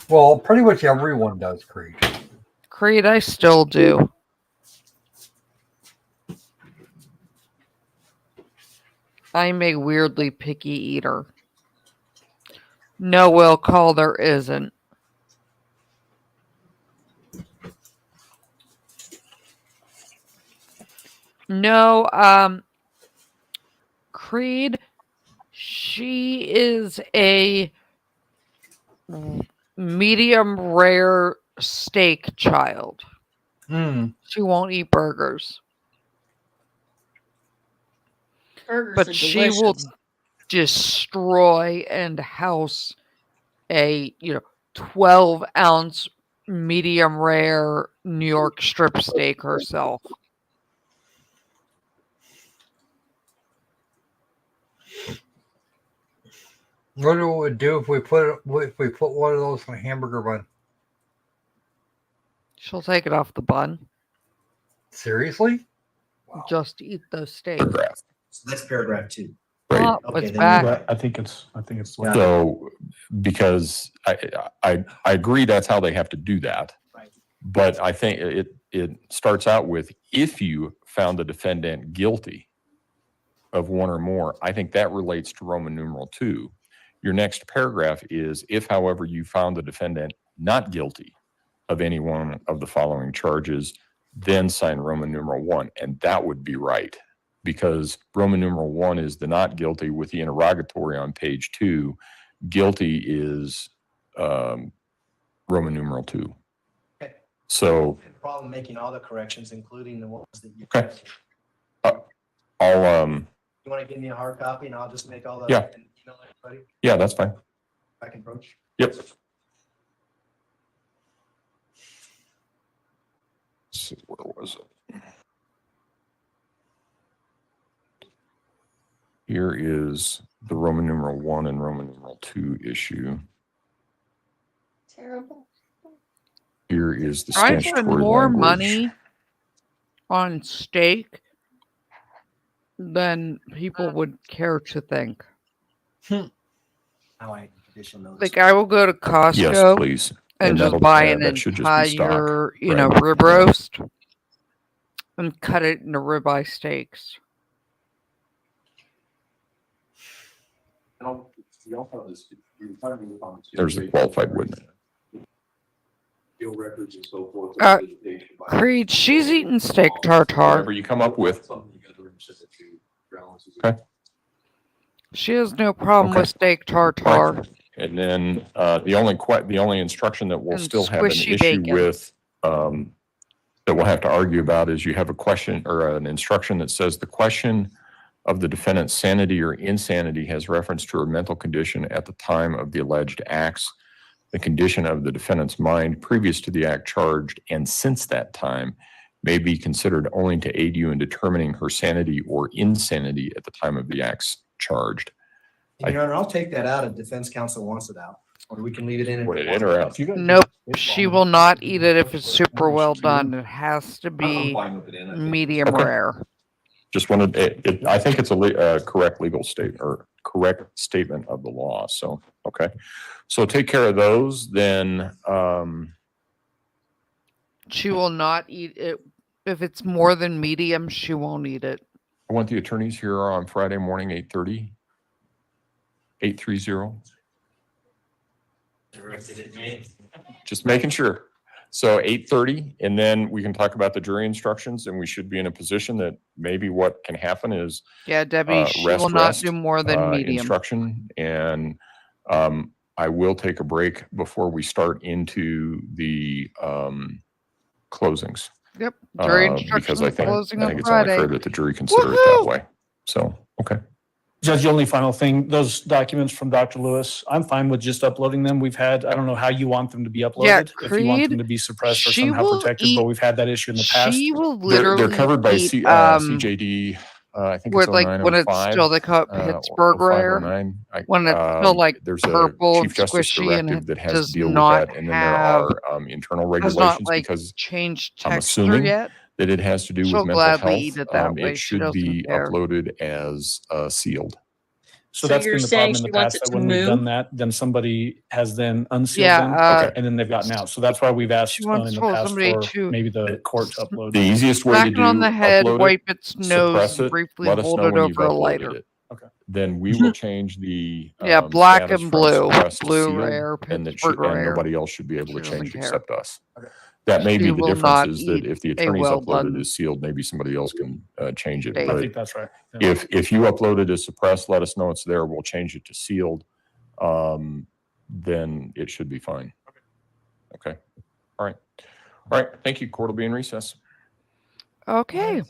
Well, pretty much everyone does, Creed. Creed, I still do. I'm a weirdly picky eater. No will call there isn't. No, Creed, she is a medium rare steak child. She won't eat burgers. Burgers But are she will delicious. destroy and house a 12-ounce medium rare New York strip steak herself. What do we do if we put one of those in a hamburger bun? She'll take it off the bun. Seriously? Just eat the steak. Paragraph. So that's paragraph 2. Oh, Okay, it's then back. you're right. I think it's. So, because I agree that's how they have to do that. Right. But I think it starts out with, if you found the defendant guilty of one or more, I think that relates to Roman numeral 2. Your next paragraph is, if, however, you found the defendant not guilty of any one of the following charges, then sign Roman numeral 1. And that would be right, because Roman numeral 1 is the not guilty with the interrogatory on page 2. Guilty is Roman numeral 2. Okay. So No problem making all the corrections, including the ones that you. Okay. I'll You want to give me a hard copy and I'll just make all the. Yeah. And email everybody? yeah, that's fine. I can approach. Yep. Let's see, where was it? Here is the Roman numeral 1 and Roman numeral 2 issue. Terrible. Here is the I spend statutory more language. money on steak than people would care to think. How I additional notice. Like, I will go to Costco Yes, please. and that'll- just buy an that should just be stock. entire, Right. rib roast and cut it into ribeye steaks. There's the qualified witness. Records and so forth. Creed, she's eating steak tartare. Whatever you come up with. Okay. She has no problem Okay. with steak tartare. And then the only instruction that we'll And still have an squishy issue bacon. with that we'll have to argue about is you have a question or an instruction that says the question of the defendant's sanity or insanity has reference to her mental condition at the time of the alleged acts, the condition of the defendant's mind previous to the act charged and since that time may be considered only to aid you in determining her sanity or insanity at the time of the acts charged. Your Honor, I'll take that out if defense counsel wants it out, or we can leave it in. Would it in or out? Nope, she will not eat it if it's super well done. It has to be medium Okay. rare. Just wanted, I think it's a correct legal state or correct statement of the law. So, okay. So take care of those. Then, She will not eat it. If it's more than medium, she won't eat it. I want the attorneys here on Friday morning, 8:30. 830. Just making sure. So 8:30, and then we can talk about the jury instructions, and we should be in a position that maybe what can happen is Yeah, Debbie, she will not do more than medium. instruction, and I will take a break before we start into the closings. Yep, jury Because instructions I think closing on it's only fair Friday. that the jury consider it that way. So, okay. Judge, the only final thing, those documents from Dr. Lewis, I'm fine with just uploading them. We've had, I don't know how you want them to be uploaded. If you want them to be suppressed or she somehow will protected, but we've had that issue in the past. She will They're literally covered by eat, CJD. I think it's with, like, when it's 0905, still, they call it or Pittsburgh rare, 0509. when it's still, like, There's a purple and Chief Justice squishy and directive it that has to does deal with not that. And then there have, are internal has not, regulations like, because changed I'm texture assuming yet. that it has to do She'll with mental gladly health. eat it that way. It She should doesn't be care. uploaded as sealed. So So that's you're been the saying problem in the she wants past, it that to when we've done move? that, then somebody has then unsealed Yeah, them and then they've gotten out. So that's why we've asked she once in the told past somebody for to maybe the court to upload. The easiest way to smack it on do the head, upload wipe it, its nose, suppress and it, briefly let us hold know it when you've over a uploaded lighter. it. Then we will change the Yeah, black status and from blue. suppressed to Blue sealed, rare, and that Pittsburgh and rare. nobody else should be able to She change doesn't it care. except us. That may She be the will difference, not is that eat if the a attorney's uploaded well-done as sealed, maybe somebody else can change it. steak. I But think that's right. Yeah. if you upload it as suppressed, let us know it's there. We'll change it to sealed. Then it should be fine. Okay. All right. All right. Thank you. Court will be in recess. Okay.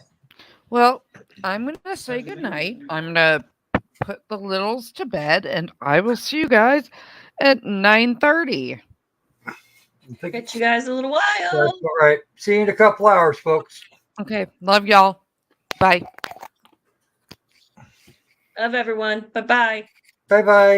Well, I'm going to say goodnight. I'm going to put the littles to bed, and I will see you guys at 9:30. Get you guys a little while. All right. See you in a couple hours, folks. Okay. Love y'all. Bye. Love everyone. Bye-bye. Bye-bye.